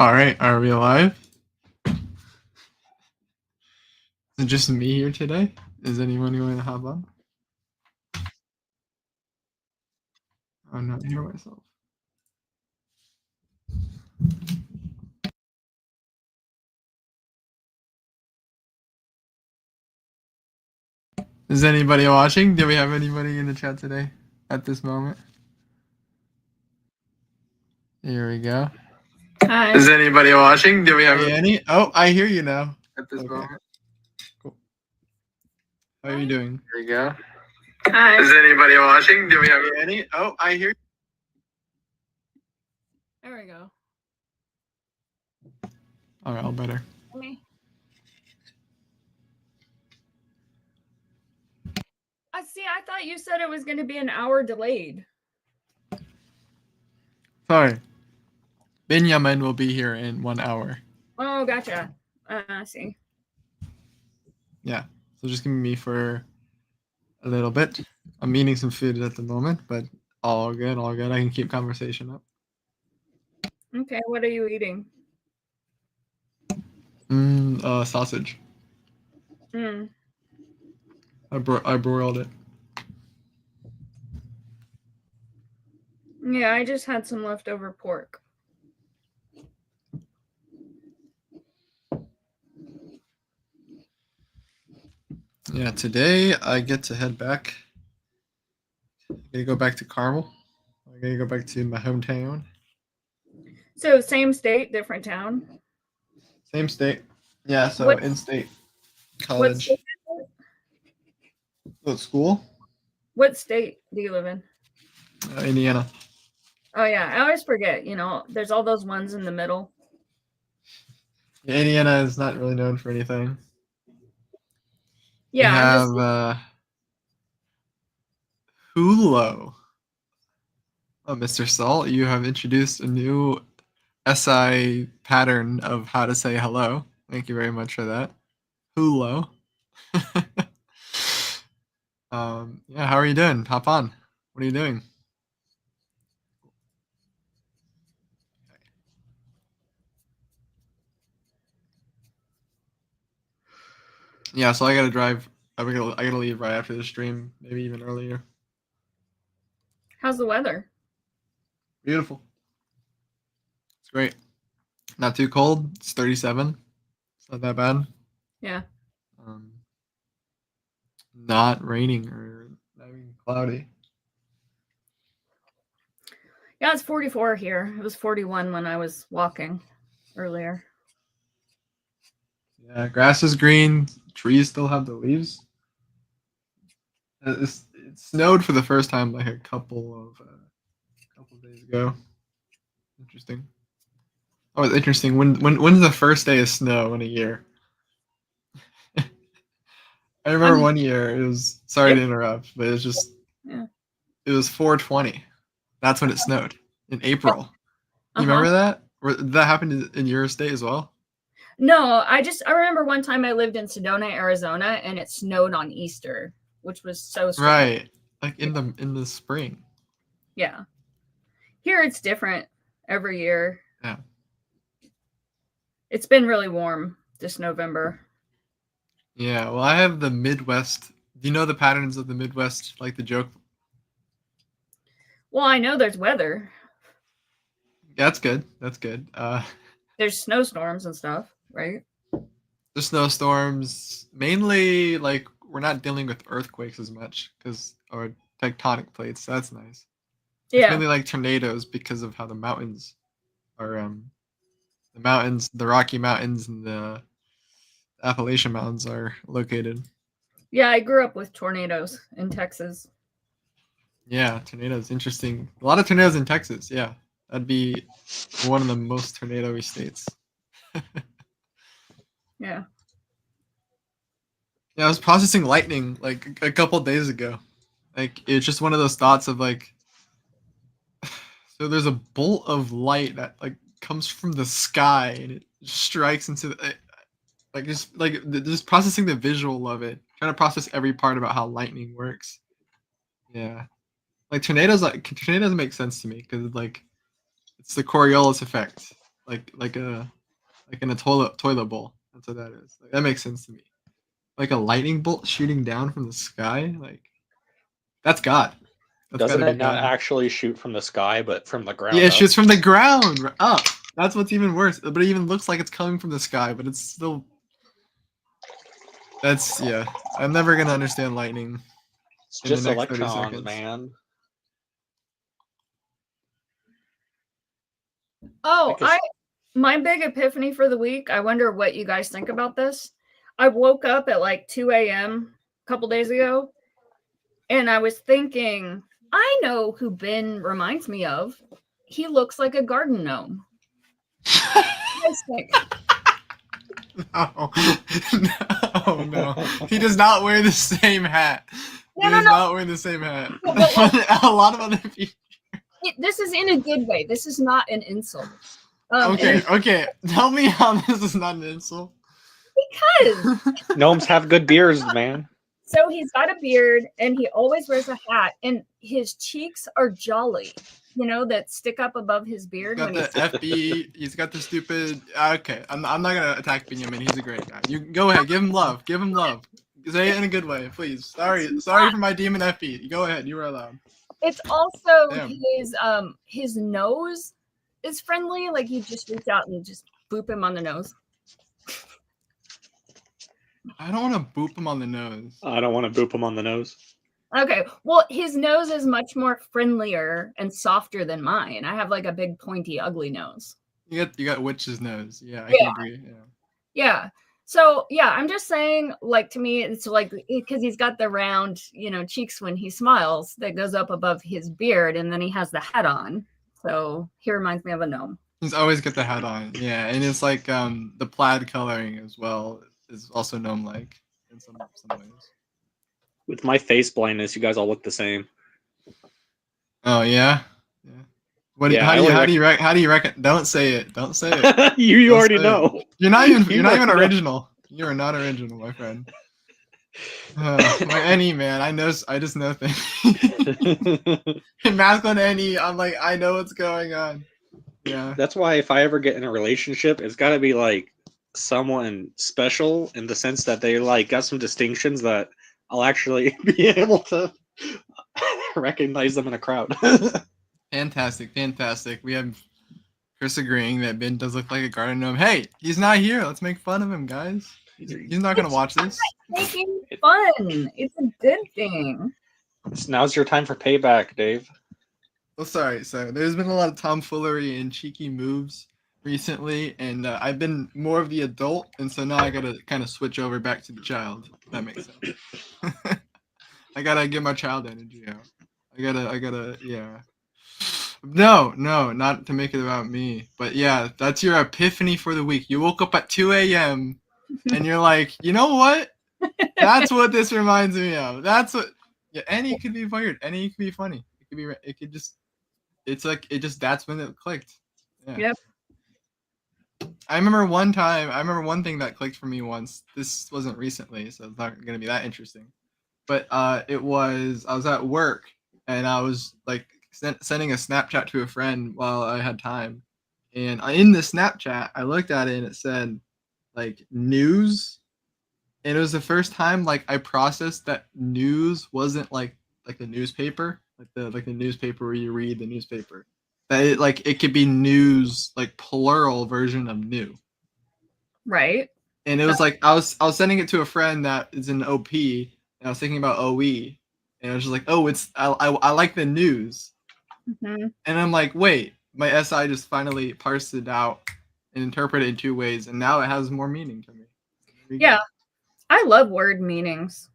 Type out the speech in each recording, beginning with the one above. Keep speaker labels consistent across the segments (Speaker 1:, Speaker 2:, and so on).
Speaker 1: All right, are we alive? Is it just me here today? Is anyone going to hop on? I'm not hear myself. Is anybody watching? Do we have anybody in the chat today at this moment? Here we go.
Speaker 2: Hi.
Speaker 1: Is anybody watching? Do we have any? Oh, I hear you now at this moment. Cool. How are you doing? There you go.
Speaker 2: Hi.
Speaker 1: Is anybody watching? Do we have any? Oh, I hear.
Speaker 2: There we go.
Speaker 1: All right, all better.
Speaker 2: Me. See, I thought you said it was going to be an hour delayed.
Speaker 1: Sorry. Benjamin will be here in 1 hour.
Speaker 2: Oh, gotcha. I see.
Speaker 1: Yeah, so just give me for a little bit. I'm eating some food at the moment, but all good, all good. I can keep conversation up.
Speaker 2: Okay, what are you eating?
Speaker 1: Sausage.
Speaker 2: Mm.
Speaker 1: I broiled it.
Speaker 2: Yeah, I just had some leftover pork.
Speaker 1: Yeah, today I get to head back. I gotta go back to Carmel. I gotta go back to my hometown.
Speaker 2: So same state, different town?
Speaker 1: Same state. Yeah, so in-state college.
Speaker 2: What state
Speaker 1: What school?
Speaker 2: What state do you live in?
Speaker 1: Indiana.
Speaker 2: Oh yeah, I always forget. You know, there's all those ones in the middle.
Speaker 1: Yeah, Indiana is not really known for anything.
Speaker 2: Yeah,
Speaker 1: we have Hulo. Oh, Mr. Salt, you have introduced a new SI pattern of how to say hello. Thank you very much for that. Hulo. Yeah, how are you doing? Hop on. What are you doing? Yeah, so I gotta drive. I gotta leave right after the stream, maybe even earlier.
Speaker 2: How's the weather?
Speaker 1: Beautiful. It's great. Not too cold. It's 37. It's not that bad.
Speaker 2: Yeah.
Speaker 1: Not raining or not even cloudy.
Speaker 2: Yeah, it's 44 here. It was 41 when I was walking earlier.
Speaker 1: Yeah, grass is green. Trees still have the leaves. It snowed for the first time like a couple of days ago. Interesting. Oh, it's interesting. When's the first day of snow in a year? I remember one year it was. Sorry to interrupt, but it was 4/20. That's when it snowed in April. You remember that? Did that happen in your state as well?
Speaker 2: No, I remember one time I lived in Sedona, Arizona, and it snowed on Easter, which was so strange.
Speaker 1: Right, like in the spring.
Speaker 2: Yeah. Here it's different every year.
Speaker 1: Yeah.
Speaker 2: It's been really warm this November.
Speaker 1: Yeah, well, I have the Midwest. Do you know the patterns of the Midwest, like the joke?
Speaker 2: Well, I know there's weather.
Speaker 1: Yeah, that's good. That's good.
Speaker 2: There's snowstorms and stuff, right?
Speaker 1: The snowstorms, mainly, like, we're not dealing with earthquakes as much or tectonic plates. So that's nice. Yeah. It's mainly like tornadoes because of how the mountains are. The Rocky Mountains and the Appalachian Mountains are located.
Speaker 2: Yeah, I grew up with tornadoes in Texas.
Speaker 1: Yeah, tornadoes. Interesting. A lot of tornadoes in Texas. Yeah, that'd be one of the most tornado-y states.
Speaker 2: Yeah.
Speaker 1: Yeah, I was processing lightning like a couple days ago. Like, it's just one of those thoughts of like, so there's a bolt of light that like comes from the sky and it strikes into the, just processing the visual of it, trying to process every part about how lightning works. Yeah, like tornadoes make sense to me because like it's the Coriolis effect. like in a toilet bowl. That's what that is. Like, that makes sense to me. Like a lightning bolt shooting down from the sky. Like that's God. That's got
Speaker 3: Doesn't
Speaker 1: to be
Speaker 3: it not
Speaker 1: God.
Speaker 3: actually shoot from the sky, but from the ground
Speaker 1: Yeah, it
Speaker 3: up?
Speaker 1: shoots from the ground up. That's what's even worse. But it even looks like it's coming from the sky, but it's still. That's yeah. I'm never gonna understand lightning
Speaker 3: It's
Speaker 1: in the
Speaker 3: just
Speaker 1: next 30
Speaker 3: electrons,
Speaker 1: seconds.
Speaker 3: man.
Speaker 2: Oh,
Speaker 3: Because
Speaker 2: my big epiphany for the week. I wonder what you guys think about this. I woke up at like 2 a.m. a couple days ago, and I was thinking, I know who Ben reminds me of. He looks like a garden gnome. What do you guys think?
Speaker 1: No, no, no. He does not wear the same hat. He
Speaker 2: No,
Speaker 1: does not wear the same hat.
Speaker 2: No, but like,
Speaker 1: A lot of other people.
Speaker 2: this is in a good way. This is not an insult.
Speaker 1: Okay, okay. Tell me how this is not an insult.
Speaker 2: Because
Speaker 3: gnomes have good beards, man.
Speaker 2: so he's got a beard and he always wears a hat, and his cheeks are jolly, that stick up above his
Speaker 1: He's
Speaker 2: beard
Speaker 1: got
Speaker 2: when
Speaker 1: the
Speaker 2: he's
Speaker 1: FB. He's got the stupid. Okay, I'm not gonna attack Benjamin. He's a great guy. You go ahead. Give him love. Give him love. Say it in a good way, please. Sorry for my demon FB. Go ahead. You are allowed.
Speaker 2: It's also
Speaker 1: Damn.
Speaker 2: his nose is friendly. Like you just reach out and just boop him on the nose.
Speaker 1: I don't want to boop him on the nose.
Speaker 3: I don't want to boop him on the nose.
Speaker 2: Okay, well, his nose is much more friendlier and softer than mine. I have like a big pointy ugly nose.
Speaker 1: You got witch's nose. Yeah, I can agree. Yeah.
Speaker 2: Yeah. So yeah, I'm just saying, like, to me, it's like because he's got the round, cheeks when he smiles that goes up above his beard, and then he has the hat on. So he reminds me of a gnome.
Speaker 1: He's always got the hat on. Yeah, and it's like the plaid coloring as well is also gnome-like in some ways.
Speaker 3: With my face blindness, you guys all look the same.
Speaker 1: Oh yeah. Yeah. What?
Speaker 3: Yeah,
Speaker 1: how do you reckon? Don't say it. Don't say it.
Speaker 3: you
Speaker 1: Don't
Speaker 3: already
Speaker 1: say
Speaker 3: know.
Speaker 1: it. You're not even
Speaker 3: know.
Speaker 1: original. You are not original, my friend. Any man, I just know things. In masculine any, I'm like, I know what's going on. Yeah.
Speaker 3: That's why if I ever get in a relationship, it's got to be like someone special in the sense that they like got some distinctions that I'll actually be able to recognize them in a crowd.
Speaker 1: Fantastic. We have Chris agreeing that Ben does look like a garden gnome. Hey, he's not here. Let's make fun of him, guys. He's not gonna watch this.
Speaker 2: Making fun. It's a good thing.
Speaker 3: Now's your time for payback, Dave.
Speaker 1: Oh, sorry. There's been a lot of tomfoolery and cheeky moves recently, and I've been more of the adult, and so now I gotta kind of switch over back to the child. If that makes sense. I gotta get my child energy out. I gotta, yeah. No, not to make it about me, but yeah, that's your epiphany for the week. You woke up at 2 a.m. and you're like, you know what? That's what this reminds me of. That's what. Yeah, any could be weird. Any could be funny. It could be. It could just. It's like it just. That's when it clicked. Yeah.
Speaker 2: Yep.
Speaker 1: I remember one thing that clicked for me once. This wasn't recently, so it's not gonna be that interesting. But I was at work and I was like sending a Snapchat to a friend while I had time, and in the Snapchat I looked at it and it said like news, and it was the first time like I processed that news wasn't like the newspaper, like the newspaper where you read the newspaper. That it could be news, like plural version of new.
Speaker 2: Right.
Speaker 1: And it was like I was sending it to a friend that is in OP, and I was thinking about OE, and I was just like, oh, it's I like the news,
Speaker 2: Mm-hmm.
Speaker 1: and I'm like, wait, my SI just finally parsed it out and interpreted it in two ways, and now it has more meaning to me.
Speaker 2: Yeah, I love word meanings.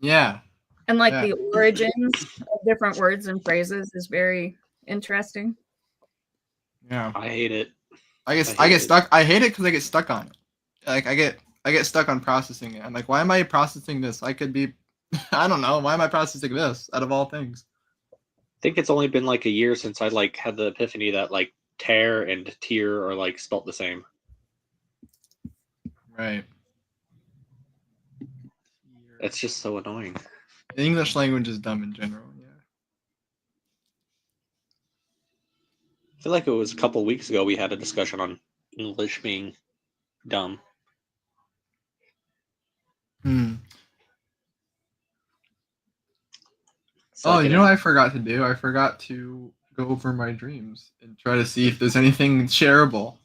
Speaker 1: Yeah.
Speaker 2: And like the origins of different words and phrases is very interesting.
Speaker 1: Yeah.
Speaker 3: I hate it.
Speaker 1: I get stuck. I hate it because I get stuck on it. Like I get stuck on processing it. I'm like, why am I processing this? I could be, I don't know. Why am I processing this out of all things?
Speaker 3: I think it's only been like a year since I like had the epiphany that like tear and tear are like spelt the same.
Speaker 1: Right.
Speaker 3: It's just so annoying.
Speaker 1: The English language is dumb in general. Yeah.
Speaker 3: feel like it was a couple weeks ago we had a discussion on English being dumb.
Speaker 1: Hmm.
Speaker 3: It's
Speaker 1: Oh,
Speaker 3: like
Speaker 1: you
Speaker 3: it
Speaker 1: know what I forgot to do? I forgot to go over my dreams and try to see if there's anything shareable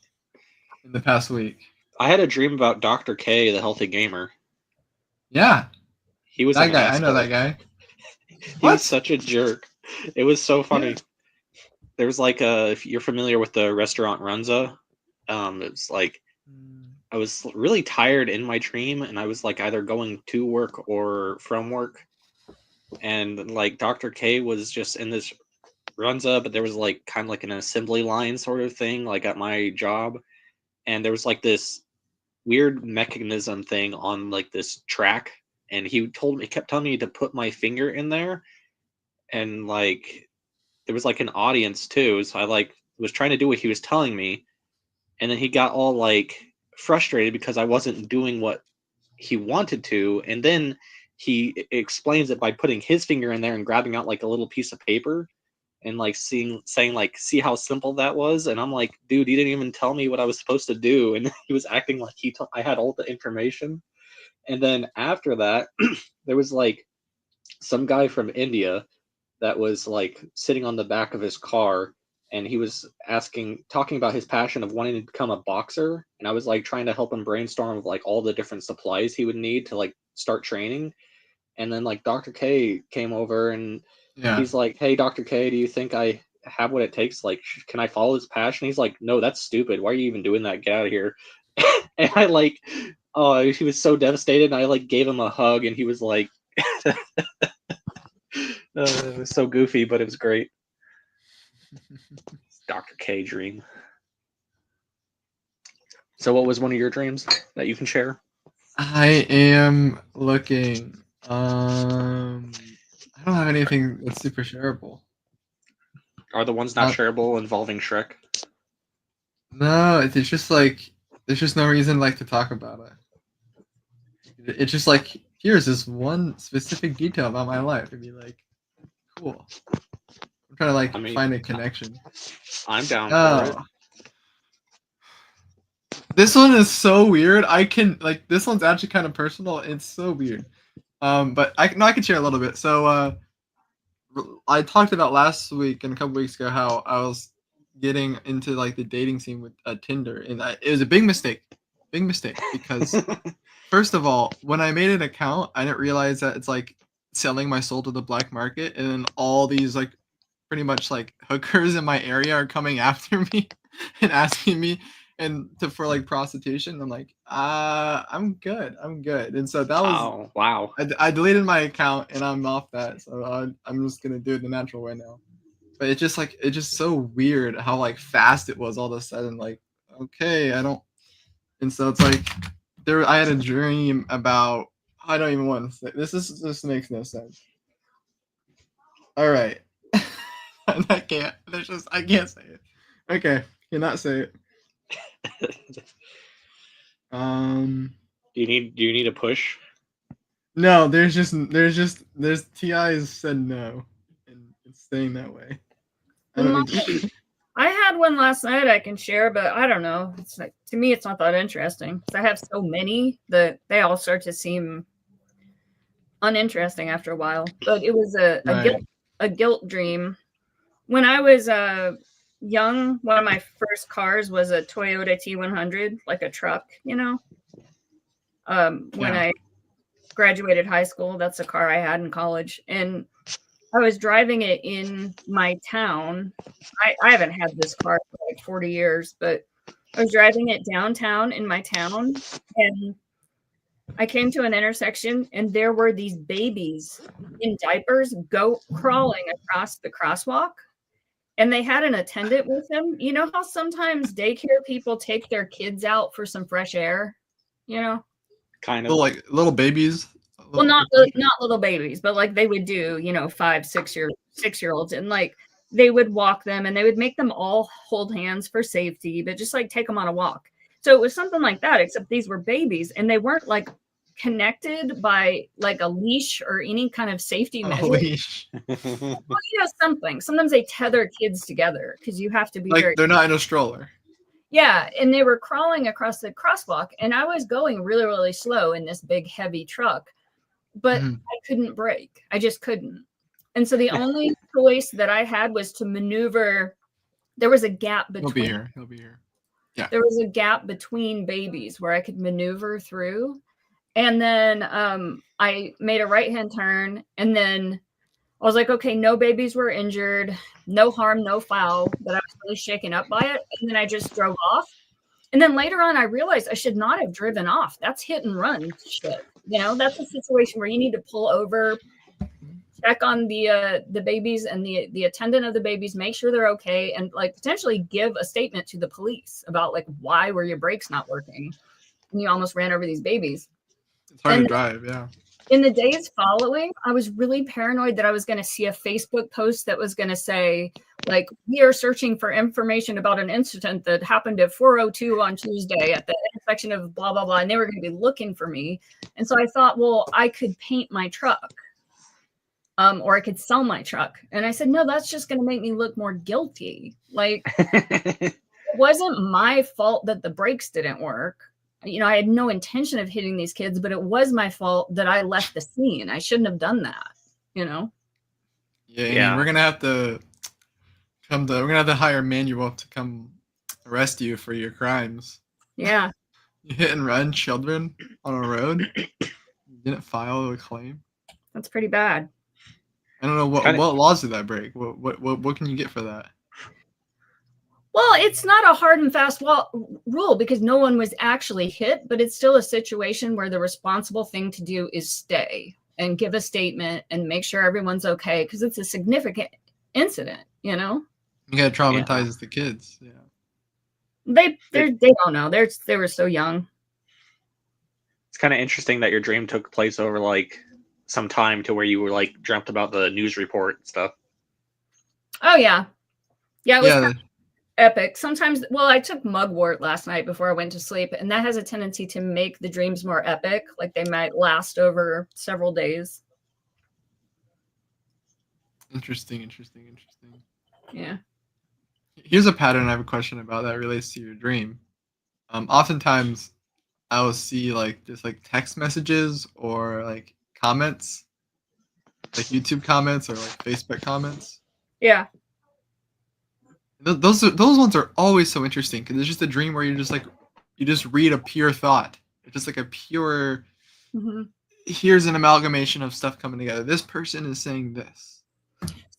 Speaker 1: in the past week.
Speaker 3: I had a dream about Dr. K, the healthy gamer.
Speaker 1: Yeah,
Speaker 3: He was
Speaker 1: that
Speaker 3: an
Speaker 1: guy. I know
Speaker 3: asshole.
Speaker 1: that guy.
Speaker 3: He was
Speaker 1: What?
Speaker 3: such a jerk. It was so funny.
Speaker 1: Yeah.
Speaker 3: There was like if you're familiar with the restaurant Runza, it's like
Speaker 1: Mm,
Speaker 3: I was really tired in my dream, and I was like either going to work or from work, and like Dr. K was just in this Runza, but there was like kind of like an assembly line sort of thing, like at my job, and there was like this weird mechanism thing on like this track, and he kept telling me to put my finger in there, and like there was like an audience too, so I like was trying to do what he was telling me, and then he got all like frustrated because I wasn't doing what he wanted to, and then he explains it by putting his finger in there and grabbing out like a little piece of paper and like saying like, see how simple that was, and I'm like, dude, you didn't even tell me what I was supposed to do, and he was acting like I had all the information. And then after that there was like some guy from India that was like sitting on the back of his car, and he was talking about his passion of wanting to become a boxer, and I was like trying to help him brainstorm of like all the different supplies he would need to like start training. And then like Dr. K came over, and
Speaker 1: yeah.
Speaker 3: he's like, hey, Dr. K, do you think I have what it takes? Like, can I follow his passion? He's like, no, that's stupid. Why are you even doing that? Get out of here. And I like, oh, he was so devastated, and I like gave him a hug, and he was like, it was so goofy, but it was great. Dr. K dream. So what was one of your dreams that you can share?
Speaker 1: I am looking. I don't have anything that's super shareable.
Speaker 3: Are the ones not
Speaker 1: Uh,
Speaker 3: shareable involving Shrek?
Speaker 1: no, it's just like there's just no reason like to talk about it. It's just like here's this one specific detail about my life. It'd be like, cool. I'm trying to like
Speaker 3: I mean,
Speaker 1: find a connection.
Speaker 3: I'm down for it.
Speaker 1: Oh, this one is so weird. I can like this one's actually kind of personal. It's so weird. But I can share a little bit. So I talked about last week and a couple weeks ago how I was getting into like the dating scene with Tinder, and it was a big mistake because first of all, when I made an account, I didn't realize that it's like selling my soul to the black market, and then all these like pretty much like hookers in my area are coming after me and asking me for like prostitution. I'm like, I'm good. And so that was
Speaker 3: Oh, wow.
Speaker 1: I deleted my account and I'm off that. So I'm just gonna do it the natural way now. But it's just so weird how like fast it was all of a sudden. Like, okay, I don't. And so it's like I had a dream about. I don't even want to say this makes no sense. All right, I can't. I can't say it. Okay, cannot say it.
Speaker 3: Do you need a push?
Speaker 1: No, there's Ti's said no, and it's staying that way. I don't need to.
Speaker 2: I had one last night I can share, but I don't know. It's like to me, it's not that interesting because I have so many that they all start to seem uninteresting after a while. But it was
Speaker 1: Right.
Speaker 2: a guilt dream. When I was young, one of my first cars was a Toyota T100, like a truck, you know. When
Speaker 1: Yeah.
Speaker 2: I graduated high school, that's a car I had in college, and I was driving it in my town. I haven't had this car for like 40 years, but I was driving it downtown in my town, and I came to an intersection, and there were these babies in diapers go crawling across the crosswalk, and they had an attendant with them. You know how sometimes daycare people take their kids out for some fresh air, you know?
Speaker 3: Kind of.
Speaker 1: Little like little babies.
Speaker 2: Well,
Speaker 1: Little,
Speaker 2: not little babies, but like they would do, you know, 5, 6 year olds, and like they would walk them, and they would make them all hold hands for safety, but just like take them on a walk. So it was something like that, except these were babies, and they weren't like connected by like a leash or any kind of safety measure.
Speaker 1: leash.
Speaker 2: Something. Sometimes they tether kids together because you have to be
Speaker 1: Like
Speaker 2: very.
Speaker 1: they're not in a stroller.
Speaker 2: Yeah, and they were crawling across the crosswalk, and I was going really, really slow in this big, heavy truck, but
Speaker 1: Mhm.
Speaker 2: I couldn't brake. I just couldn't. And so the only choice that I had was to maneuver. There was a gap
Speaker 1: He'll be
Speaker 2: between.
Speaker 1: here. He'll be here. Yeah.
Speaker 2: There was a gap between babies where I could maneuver through. And then I made a right-hand turn, and then I was like, okay, no babies were injured, no harm, no foul, but I was really shaken up by it. And then I just drove off. And then later on, I realized I should not have driven off. That's hit and run shit. That's a situation where you need to pull over, check on the babies and the attendant of the babies, make sure they're okay, and like potentially give a statement to the police about like why were your brakes not working and you almost ran over these babies.
Speaker 1: It's hard
Speaker 2: And
Speaker 1: to drive. Yeah.
Speaker 2: in the days following, I was really paranoid that I was going to see a Facebook post that was going to say, like, we are searching for information about an incident that happened at 4:02 on Tuesday at the intersection of blah, blah, blah. And they were going to be looking for me. And so I thought, well, I could paint my truck or I could sell my truck. And I said, no, that's just going to make me look more guilty. Like, it wasn't my fault that the brakes didn't work. I had no intention of hitting these kids, but it was my fault that I left the scene. I shouldn't have done that,
Speaker 1: Yeah.
Speaker 3: Yeah.
Speaker 1: And we're gonna have to hire Manuel to come arrest you for your crimes.
Speaker 2: Yeah.
Speaker 1: You hit and run children on a road. You didn't file a claim.
Speaker 2: That's pretty bad.
Speaker 1: I don't know what laws did that break. What can you get for that?
Speaker 2: Well, it's not a hard and fast rule because no one was actually hit, but it's still a situation where the responsible thing to do is stay and give a statement and make sure everyone's okay because it's a significant incident,
Speaker 1: You gotta traumatize the kids. Yeah.
Speaker 2: They don't know. They were so young.
Speaker 3: It's kind of interesting that your dream took place over like some time to where you were like dreamt about the news report and stuff.
Speaker 2: Oh yeah. Yeah, it was kind of epic. Sometimes, I took mugwort last night before I went to sleep, and that has a tendency to make the dreams more epic. Like they might last over several days.
Speaker 1: Interesting.
Speaker 2: Yeah.
Speaker 1: Here's a pattern I have a question about that relates to your dream. Oftentimes I will see like just like text messages or like comments, like YouTube comments or like Facebook comments.
Speaker 2: Yeah.
Speaker 1: Those ones are always so interesting because it's just a dream where you just read a pure thought. It's just like a pure.
Speaker 2: Mm-hmm.
Speaker 1: Here's an amalgamation of stuff coming together. This person is saying this.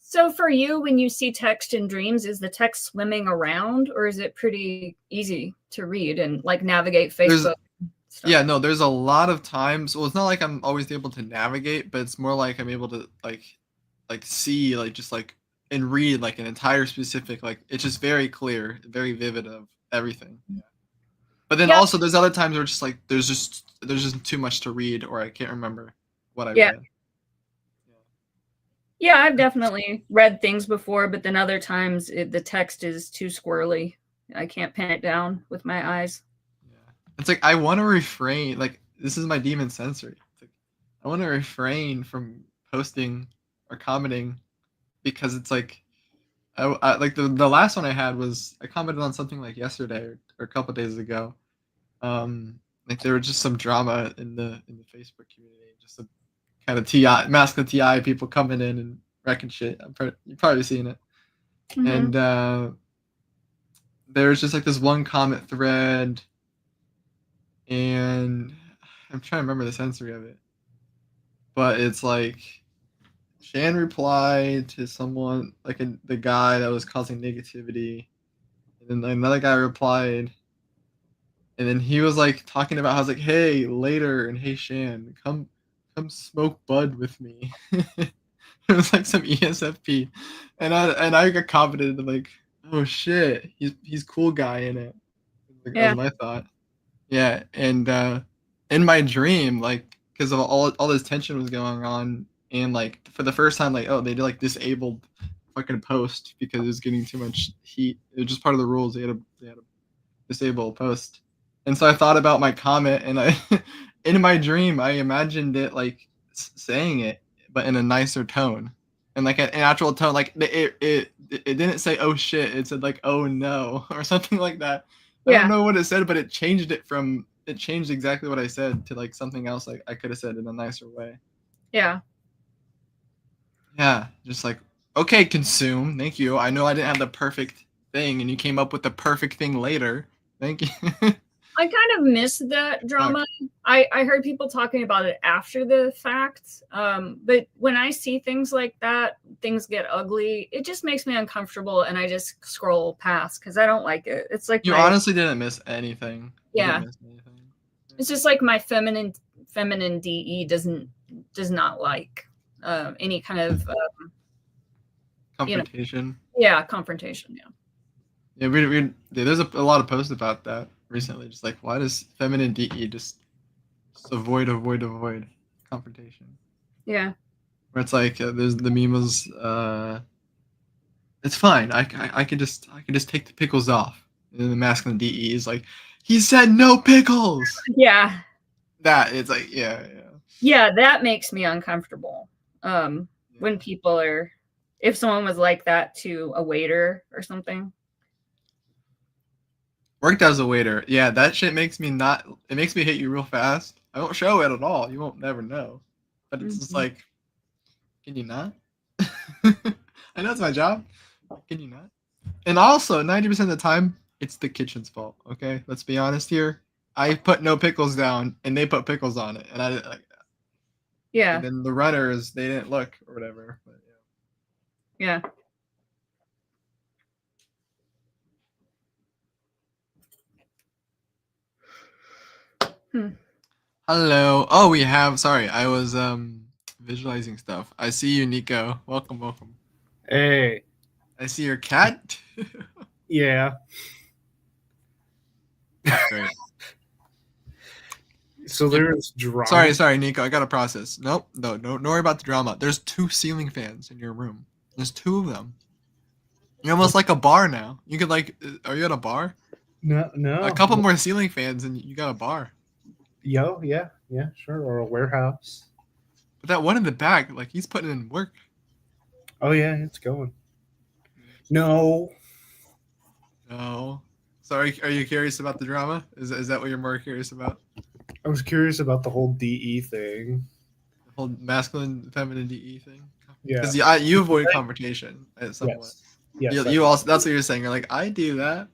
Speaker 2: So for you, when you see text in dreams, is the text swimming around, or is it pretty easy to read and like navigate Facebook?
Speaker 1: Yeah, no, there's a lot of times. Well, it's not like I'm always able to navigate, but it's more like I'm able to like see like just like and read like an entire specific like it's just very clear, very vivid of everything. Yeah. But then also there's other times where just like there's just too much to read or I can't remember what I read.
Speaker 2: Yeah, I've definitely read things before, but then other times the text is too squirrely. I can't pin it down with my eyes.
Speaker 1: Yeah. It's like I want to refrain, like this is my demon sensory. It's like I want to refrain from posting or commenting because it's like I like the last one I had was I commented on something like yesterday or a couple days ago. Like there was just some drama in the Facebook community, just some kind of mask the TI people coming in and wrecking shit. You've probably seen it. Mm-hmm. And there's just like this one comment thread, and I'm trying to remember the sensory of it, but it's like Shan replied to someone like the guy that was causing negativity, and then another guy replied, and then he was like talking about how I was like, hey, later, and hey Shan, come smoke bud with me. It was like some ESFP, and I got confident and like, oh shit, he's cool guy in it. Like, that was my thought. Yeah, and in my dream, like, because of all this tension was going on, and like for the first time, like, oh, they like disabled fucking post because it was getting too much heat. It was just part of the rules. They had to disable a post. And so I thought about my comment, and in my dream, I imagined it like saying it, but in a nicer tone, and like an actual tone. Like it didn't say "oh shit," it said like "oh no" or something like that. I don't
Speaker 2: Yeah.
Speaker 1: know what it said, but it changed exactly what I said to like something else like I could have said in a nicer way.
Speaker 2: Yeah.
Speaker 1: Yeah, just like, okay, consume. Thank you. I know I didn't have the perfect thing, and you came up with the perfect thing later. Thank you.
Speaker 2: I kind of missed that drama. I heard people talking about it after the fact. But when I see things like that, things get ugly, it just makes me uncomfortable and I just scroll past because I don't like it. It's like
Speaker 1: You
Speaker 2: my
Speaker 1: honestly didn't miss anything. You
Speaker 2: yeah.
Speaker 1: didn't miss anything.
Speaker 2: It's just like my feminine DE does not like any kind of
Speaker 1: Confrontation.
Speaker 2: confrontation. Yeah.
Speaker 1: Yeah, there's a lot of posts about that recently. Just like, why does feminine DE just avoid confrontation?
Speaker 2: Yeah.
Speaker 1: Where it's like, there's the meme was, it's fine. I can just take the pickles off. And the masculine DE is like, he said no pickles.
Speaker 2: Yeah.
Speaker 1: That it's like, yeah.
Speaker 2: Yeah, that makes me uncomfortable. When people are, if someone was like that to a waiter or something.
Speaker 1: Worked as a waiter. Yeah, that shit makes me not. It makes me hate you real fast. I won't show it at all. You won't never know. But it's just like, can you not? I know it's my job. Can you not? And also, 90% of the time, it's the kitchen's fault. Okay, let's be honest here. I put no pickles down, and they put pickles on it, and I like.
Speaker 2: Yeah.
Speaker 1: And then the runners, they didn't look or whatever. But,
Speaker 2: yeah.
Speaker 1: Hello. Oh, we have. Sorry, I was visualizing stuff. I see you, Nico. Welcome.
Speaker 4: Hey.
Speaker 1: I see your cat.
Speaker 4: Yeah.
Speaker 1: Great.
Speaker 4: So there's drama.
Speaker 1: Sorry, Nico. I gotta process. Nope. No, don't worry about the drama. There's 2 ceiling fans in your room. There's 2 of them. You're almost like a bar now. You could like. Are you at a bar?
Speaker 4: No.
Speaker 1: A couple more ceiling fans, and you got a bar.
Speaker 4: Yeah, sure. Or a warehouse.
Speaker 1: But that one in the back, like he's putting in work.
Speaker 4: Oh yeah, it's going. No.
Speaker 1: Sorry, are you curious about the drama? Is that what you're more curious about?
Speaker 4: I was curious about the whole DE thing.
Speaker 1: The whole masculine, feminine DE thing?
Speaker 4: Yeah.
Speaker 1: Because you avoid confrontation somewhat.
Speaker 4: Yes.
Speaker 1: You also, that's what you're saying. You're like, I do that.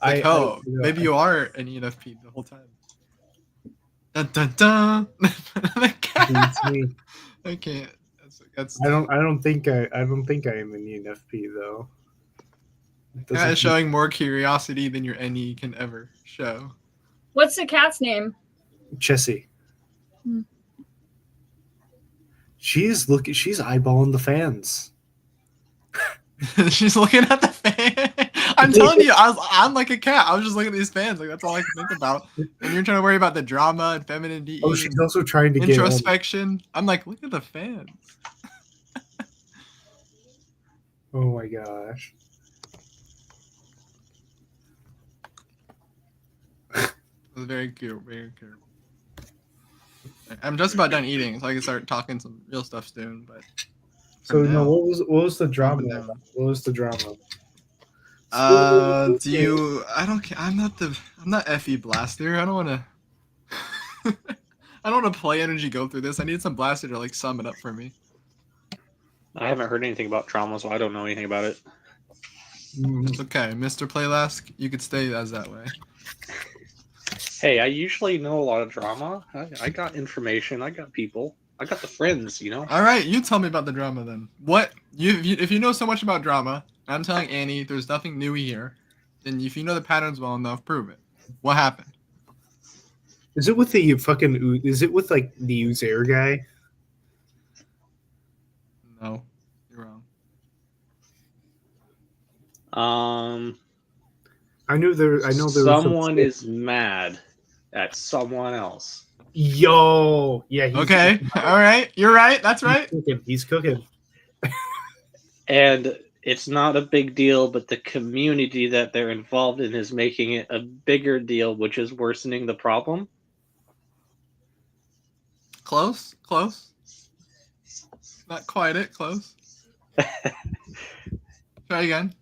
Speaker 1: It's like, maybe you are an ENFP the whole time. Dun dun dun. I can't. That's.
Speaker 4: I don't think I am an ENFP though.
Speaker 1: Cat is showing more curiosity than your NE can ever show.
Speaker 2: What's the cat's name?
Speaker 4: Chessie. She's eyeballing the fans.
Speaker 1: She's looking at the fan. I'm telling you, I'm like a cat. I was just looking at these fans. Like that's all I can think about. And you're trying to worry about the drama and feminine DE.
Speaker 4: Oh, she's also trying to
Speaker 1: introspection. I'm like, look at the fans.
Speaker 4: Oh my gosh.
Speaker 1: It was very cute. I'm just about done eating, so I can start talking some real stuff soon. But
Speaker 4: so no, what was the drama? What was the drama?
Speaker 1: I don't. I'm not FE Blaster. I don't want to. I don't want to play energy go through this. I need some Blaster to like sum it up for me.
Speaker 3: I haven't heard anything about trauma, so I don't know anything about it.
Speaker 1: It's okay, Mr. Playlask. You could stay as that way.
Speaker 3: Hey, I usually know a lot of drama. I got information. I got people. I got the friends, you know?
Speaker 1: All right, you tell me about the drama then. What if you know so much about drama, I'm telling Annie there's nothing new here, then if you know the patterns well enough, prove it. What happened?
Speaker 4: Is it with the fucking? Is it with like the Uzair guy?
Speaker 1: No, you're wrong.
Speaker 4: I know there.
Speaker 3: Someone is mad at someone else.
Speaker 4: Yo, yeah.
Speaker 1: Okay, all right. You're right. That's right.
Speaker 4: He's cooking.
Speaker 3: And it's not a big deal, but the community that they're involved in is making it a bigger deal, which is worsening the problem.
Speaker 1: Close. Not quite it. Close. Try again.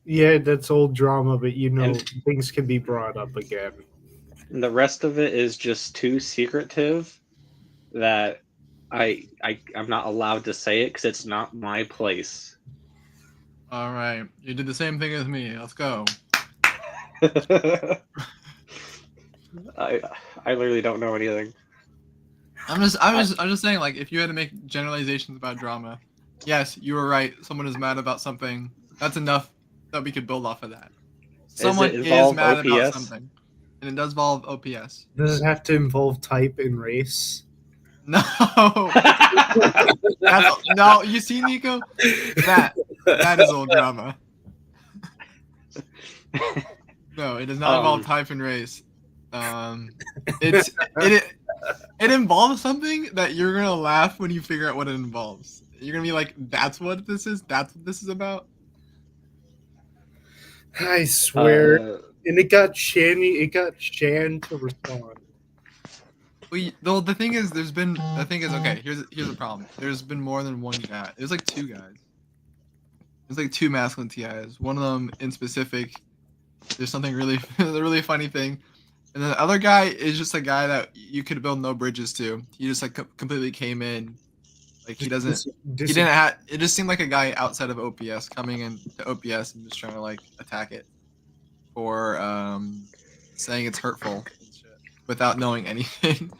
Speaker 4: Yeah, that's old drama, but
Speaker 3: And-
Speaker 4: things can be brought up again.
Speaker 3: the rest of it is just too secretive that I'm not allowed to say it because it's not my place.
Speaker 1: All right. You did the same thing as me. Let's go.
Speaker 3: I literally don't know anything.
Speaker 1: I'm just saying, like, if you had to make generalizations about drama, yes, you were right. Someone is mad about something. That's enough that we could build off of that. Someone
Speaker 3: it
Speaker 1: is
Speaker 3: involve
Speaker 1: mad about
Speaker 3: OPS?
Speaker 1: something, and it does involve OPS.
Speaker 4: Does it have to involve type and race?
Speaker 1: No, no. You see, Nico, that is old drama. No, it does not involve type and race. It involves something that you're gonna laugh when you figure out what it involves. You're gonna be like, "That's what this is. That's what this is about."
Speaker 4: I swear. And it got Shan to respond.
Speaker 1: Well, the thing is, okay. Here's the problem. There's been more than one guy. There's like two guys. There's like two masculine TIs. One of them in specific. There's something really, a really funny thing, and then the other guy is just a guy that you could build no bridges to. He just like completely came in. Like he doesn't. He didn't have. It just seemed like a guy outside of OPS coming into OPS and just trying to like attack it, or saying it's hurtful and shit without knowing anything.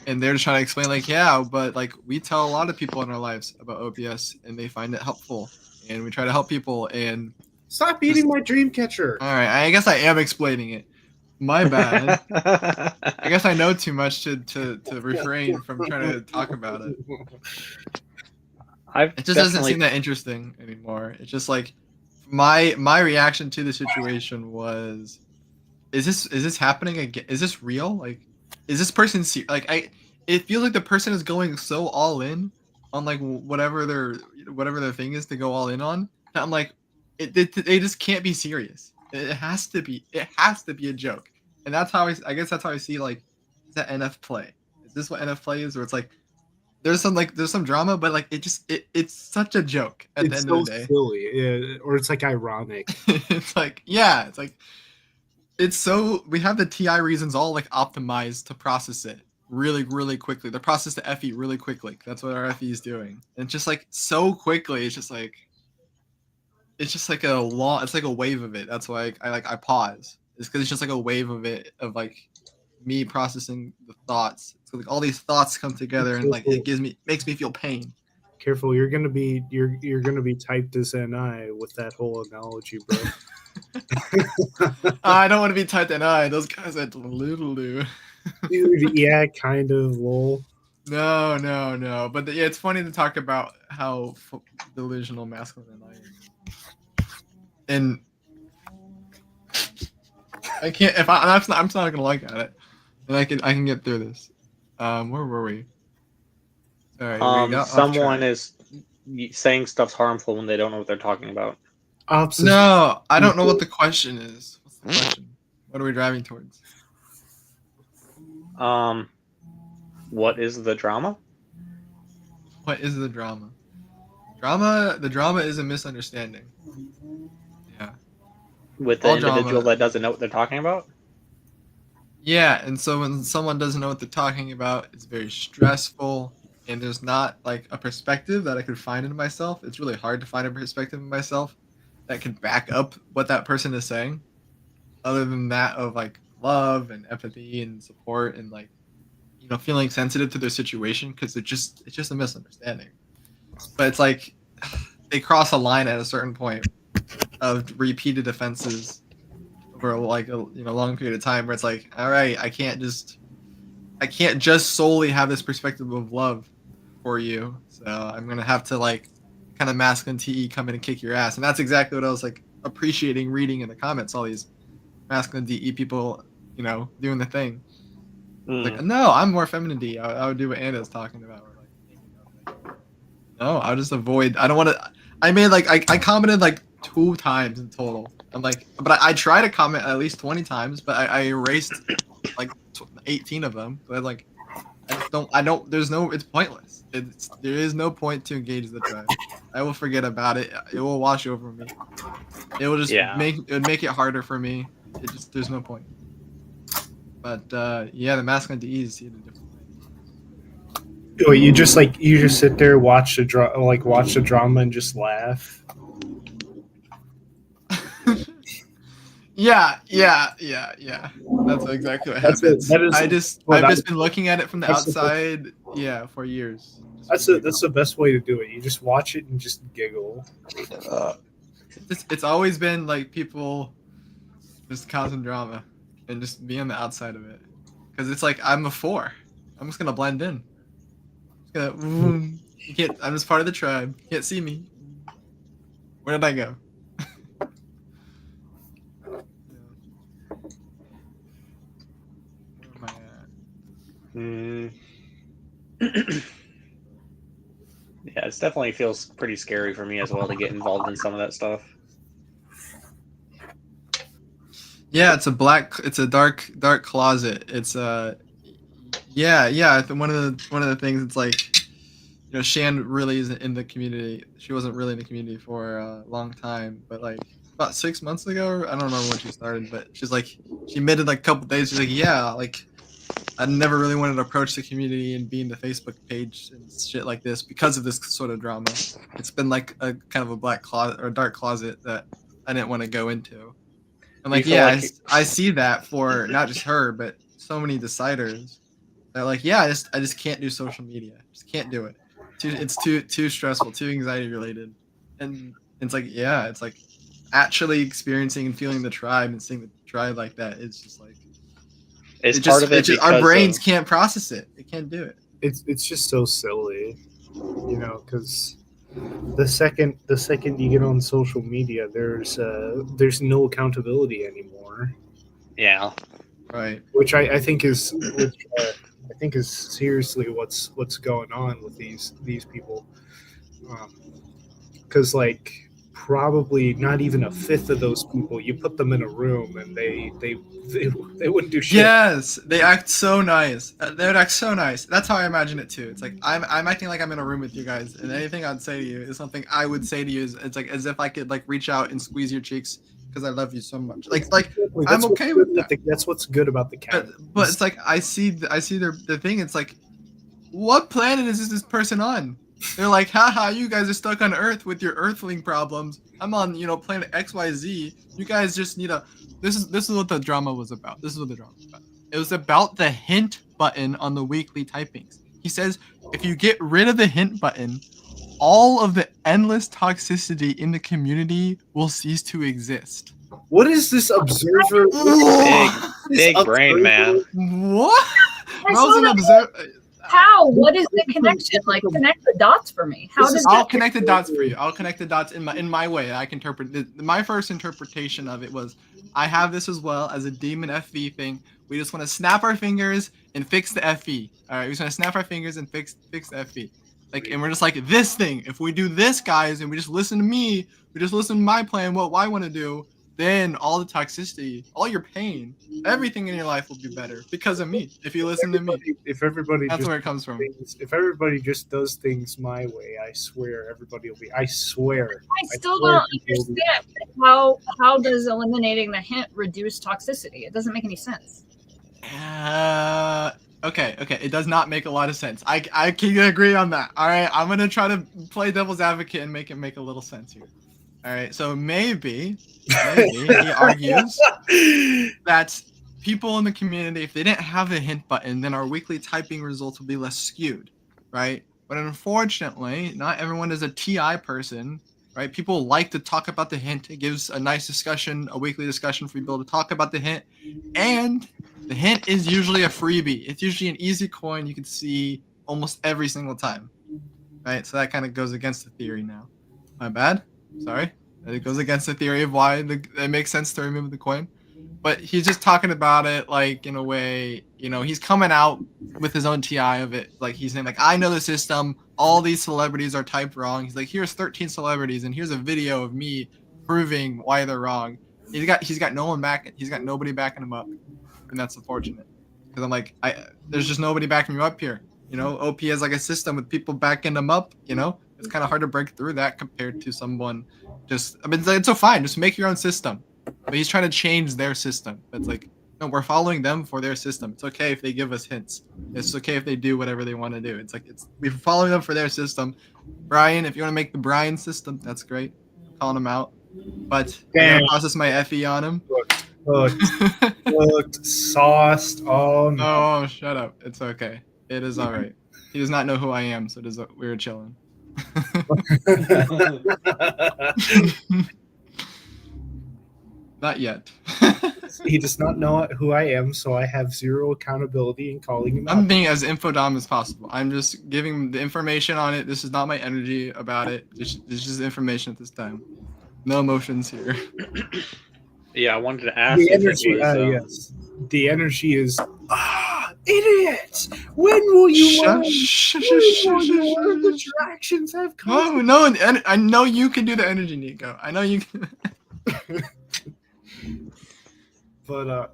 Speaker 1: And they're just trying to explain like, yeah, but like we tell a lot of people in our lives about OPS and they find it helpful, and we try to help people. And
Speaker 4: stop eating my dream catcher.
Speaker 1: all right, I guess I am explaining it. My bad. I guess I know too much to refrain from trying to talk about it. It just doesn't seem that interesting anymore. It's just like my reaction to the situation was, is this happening again? Is this real? Like, is this person it feels like the person is going so all in on like whatever their thing is to go all in on. I'm like, they just can't be serious. It has to be a joke. And that's how I guess that's how I see like, is that NF play? Is this what NF play is? Where it's like there's some drama, but like it's such a joke at the end of the day.
Speaker 4: Silly. Yeah, or it's like ironic.
Speaker 1: It's like, yeah, it's so we have the TI reasons all like optimized to process it really, really quickly. The process the FE really quickly. That's what our FE is doing. And just like so quickly, it's just like a wave of it. That's why I pause. It's because it's just like a wave of it, of like me processing the thoughts. So like all these thoughts come together and like it makes me feel pain.
Speaker 4: Careful, you're gonna be typed as NI with that whole analogy, bro.
Speaker 1: I don't want to be typed NI. Those guys are little dude.
Speaker 4: Dude, yeah, kind of lol.
Speaker 1: No. But yeah, it's funny to talk about how delusional masculine NI is. And I can't. I'm not gonna like at it, and I can get through this. Where were we? Sorry.
Speaker 3: Someone is saying stuff's harmful when they don't know what they're talking about.
Speaker 1: No, I don't know what the question is. What's the question? What are we driving towards?
Speaker 3: What is the drama?
Speaker 1: What is the drama? The drama is a misunderstanding. Yeah.
Speaker 3: With the individual that doesn't know what they're talking about?
Speaker 1: Yeah, and so when someone doesn't know what they're talking about, it's very stressful, and there's not like a perspective that I could find in myself. It's really hard to find a perspective in myself that can back up what that person is saying, other than that of like love and empathy and support and like, you know, feeling sensitive to their situation, because it's just a misunderstanding. But it's like they cross a line at a certain point of repeated offenses over like a long period of time, where it's like, all right, I can't just solely have this perspective of love for you, so I'm gonna have to like kind of masculine TE come in and kick your ass. And that's exactly what I was like appreciating reading in the comments, all these masculine DE people, you know, doing the thing. Like, no, I'm more feminine DE. I would do what Anna's talking about. Or like, no, I'll just avoid. I don't want to. I made like I commented like 2 times in total. I'm like, but I try to comment at least 20 times, but I erased like 18 of them. But like, I don't. There's no. It's pointless. There is no point to engage the tribe. I will forget about it. It will wash over me. It will just make it harder for me. There's no point. But yeah, the masculine DE is seen a different way.
Speaker 4: Wait, you just sit there, watch the drama, and just laugh.
Speaker 1: Yeah. That's exactly what happens. I've just been looking at it from the outside, for years.
Speaker 4: That's the best way to do it. You just watch it and just giggle.
Speaker 1: It's always been like people just causing drama and just be on the outside of it, because it's like I'm a 4. I'm just gonna blend in. You can't. I'm just part of the tribe. You can't see me. Where did I go?
Speaker 3: Yeah, it definitely feels pretty scary for me as well to get involved in some of that stuff.
Speaker 1: Yeah, it's a dark closet. It's one of the things. It's like, Shan really isn't in the community. She wasn't really in the community for a long time, but like about 6 months ago, I don't remember when she started, but she admitted like a couple days. She's like, yeah, like I never really wanted to approach the community and be in the Facebook page and shit like this because of this sort of drama. It's been like a kind of a black closet or a dark closet that I didn't want to go into. And like, I see that for not just her, but so many deciders. They're like, yeah, I just can't do social media. Just can't do it. It's too stressful, too anxiety related. And it's like, it's like actually experiencing and feeling the tribe and seeing the tribe like that. It's just like, our brains can't process it. It can't do it.
Speaker 4: It's just so silly, because the second you get on social media, there's no accountability anymore.
Speaker 3: Yeah,
Speaker 1: right.
Speaker 4: Which I think is seriously what's going on with these people, because like probably not even a fifth of those people, you put them in a room and they wouldn't do shit.
Speaker 1: Yes, they act so nice. They would act so nice. That's how I imagine it too. It's like I'm acting like I'm in a room with you guys, and anything I'd say to you is something I would say to you. It's like as if I could like reach out and squeeze your cheeks because I love you so much. Like I'm okay with that.
Speaker 4: That's what's good about the cat.
Speaker 1: But it's like I see the thing. It's like, what planet is this person on? They're like, haha, you guys are stuck on Earth with your Earthling problems. I'm on, planet XYZ. You guys just need This is what the drama was about. It was about the hint button on the weekly typings. He says, if you get rid of the hint button, all of the endless toxicity in the community will cease to exist.
Speaker 4: What is this observer?
Speaker 3: Big brain, man.
Speaker 1: What? I was an observer.
Speaker 2: How? What is the connection? Like, connect the dots for me.
Speaker 1: I'll connect the dots for you. I'll connect the dots in my way. I can interpret. My first interpretation of it was, I have this as well as a demon FV thing. We just want to snap our fingers and fix the FV. All right, we just want to snap our fingers and fix the FV. Like, and we're just like, this thing. If we do this, guys, and we just listen to me, we just listen to my plan, what I want to do, then all the toxicity, all your pain, everything in your life will be better because of me. If you listen to me, that's where it comes from.
Speaker 4: If everybody just does things my way, I swear everybody will be. I swear.
Speaker 2: I still don't understand how does eliminating the hint reduce toxicity? It doesn't make any sense.
Speaker 1: Okay. It does not make a lot of sense. I can agree on that. All right, I'm gonna try to play devil's advocate and make it make a little sense here. All right, so maybe he argues that people in the community, if they didn't have a hint button, then our weekly typing results will be less skewed, right? But unfortunately, not everyone is a TI person, right? People like to talk about the hint. It gives a nice discussion, a weekly discussion for people to talk about the hint. And the hint is usually a freebie. It's usually an easy coin you can see almost every single time, right? So that kind of goes against the theory now. My bad. Sorry. It goes against the theory of why it makes sense to remove the coin. But he's just talking about it like in a way, he's coming out with his own TI of it. Like he's saying, like, I know the system. All these celebrities are typed wrong. He's like, here's 13 celebrities, and here's a video of me proving why they're wrong. He's got no one back. He's got nobody backing him up, and that's unfortunate. because I'm like, there's just nobody backing me up here. You know, OP has like a system with people backing them up. You know, it's kind of hard to break through that compared to someone just. I mean, it's so fine. Just make your own system. But he's trying to change their system. But it's like, no, we're following them for their system. It's okay if they give us hints. It's okay if they do whatever they want to do. It's like we're following them for their system. Brian, if you want to make the Brian system, that's great. Calling him out. But I'm
Speaker 4: Damn.
Speaker 1: gonna process my FE on him.
Speaker 4: Looked sauced. Oh no.
Speaker 1: Oh, shut up. It's okay. It is all right. He does not know who I am, so we're chilling. Not yet.
Speaker 4: He does not know who I am, so I have zero accountability in calling him out.
Speaker 1: I'm being as infodom as possible. I'm just giving the information on it. This is not my energy about it. This is just information at this time. No emotions here.
Speaker 3: Yeah, I wanted to ask.
Speaker 4: The
Speaker 3: if it
Speaker 4: energy,
Speaker 3: was,
Speaker 4: yes. The energy is, idiots! When will you learn? The distractions have come.
Speaker 1: Oh, no, and I know you can do the energy, Nico. I know you can.
Speaker 4: But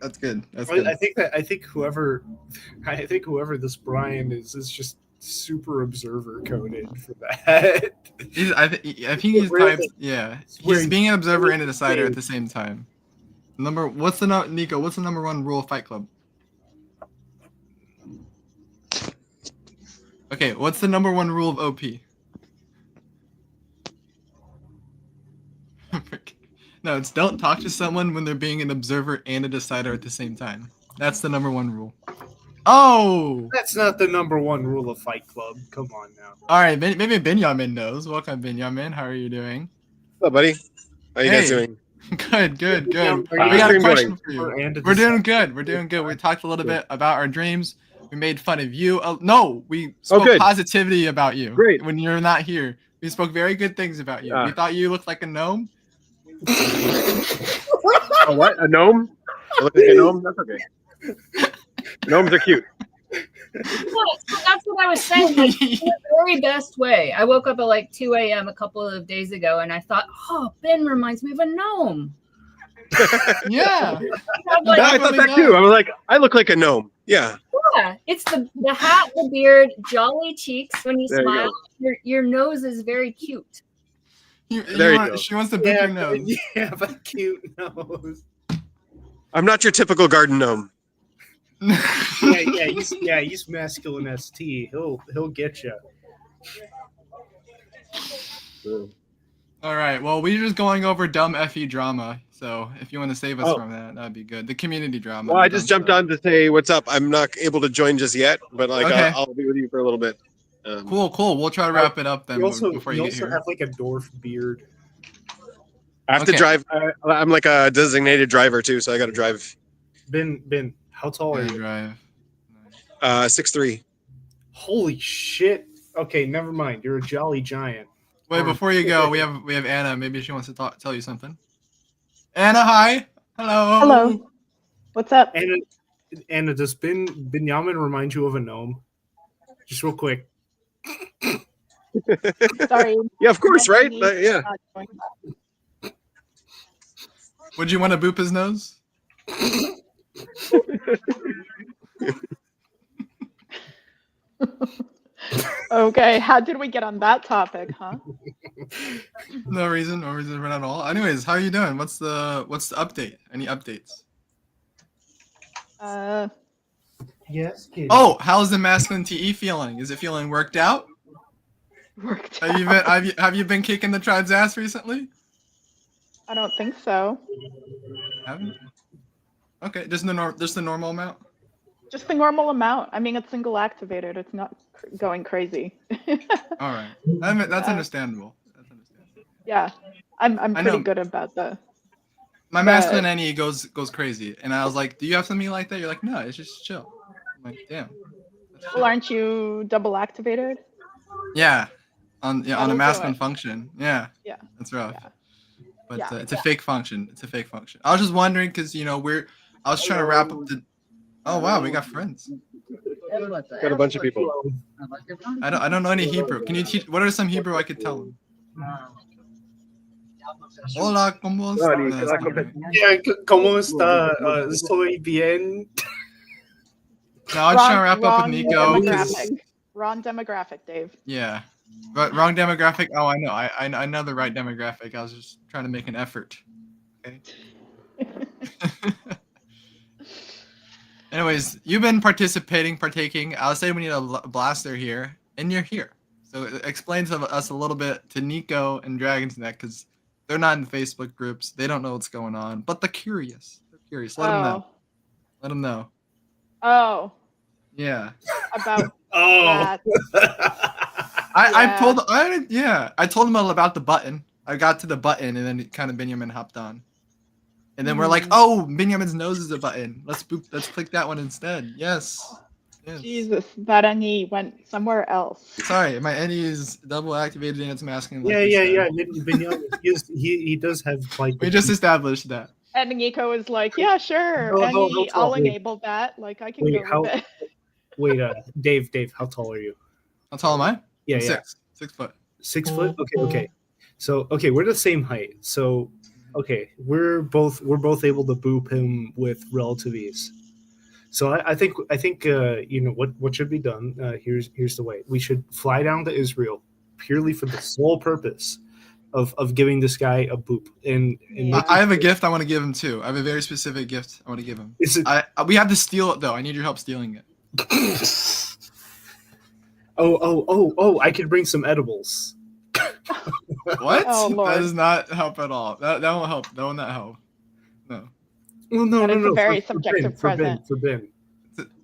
Speaker 1: That's good. That's good.
Speaker 4: I think whoever this Brian is just super observer coded for that.
Speaker 1: I think he's typed. Yeah, he's being an observer and a decider at the same time. Nico? What's the number one rule of Fight Club? Okay, what's the number one rule of OP? No, it's don't talk to someone when they're being an observer and a decider at the same time. That's the number one rule. Oh!
Speaker 4: That's not the number one rule of Fight Club. Come on now.
Speaker 1: All right, maybe Benjamin knows. Welcome, Benjamin. How are you doing?
Speaker 5: Hello, buddy. How you guys doing?
Speaker 1: Good. We
Speaker 4: Are
Speaker 1: got a
Speaker 5: you
Speaker 1: question
Speaker 5: doing?
Speaker 1: for you. We're doing good. We talked a little bit about our dreams. We made fun of you. No, we spoke
Speaker 5: good.
Speaker 1: positivity about you.
Speaker 5: Great.
Speaker 1: When you're not here, we spoke very good things about you. We thought you looked like a gnome.
Speaker 5: Oh, what? A gnome? I look like a gnome? That's okay. Gnomes are cute.
Speaker 2: So that's what I was saying. Like, in the very best way. I woke up at like 2 a.m. a couple of days ago, and I thought, oh, Ben reminds me of a gnome.
Speaker 1: Yeah.
Speaker 2: I'm like,
Speaker 5: I thought that too. I was like, I look like a gnome. Yeah.
Speaker 2: yeah, it's the hat, the beard, jolly cheeks when you
Speaker 5: There you
Speaker 2: smile. Your nose is very cute.
Speaker 5: There you go.
Speaker 1: She wants to pick your nose.
Speaker 4: Yeah, but cute nose.
Speaker 5: I'm not your typical garden gnome.
Speaker 4: He's masculine ST. He'll get you.
Speaker 1: All right. Well, we're just going over dumb FE drama. So if you want to save us from that'd be good. The community drama.
Speaker 5: Well, I just jumped on to say what's up. I'm not able to join just yet, but like
Speaker 1: Okay.
Speaker 5: I'll be with you for a little bit.
Speaker 1: Cool. We'll try to wrap it up then before you get here.
Speaker 4: have like a dwarf beard.
Speaker 5: I have to drive. I'm like a designated driver too, so I got to drive.
Speaker 4: Ben, how tall are
Speaker 1: Yeah,
Speaker 4: you?
Speaker 1: drive.
Speaker 5: 6'3".
Speaker 4: Holy shit. Okay, never mind. You're a jolly giant.
Speaker 1: Wait, before you go, we have Anna. Maybe she wants to tell you something. Anna, hi. Hello.
Speaker 6: Hello. What's up?
Speaker 4: Anna, does Benjamin remind you of a gnome? Just real quick.
Speaker 6: Sorry.
Speaker 5: Yeah, of course, right? Yeah.
Speaker 1: Would you want to boop his nose?
Speaker 6: Okay, how did we get on that topic, huh?
Speaker 1: No reason at all. Anyways, how are you doing? What's the update? Any updates?
Speaker 4: Yes, kid.
Speaker 1: Oh, how's the masculine TE feeling? Is it feeling worked out?
Speaker 6: Worked
Speaker 1: Have you
Speaker 6: out.
Speaker 1: been have you been kicking the tribe's ass recently?
Speaker 6: I don't think so.
Speaker 1: Haven't? Okay, just the normal amount.
Speaker 6: Just the normal amount. I mean, it's single activated. It's not going crazy.
Speaker 1: All right, that's understandable. That's understandable.
Speaker 6: Yeah, I'm
Speaker 1: I
Speaker 6: pretty
Speaker 1: know.
Speaker 6: good about that.
Speaker 1: My masculine NE goes crazy, and I was like, "Do you have something like that?" You're like, "No, it's just chill." I'm like, "Damn." That's
Speaker 6: Well,
Speaker 1: chill."
Speaker 6: aren't you double activated?
Speaker 1: Yeah, on a
Speaker 6: That'll do
Speaker 1: masculine
Speaker 6: it.
Speaker 1: function. Yeah.
Speaker 6: Yeah.
Speaker 1: That's rough.
Speaker 6: Yeah.
Speaker 1: But
Speaker 6: Yeah.
Speaker 1: it's a fake function. It's a fake function. I was just wondering because I was trying to wrap up the. Oh wow, we got friends.
Speaker 5: Got a bunch of people.
Speaker 1: I don't know any Hebrew. Can you teach? What are some Hebrew I could tell them? Hola, ¿cómo
Speaker 5: Sorry,
Speaker 1: estás?
Speaker 5: que la
Speaker 4: Yeah, ¿cómo está? Soy bien.
Speaker 1: No, I'm just trying to wrap up with Nico. 'Cause,
Speaker 6: demographic. Wrong demographic, Dave.
Speaker 1: yeah, but wrong demographic. Oh, I know. I know the right demographic. I was just trying to make an effort. Okay. Anyways, you've been partaking. I'll say we need a blaster here, and you're here. So explain to us a little bit to Nico and Dragon's Neck, because they're not in the Facebook groups. They don't know what's going on, but they're curious. Let them know. Let them know.
Speaker 6: Oh,
Speaker 1: Yeah.
Speaker 6: about
Speaker 4: Oh.
Speaker 6: that.
Speaker 1: I told them all about the button. I got to the button, and then kind of Benjamin hopped on. And then we're like, oh, Benjamin's nose is a button. Let's click that one instead. Yes.
Speaker 6: Jesus, that NE went somewhere else.
Speaker 1: Sorry, my NE is double activated and it's masking.
Speaker 4: Yeah. Benjamin, he does have like.
Speaker 1: We just established that.
Speaker 6: And Nico is like, yeah, sure. NE, I'll enable that. Like, I can go with it.
Speaker 4: Wait, Dave, how tall are you?
Speaker 1: How tall am I?
Speaker 4: Yeah,
Speaker 1: I'm
Speaker 4: yeah.
Speaker 1: 6 foot.
Speaker 4: 6 foot? Okay. So we're the same height. So we're both able to boop him with relative ease. So I think you know what should be done. Here's the way. We should fly down to Israel purely for the sole purpose of giving this guy a boop. And
Speaker 1: I have a gift I want to give him too. I have a very specific gift I want to give him. We have to steal it though. I need your help stealing it.
Speaker 4: Oh! I could bring some edibles.
Speaker 1: What?
Speaker 6: Oh, Lord.
Speaker 1: That does not help at all. That won't help. That will not help. No.
Speaker 4: Well, no.
Speaker 6: That is a very subjective present.
Speaker 4: For Ben.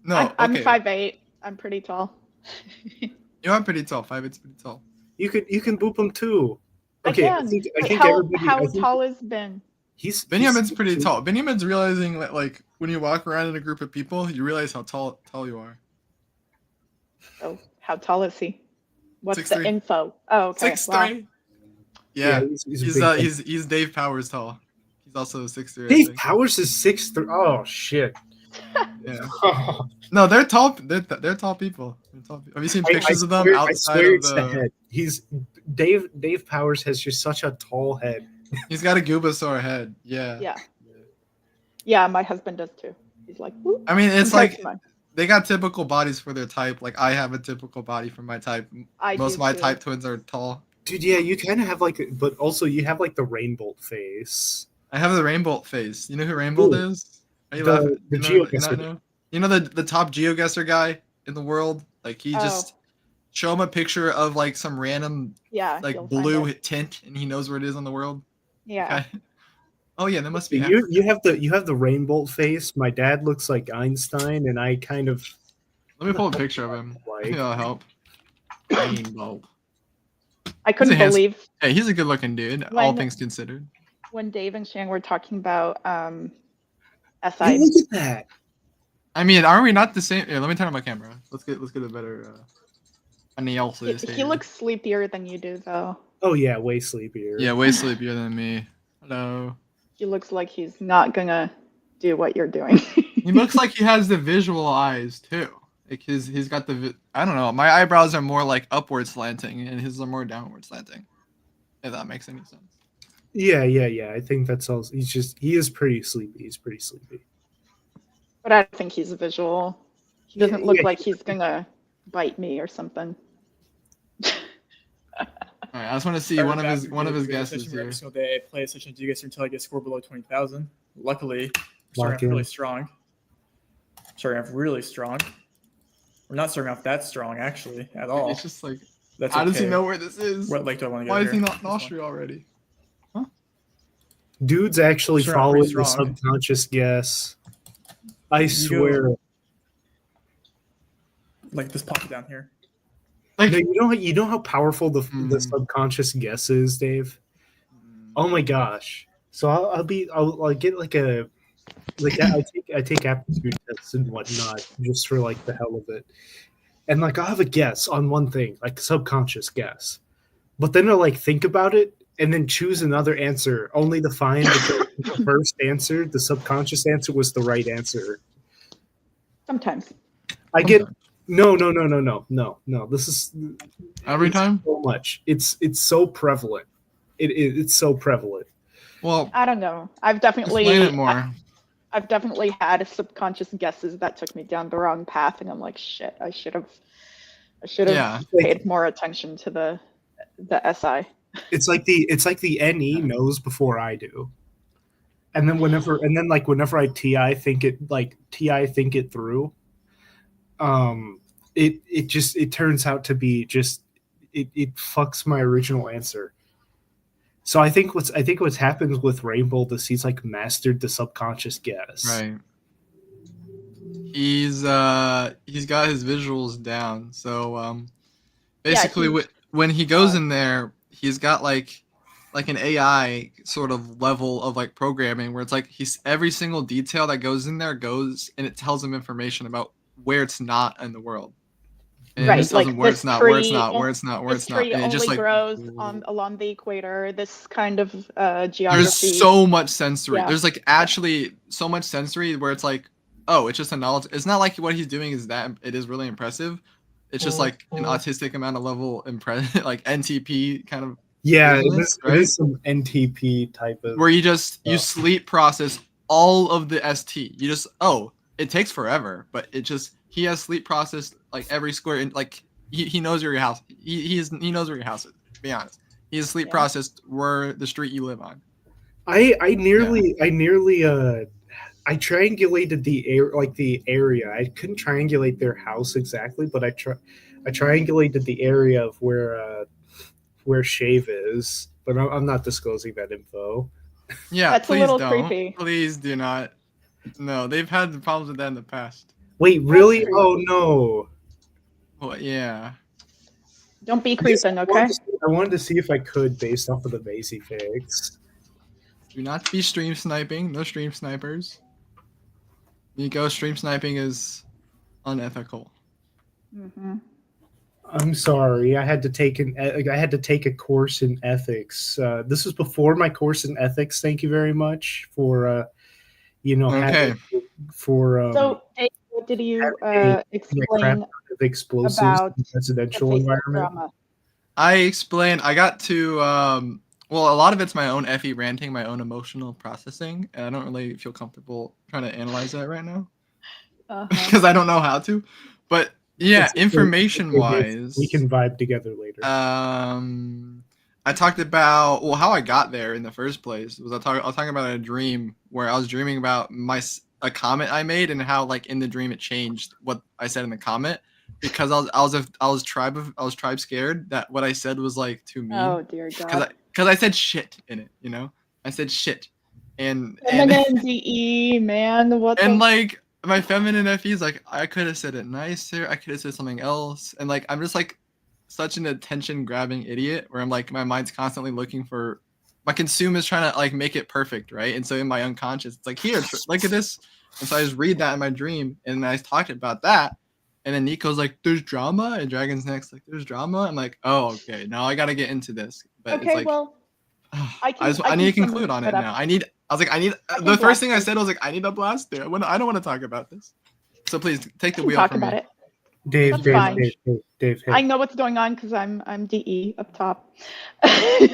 Speaker 1: No.
Speaker 6: I'm
Speaker 1: okay.
Speaker 6: 5'8". I'm pretty tall.
Speaker 1: You are pretty tall. 5'8's pretty tall.
Speaker 4: You can boop him too.
Speaker 6: I
Speaker 4: Okay,
Speaker 6: can.
Speaker 4: I think
Speaker 6: how
Speaker 4: everybody.
Speaker 6: how tall is Ben?
Speaker 1: Benjamin's pretty tall. Benjamin's realizing that like when you walk around in a group of people, you realize how tall you are.
Speaker 6: Oh, how tall is he? What's
Speaker 1: 6'3".
Speaker 6: the info? Oh, okay.
Speaker 1: 6'3".
Speaker 6: Wow.
Speaker 1: Yeah,
Speaker 4: he's
Speaker 1: Dave Powers tall. He's also 6'3".
Speaker 4: Dave Powers is 6'3". Oh shit.
Speaker 1: Yeah. No, they're tall. They're tall people. Have you seen pictures of them outside of
Speaker 4: the head? He's Dave Powers has just such a tall head.
Speaker 1: He's got a Goobasor head. Yeah.
Speaker 6: Yeah, my husband does too. He's like, whoop.
Speaker 1: I mean, it's like they got typical bodies for their type. Like I have a typical body for my type. Most of my type twins are tall.
Speaker 4: Dude, yeah, you kind of have like, but also you have like the rainbow face.
Speaker 1: I have the rainbow face. You know who Rainbow is? Are you laughing?
Speaker 4: The GeoGuessr.
Speaker 1: You know the top GeoGuessr guy in the world? Like he just show him a picture of like some random like blue tint and he knows where it is on the world.
Speaker 6: Yeah.
Speaker 1: Okay. Oh yeah, that must be.
Speaker 4: You have the rainbow face. My dad looks like Einstein, and I kind of.
Speaker 1: Let me pull a picture of him. Maybe that'll help. Rainbow.
Speaker 6: I couldn't believe.
Speaker 1: Hey, he's a good-looking dude, all things considered.
Speaker 6: When Dave and Shang were talking about SI.
Speaker 4: Hey, look at that.
Speaker 1: I mean, are we not the same? Here, let me turn on my camera. Let's get a better analysis.
Speaker 6: He looks sleepier than you do, though.
Speaker 4: Oh yeah, way sleepier.
Speaker 1: Yeah, way sleepier than me. Hello.
Speaker 6: He looks like he's not gonna do what you're doing.
Speaker 1: He looks like he has the visual eyes too. Like he's got the I don't know. My eyebrows are more like upward slanting, and his are more downward slanting. If that makes any sense.
Speaker 4: Yeah. I think that's all. He is pretty sleepy. He's pretty sleepy.
Speaker 6: But I don't think he's a visual. He doesn't look like he's gonna bite me or something.
Speaker 1: All right, I just want to see one of his guesses here.
Speaker 7: Every single day I play a session of GeoGuessr until I get a score below 20,000. Luckily, I'm starting off really strong. We're not starting off that strong, actually, at all.
Speaker 1: It's just like, how does he know where this is?
Speaker 7: What lake do I want to go?
Speaker 1: Why is he not in Austria already? Huh?
Speaker 4: Dude's actually following the subconscious guess. I swear.
Speaker 7: Like this pop down here.
Speaker 4: Like, no, you know how powerful the subconscious guess is, Dave. Oh my gosh! So I'll get I take aptitude tests and whatnot just for like the hell of it, and like I'll have a guess on one thing, like subconscious guess, but then I'll like think about it and then choose another answer, only to find that the first answer, the subconscious answer, was the right answer.
Speaker 6: Sometimes.
Speaker 4: I get. No. This is
Speaker 1: every time.
Speaker 4: So much. It's so prevalent. It's so prevalent.
Speaker 1: Well,
Speaker 6: I don't know. I've definitely
Speaker 1: explain it more.
Speaker 6: I've definitely had subconscious guesses that took me down the wrong path, and I'm like, shit, I should have
Speaker 1: Yeah.
Speaker 6: paid more attention to the SI.
Speaker 4: It's like the NE knows before I do. And then whenever I TI think it through, it turns out to be just it fucks my original answer. So I think what's happened with Rainbow is he's like mastered the subconscious guess.
Speaker 1: Right. He's got his visuals down. So basically when he goes in there, he's got like an AI sort of level of like programming where it's like every single detail that goes in there goes and it tells him information about where it's not in the world. And
Speaker 6: Right,
Speaker 1: it just tells
Speaker 6: like
Speaker 1: him where
Speaker 6: this
Speaker 1: it's not,
Speaker 6: tree,
Speaker 1: where it's not, where it's not, where
Speaker 6: this
Speaker 1: it's not.
Speaker 6: tree
Speaker 1: And it
Speaker 6: only
Speaker 1: just like
Speaker 6: grows along the equator. This kind of geography.
Speaker 1: there's so much sensory.
Speaker 6: Yeah.
Speaker 1: There's like actually so much sensory where it's like, oh, it's just a knowledge. It's not like what he's doing is that it is really impressive. It's just like an autistic amount of level like NTP kind of.
Speaker 4: Yeah,
Speaker 1: business,
Speaker 4: it is some NTP type of
Speaker 1: where you sleep process all of the ST. You just it takes forever, but he has sleep processed like every square and like he knows where your house. He knows where your house is. To be honest, he has sleep processed where the street you live on.
Speaker 4: I triangulated the area. I couldn't triangulate their house exactly, but I triangulated the area of where Shave is, but I'm not disclosing that info.
Speaker 1: Yeah,
Speaker 6: That's
Speaker 1: please
Speaker 6: a little
Speaker 1: don't.
Speaker 6: creepy.
Speaker 1: Please do not. No, they've had problems with that in the past.
Speaker 4: Wait, really?
Speaker 6: That's
Speaker 4: Oh no.
Speaker 1: Well, yeah.
Speaker 6: Don't be creeping, okay?
Speaker 4: I wanted to see if I could based off of the basic fix.
Speaker 1: Do not be stream sniping. No stream snipers. Nico, stream sniping is unethical.
Speaker 6: Mm-hmm.
Speaker 4: I'm sorry. I had to take a course in ethics. This was before my course in ethics. Thank you very much for
Speaker 1: Okay.
Speaker 6: So, Dave, what did you explain
Speaker 4: explosives
Speaker 6: about
Speaker 4: in residential
Speaker 6: the Facebook
Speaker 4: environment?
Speaker 6: drama?
Speaker 1: I explained. I got to well, a lot of it's my own FE ranting, my own emotional processing, and I don't really feel comfortable trying to analyze that right now because I don't know how to. But yeah, information wise,
Speaker 4: we can vibe together later.
Speaker 1: I talked about how I got there in the first place. I was talking about a dream where I was dreaming about a comment I made and how like in the dream it changed what I said in the comment because I was tribe scared that what I said was like too mean.
Speaker 6: Oh dear God!
Speaker 1: Because I said shit in it, you know. I said shit, and
Speaker 6: DE man, what?
Speaker 1: And like my feminine FE is like I could have said it nicer. I could have said something else, and like I'm just like such an attention grabbing idiot where I'm like my mind's constantly looking for my consume is trying to like make it perfect, right? And so in my unconscious, it's like here, look at this. And so I just read that in my dream, and I talked about that. And then Nico's like, "There's drama," and Dragon's Next like, "There's drama." I'm like, "Oh, okay. Now I got to get into this." But
Speaker 6: Okay,
Speaker 1: it's like,
Speaker 6: well,
Speaker 1: I need to conclude on it now. I need. The first thing I said was like, "I need a blast there." I don't want to talk about this. So please take the wheel
Speaker 6: talk
Speaker 1: from
Speaker 6: about
Speaker 1: me.
Speaker 6: it.
Speaker 4: Dave,
Speaker 6: Hey. I know what's going on because I'm DE up top.
Speaker 1: Thank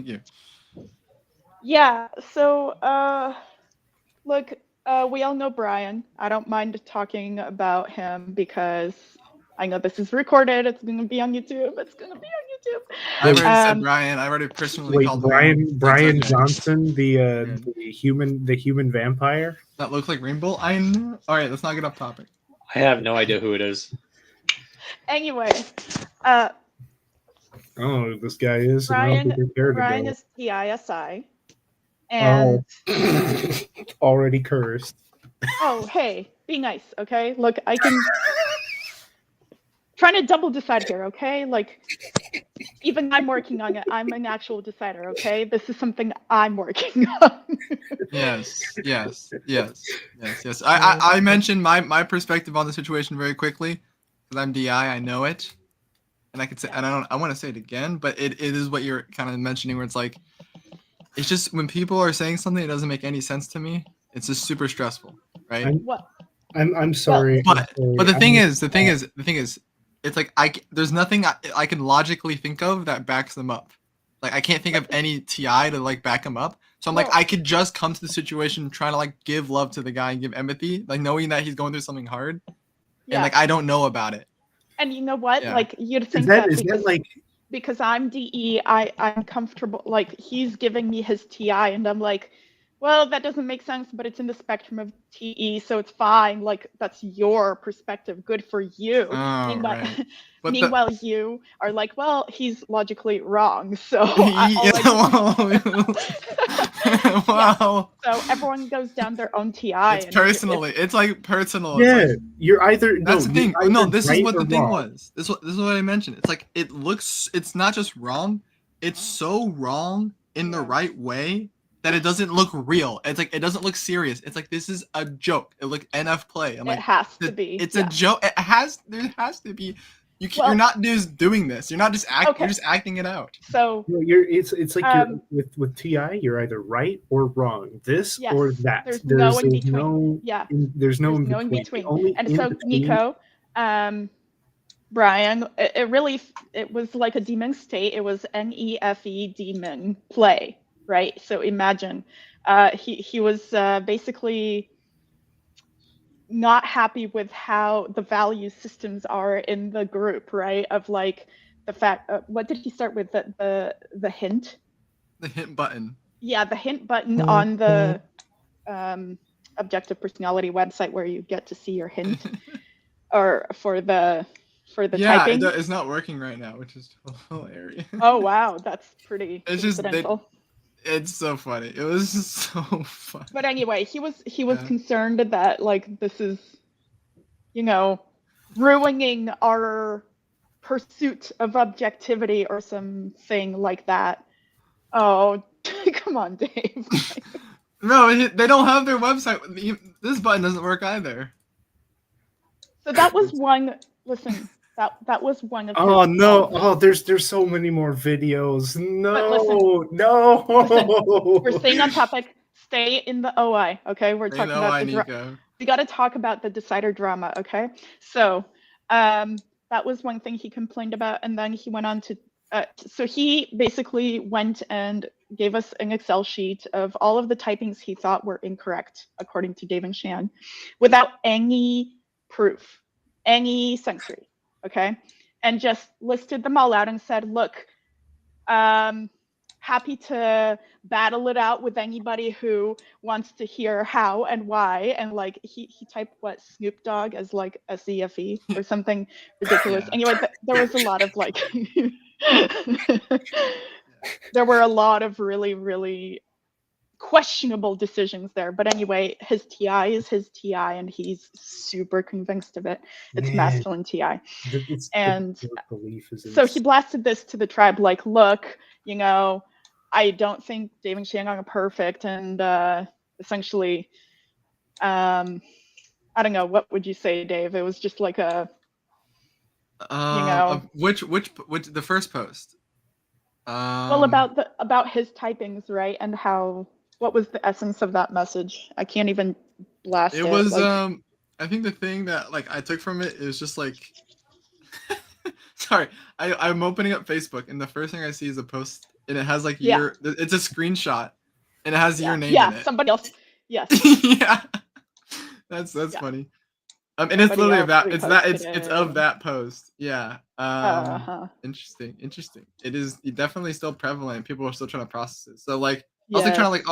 Speaker 1: you.
Speaker 6: Yeah. So, look, we all know Brian. I don't mind talking about him because I know this is recorded. It's going to be on YouTube.
Speaker 1: I've already said Brian. I've already personally called him.
Speaker 4: Brian Johnson, the human vampire.
Speaker 1: That looks like Rainbow. I know. All right, let's not get off topic.
Speaker 3: I have no idea who it is.
Speaker 6: Anyway,
Speaker 4: oh, this guy is.
Speaker 6: Brian is TISI. And
Speaker 4: already cursed.
Speaker 6: Oh, hey, be nice, okay? Look, I can trying to double decide here, okay? Like, even I'm working on it. I'm an actual decider, okay? This is something I'm working on.
Speaker 1: Yes. I mentioned my perspective on the situation very quickly because I'm DI. I know it, and I could say, and I want to say it again, but it is what you're kind of mentioning, where it's like, it's just when people are saying something, it doesn't make any sense to me. It's just super stressful, right?
Speaker 4: I'm sorry.
Speaker 1: But the thing is, it's like there's nothing I can logically think of that backs them up. Like I can't think of any TI to like back him up. So I'm like,
Speaker 6: Well-
Speaker 1: I could just come to the situation trying to like give love to the guy and give empathy, like knowing that he's going through something hard,
Speaker 6: Yeah.
Speaker 1: and like I don't know about it.
Speaker 6: And you know what?
Speaker 1: Yeah.
Speaker 6: Like you'd
Speaker 4: Is
Speaker 6: think
Speaker 4: that
Speaker 6: that
Speaker 4: is that like
Speaker 6: because I'm DE, I'm comfortable. Like he's giving me his TI, and I'm like, well, that doesn't make sense, but it's in the spectrum of TE, so it's fine. Like that's your perspective. Good for you.
Speaker 1: Oh,
Speaker 6: Meanwhile,
Speaker 1: right. But
Speaker 6: meanwhile, you are like, well, he's logically wrong. So
Speaker 1: wow.
Speaker 6: So everyone goes down their own TI.
Speaker 1: It's personally. It's like personal.
Speaker 4: yeah,
Speaker 1: It's like,
Speaker 4: you're either
Speaker 1: that's the thing.
Speaker 4: you're
Speaker 1: No,
Speaker 4: either
Speaker 1: this is
Speaker 4: right
Speaker 1: what the
Speaker 4: or
Speaker 1: thing
Speaker 4: wrong.
Speaker 1: was. This is what I mentioned. It's like it looks. It's not just wrong. It's so wrong in the right way that it doesn't look real. It's like it doesn't look serious. It's like this is a joke. It look NF play. I'm
Speaker 6: It
Speaker 1: like,
Speaker 6: has to be.
Speaker 1: It's a joke. There has to be. You're not just doing this. You're not just acting.
Speaker 6: Okay.
Speaker 1: You're just acting it out.
Speaker 6: So
Speaker 4: It's like you're, with TI, you're either right or wrong. This
Speaker 6: Yes,
Speaker 4: or that.
Speaker 6: there's no in between.
Speaker 4: No,
Speaker 6: Yeah.
Speaker 4: there's no in
Speaker 6: in
Speaker 4: between.
Speaker 6: between.
Speaker 4: Only
Speaker 6: And
Speaker 4: in
Speaker 6: so
Speaker 4: between-
Speaker 6: Nico, Brian, it was like a demon state. It was NEFE demon play, right? So imagine, he was basically not happy with how the value systems are in the group, right? Of like the fact, what did he start with? The hint.
Speaker 1: The hint button.
Speaker 6: Yeah, the hint button on the objective personality website where you get to see your hint, or for the typing.
Speaker 1: Yeah, it's not working right now, which is hilarious.
Speaker 6: Oh wow, that's pretty
Speaker 1: It's just
Speaker 6: coincidental.
Speaker 1: it's so funny. It was just so funny.
Speaker 6: But anyway, he was
Speaker 1: Yeah.
Speaker 6: concerned that like this is, ruining our pursuit of objectivity or something like that. Oh, come on, Dave.
Speaker 1: No, they don't have their website. This button doesn't work either.
Speaker 6: So that was one. Listen, that was one of.
Speaker 4: Oh
Speaker 6: his
Speaker 4: no!
Speaker 6: faults.
Speaker 4: Oh, there's so many more videos. No,
Speaker 6: listen,
Speaker 4: no.
Speaker 6: We're staying on topic. Stay in the OI, okay? We're talking about the
Speaker 1: Nico.
Speaker 6: we got to talk about the decider drama, okay? So that was one thing he complained about, and then he went on to so he basically went and gave us an Excel sheet of all of the typings he thought were incorrect according to Dave and Shan, without any proof, any sensory, okay? And just listed them all out and said, look, happy to battle it out with anybody who wants to hear how and why. And like he typed what, Snoop Dogg as like a CFE or something ridiculous.
Speaker 1: Yeah.
Speaker 6: Anyway, there was a lot of like there were a lot of really, really questionable decisions there. But anyway, his TI is his TI and he's super convinced of it. It's
Speaker 4: Man.
Speaker 6: masculine TI. And
Speaker 4: belief is
Speaker 6: so he blasted this to the tribe like, look, I don't think Dave and Shanghai are perfect, and essentially, I don't know, what would you say, Dave? It was just like a,
Speaker 1: which the first post.
Speaker 6: well, about his typings, right, and what was the essence of that message? I can't even blast it.
Speaker 1: It was
Speaker 6: like,
Speaker 1: I think the thing that like I took from it is just like, sorry, I'm opening up Facebook and the first thing I see is a post. And it has like it's a screenshot, and it has your name in it.
Speaker 6: Somebody else. Yes.
Speaker 1: Yeah, that's funny. And it's literally about it's of that post. Yeah. Interesting. It is definitely still prevalent. People are still trying to process it. So like, I was like trying to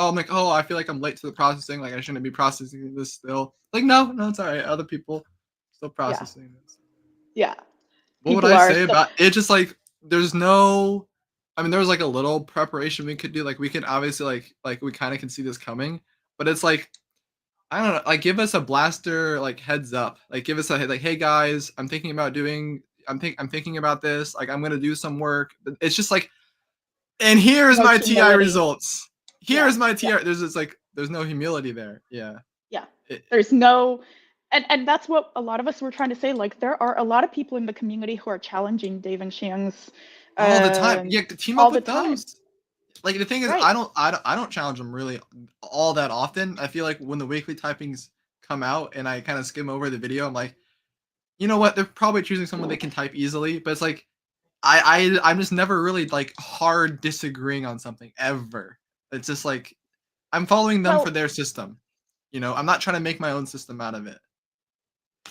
Speaker 1: I feel like I'm late to the processing. Like I shouldn't be processing this still. Like no, it's all right. Other people still processing this.
Speaker 6: Yeah.
Speaker 1: What would I say about it? Just like there's no. I mean, there was like a little preparation we could do. Like we could obviously like we kind of can see this coming, but it's like, I don't know, like give us a blaster, like heads up, like give us a like, hey guys, I'm thinking about this. Like I'm gonna do some work. It's just like, and here's my TI results. Here's my TI. There's no humility there. Yeah.
Speaker 6: Yeah. There's no. And that's what a lot of us were trying to say. Like there are a lot of people in the community who are challenging Dave and Xiang's
Speaker 1: all the time. Yeah, team up with
Speaker 6: time.
Speaker 1: those. Like the thing is,
Speaker 6: right.
Speaker 1: I don't challenge them really all that often. I feel like when the weekly typings come out and I kind of skim over the video, I'm like, you know what? They're probably choosing someone they can type easily. But it's like, I'm just never really like hard disagreeing on something ever. It's just like I'm following them
Speaker 6: Well-
Speaker 1: for their system. You know, I'm not trying to make my own system out of it.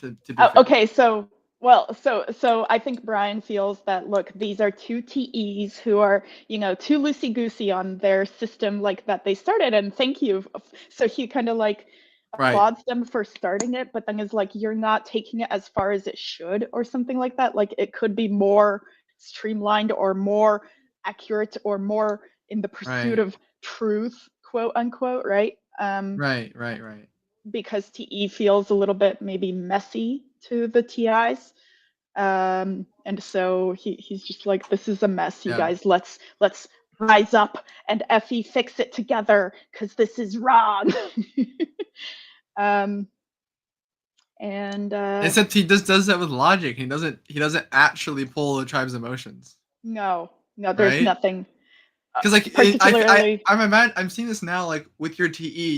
Speaker 1: To be fair.
Speaker 6: Okay, so I think Brian feels that, look, these are two TEs who are, too loosey goosey on their system like that they started, and thank you. So he kind of like
Speaker 1: Right.
Speaker 6: applauds them for starting it, but then is like, you're not taking it as far as it should, or something like that. Like it could be more streamlined or more accurate or more in the pursuit
Speaker 1: Right.
Speaker 6: of truth, quote unquote, right?
Speaker 1: Right.
Speaker 6: Because TE feels a little bit maybe messy to the TIs. And so he's just like, this is a mess, you
Speaker 1: Yeah.
Speaker 6: guys. Let's rise up and FE fix it together, because this is wrong.
Speaker 1: Except he just does that with logic. He doesn't actually pull the tribe's emotions.
Speaker 6: No, there's
Speaker 1: Right?
Speaker 6: nothing.
Speaker 1: Because like
Speaker 6: particularly,
Speaker 1: I'm seeing this now. Like with your TE,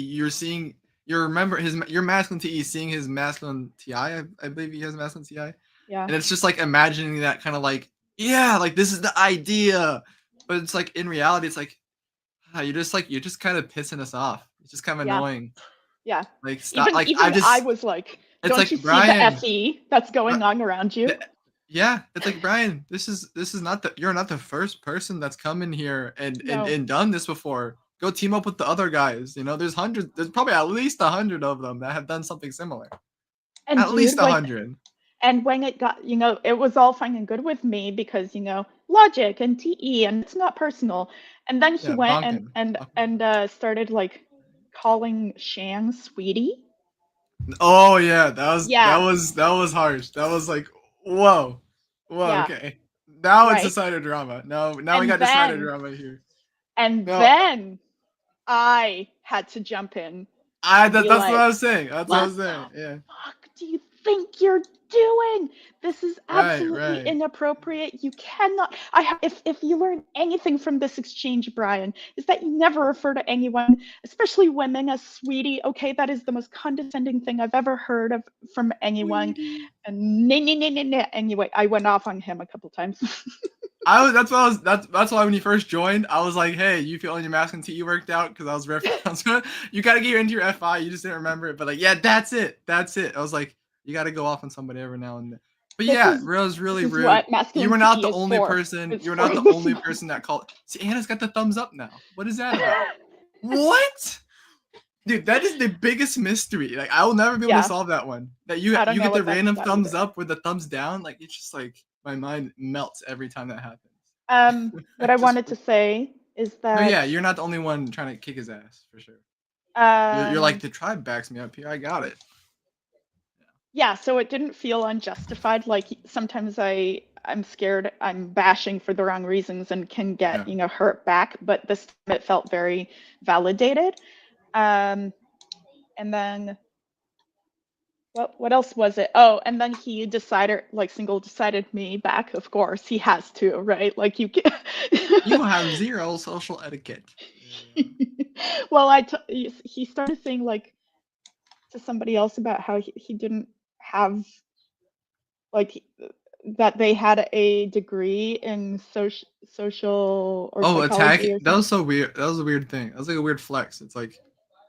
Speaker 1: you're remember your masculine TE seeing his masculine TI. I believe he has masculine TI.
Speaker 6: yeah.
Speaker 1: And it's just like imagining that kind of like, yeah, like this is the idea. But it's like in reality, it's like you're just kind of pissing us off. It's just kind of
Speaker 6: Yeah.
Speaker 1: annoying.
Speaker 6: Yeah.
Speaker 1: Like stop.
Speaker 6: Even,
Speaker 1: like
Speaker 6: even I was like,
Speaker 1: it's
Speaker 6: don't
Speaker 1: like,
Speaker 6: you see
Speaker 1: Brian,
Speaker 6: the FE that's going on around you?
Speaker 1: Yeah, it's like, Brian, this is not you're not the first person that's come in here and done this before. Go team up with the other guys. You know, there's probably at least 100 of them that have done something similar.
Speaker 6: And
Speaker 1: at least 100.
Speaker 6: And when it got, it was all fine and good with me because, logic and TE, and it's not personal. And then he went and started like calling Shang sweetie.
Speaker 1: Oh yeah, that was harsh. That was like, whoa,
Speaker 6: Yeah.
Speaker 1: okay. Now
Speaker 6: Right.
Speaker 1: it's decided drama. Now we
Speaker 6: And
Speaker 1: got decided
Speaker 6: then-
Speaker 1: drama here.
Speaker 6: And
Speaker 1: No.
Speaker 6: then I had to jump in.
Speaker 1: That's
Speaker 6: be
Speaker 1: what
Speaker 6: like,
Speaker 1: I was saying. That's what I
Speaker 6: "What
Speaker 1: was saying.
Speaker 6: the
Speaker 1: Yeah.
Speaker 6: fuck do you think you're doing? This is
Speaker 1: Right,
Speaker 6: absolutely
Speaker 1: right.
Speaker 6: inappropriate. You cannot. If you learn anything from this exchange, Brian, is that you never refer to anyone, especially women, as sweetie. Okay, that is the most condescending thing I've ever heard of from anyone.
Speaker 1: Sweetie.
Speaker 6: And anyway, I went off on him a couple times.
Speaker 1: That's why when you first joined, I was like, hey, you feeling your masculine TE worked out? Because I was you gotta get into your FI, you just didn't remember it. But like, yeah, that's it. I was like, you gotta go off on somebody every now and then. But yeah, it was really rude. You were not the only person. You were not the only person that called. See, Anna's got the thumbs up now. What is that about? What? Dude, that is the biggest mystery. Like, I will never be able to solve that one. That you get the random thumbs up with the thumbs down. Like, it's just like my mind melts every time that happens.
Speaker 6: What I wanted to say is that.
Speaker 1: No, yeah, you're not the only one trying to kick his ass for sure. You're like, the tribe backs me up here. I got it.
Speaker 6: Yeah, so it didn't feel unjustified. Like sometimes I'm scared I'm bashing for the wrong reasons and can get hurt back, but this time it felt very validated. And then what else was it? Oh, and then he decided me back. Of course, he has to, right? Like you can.
Speaker 1: You have zero social etiquette.
Speaker 6: Well, he started saying like to somebody else about how he didn't have like that they had a degree in social or psychology.
Speaker 1: That was so weird. That was a weird thing. That was like a weird flex. It's like,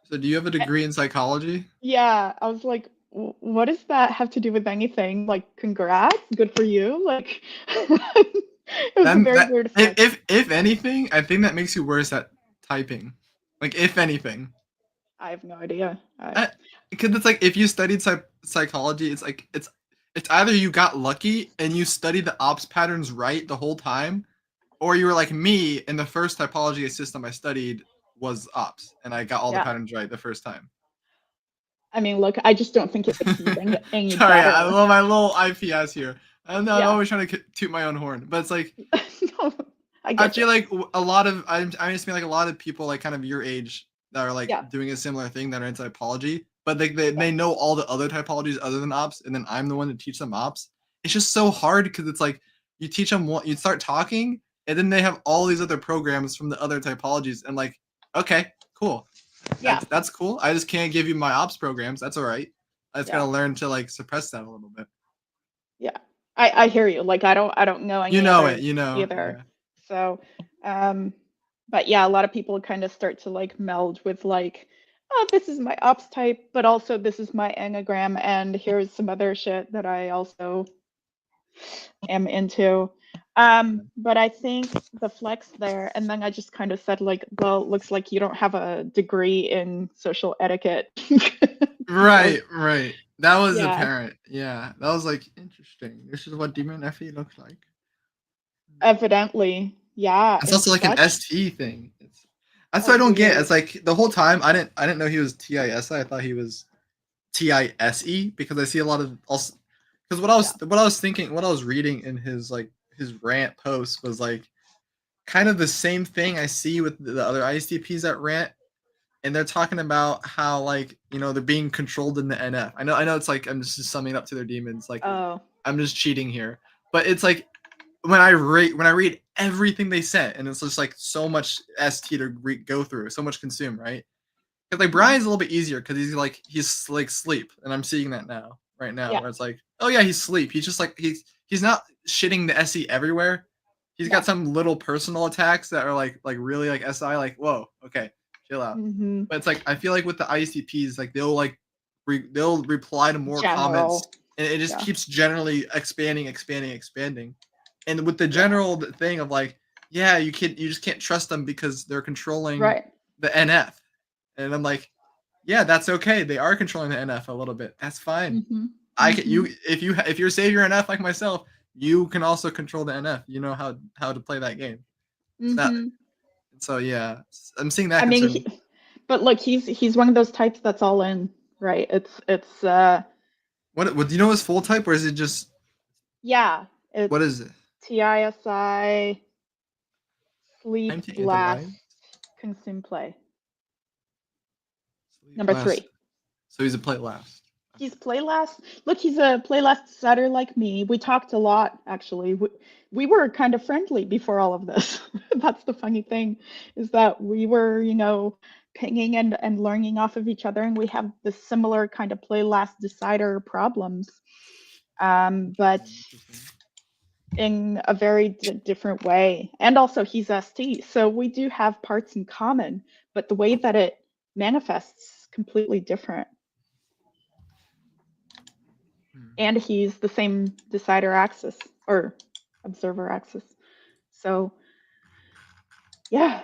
Speaker 1: so do you have a degree in psychology?
Speaker 6: Yeah, I was like, what does that have to do with anything? Like, congrats, good for you. Like, it was a very weird flex.
Speaker 1: If anything, I think that makes you worse at typing. Like, if anything.
Speaker 6: I have no idea.
Speaker 1: Because it's like, if you studied psychology, it's like it's either you got lucky and you studied the ops patterns right the whole time, or you were like me, and the first typology system I studied was ops, and I got all the patterns right the first time.
Speaker 6: I mean, look, I just don't think it's any
Speaker 1: Sorry,
Speaker 6: better.
Speaker 1: I love my little IPS here. I'm always trying to toot my own horn, but it's like,
Speaker 6: No,
Speaker 1: I feel like a lot of I just mean like a lot of people like kind of your age that are like doing a similar thing that are in typology, but they know all the other typologies other than ops, and then I'm the one to teach them ops. It's just so hard because it's like you teach them you start talking, and then they have all these other programs from the other typologies, and like, okay, cool, that's cool. I just can't give you my ops programs. That's all right. I just gotta learn to like suppress that a little bit.
Speaker 6: Yeah. I hear you. Like I don't know any
Speaker 1: You know
Speaker 6: others
Speaker 1: it, you know.
Speaker 6: either.
Speaker 1: Yeah.
Speaker 6: So, but yeah, a lot of people kind of start to like meld with like, oh, this is my ops type, but also this is my enneagram, and here's some other shit that I also am into. But I think the flex there, and then I just kind of said like, well, it looks like you don't have a degree in social etiquette.
Speaker 1: Right, right. That was
Speaker 6: Yeah.
Speaker 1: apparent. Yeah, that was like interesting. This is what Demon FE looks like.
Speaker 6: Evidently, yeah.
Speaker 1: It's
Speaker 6: in
Speaker 1: also like an
Speaker 6: such
Speaker 1: ST thing. That's
Speaker 6: a
Speaker 1: what I don't get.
Speaker 6: weird-
Speaker 1: It's like the whole time I didn't know he was TISI. I thought he was TISE because I see a lot of also because what I was thinking, what I was reading in his like his rant post was like kind of the same thing I see with the other ISTPs that rant, and they're talking about how like they're being controlled in the NF. I know it's like I'm just summing up to their demons like
Speaker 6: Oh,
Speaker 1: I'm just cheating here, but it's like when I read everything they sent, and it's just like so much ST to go through, so much consume, right? Because like Brian's a little bit easier because he's like sleep, and I'm seeing that right now,
Speaker 6: Yeah.
Speaker 1: where it's like, oh yeah, he's sleep. He's just like he's not shitting the SE everywhere. He's got some little personal attacks that are like really like SI, like whoa, okay, chill out.
Speaker 6: mhm.
Speaker 1: But it's like I feel like with the ICPs, like they'll reply to more comments,
Speaker 6: General.
Speaker 1: and it just
Speaker 6: Yeah.
Speaker 1: keeps generally expanding. And with the general thing of like, yeah, you just can't trust them because they're controlling
Speaker 6: Right.
Speaker 1: the NF. And I'm like, yeah, that's okay. They are controlling the NF a little bit. That's fine.
Speaker 6: Mhm.
Speaker 1: I can if you're savior NF like myself, you can also control the NF. You know how to play that game.
Speaker 6: Mhm.
Speaker 1: So yeah, I'm seeing that
Speaker 6: I mean,
Speaker 1: concern.
Speaker 6: but look, he's one of those types that's all in, right? It's
Speaker 1: What do you know his full type, or is it just
Speaker 6: yeah, it's
Speaker 1: what is it?
Speaker 6: TISI,
Speaker 1: Time
Speaker 6: sleep,
Speaker 1: to
Speaker 6: blast,
Speaker 1: divide.
Speaker 6: consume, play.
Speaker 1: Sleep
Speaker 6: Number
Speaker 1: last.
Speaker 6: 3.
Speaker 1: So he's a play last.
Speaker 6: He's play last. Look, he's a play last decider like me. We talked a lot, actually. We were kind of friendly before all of this. That's the funny thing, is that we were, pinging and learning off of each other, and we have the similar kind of play last decider problems. But in a very different way. And also, he's ST, so we do have parts in common, but the way that it manifests is completely different. And he's the same decider axis or observer axis. So, yeah.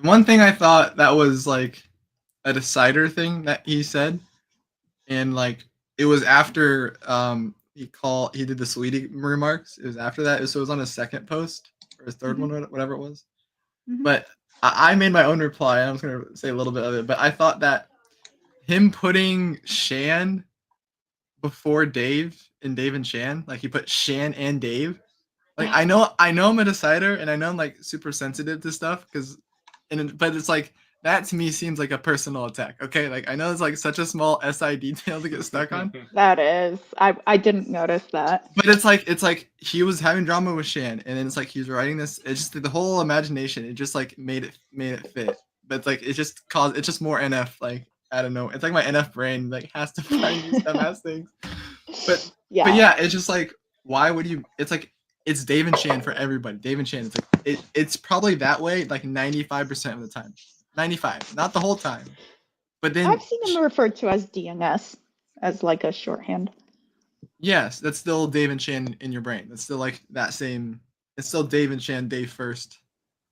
Speaker 1: One thing I thought that was like a decider thing that he said, and like it was after he did the sweetie remarks. It was after that, so it was on his second post or his 3rd one, whatever it was. But I made my own reply. And I was gonna say a little bit of it, but I thought that him putting Shan before Dave and Shan, like he put Shan and Dave. Like I know I'm a decider, and I know I'm like super sensitive to stuff but it's like that to me seems like a personal attack. Okay, like I know it's like such a small SI detail to get stuck on.
Speaker 6: That is, I didn't notice that.
Speaker 1: But it's like he was having drama with Shan, and then it's like he's writing this. It's just the whole imagination. It just like made it fit. But it's like it's just more NF. Like I don't know. It's like my NF brain like has to find these dumbass things. But yeah, it's just like why would you? It's like it's Dave and Shan for everybody. Dave and Shan. It's like it's probably that way like 95% of the time. 95, not the whole time. But then
Speaker 6: I've seen him referred to as DNS as like a shorthand.
Speaker 1: Yes, that's still Dave and Shan in your brain. That's still like that same. It's still Dave and Shan, Dave first.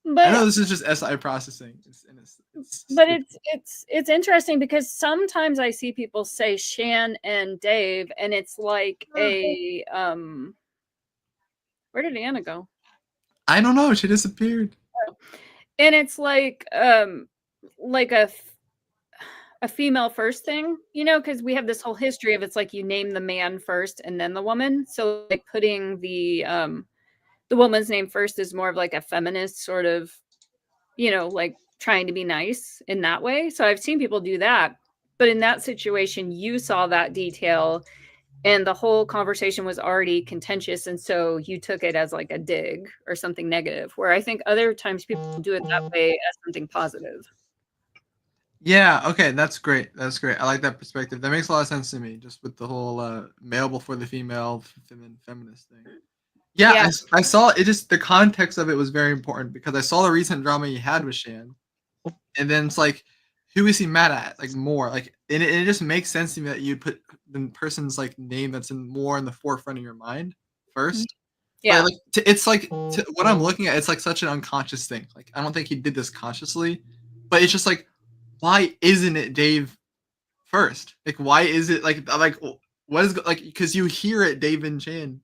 Speaker 2: But
Speaker 1: I know this is just SI processing.
Speaker 2: But it's interesting because sometimes I see people say Shan and Dave, and it's like a where did Anna go?
Speaker 1: I don't know. She disappeared.
Speaker 2: And it's like a female first thing, because we have this whole history of it's like you name the man first and then the woman. So like putting the woman's name first is more of like a feminist sort of, like trying to be nice in that way. So I've seen people do that. But in that situation, you saw that detail and the whole conversation was already contentious. And so you took it as like a dig or something negative, where I think other times people do it that way as something positive.
Speaker 1: Yeah, okay, that's great. That's great. I like that perspective. That makes a lot of sense to me, just with the whole male before the female, feminist thing. Yeah,
Speaker 2: Yeah.
Speaker 1: I saw it. Just the context of it was very important because I saw the recent drama he had with Shan, and then it's like, who is he mad at? Like more, like, and it just makes sense to me that you'd put the person's like name that's more in the forefront of your mind first.
Speaker 2: Yeah.
Speaker 1: But like, it's like what I'm looking at. It's like such an unconscious thing. Like, I don't think he did this consciously, but it's just like, why isn't it Dave first? Like, why is it like what is like, because you hear it Dave and Chan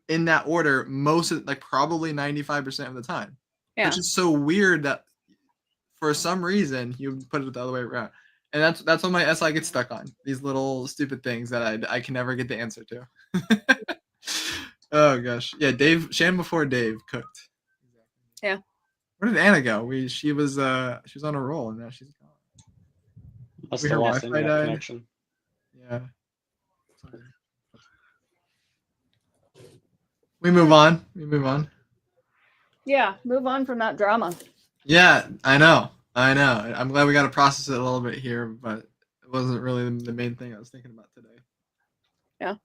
Speaker 1: in that order most of, like probably 95% of the time,
Speaker 2: Yeah.
Speaker 1: which is so weird that for some reason you put it the other way around. And that's what my SI gets stuck on, these little stupid things that I can never get the answer to. Oh gosh, yeah, Dave Shan before Dave cooked.
Speaker 2: Yeah.
Speaker 1: Where did Anna go? She was on a roll and now she's gone.
Speaker 3: Must
Speaker 1: We
Speaker 3: have
Speaker 1: her
Speaker 3: lost
Speaker 1: Wi-Fi
Speaker 3: internet
Speaker 1: died.
Speaker 3: connection.
Speaker 1: Yeah. We move on.
Speaker 2: Yeah. Move on from that drama.
Speaker 1: Yeah, I know. I'm glad we got to process it a little bit here, but it wasn't really the main thing I was thinking about today.
Speaker 2: Yeah.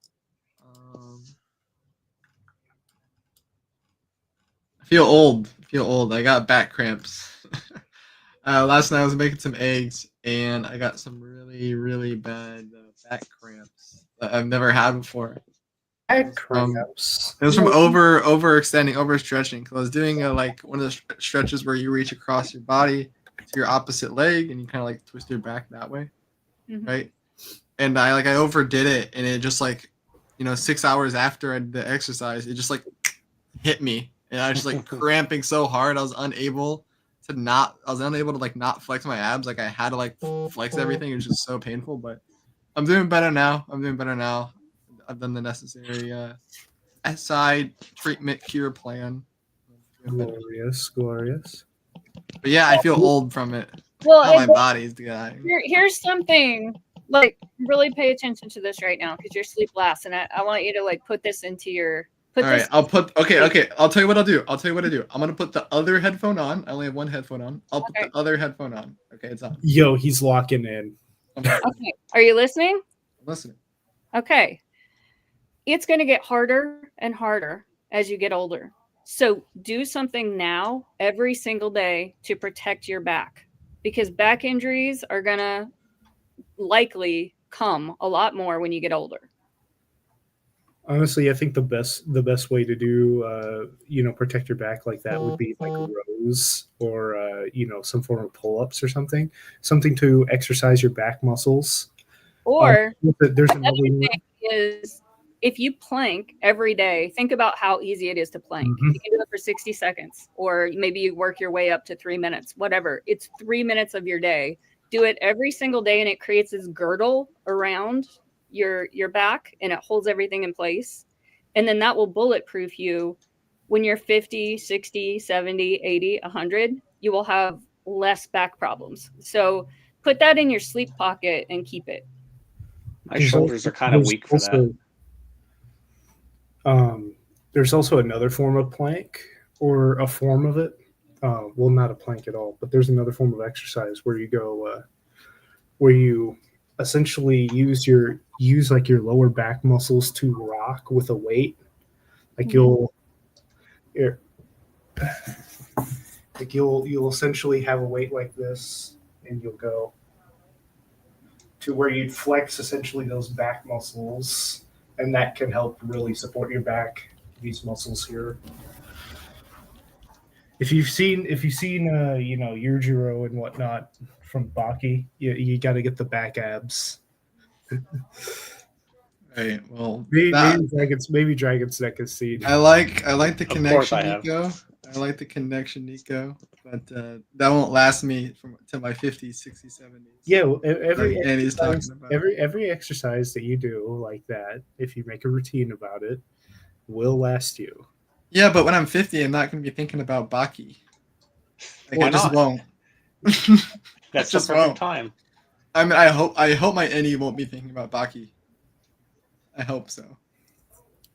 Speaker 1: I feel old. I got back cramps. Last night I was making some eggs, and I got some really, really bad back cramps that I've never had before.
Speaker 4: Cramps.
Speaker 1: It was from overextending, overstretching. Because I was doing like one of the stretches where you reach across your body to your opposite leg, and you kind of like twist your back that way, right? And I overdid it, and it just like, 6 hours after I did the exercise, it just like hit me, and I was just like cramping so hard I was unable to like not flex my abs. Like I had to like flex everything. It was just so painful, but I'm doing better now. I've done the necessary SI treatment cure plan.
Speaker 4: Glorious.
Speaker 1: But yeah, I feel old from it.
Speaker 2: Well,
Speaker 1: My body's
Speaker 2: here's something, like, really pay attention to this right now because your sleep lasts, and I want you to like put this into your.
Speaker 1: All right, I'll put. Okay. I'll tell you what I'll do. I'm gonna put the other headphone on. I only have one headphone on. I'll put the other headphone on. Okay, it's on.
Speaker 4: Yo, he's locking in.
Speaker 2: Okay, are you listening?
Speaker 1: I'm listening.
Speaker 2: Okay. It's going to get harder and harder as you get older. So do something now every single day to protect your back, because back injuries are going to likely come a lot more when you get older.
Speaker 4: Honestly, I think the best way to do protect your back like that would be like rows or some form of pull-ups or something to exercise your back muscles.
Speaker 2: Or
Speaker 4: there's
Speaker 2: another thing is, if you plank every day, think about how easy it is to plank. You can do it for 60 seconds, or maybe you work your way up to 3 minutes, whatever. It's 3 minutes of your day. Do it every single day, and it creates this girdle around your back, and it holds everything in place. And then that will bulletproof you when you're 50, 60, 70, 80, 100. You will have less back problems. So put that in your sleep pocket and keep it.
Speaker 3: My shoulders are kind of weak for that.
Speaker 4: There's also another form of plank, or a form of it. Well, not a plank at all, but there's another form of exercise where you go, where you essentially use your lower back muscles to rock with a weight. Like you'll essentially have a weight like this, and you'll go to where you'd flex essentially those back muscles, and that can help really support your back. These muscles here. If you've seen Yujiro and whatnot from Baki, you got to get the back abs.
Speaker 1: Right. Well,
Speaker 4: maybe Dragon's Neck is seen.
Speaker 1: I like the connection, Nico. I like the connection, Nico. But that won't last me to my 50s, 60s, 70s.
Speaker 4: Yeah, well, every exercise that you do like that, if you make a routine about it, will last you.
Speaker 1: Yeah, but when I'm 50, I'm not going to be thinking about Baki. Like, I just won't.
Speaker 3: That's just perfect time.
Speaker 1: I mean, I hope my NE won't be thinking about Baki. I hope so.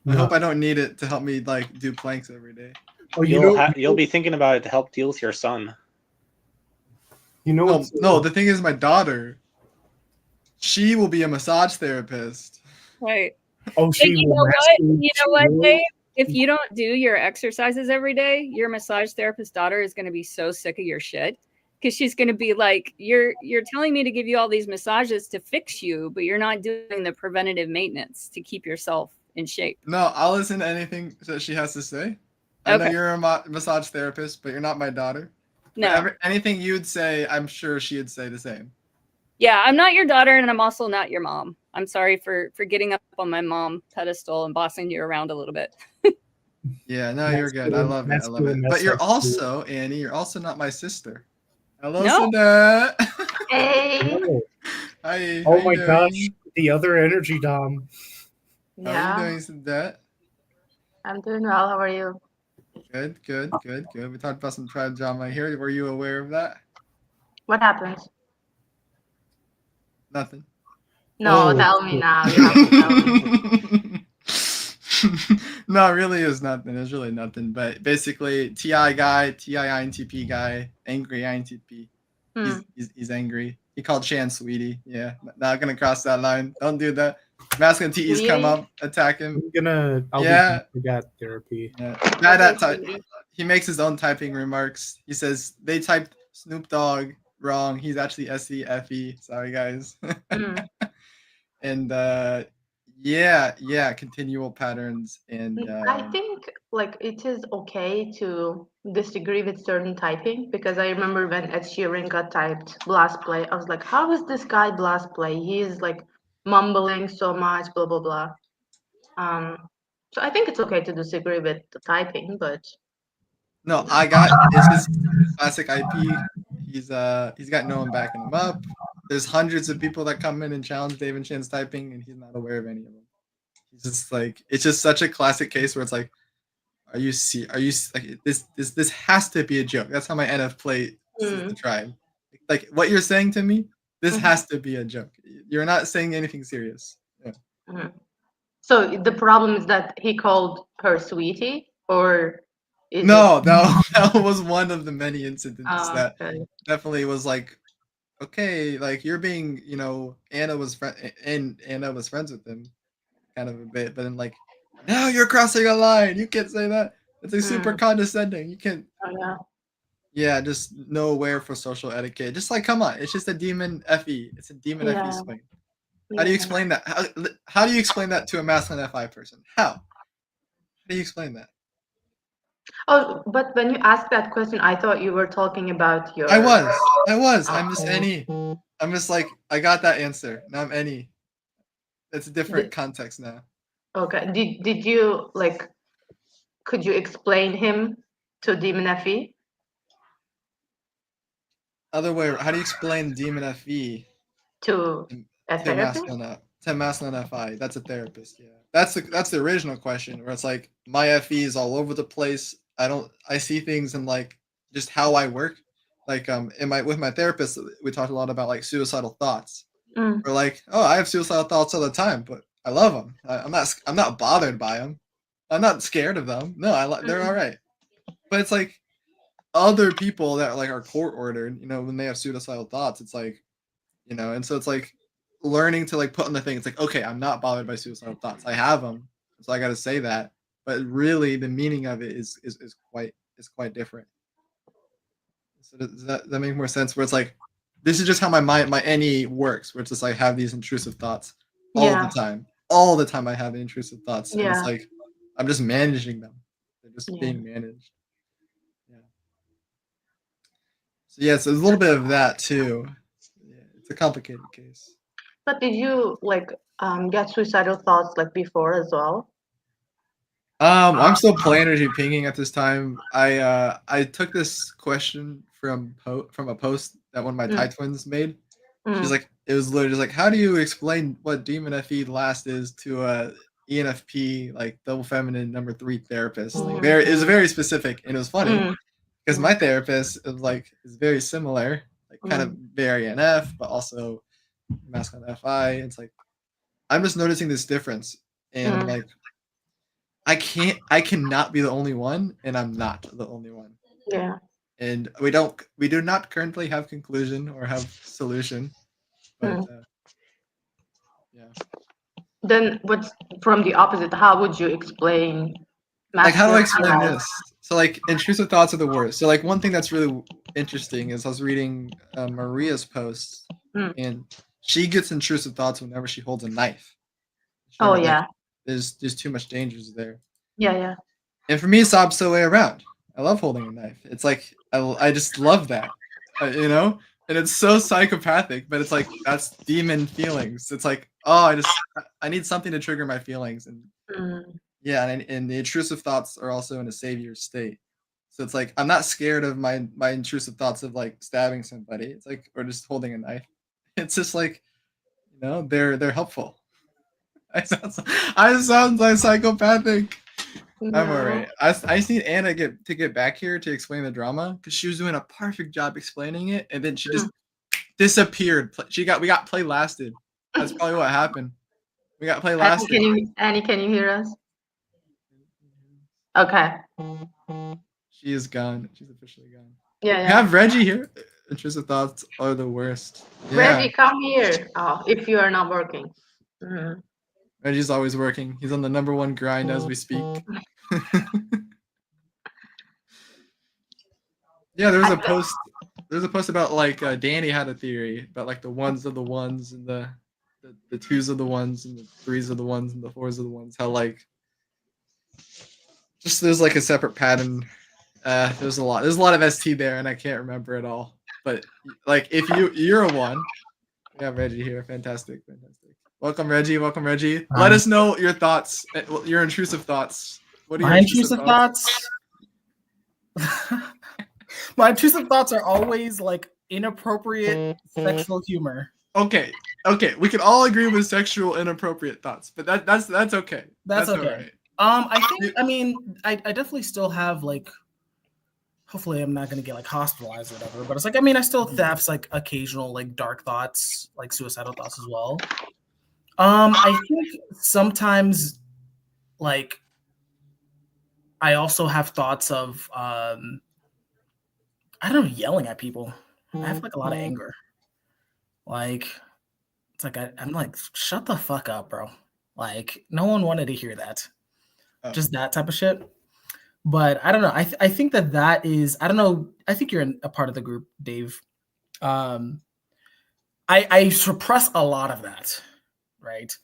Speaker 1: I hope I don't need it to help me like do planks every day.
Speaker 3: Oh, you'll be thinking about it to help deal with your son.
Speaker 4: You know
Speaker 1: No,
Speaker 4: what's
Speaker 1: no. The thing is, my daughter, she will be a massage therapist.
Speaker 2: Right.
Speaker 4: Oh,
Speaker 2: But
Speaker 4: she
Speaker 2: you
Speaker 4: will
Speaker 2: know what?
Speaker 4: masturbate.
Speaker 2: You
Speaker 4: She
Speaker 2: know what,
Speaker 4: will-
Speaker 2: Dave? If you don't do your exercises every day, your massage therapist daughter is going to be so sick of your shit because she's going to be like, "You're telling me to give you all these massages to fix you, but you're not doing the preventative maintenance to keep yourself in shape."
Speaker 1: No, I'll listen to anything that she has to say. I know
Speaker 2: Okay.
Speaker 1: you're a massage therapist, but you're not my daughter. But
Speaker 2: No.
Speaker 1: anything you'd say, I'm sure she'd say the same.
Speaker 2: Yeah, I'm not your daughter, and I'm also not your mom. I'm sorry for getting up on my mom pedestal and bossing you around a little bit.
Speaker 1: Yeah, no, you're good. I love it. I love it. But you're also, Annie, you're also not my sister. Hello,
Speaker 2: No.
Speaker 1: Sadat.
Speaker 8: Hey.
Speaker 4: Oh,
Speaker 1: Hi.
Speaker 4: oh
Speaker 1: how
Speaker 4: my
Speaker 1: you
Speaker 4: gosh,
Speaker 1: doing?
Speaker 4: the other energy dom.
Speaker 1: How are you doing, Sadat?
Speaker 8: I'm doing well. How are you?
Speaker 1: Good, good, good, good. We talked about some tribe drama here. Were you aware of that?
Speaker 8: What happened?
Speaker 1: Nothing.
Speaker 8: No,
Speaker 4: Oh.
Speaker 8: tell me now. You have to tell me.
Speaker 1: No, it really is nothing. It's really nothing. But basically, TI guy, TI INTP guy, angry INTP. He's angry. He called Shan sweetie. Yeah, not gonna cross that line. Don't do that. Masculine TEs come
Speaker 8: Sweetie?
Speaker 1: up, attack him.
Speaker 4: I'll
Speaker 1: Yeah.
Speaker 4: be that therapy.
Speaker 1: Yeah. Bad
Speaker 8: Okay,
Speaker 1: at type.
Speaker 8: sweetie.
Speaker 1: He makes his own typing remarks. He says they typed Snoop Dogg wrong. He's actually SCFE. Sorry, guys.
Speaker 8: Mm.
Speaker 1: And yeah, continual patterns. And
Speaker 8: I think like it is okay to disagree with certain typing because I remember when Ed Sheeran got typed blast play, I was like, how is this guy blast play? He's like mumbling so much, blah blah blah. So I think it's okay to disagree with the typing, but
Speaker 1: no, it's his classic IP. He's got no one backing him up. There's hundreds of people that come in and challenge Dave and Shan's typing, and he's not aware of any of them. He's just like, it's just such a classic case where it's like, are you like this has to be a joke. That's how my NF play sees the tribe. Like what you're saying to me, this has to be a joke. You're not saying anything serious. Yeah.
Speaker 8: So the problem is that he called her sweetie, or
Speaker 1: no, that was one of the many incidents that
Speaker 8: okay.
Speaker 1: definitely was like, okay, like you're being, Anna was friends with him, kind of a bit, but then like, now you're crossing a line. You can't say that. It's like super condescending. You can't.
Speaker 8: Oh, yeah.
Speaker 1: Yeah, just no aware for social etiquette. Just like, come on, it's just a demon FE. It's a demon FE swing. How do you explain that? How do you explain that to a masculine FI person? How do you explain that?
Speaker 8: Oh, but when you asked that question, I thought you were talking about your.
Speaker 1: I was. I'm just
Speaker 8: Okay.
Speaker 1: any. I'm just like, I got that answer. Now I'm any. It's a different context now.
Speaker 8: Okay. Did you like? Could you explain him to Demon FE?
Speaker 1: Other way, how do you explain demon FE
Speaker 8: To a therapist?
Speaker 1: to masculine FI? That's a therapist. Yeah, that's the original question where it's like my FE is all over the place. I see things in like just how I work. Like with my therapist, we talked a lot about like suicidal thoughts. We're like, oh, I have suicidal thoughts all the time, but I love them. I'm not bothered by them. I'm not scared of them. No, they're all right. But it's like other people that like are court ordered, when they have suicidal thoughts, it's like, and so it's like learning to like put on the thing. It's like, okay, I'm not bothered by suicidal thoughts. I have them, so I got to say that. But really, the meaning of it is quite different. So does that make more sense? Where it's like, this is just how my NE works. Where it's just like I have these intrusive thoughts all the time. All the time, I have intrusive thoughts, and it's like I'm just managing them. They're just being managed. Yeah. So yeah, so there's a little bit of that too. Yeah, it's a complicated case.
Speaker 8: But did you like get suicidal thoughts like before as well?
Speaker 1: I'm still play energy pinging at this time. I took this question from a post that one of my Thai twins made. She's like, it was literally just like, how do you explain what Demon FE last is to a ENFP like double feminine number 3 therapist? Like it was very specific, and it was funny because my therapist is very similar, like kind of very NF, but also masculine FI. It's like I'm just noticing this difference, and like I cannot be the only one, and I'm not the only one.
Speaker 8: Yeah.
Speaker 1: and we do not currently have conclusion or have solution, but yeah.
Speaker 8: Then what's from the opposite? How would you explain
Speaker 1: Like, how do I
Speaker 8: masculine
Speaker 1: explain
Speaker 8: life?
Speaker 1: this? So, like, intrusive thoughts are the worst. So, like, one thing that's really interesting is I was reading Maria's post,
Speaker 8: Mm.
Speaker 1: and she gets intrusive thoughts whenever she holds a knife.
Speaker 8: Oh
Speaker 1: Like,
Speaker 8: yeah,
Speaker 1: there's too much dangers there.
Speaker 8: yeah.
Speaker 1: And for me, it's the opposite way around. I love holding a knife. It's like I just love that, you know. And it's so psychopathic, but it's like that's demon feelings. It's like, oh, I need something to trigger my feelings, and
Speaker 8: Mm.
Speaker 1: yeah, and the intrusive thoughts are also in a savior state. So it's like I'm not scared of my intrusive thoughts of like stabbing somebody. It's like or just holding a knife. It's just like they're helpful. I sound like psychopathic. I'm
Speaker 8: No.
Speaker 1: alright. I just need Anna to get back here to explain the drama because she was doing a perfect job explaining it, and then she just disappeared. We got play lasted. That's probably what happened. We got play lasted.
Speaker 8: Annie, can you hear us? Okay.
Speaker 1: She is gone. She's officially gone.
Speaker 8: Yeah,
Speaker 1: We
Speaker 8: yeah.
Speaker 1: have Reggie here. Intrusive thoughts are the worst. Yeah.
Speaker 8: Reggie, come here. Oh, if you are not working. Mhm.
Speaker 1: Reggie's always working. He's on the #1 grind as we speak. Yeah, there was a post. There's a post about like Danny had a theory about like the ones of the ones and the twos of the ones and the threes of the ones and the fours of the ones. How like just there's like a separate pattern. There's a lot. There's a lot of ST there, and I can't remember it all. But like if you're a one, we have Reggie here. Fantastic. Welcome, Reggie. Let us know your thoughts, your intrusive thoughts. What are your
Speaker 9: My intrusive thoughts? My intrusive thoughts are always like inappropriate sexual humor.
Speaker 1: Okay, we can all agree with sexual inappropriate thoughts, but that's okay.
Speaker 9: That's okay.
Speaker 1: All right.
Speaker 9: I definitely still have like. Hopefully, I'm not gonna get like hospitalized or whatever. But it's like I still have like occasional like dark thoughts, like suicidal thoughts as well. I think sometimes, like, I also have thoughts of I don't know, yelling at people. I have like a lot of anger. Like, it's like I'm like, shut the fuck up, bro. Like, no one wanted to hear that. Just that type of shit. But I don't know. I think that is. I don't know. I think you're a part of the group, Dave. I suppress a lot of that, right?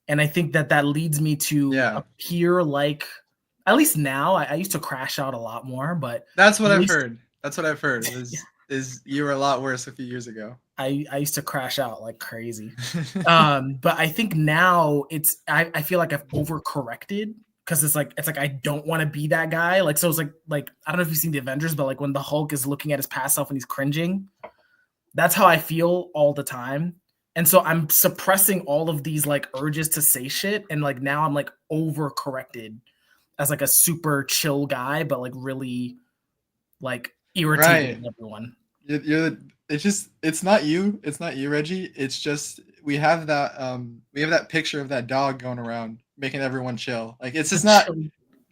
Speaker 9: And I think that leads me to appear like, at least now, I used to crash out a lot more, but
Speaker 1: that's what I've heard. That's what I've heard. Is you were a lot worse a few years ago.
Speaker 9: I used to crash out like crazy. But I think now I feel like I've overcorrected because it's like I don't want to be that guy. Like, so it's like I don't know if you've seen the Avengers, but like when the Hulk is looking at his past self and he's cringing, that's how I feel all the time. And so I'm suppressing all of these like urges to say shit. And like now I'm like overcorrected as like a super chill guy, but like really like irritating everyone.
Speaker 1: It's not you, Reggie. It's just we have that picture of that dog going around making everyone chill. Like it's just not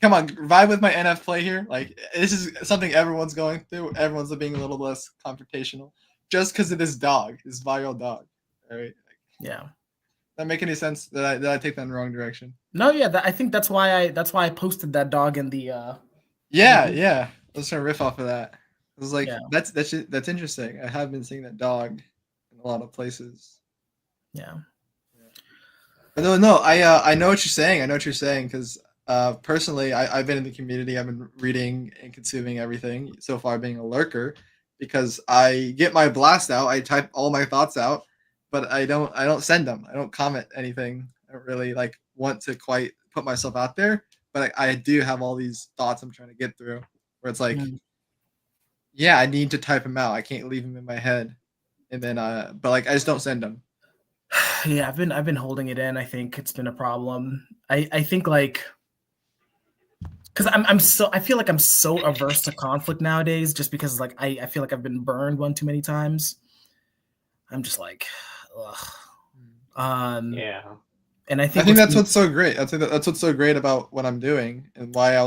Speaker 1: come on, vibe with my NF play here. Like this is something everyone's going through. Everyone's being a little less confrontational just because of this dog, this viral dog. All right.
Speaker 9: Yeah.
Speaker 1: That make any sense? Did I take that in the wrong direction?
Speaker 9: No, yeah. I think that's why I posted that dog in the.
Speaker 1: Yeah. I was trying to riff off of that. I was like, that's interesting. I have been seeing that dog in a lot of places.
Speaker 9: Yeah.
Speaker 1: But no. I know what you're saying because personally, I've been in the community. I've been reading and consuming everything so far, being a lurker, because I get my blast out. I type all my thoughts out, but I don't send them. I don't comment anything. I don't really like want to quite put myself out there, but I do have all these thoughts I'm trying to get through. Where it's like, yeah, I need to type them out. I can't leave them in my head, and then but like I just don't send them.
Speaker 9: Yeah, I've been holding it in. I think it's been a problem. I think like because I feel like I'm so averse to conflict nowadays, just because like I feel like I've been burned one too many times. I'm just like, ugh.
Speaker 3: Yeah.
Speaker 9: And I think
Speaker 1: that's what's so great. I think that's what's so great about what I'm doing and why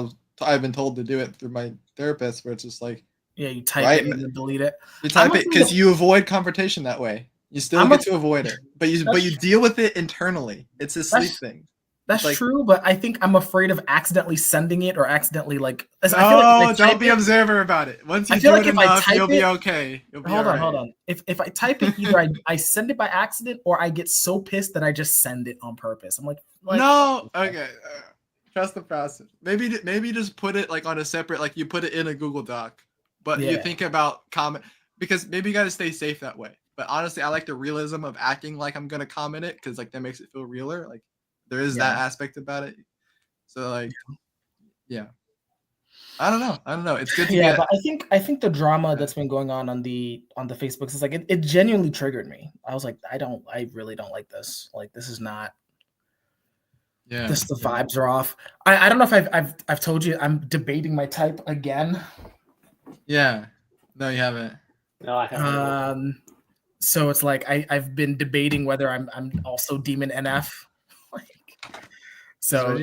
Speaker 1: I've been told to do it through my therapist, where it's just like
Speaker 9: Yeah, you type
Speaker 1: Right.
Speaker 9: it and then delete it.
Speaker 1: You type
Speaker 9: I'm
Speaker 1: it because you avoid confrontation that way. You still
Speaker 9: I'm
Speaker 1: get
Speaker 9: a-
Speaker 1: to avoid it, but you
Speaker 9: That's-
Speaker 1: deal with it internally. It's a sleep thing.
Speaker 9: That's
Speaker 1: like-
Speaker 9: true, but I think I'm afraid of accidentally sending it or accidentally like. I feel
Speaker 1: Oh,
Speaker 9: like if I
Speaker 1: don't be observer about it. Once you
Speaker 9: I feel
Speaker 1: do
Speaker 9: like
Speaker 1: it
Speaker 9: if I
Speaker 1: enough,
Speaker 9: type
Speaker 1: you'll be
Speaker 9: it-
Speaker 1: okay. You'll be
Speaker 9: hold
Speaker 1: all right.
Speaker 9: on. If I type it, either I send it by accident or I get so pissed that I just send it on purpose. I'm like
Speaker 1: No, okay. Trust the process. Maybe just put it like on a separate, like you put it in a Google Doc, but you
Speaker 9: Yeah.
Speaker 1: think about comment because maybe you got to stay safe that way. But honestly, I like the realism of acting like I'm gonna comment it because like that makes it feel realer. Like there is that aspect about it. So like, yeah. I don't know. It's good to get.
Speaker 9: But I think the drama that's been going on the Facebooks is like it genuinely triggered me. I was like, I really don't like this. Like this is not.
Speaker 1: Yeah.
Speaker 9: The vibes are off. I don't know if I've told you I'm debating my type again.
Speaker 1: Yeah. No, you haven't.
Speaker 3: No, I haven't.
Speaker 9: So it's like I've been debating whether I'm also Demon NF. So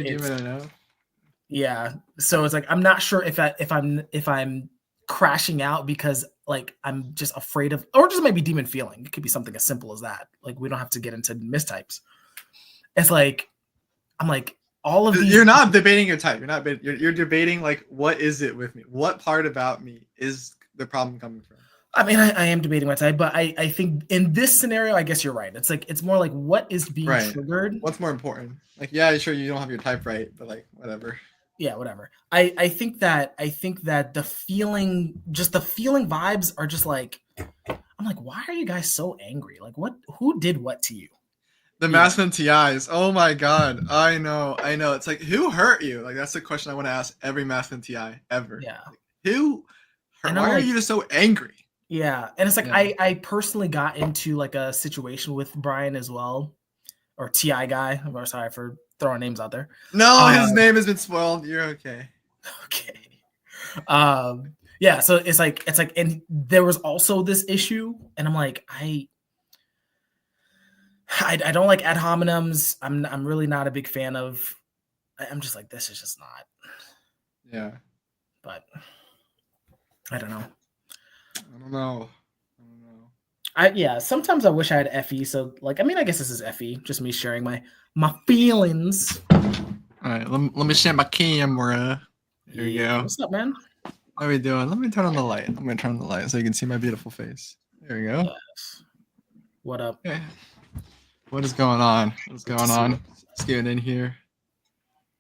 Speaker 9: yeah. So it's like I'm not sure if I'm crashing out because like I'm just afraid of, or just maybe demon feeling. It could be something as simple as that. Like we don't have to get into mistypes. It's like I'm like all of these.
Speaker 1: You're not debating your type. You're debating like what is it with me? What part about me is the problem coming from?
Speaker 9: I mean, I am debating my type, but I think in this scenario, I guess you're right. It's like it's more like what is being triggered.
Speaker 1: What's more important? Like, yeah, sure, you don't have your type right, but like whatever.
Speaker 9: Yeah, whatever. I think that the feeling vibes are just like I'm like, why are you guys so angry? Like who did what to you?
Speaker 1: The masculine TIs. Oh my god. I know. It's like who hurt you? Like that's the question I want to ask every masculine TI ever.
Speaker 9: Yeah.
Speaker 1: Like, who hurt? Why are
Speaker 9: like,
Speaker 1: you just so angry?
Speaker 9: Yeah. And it's like I personally got into like a situation with Brian as well. Or TI guy. I'm sorry for throwing names out there.
Speaker 1: No, his name has been spoiled. You're okay.
Speaker 9: Okay. Yeah, so it's like and there was also this issue, and I'm like, I don't like ad hominems. I'm really not a big fan of. I'm just like, this is just not.
Speaker 1: Yeah.
Speaker 9: But I don't know. Sometimes I wish I had FE. So like, I mean, I guess this is FE. Just me sharing my feelings.
Speaker 1: All right, let me share my camera. Here we go.
Speaker 9: What's up, man?
Speaker 1: How are we doing? Let me turn on the light. I'm gonna turn on the light so you can see my beautiful face. There we go.
Speaker 9: Yes. What up?
Speaker 1: Okay. What is going on? What's going on? Let's get in here.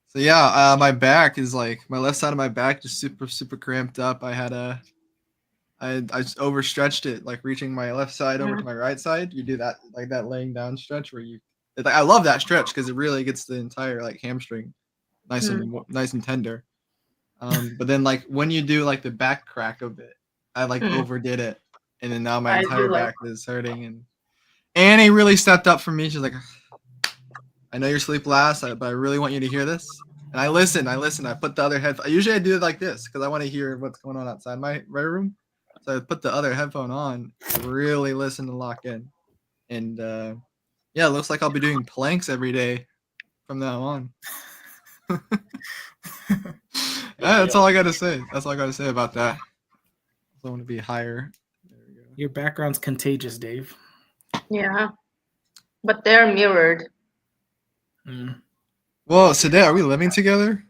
Speaker 1: So yeah, my back is like my left side of my back just super cramped up. I just overstretched it, like reaching my left side over to my right side. You do that like that laying down stretch where I love that stretch because it really gets the entire like hamstring nice and tender. But then like when you do like the back crack of it, I like overdid it, and then now my entire back is hurting. And Annie really stepped up for me. She's like, I know your sleep last, but I really want you to hear this. And I listen. I put the other headphone. Usually I do it like this because I want to hear what's going on outside my room. So I put the other headphone on to really listen and lock in. And yeah, it looks like I'll be doing planks every day from now on. That's all I got to say. That's all I got to say about that. I want to be higher. There we go.
Speaker 9: Your background's contagious, Dave.
Speaker 8: Yeah, but they're mirrored.
Speaker 1: Whoa, Sadeh, are we living together?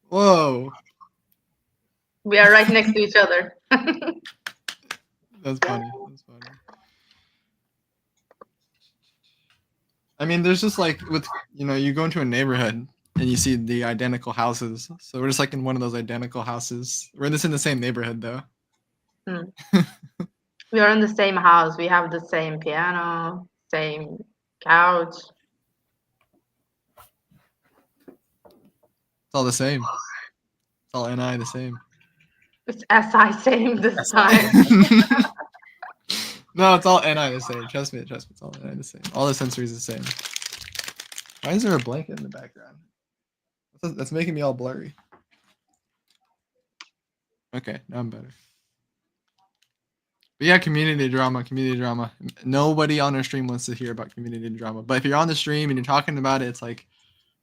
Speaker 1: Whoa.
Speaker 8: We are right next to each other.
Speaker 1: That's funny. I mean, there's just like with, you go into a neighborhood and you see the identical houses. So we're just like in one of those identical houses. We're just in the same neighborhood though.
Speaker 8: We are in the same house. We have the same piano, same couch.
Speaker 1: It's all the same. It's all NI the same.
Speaker 8: It's SI same this time.
Speaker 1: No, it's all NI the same. Trust me. It's all NI the same. All the sensory is the same. Why is there a blanket in the background? That's making me all blurry. Okay, now I'm better. But yeah, community drama. Nobody on our stream wants to hear about community drama. But if you're on the stream and you're talking about it, it's like,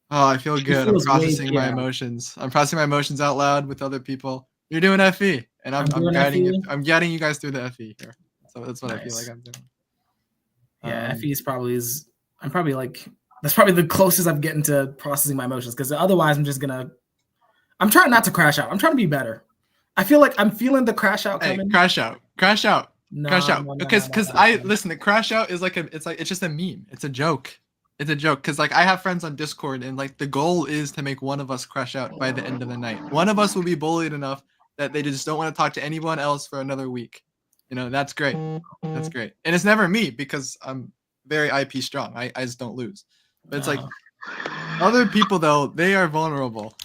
Speaker 1: oh, I feel good. I'm processing my emotions. I'm processing my emotions out loud with other people. You're doing FE. and I'm
Speaker 9: doing
Speaker 1: guiding
Speaker 9: FE.
Speaker 1: it. I'm guiding you guys through the FE here. So that's what I feel
Speaker 9: Nice.
Speaker 1: like I'm doing.
Speaker 9: Yeah, FE is probably I'm probably like that's probably the closest I'm getting to processing my emotions because otherwise I'm trying not to crash out. I'm trying to be better. I feel like I'm feeling the crash out
Speaker 1: Hey,
Speaker 9: coming.
Speaker 1: crash out.
Speaker 9: No,
Speaker 1: Crash out.
Speaker 9: no,
Speaker 1: Because
Speaker 9: no.
Speaker 1: I listen, the crash out is it's just a meme. It's a joke. It's a joke. Because like I have friends on Discord and like the goal is to make one of us crash out by the end of the night. One of us will be bullied enough that they just don't want to talk to anyone else for another week. You know, that's great. That's great. And it's never me because I'm very IP strong. I just don't lose. But it's like other people though, they are vulnerable.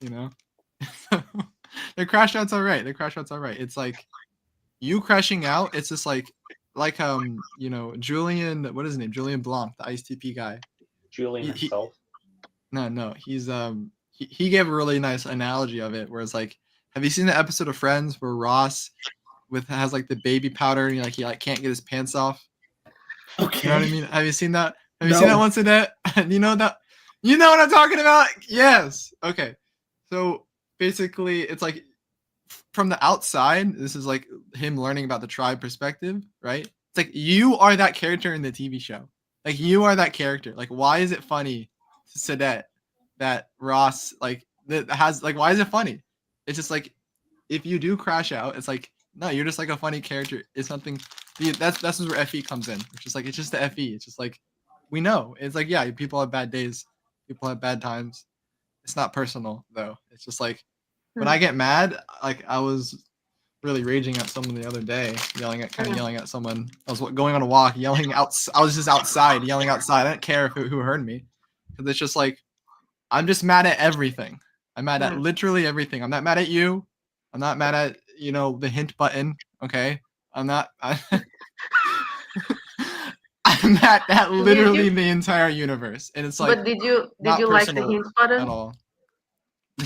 Speaker 1: You know. Their crash out's all right. It's like you crashing out. It's just like you know, Julian. What is his name? Julian Blanc, the ICP guy.
Speaker 3: Julian himself.
Speaker 1: No. He's he gave a really nice analogy of it, where it's like, have you seen the episode of Friends where Ross has like the baby powder and he can't get his pants off?
Speaker 9: Okay.
Speaker 1: You know what I mean? Have you seen that? Have you seen that once in that? You know that? You know what I'm talking about? Yes. Okay. So basically, it's like from the outside, this is like him learning about the tribe perspective, right? It's like you are that character in the TV show. Like you are that character. Like why is it funny to Sadet that Ross like that has like why is it funny? It's just like if you do crash out, it's like no, you're just like a funny character. It's something that's where FE comes in. It's just like it's just the FE. It's just like we know. It's like yeah, people have bad days, people have bad times. It's not personal though. It's just like when I get mad, like I was really raging at someone the other day, yelling at someone. I was going on a walk, yelling out. I was just outside, yelling outside. I don't care who heard me, because it's just like I'm just mad at everything. I'm mad at literally everything. I'm not mad at you. I'm not mad at the hint button. Okay, I'm not. I'm mad at literally the entire universe, and it's like.
Speaker 8: But did you like the hint button
Speaker 1: at all?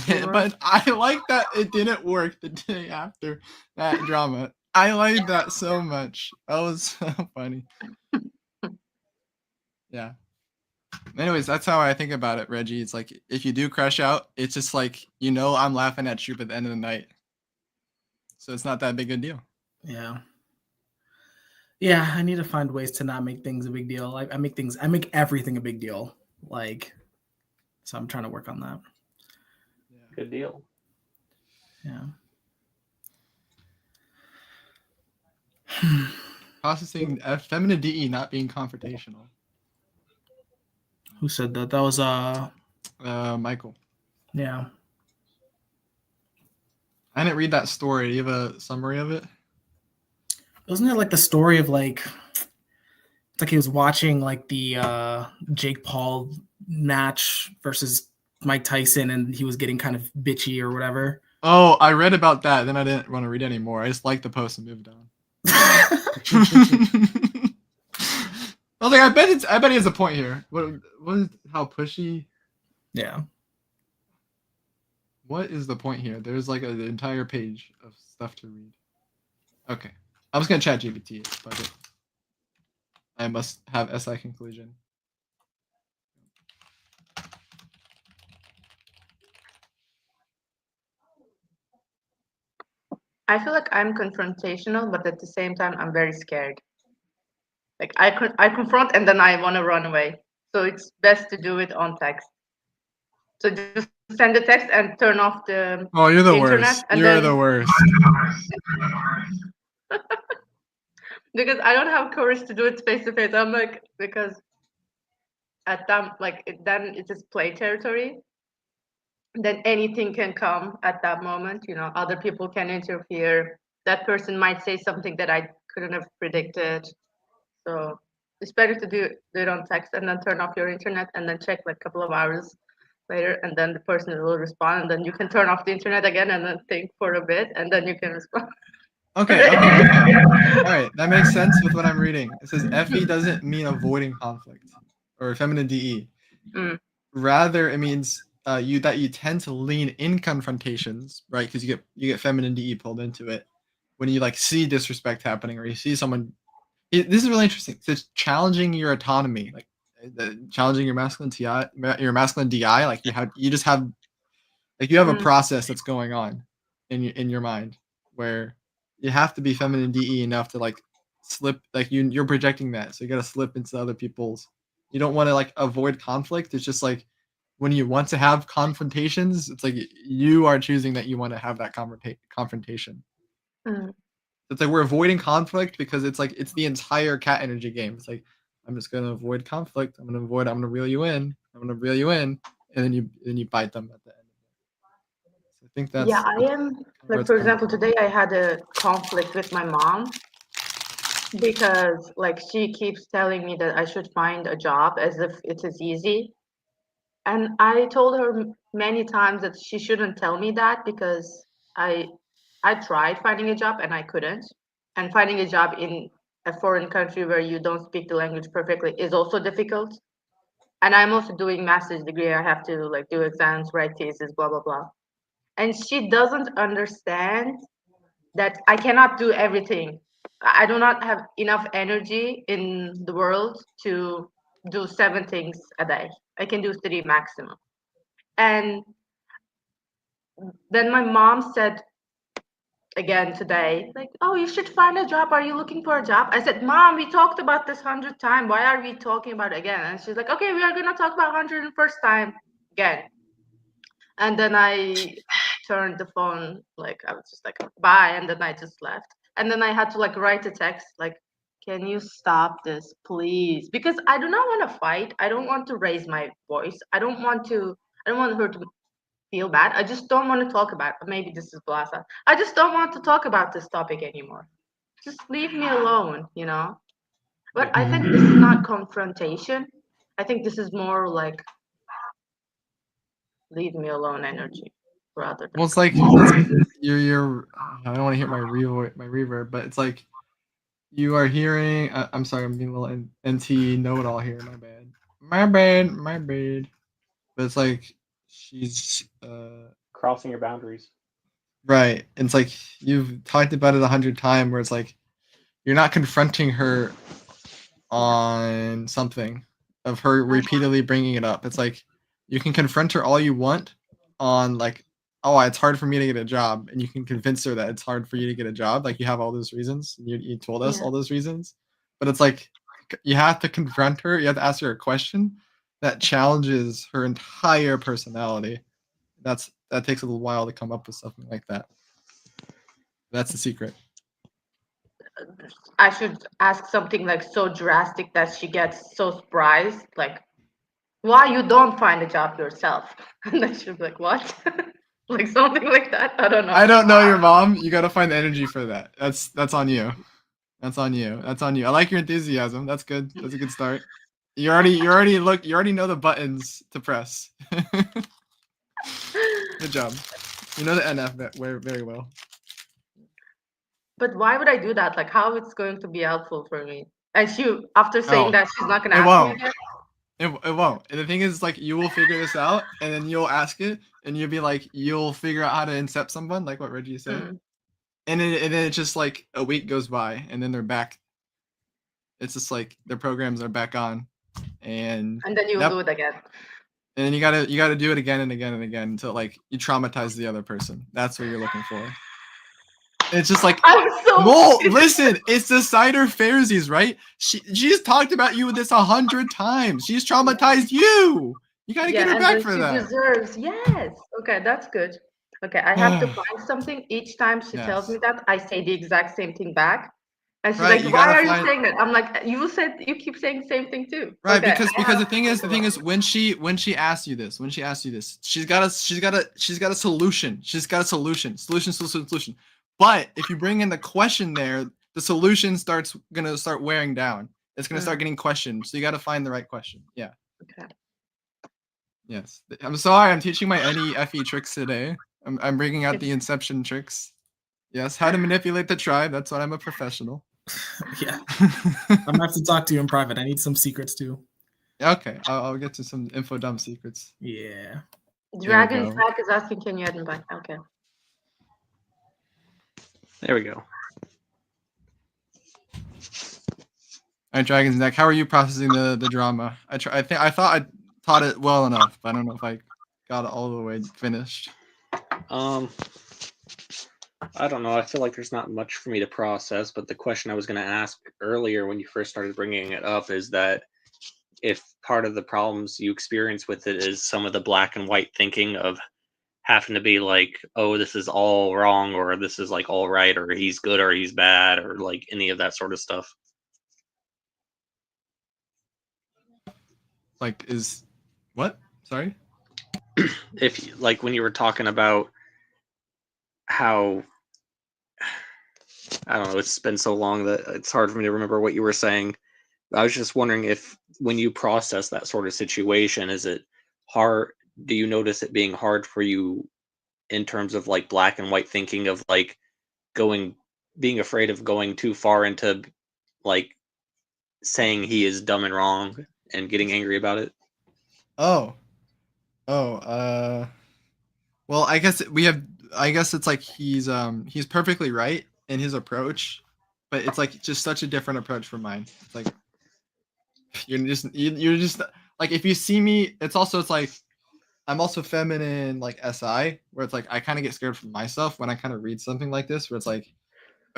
Speaker 1: But I like that it didn't work the day after that drama. I liked that so much. That was so funny. Yeah. Anyways, that's how I think about it, Reggie. It's like if you do crash out, it's just like I'm laughing at you at the end of the night. So it's not that big a deal.
Speaker 9: Yeah. Yeah, I need to find ways to not make things a big deal. Like I make everything a big deal. So I'm trying to work on that.
Speaker 3: Good deal.
Speaker 9: Yeah.
Speaker 1: Processing feminine DE not being confrontational.
Speaker 9: Who said that? That was
Speaker 1: Michael.
Speaker 9: Yeah.
Speaker 1: I didn't read that story. Do you have a summary of it?
Speaker 9: Wasn't it like the story of like it's like he was watching like the Jake Paul match versus Mike Tyson and he was getting kind of bitchy or whatever?
Speaker 1: Oh, I read about that. Then I didn't want to read anymore. I just liked the post and moved on. I was like, I bet he has a point here. What is how pushy?
Speaker 9: Yeah.
Speaker 1: What is the point here? There's like an entire page of stuff to read. Okay. I'm just gonna chat GPT it, but I must have SI conclusion.
Speaker 8: I feel like I'm confrontational, but at the same time, I'm very scared. Like I confront and then I want to run away. So it's best to do it on text. So just send the text and turn off the
Speaker 1: Oh, you're the
Speaker 8: internet.
Speaker 1: worst.
Speaker 8: And
Speaker 1: You're
Speaker 8: then,
Speaker 1: the worst.
Speaker 8: because I don't have courage to do it face to face. I'm like, because at that then it is play territory. Then anything can come at that moment. Other people can interfere. That person might say something that I couldn't have predicted. So it's better to do it on text and then turn off your internet and then check like a couple of hours later, and then the person will respond, and then you can turn off the internet again and then think for a bit, and then you can respond.
Speaker 1: Okay. All right, that makes sense with what I'm reading. It says FE doesn't mean avoiding conflict or feminine DE. Rather, it means you tend to lean in confrontations, right? Because you get feminine DE pulled into it when you like see disrespect happening or you see someone. This is really interesting. It's challenging your autonomy, like challenging your masculine DI. Like you have a process that's going on, in your mind, where you have to be feminine DE enough to like slip, like you're projecting that, so you got to slip into other people's. You don't want to like avoid conflict. It's just like when you want to have confrontations, it's like you are choosing that you want to have that confrontation.
Speaker 8: Mm.
Speaker 1: It's like we're avoiding conflict because it's like it's the entire cat energy game. It's like I'm just gonna avoid conflict. I'm gonna reel you in. I'm gonna reel you in, and then you bite them at the end. So I think
Speaker 8: Yeah, I
Speaker 1: that's
Speaker 8: am
Speaker 1: where
Speaker 8: like,
Speaker 1: it's
Speaker 8: for
Speaker 1: coming
Speaker 8: example,
Speaker 1: from.
Speaker 8: today I had a conflict with my mom because like she keeps telling me that I should find a job as if it is easy. And I told her many times that she shouldn't tell me that because I I tried finding a job and I couldn't. And finding a job in a foreign country where you don't speak the language perfectly is also difficult. And I'm also doing master's degree. I have to like do exams, write thesis, blah blah blah. And she doesn't understand that I cannot do everything. I do not have enough energy in the world to do 7 things a day. I can do 3 maximum. And then my mom said again today, like, oh, you should find a job. Are you looking for a job? I said, Mom, we talked about this 100 times. Why are we talking about it again? And she's like, okay, we are going to talk about 101st time again. And then I turned the phone, like, I was just like, bye. And then I just left. And then I had to like write a text, like, can you stop this, please? Because I do not want to fight. I don't want to raise my voice. I don't want her to feel bad. I just don't want to talk about it. Maybe this is blasa. I just don't want to talk about this topic anymore. Just leave me alone, you know? But I think this is not confrontation. I think this is more like leave me alone energy rather than
Speaker 1: Well, it's like you're. I don't want to hear my reverb, but it's like you are hearing. I'm sorry, I'm being a little NT know-it-all here. My bad. But it's like she's
Speaker 3: Crossing your boundaries.
Speaker 1: right. It's like you've talked about it 100 times, where it's like you're not confronting her on something of her repeatedly bringing it up. It's like you can confront her all you want on like, oh, it's hard for me to get a job, and you can convince her that it's hard for you to get a job. Like you have all those reasons. You told us
Speaker 8: Yeah.
Speaker 1: all those reasons, but it's like you have to confront her. You have to ask her a question that challenges her entire personality. That takes a little while to come up with something like that. That's the secret.
Speaker 8: I should ask something like so drastic that she gets so surprised, like why you don't find a job yourself. And then she'll be like, what? Like something like that. I don't know.
Speaker 1: I don't know your mom. You gotta find the energy for that. That's on you. That's on you. That's on you. I like your enthusiasm. That's good. That's a good start. You already know the buttons to press. Good job. You know the NF very well.
Speaker 8: But why would I do that? Like how it's going to be helpful for me? And she, after saying
Speaker 1: Oh,
Speaker 8: that, she's not gonna
Speaker 1: it
Speaker 8: ask
Speaker 1: won't.
Speaker 8: me again.
Speaker 1: It won't. And the thing is, like, you will figure this out, and then you'll ask it, and you'll be like, you'll figure out how to incept someone, like what Reggie said.
Speaker 8: Mm.
Speaker 1: And then it's just like a week goes by, and then they're back. It's just like their programs are back on, and
Speaker 8: then you'll do it again.
Speaker 1: And then you gotta do it again and again and again until like you traumatize the other person. That's what you're looking for. It's just like, well, listen, it's the cider Pharisees, right? She's talked about you with this 100 times. She's traumatized you. You gotta get her back for that.
Speaker 8: She deserves. Yes. Okay, that's good. Okay, I have to find something. Each time she tells me that, I say the exact same thing back. And she's like, why are you saying that? I'm like, you keep saying the same thing too.
Speaker 1: Right,
Speaker 8: okay,
Speaker 1: because the thing is when she asks you this, she's got a solution. She's got a solution. But if you bring in the question there, the solution gonna start wearing down. It's gonna start getting questioned. So you gotta find the right question. Yeah.
Speaker 8: Okay.
Speaker 1: Yes. I'm sorry, I'm teaching my NEFE tricks today. I'm bringing out the inception tricks. Yes, how to manipulate the tribe. That's what I'm a professional.
Speaker 9: Yeah. I'm gonna have to talk to you in private. I need some secrets too.
Speaker 1: Okay, I'll get to some info dump secrets.
Speaker 9: Yeah.
Speaker 8: Dragon's back is asking, can you add him back? Okay.
Speaker 3: There we go.
Speaker 1: All right, Dragon's Neck. How are you processing the drama? I thought I taught it well enough, but I don't know if I got it all the way finished.
Speaker 3: I don't know. I feel like there's not much for me to process, but the question I was going to ask earlier when you first started bringing it up is that if part of the problems you experience with it is some of the black and white thinking of having to be like, oh, this is all wrong, or this is like all right, or he's good, or he's bad, or like any of that sort of stuff.
Speaker 1: Like, is what? Sorry.
Speaker 3: If like when you were talking about how I don't know, it's been so long that it's hard for me to remember what you were saying. I was just wondering if when you process that sort of situation, is it hard? Do you notice it being hard for you in terms of like black and white thinking of like being afraid of going too far into like saying he is dumb and wrong and getting angry about it?
Speaker 1: Oh. Well, I guess it's like he's perfectly right in his approach, but it's like just such a different approach from mine. It's like you're just like, if you see me, it's like I'm also feminine, like SI, where it's like I kind of get scared for myself when I kind of read something like this, where it's like,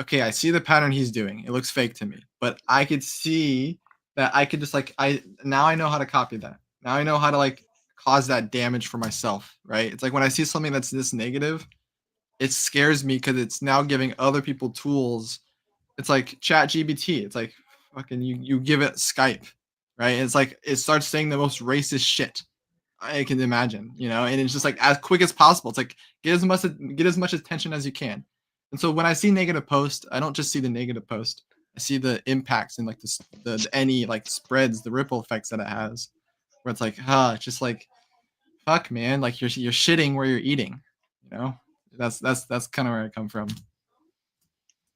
Speaker 1: okay, I see the pattern he's doing. It looks fake to me, but I could see that I could just like now I know how to copy that. Now I know how to like cause that damage for myself, right? It's like when I see something that's this negative, it scares me because it's now giving other people tools. It's like Chat GBT. It's like fucking you give it Skype, right? And it's like it starts saying the most racist shit I can imagine, and it's just like as quick as possible. It's like get as much attention as you can. And so when I see negative post, I don't just see the negative post. I see the impacts and like the any like spreads, the ripple effects that it has. Where it's like, just like fuck, man, like you're shitting where you're eating. That's kind of where I come from.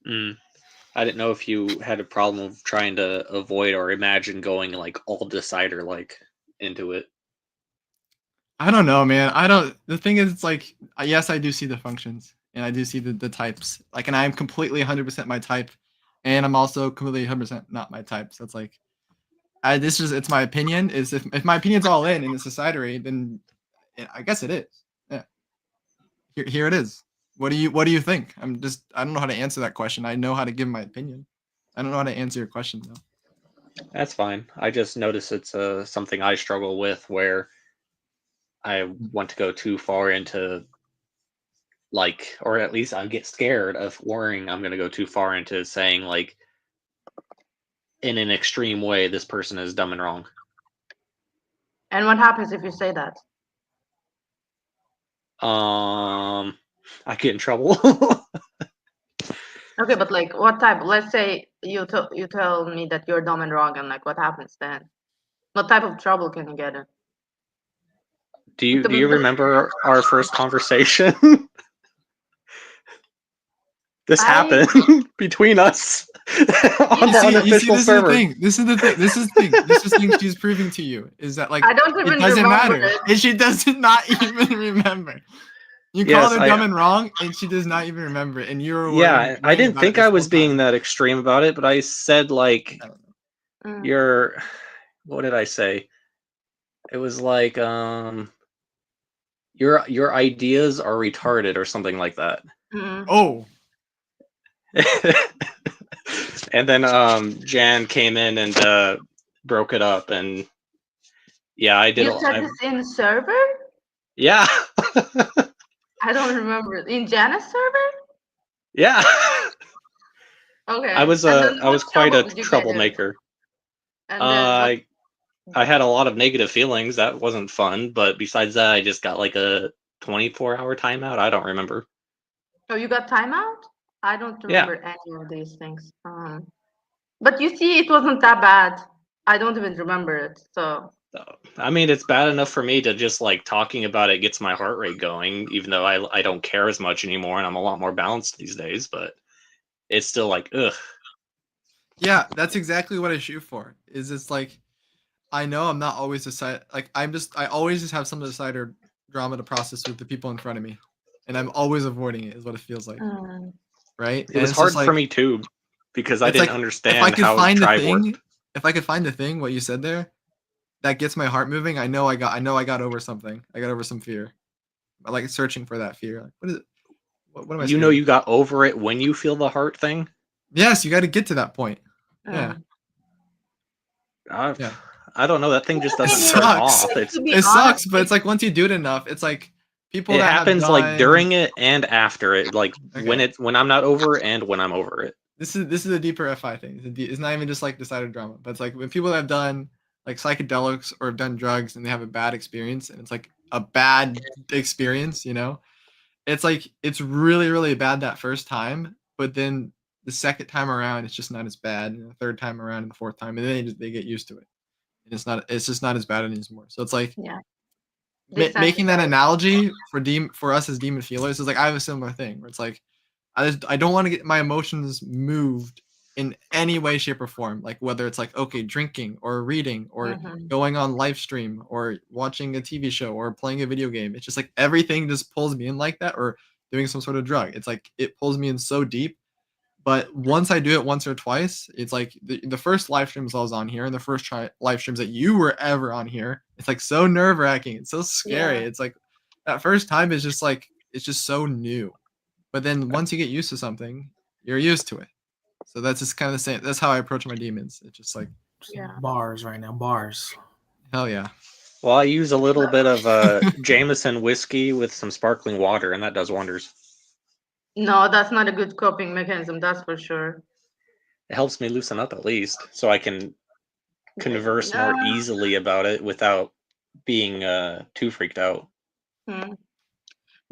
Speaker 3: I didn't know if you had a problem of trying to avoid or imagine going like all decider like into it.
Speaker 1: I don't know, man. The thing is, it's like, yes, I do see the functions and I do see the types. Like, and I'm completely 100% my type, and I'm also completely 100% not my type. So it's like, it's my opinion. Is if my opinion's all in it's society, then I guess it is. Yeah. Here it is. What do you think? I don't know how to answer that question. I know how to give my opinion. I don't know how to answer your question though.
Speaker 3: That's fine. I just notice it's something I struggle with, where I want to go too far into like, or at least I get scared of worrying I'm going to go too far into saying like in an extreme way this person is dumb and wrong.
Speaker 8: And what happens if you say that?
Speaker 3: I get in trouble.
Speaker 8: Okay, but like what type? Let's say you tell me that you're dumb and wrong, and like what happens then? What type of trouble can you get in?
Speaker 3: Do you remember our first conversation? This happened between us on the unofficial server.
Speaker 1: This is the thing. This is the thing she's proving to you, is that like
Speaker 8: I don't even
Speaker 1: it doesn't
Speaker 8: remember
Speaker 1: matter,
Speaker 8: it.
Speaker 1: and she does not even remember. You call her dumb and wrong, and she does not even remember. And
Speaker 3: I didn't think I was being that extreme about it, but I said like, what did I say? It was like your ideas are retarded or something like that.
Speaker 1: Oh.
Speaker 3: And then Jan came in and broke it up, and yeah, I did.
Speaker 8: You said this in server?
Speaker 3: Yeah.
Speaker 8: I don't remember. In Jana's server?
Speaker 3: Yeah.
Speaker 8: Okay.
Speaker 3: I was quite a troublemaker.
Speaker 8: And then
Speaker 3: I had a lot of negative feelings. That wasn't fun. But besides that, I just got like a 24-hour timeout. I don't remember.
Speaker 8: Oh, you got timeout? I don't remember any of these things. But you see, it wasn't that bad. I don't even remember it. So.
Speaker 3: I mean, it's bad enough for me to just like talking about it gets my heart rate going, even though I don't care as much anymore, and I'm a lot more balanced these days. But it's still like, ugh.
Speaker 1: Yeah, that's exactly what I shoot for. Is it's like, I know I'm not always like I always just have some decider drama to process with the people in front of me, and I'm always avoiding it. Is what it feels like, right?
Speaker 3: It was hard for me too, because I didn't understand how Tribe worked.
Speaker 1: If I could find the thing, what you said there, that gets my heart moving. I know I got over something. I got over some fear. I like searching for that fear. Like, What am I
Speaker 3: You
Speaker 1: saying?
Speaker 3: know you got over it when you feel the heart thing?
Speaker 1: Yes, you got to get to that point. Yeah. Yeah.
Speaker 3: I don't know. That thing just
Speaker 8: I
Speaker 3: doesn't
Speaker 8: mean,
Speaker 3: turn
Speaker 1: sucks.
Speaker 3: off.
Speaker 8: like, to be
Speaker 1: It
Speaker 8: honest,
Speaker 1: sucks, but it's like once you do it enough, it's like people
Speaker 3: It
Speaker 1: that
Speaker 3: happens
Speaker 1: have
Speaker 3: like
Speaker 1: done.
Speaker 3: during it and after it, like
Speaker 1: Okay.
Speaker 3: when I'm not over it and when I'm over it.
Speaker 1: This is a deeper FI thing. It's not even just like decided drama, but it's like when people that have done like psychedelics or have done drugs and they have a bad experience, and it's like a bad experience, you know. It's like it's really really bad that first time, but then the second time around it's just not as bad, and the third time around and the fourth time, and then they get used to it, and it's just not as bad anymore. So it's like
Speaker 8: yeah,
Speaker 1: making that
Speaker 8: desensitized.
Speaker 1: analogy for us as demon feelers is like I have a similar thing where it's like I don't want to get my emotions moved in any way, shape, or form. Like whether it's like okay, drinking or reading or
Speaker 8: Mhm.
Speaker 1: going on live stream or watching a TV show or playing a video game. It's just like everything just pulls me in like that, or doing some sort of drug. It's like it pulls me in so deep. But once I do it once or twice, it's like the first live streams I was on here and the first live streams that you were ever on here, it's like so nerve wracking. It's so scary.
Speaker 8: Yeah.
Speaker 1: It's like that first time is just like it's just so new. But then once you get used to something, you're used to it. So that's just kind of the same. That's how I approach my demons. It's just like
Speaker 8: Yeah.
Speaker 9: Bars right now, bars.
Speaker 1: hell yeah.
Speaker 3: Well, I use a little bit of Jameson whiskey with some sparkling water, and that does wonders.
Speaker 8: No, that's not a good coping mechanism. That's for sure.
Speaker 3: It helps me loosen up at least, so I can converse more
Speaker 8: Uh,
Speaker 3: easily about it without being too freaked out.
Speaker 8: hmm.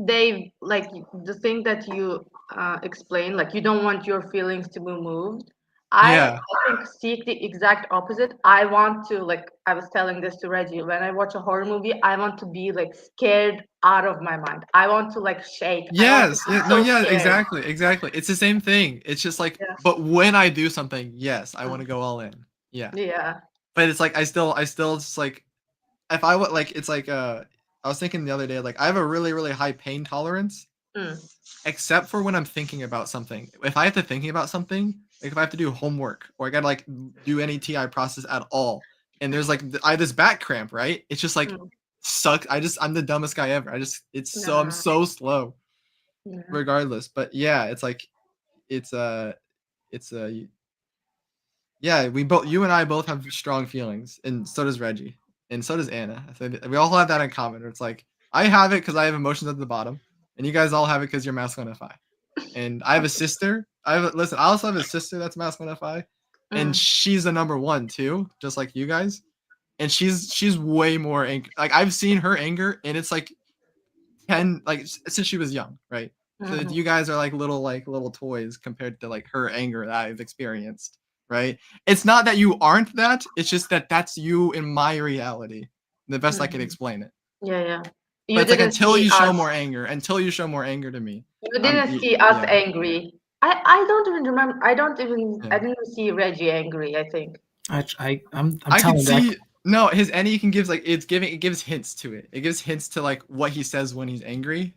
Speaker 8: Dave, like the thing that you explained, like you don't want your feelings to be moved.
Speaker 1: Yeah.
Speaker 8: I think seek the exact opposite. I want to, like I was telling this to Reggie, when I watch a horror movie, I want to be like scared out of my mind. I want to like shake. I want to
Speaker 1: Yes.
Speaker 8: be
Speaker 1: Yeah. No.
Speaker 8: so
Speaker 1: Yeah.
Speaker 8: scared.
Speaker 1: Exactly. Exactly. It's the same thing. It's just like,
Speaker 8: Yeah.
Speaker 1: but when I do something, yes, I want to go all in. Yeah.
Speaker 8: Yeah.
Speaker 1: But it's like I still just like if I would like it's like I was thinking the other day like I have a really really high pain tolerance
Speaker 8: Mm.
Speaker 1: except for when I'm thinking about something. If I have to thinking about something, like if I have to do homework or I gotta like do any TI process at all, and there's like I have this back cramp, right? It's just like
Speaker 8: Mm.
Speaker 1: sucks. I'm the dumbest guy ever. I'm
Speaker 8: Nah.
Speaker 1: so slow
Speaker 8: Yeah.
Speaker 1: regardless. But yeah, it's like it's it's yeah, you and I both have strong feelings, and so does Reggie, and so does Anna. I think we all have that in common. Where it's like I have it because I have emotions at the bottom, and you guys all have it because you're masculine FI. And I have a sister. Listen. I also have a sister that's masculine FI, and
Speaker 8: Mm.
Speaker 1: she's the number one too, just like you guys. And she's way more angry. Like I've seen her anger, and it's like 10 like since she was young, right? So
Speaker 8: Mhm.
Speaker 1: you guys are like little toys compared to like her anger that I've experienced, right? It's not that you aren't that, it's just that that's you in my reality. The best I can
Speaker 8: Mhm.
Speaker 1: explain it.
Speaker 8: Yeah, yeah.
Speaker 1: But
Speaker 8: You
Speaker 1: it's like
Speaker 8: didn't
Speaker 1: until
Speaker 8: see
Speaker 1: you show
Speaker 8: us.
Speaker 1: more anger, to me.
Speaker 8: You didn't see us
Speaker 1: Yeah.
Speaker 8: angry. I don't even remember. I
Speaker 1: Yeah.
Speaker 8: didn't see Reggie angry, I think.
Speaker 9: I'm
Speaker 1: I can
Speaker 9: telling you,
Speaker 1: see no, his any can gives like it gives hints to it. It gives hints to like what he says when he's angry.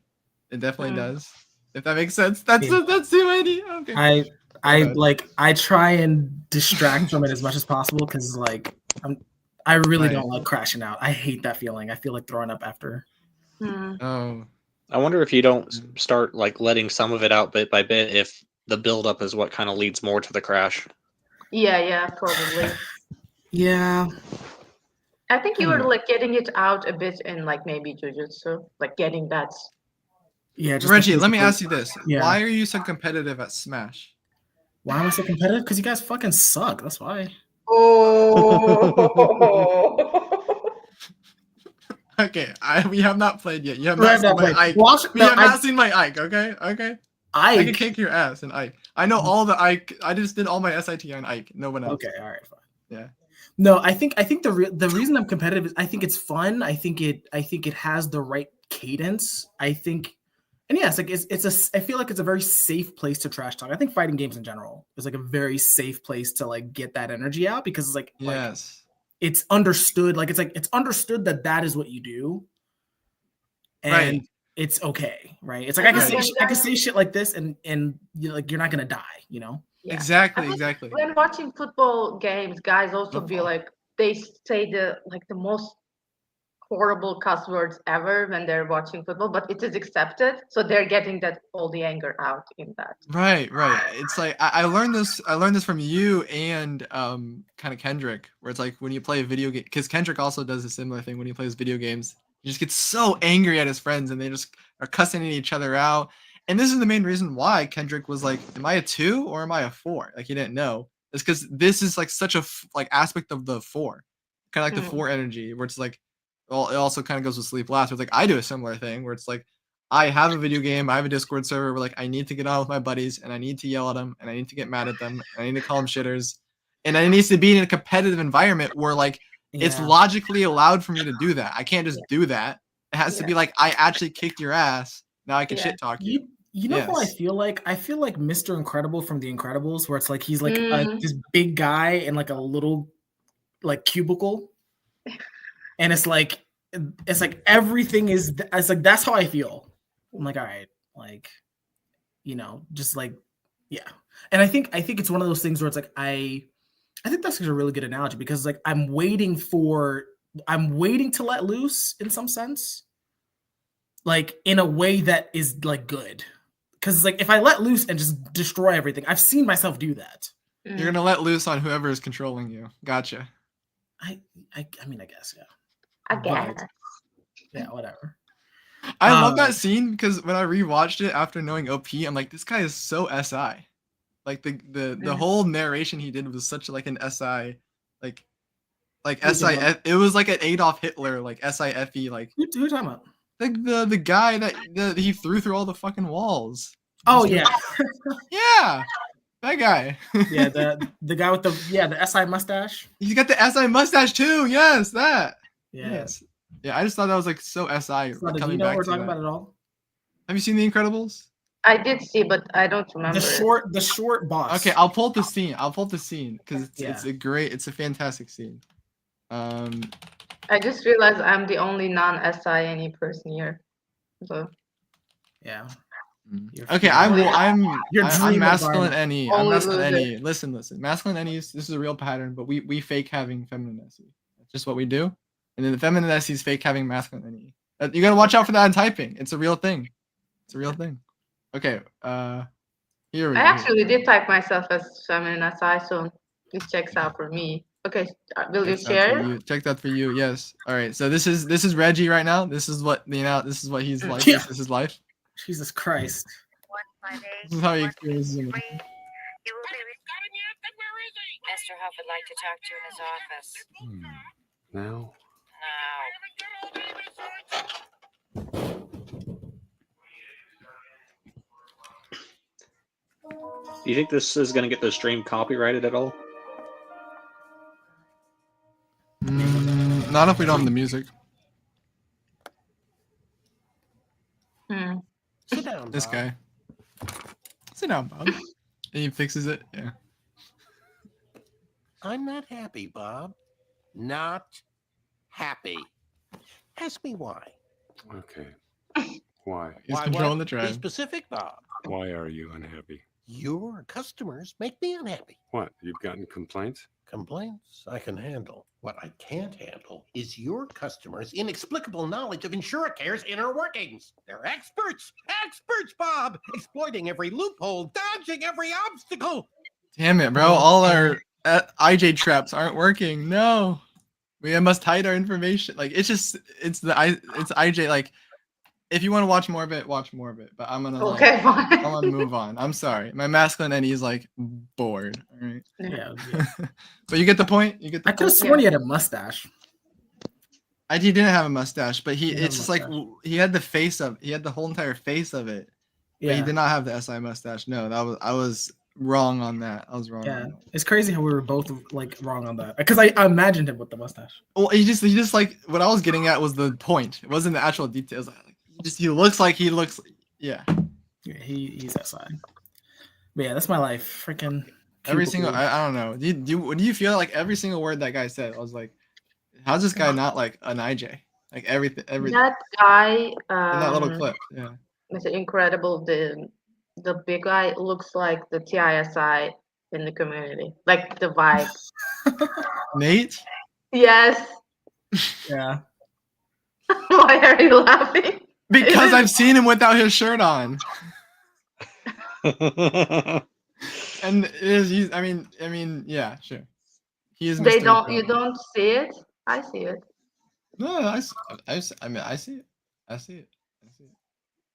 Speaker 1: It definitely
Speaker 8: Mm.
Speaker 1: does. If that makes sense. That's too many. Okay.
Speaker 9: I
Speaker 1: bad.
Speaker 9: like I try and distract from it as much as possible because like I really
Speaker 1: Right.
Speaker 9: don't like crashing out. I hate that feeling. I feel like throwing up after.
Speaker 8: Mm.
Speaker 1: Oh.
Speaker 3: I wonder if you don't start like letting some of it out bit by bit, if the buildup is what kind of leads more to the crash.
Speaker 8: Yeah, yeah, probably.
Speaker 9: Yeah.
Speaker 8: I think you were
Speaker 1: Hmm.
Speaker 8: like getting it out a bit in like maybe jujutsu, like getting that.
Speaker 9: Yeah, just
Speaker 1: Reggie, let me ask you this.
Speaker 9: Yeah.
Speaker 1: Why are you so competitive at Smash?
Speaker 9: Why am I so competitive? Because you guys fucking suck. That's why.
Speaker 8: Oh.
Speaker 1: Okay, we have not played yet. You have
Speaker 9: We
Speaker 1: not
Speaker 9: have
Speaker 1: seen
Speaker 9: not
Speaker 1: my
Speaker 9: played.
Speaker 1: Ike.
Speaker 9: Watch-
Speaker 1: We
Speaker 9: no,
Speaker 1: have not seen my Ike, okay? Okay. I can
Speaker 9: Ike.
Speaker 1: kick your ass in Ike. I know all the Ike. I just did all my SIT on Ike. No one else.
Speaker 9: Okay, all right, fine.
Speaker 1: Yeah.
Speaker 9: No, I think the reason I'm competitive is I think it's fun. I think it has the right cadence. I think, and yes, like I feel like it's a very safe place to trash talk. I think fighting games in general is like a very safe place to like get that energy out because it's like
Speaker 1: Yes.
Speaker 9: it's understood. Like it's understood that is what you do, and
Speaker 1: Right.
Speaker 9: it's okay, right? It's like I can
Speaker 1: Right.
Speaker 9: say I can say shit like this, and you're like you're not gonna die, you know?
Speaker 8: Yeah.
Speaker 1: Exactly.
Speaker 8: I think
Speaker 1: Exactly.
Speaker 8: when watching football games, guys also be
Speaker 1: Football.
Speaker 8: like they say the most horrible cuss words ever when they're watching football, but it is accepted, so they're getting that all the anger out in that.
Speaker 1: Right. It's like I learned this. I learned this from you and kind of Kendrick, where it's like when you play a video game, because Kendrick also does a similar thing when he plays video games. He just gets so angry at his friends, and they just are cussing each other out. And this is the main reason why Kendrick was like, "Am I a 2 or am I a 4?" Like he didn't know. It's because this is like such a like aspect of the 4, kind of like the 4 energy, where it's like, well, it also kind of goes with Sleep Last. Where it's like I do a similar thing, where it's like I have a video game, I have a Discord server where like I need to get on with my buddies and I need to yell at them and I need to get mad at them and I need to call them shitters. And it needs to be in a competitive environment where like it's logically allowed for me to do that. I can't just do that. It has to be like I actually kicked your ass. Now I can shit talk you.
Speaker 9: You know who I feel like? I feel like Mr. Incredible from The Incredibles, where it's like he's like this big guy in like a little like cubicle, and it's like everything is. It's like that's how I feel. I'm like, all right, like, you know, just like, yeah. And I think it's one of those things where it's like I think that's a really good analogy because like I'm waiting to let loose in some sense, like in a way that is like good. Because it's like if I let loose and just destroy everything, I've seen myself do that.
Speaker 1: You're gonna let loose on whoever is controlling you. Gotcha.
Speaker 9: I mean, I guess, yeah.
Speaker 8: I guess.
Speaker 9: But, yeah, whatever.
Speaker 1: I love that scene because when I rewatched it after knowing OP, I'm like, this guy is so SI. Like the whole narration he did was such like an SI, like SI. It was like an Adolf Hitler, like SIFE, like.
Speaker 9: Who are you talking about?
Speaker 1: Like the guy that he threw through all the fucking walls.
Speaker 9: Oh yeah,
Speaker 1: yeah, that guy.
Speaker 9: Yeah, the guy with the SI mustache.
Speaker 1: He's got the SI mustache too. Yes, that.
Speaker 9: Yeah.
Speaker 1: Yes. Yeah, I just thought that was like so SI.
Speaker 9: So do you know what we're talking about at all?
Speaker 1: Have you seen The Incredibles?
Speaker 8: I did see, but I don't remember.
Speaker 9: The short boss.
Speaker 1: Okay, I'll pull up the scene because it's a fantastic scene.
Speaker 8: I just realized I'm the only non-SI person here. So.
Speaker 9: Yeah.
Speaker 1: Okay, I'm masculine NE. I'm masculine NE. Listen. Masculine NEs, this is a real pattern, but we fake having feminine SE. That's just what we do. And then the feminine SE is fake having masculine NE. You gotta watch out for that in typing. It's a real thing. Okay, here we go.
Speaker 8: I actually did type myself as feminine SI, so it checks out for me. Okay, will you share?
Speaker 1: Check that for you. Yes. All right. So this is Reggie right now. This is what this is what he's like.
Speaker 9: Yeah.
Speaker 1: This is his life.
Speaker 9: Jesus Christ.
Speaker 1: This is how he experiences it.
Speaker 10: Mr. Huff would like to talk to you in his office.
Speaker 11: Now?
Speaker 3: Do you think this is going to get the stream copyrighted at all?
Speaker 1: Not if we don't have the music.
Speaker 11: Sit down,
Speaker 1: this guy. Sit down, Bob. And he fixes it. Yeah.
Speaker 11: I'm not happy, Bob. Not happy. Ask me why.
Speaker 12: Okay. Why?
Speaker 1: He's controlling the
Speaker 11: Be
Speaker 1: drive.
Speaker 11: specific, Bob.
Speaker 12: Why are you unhappy?
Speaker 11: Your customers make me unhappy.
Speaker 12: What? You've gotten complaints?
Speaker 11: Complaints I can handle. What I can't handle is your customers' inexplicable knowledge of InsureCare's inner workings. They're experts, Bob, exploiting every loophole, dodging every obstacle.
Speaker 1: Damn it, bro! All our IJ traps aren't working. No, we must hide our information. Like it's IJ. Like if you want to watch more of it, watch more of it. But I'm gonna I'm gonna move on. I'm sorry, my masculine NE is like bored. All right.
Speaker 9: Yeah.
Speaker 1: But you get the point.
Speaker 9: I could have sworn he had a mustache.
Speaker 1: He didn't have a mustache, but it's just like he had the whole entire face of it. Yeah. But he did not have the SI mustache. No, I was wrong on that. I was wrong.
Speaker 9: Yeah, it's crazy how we were both like wrong on that because I imagined him with the mustache.
Speaker 1: Well, he just like what I was getting at was the point. It wasn't the actual details. He looks. Yeah.
Speaker 9: Yeah, he's SI. But yeah, that's my life. Freaking
Speaker 1: every single. I don't know. Do you feel like every single word that guy said? I was like, how's this guy not like an IJ? Like everything.
Speaker 8: That guy.
Speaker 1: In that little clip. Yeah.
Speaker 8: Mr. Incredible. The big guy looks like the TISI in the community, like the vibe.
Speaker 1: Nate?
Speaker 8: Yes.
Speaker 9: Yeah.
Speaker 8: Why are you laughing?
Speaker 1: Because I've seen him without his shirt on. And he's I mean, yeah, sure. He is
Speaker 8: They
Speaker 1: Mr.
Speaker 8: don't. You
Speaker 1: Incredible.
Speaker 8: don't see it. I see it.
Speaker 1: No, I see it. I see it. I see it. I see it.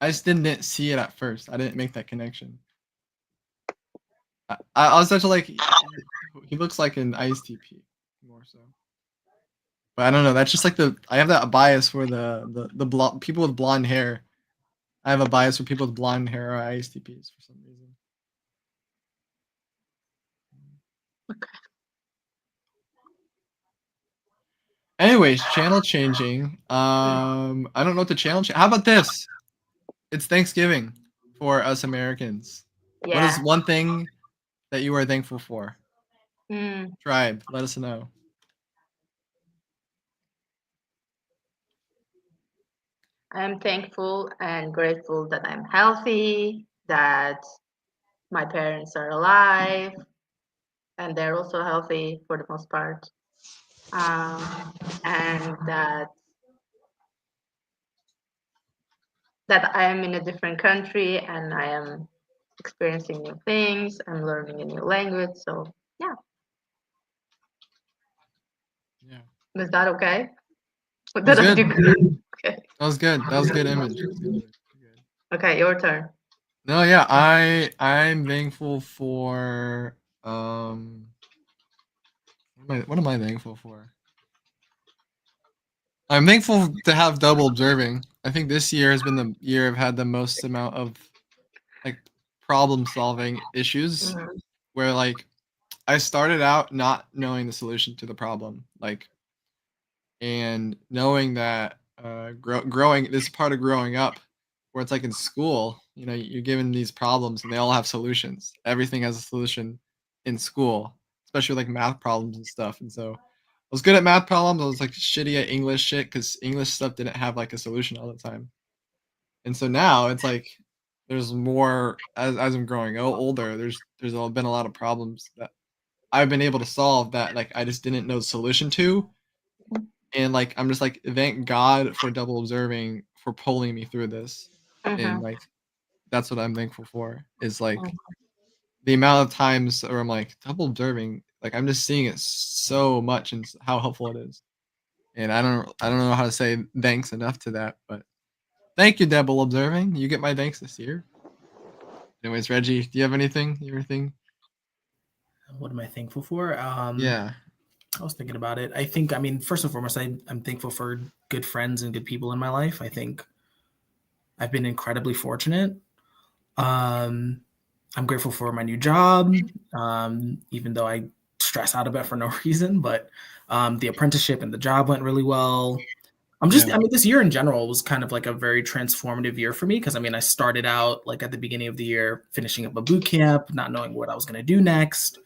Speaker 1: I just didn't see it at first. I didn't make that connection. I was actually like, he looks like an ISTP more so. But I don't know. That's just like I have that bias for the people with blonde hair. I have a bias for people with blonde hair or ISTPs for some reason. Anyways, channel changing. I don't know what the channel. How about this? It's Thanksgiving for us Americans. What is
Speaker 8: Yeah.
Speaker 1: one thing that you are thankful for?
Speaker 8: Mm.
Speaker 1: Tribe, let us know.
Speaker 8: I'm thankful and grateful that I'm healthy, that my parents are alive, and they're also healthy for the most part. And that I am in a different country and I am experiencing new things. I'm learning a new language. So yeah.
Speaker 1: Yeah.
Speaker 8: Was that okay?
Speaker 1: That was
Speaker 8: Did I
Speaker 1: good.
Speaker 8: do good? Okay.
Speaker 1: That was good. That was good image.
Speaker 8: Okay, your turn.
Speaker 1: No, yeah, I'm thankful for what am I thankful for? I'm thankful to have double observing. I think this year has been the year I've had the most amount of like problem solving issues where like I started out not knowing the solution to the problem, like, and knowing that growing this is part of growing up, where it's like in school, you know, you're given these problems and they all have solutions. Everything has a solution in school, especially like math problems and stuff. And so I was good at math problems. I was like shitty at English shit because English stuff didn't have like a solution all the time. And so now it's like there's more as I'm growing older. There's been a lot of problems that I've been able to solve that like I just didn't know the solution to. And like I'm just like thank God for double observing for pulling me through this. And like that's what I'm thankful for is like the amount of times where I'm like double observing, like I'm just seeing it so much and how helpful it is. And I don't know how to say thanks enough to that, but thank you, double observing. You get my thanks this year. Anyways, Reggie, do you have anything?
Speaker 9: What am I thankful for?
Speaker 1: Yeah.
Speaker 9: I was thinking about it. I think, I mean, first and foremost, I'm thankful for good friends and good people in my life. I think I've been incredibly fortunate. I'm grateful for my new job, even though I stress out a bit for no reason, but the apprenticeship and the job went really well. I mean, this year in general was kind of like a very transformative year for me because I mean, I started out like at the beginning of the year, finishing up a boot camp, not knowing what I was going to do next.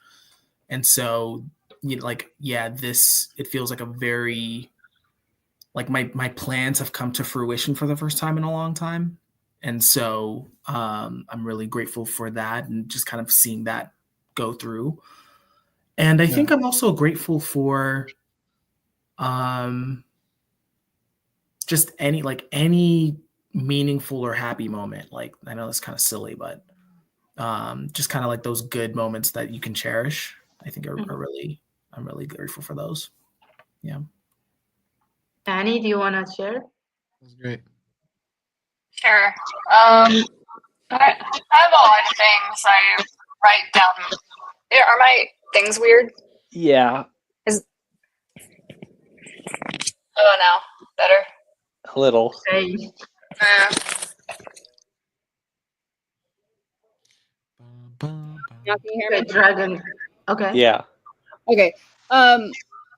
Speaker 9: And so, you know, like, yeah, it feels like a very, like my plans have come to fruition for the first time in a long time. And so I'm really grateful for that and just kind of seeing that go through. And I think I'm also grateful for just any meaningful or happy moment. Like, I know that's kind of silly, but just kind of like those good moments that you can cherish. I think I'm really grateful for those. Yeah.
Speaker 8: Annie, do you want to share?
Speaker 1: That's great.
Speaker 2: Sure. I have a lot of things I write down. Are my things weird?
Speaker 3: Yeah,
Speaker 2: Oh no, better.
Speaker 3: a little.
Speaker 8: Okay.
Speaker 2: Now can you hear me?
Speaker 8: Dragon. Okay.
Speaker 3: Yeah.
Speaker 2: Okay.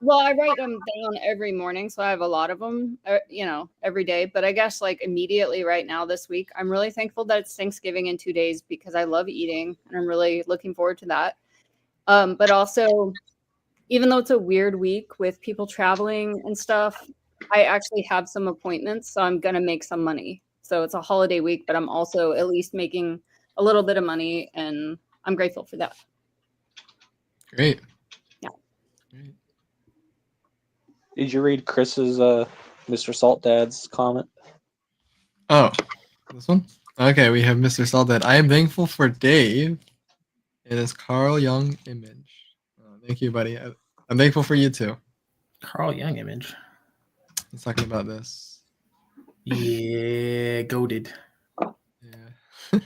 Speaker 2: Well, I write them down every morning, so I have a lot of them, you know, every day. But I guess like immediately right now this week, I'm really thankful that it's Thanksgiving in 2 days because I love eating and I'm really looking forward to that. But also, even though it's a weird week with people traveling and stuff, I actually have some appointments, so I'm gonna make some money. So it's a holiday week, but I'm also at least making a little bit of money, and I'm grateful for that.
Speaker 1: Great.
Speaker 2: Yeah.
Speaker 3: Did you read Chris's Mr. Salt Dad's comment.
Speaker 1: Oh, this one? Okay, we have Mr. Salted. I am thankful for Dave and his Carl Jung image. Oh, thank you, buddy. I'm thankful for you too.
Speaker 9: Carl Jung image.
Speaker 1: He's talking about this.
Speaker 9: Yeah, goaded.
Speaker 1: Yeah.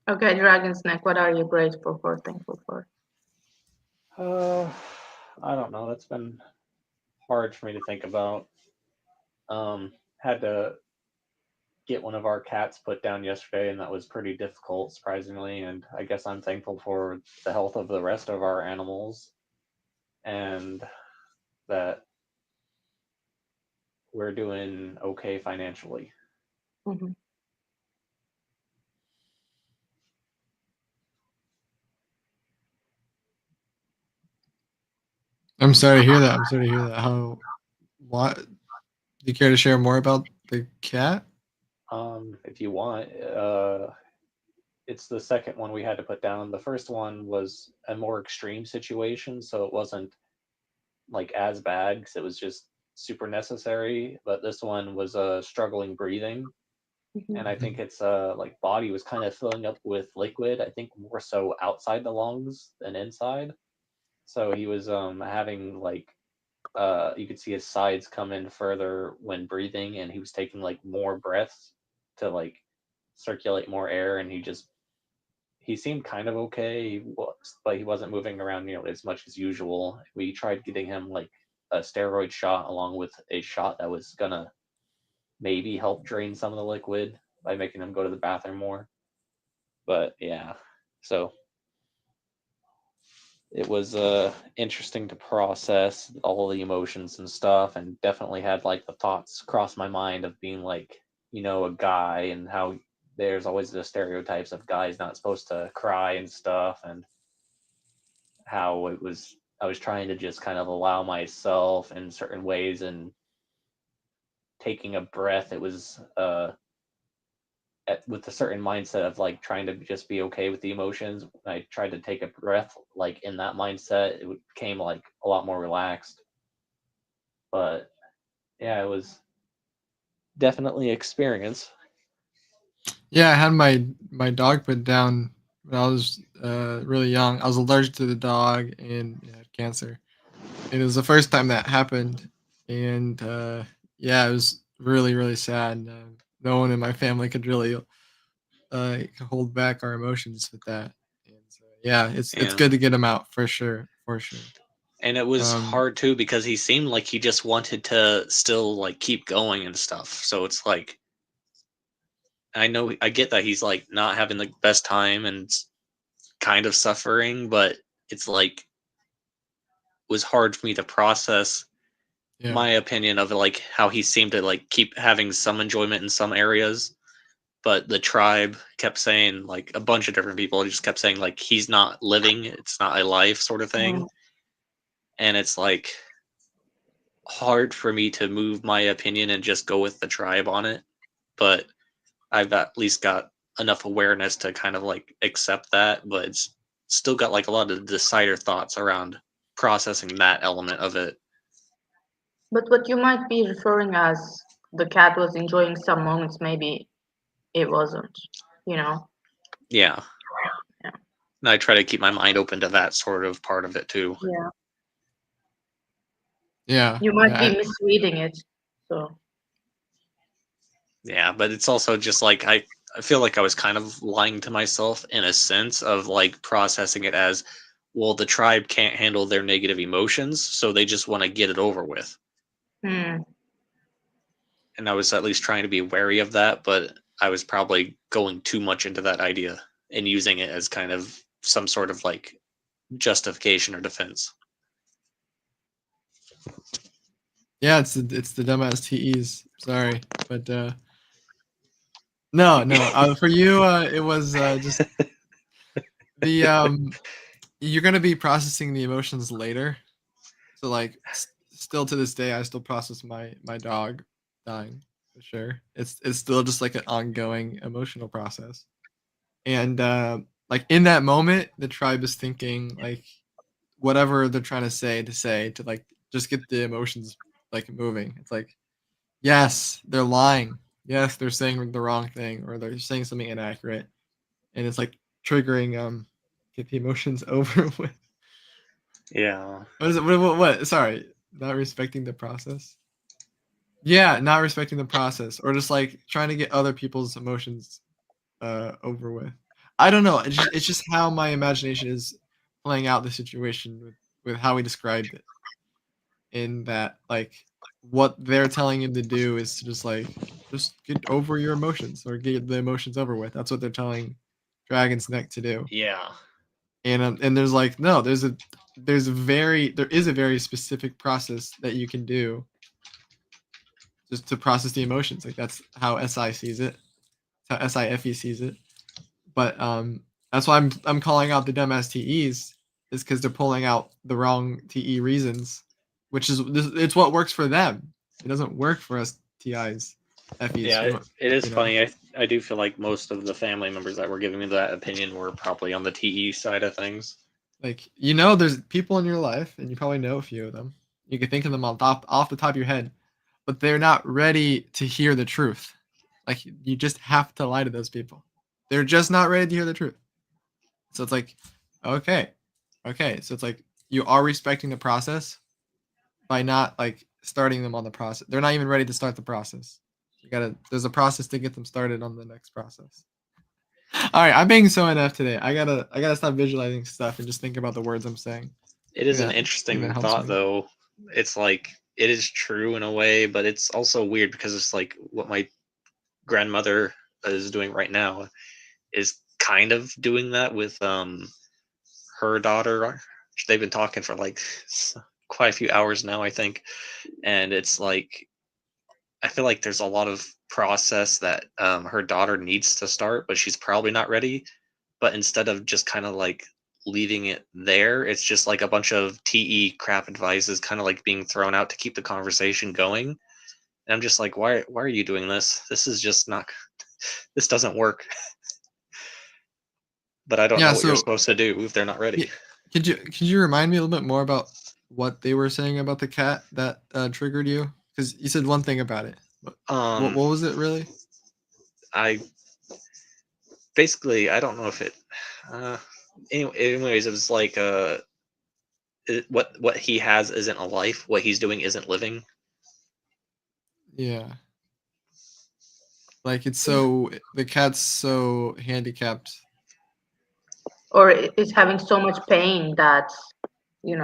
Speaker 8: Okay, Dragon's Neck, what are you grateful for, thankful for?
Speaker 3: I don't know. That's been hard for me to think about. Had to get one of our cats put down yesterday, and that was pretty difficult, surprisingly. And I guess I'm thankful for the health of the rest of our animals, and that we're doing okay financially.
Speaker 8: Mm-hmm.
Speaker 1: I'm sorry to hear that. I'm sorry to hear that. How? What? Do you care to share more about the cat?
Speaker 3: If you want, it's the second one we had to put down. The first one was a more extreme situation, so it wasn't like as bad because it was just super necessary. But this one was struggling breathing, and I think its like body was kind of filling up with liquid. I think more so outside the lungs than inside. So he was having like you could see his sides come in further when breathing, and he was taking like more breaths to like circulate more air, and he seemed kind of okay, but he wasn't moving around nearly as much as usual. We tried getting him like a steroid shot along with a shot that was gonna maybe help drain some of the liquid by making him go to the bathroom more. But yeah, so it was interesting to process all the emotions and stuff, and definitely had like the thoughts cross my mind of being like, a guy, and how there's always the stereotypes of guys not supposed to cry and stuff, and how I was trying to just kind of allow myself in certain ways, and taking a breath. It was with a certain mindset of like trying to just be okay with the emotions. When I tried to take a breath like in that mindset, it became like a lot more relaxed. But yeah, it was definitely an experience.
Speaker 1: Yeah, I had my dog put down when I was really young. I was allergic to the dog and had cancer. And it was the first time that happened. And yeah, it was really, really sad. No one in my family could really hold back our emotions with that. And so, yeah, it's
Speaker 3: Yeah.
Speaker 1: good to get him out for sure, for sure.
Speaker 3: And it was hard too because he seemed like he just wanted to still like keep going and stuff. So it's like I get that he's like not having the best time and kind of suffering, but it's like was hard for me to process
Speaker 1: Yeah.
Speaker 3: my opinion of like how he seemed to like keep having some enjoyment in some areas, but the tribe kept saying, like a bunch of different people just kept saying like he's not living, it's not a life sort of thing. And it's like hard for me to move my opinion and just go with the tribe on it, but I've at least got enough awareness to kind of like accept that, but it's still got like a lot of decider thoughts around processing that element of it.
Speaker 8: But what you might be referring as the cat was enjoying some moments, maybe it wasn't,
Speaker 3: Yeah.
Speaker 8: Yeah.
Speaker 3: And I try to keep my mind open to that sort of part of it too.
Speaker 8: Yeah.
Speaker 1: Yeah.
Speaker 8: You might
Speaker 1: yeah,
Speaker 8: be misreading it. So
Speaker 3: Yeah, but it's also just like I feel like I was kind of lying to myself in a sense of like processing it as, well, the tribe can't handle their negative emotions, so they just want to get it over with.
Speaker 8: hmm.
Speaker 3: And I was at least trying to be wary of that, but I was probably going too much into that idea and using it as kind of some sort of like justification or defense.
Speaker 1: Yeah, it's the dumbass TEs. Sorry, but no. For you, it was just the you're gonna be processing the emotions later. So like, still to this day, I still process my dog dying for sure. It's still just like an ongoing emotional process, and like in that moment, the tribe is thinking like whatever they're trying to say to like just get the emotions like moving. It's like, yes, they're lying. Yes, they're saying the wrong thing, or they're saying something inaccurate, and it's like triggering get the emotions over with.
Speaker 3: Yeah.
Speaker 1: What is it? What? Sorry, not respecting the process. Yeah, not respecting the process, or just like trying to get other people's emotions over with. I don't know. It's just how my imagination is playing out the situation with how we described it. In that, like, what they're telling him to do is to just get over your emotions or get the emotions over with. That's what they're telling Dragon's Neck to do.
Speaker 3: Yeah.
Speaker 1: And there's like no, there is a very specific process that you can do just to process the emotions. Like that's how SI sees it. That's how SIFE sees it. But that's why I'm calling out the dumbass TEs is because they're pulling out the wrong TE reasons, which is it's what works for them. It doesn't work for us TIs, FEs.
Speaker 3: Yeah, it is
Speaker 1: you know?
Speaker 3: funny. I do feel like most of the family members that were giving me that opinion were probably on the TE side of things.
Speaker 1: Like there's people in your life, and you probably know a few of them. You can think of them off the top of your head, but they're not ready to hear the truth. Like you just have to lie to those people. They're just not ready to hear the truth. So it's like, okay. So it's like you are respecting the process by not like starting them on the process. They're not even ready to start the process. There's a process to get them started on the next process. All right, I'm being so inept today. I gotta stop visualizing stuff and just think about the words I'm saying.
Speaker 3: It is an interesting thought, though. It's like it is true in a way, but it's also weird because it's like what my grandmother is doing right now is kind of doing that with her daughter. They've been talking for like quite a few hours now, I think, and it's like I feel like there's a lot of process that her daughter needs to start, but she's probably not ready. But instead of just kind of like leaving it there, it's just like a bunch of TE crap advices kind of like being thrown out to keep the conversation going. And I'm just like, why are you doing this? This is just not, this doesn't work. But I don't know what you're supposed to do if they're not ready.
Speaker 1: Could you remind me a little bit more about what they were saying about the cat that triggered you? Because you said one thing about it. What was it really?
Speaker 3: I don't know if it. Anyways, it was like what he has isn't a life. What he's doing isn't living.
Speaker 1: Yeah. Like the cat's so handicapped.
Speaker 8: Or it's having so much pain that you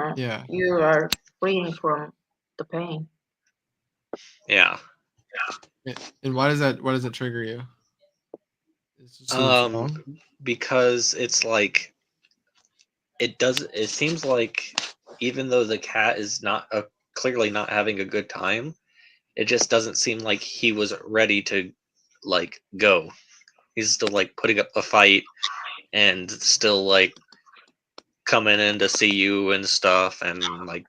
Speaker 8: are freeing from the pain.
Speaker 3: Yeah.
Speaker 1: And why does it trigger you?
Speaker 3: Because it's like it seems like even though the cat is not clearly not having a good time, it just doesn't seem like he was ready to like go. He's still like putting up a fight and still like coming in to see you and stuff, and like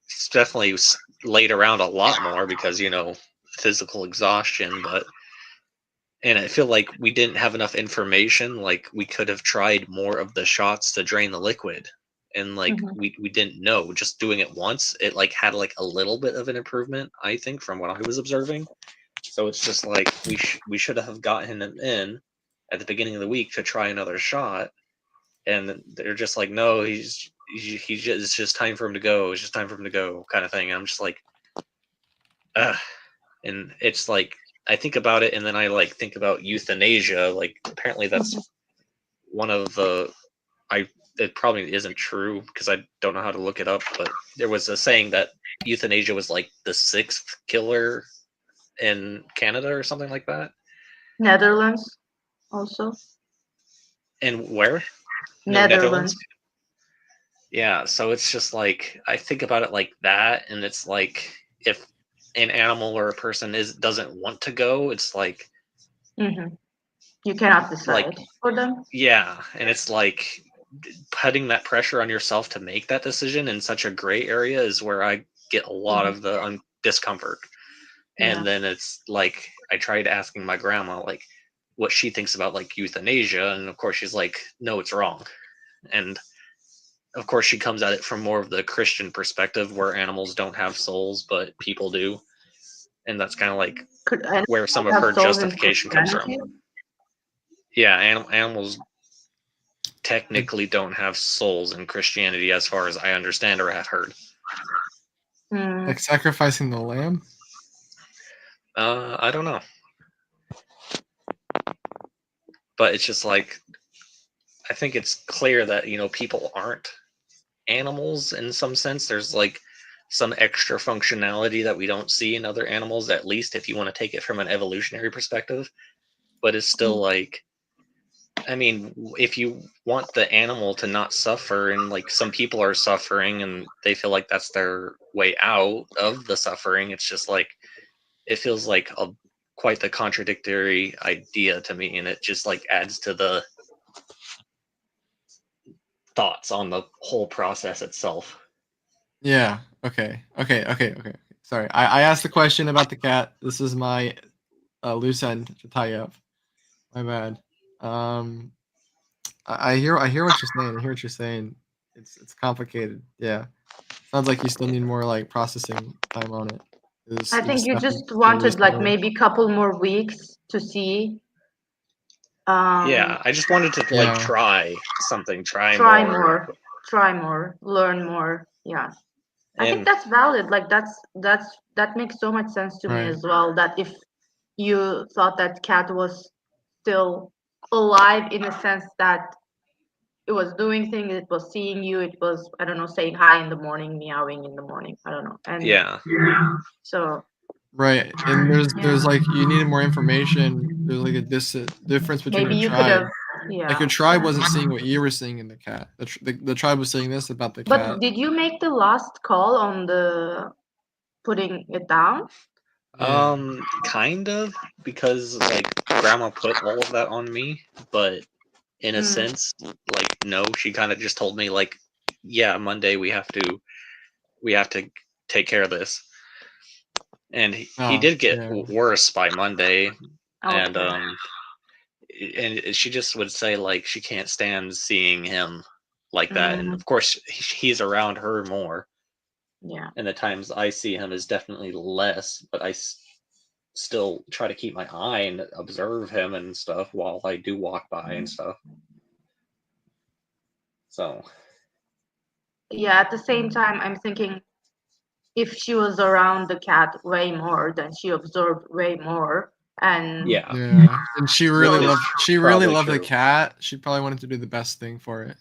Speaker 3: it's definitely laid around a lot more because physical exhaustion. And I feel like we didn't have enough information. Like we could have tried more of the shots to drain the liquid, and like we didn't know. Just doing it once, it like had like a little bit of an improvement, I think, from what I was observing. So it's just like we should have gotten him in at the beginning of the week to try another shot, and they're just like, no, it's just time for him to go. It's just time for him to go, kind of thing. And I'm just like, and it's like I think about it, and then I like think about euthanasia. Like apparently that's one of the it probably isn't true because I don't know how to look it up, but there was a saying that euthanasia was like the 6th killer in Canada or something like that.
Speaker 8: Netherlands also.
Speaker 3: And where?
Speaker 8: Netherlands.
Speaker 3: Yeah, so it's just like I think about it like that, and it's like if an animal or a person doesn't want to go, it's like
Speaker 8: you cannot decide for them.
Speaker 3: Yeah, and it's like putting that pressure on yourself to make that decision in such a gray area is where I get a lot of the discomfort. And then it's like I tried asking my grandma like what she thinks about like euthanasia, and of course she's like, no, it's wrong. And of course, she comes at it from more of the Christian perspective, where animals don't have souls, but people do, and that's kind of like
Speaker 8: Could animals
Speaker 3: where some of
Speaker 8: have
Speaker 3: her
Speaker 8: souls in
Speaker 3: justification comes from.
Speaker 8: Christianity?
Speaker 3: Yeah, animals technically don't have souls in Christianity, as far as I understand or have heard.
Speaker 1: Like sacrificing the lamb?
Speaker 3: I don't know. But it's just like, I think it's clear that, people aren't animals in some sense. There's like some extra functionality that we don't see in other animals, at least if you want to take it from an evolutionary perspective. But it's still like, I mean, if you want the animal to not suffer, and like some people are suffering and they feel like that's their way out of the suffering, it's just like, it feels like quite the contradictory idea to me, and it just like adds to the thoughts on the whole process itself.
Speaker 1: Yeah. Okay. Sorry, I asked the question about the cat. This is my loose end to tie up. My bad. I hear what you're saying. I hear what you're saying. It's complicated. Yeah. Sounds like you still need more like processing time on it.
Speaker 8: I think you
Speaker 1: haven't
Speaker 8: just wanted like
Speaker 1: recently.
Speaker 8: maybe a couple more weeks to see.
Speaker 3: Yeah, I just wanted to like try something, try
Speaker 8: more, learn more. Yeah. I think
Speaker 3: And
Speaker 8: that's valid. Like that makes so much sense to me
Speaker 1: Right.
Speaker 8: as well. That if you thought that cat was still alive in the sense that it was doing things, it was seeing you, it was, I don't know, saying hi in the morning, meowing in the morning. I don't know. And
Speaker 3: yeah.
Speaker 8: So
Speaker 1: Right, and there's like you needed more information. There's like a difference between
Speaker 8: maybe
Speaker 1: your
Speaker 8: you could
Speaker 1: tribe.
Speaker 8: have,
Speaker 1: Like your tribe wasn't seeing what you were seeing in the cat. The tribe was saying this about the cat.
Speaker 8: But did you make the last call on the putting it down?
Speaker 3: Kind of, because like grandma put all of that on me, but in a sense, like, no, she kind of just told me like, yeah, Monday we have to take care of this. And he did get worse by Monday. And and she just would say like she can't stand seeing him like that, and of course he's around her more.
Speaker 8: Yeah.
Speaker 3: And the times I see him is definitely less, but I still try to keep my eye and observe him and stuff while I do walk by and stuff. So
Speaker 8: Yeah, at the same time, I'm thinking if she was around the cat way more, then she observed way more. And
Speaker 1: Yeah, and she really
Speaker 3: Which is
Speaker 1: loved
Speaker 3: probably
Speaker 1: the
Speaker 3: true.
Speaker 1: cat. She probably wanted to do the best thing for it.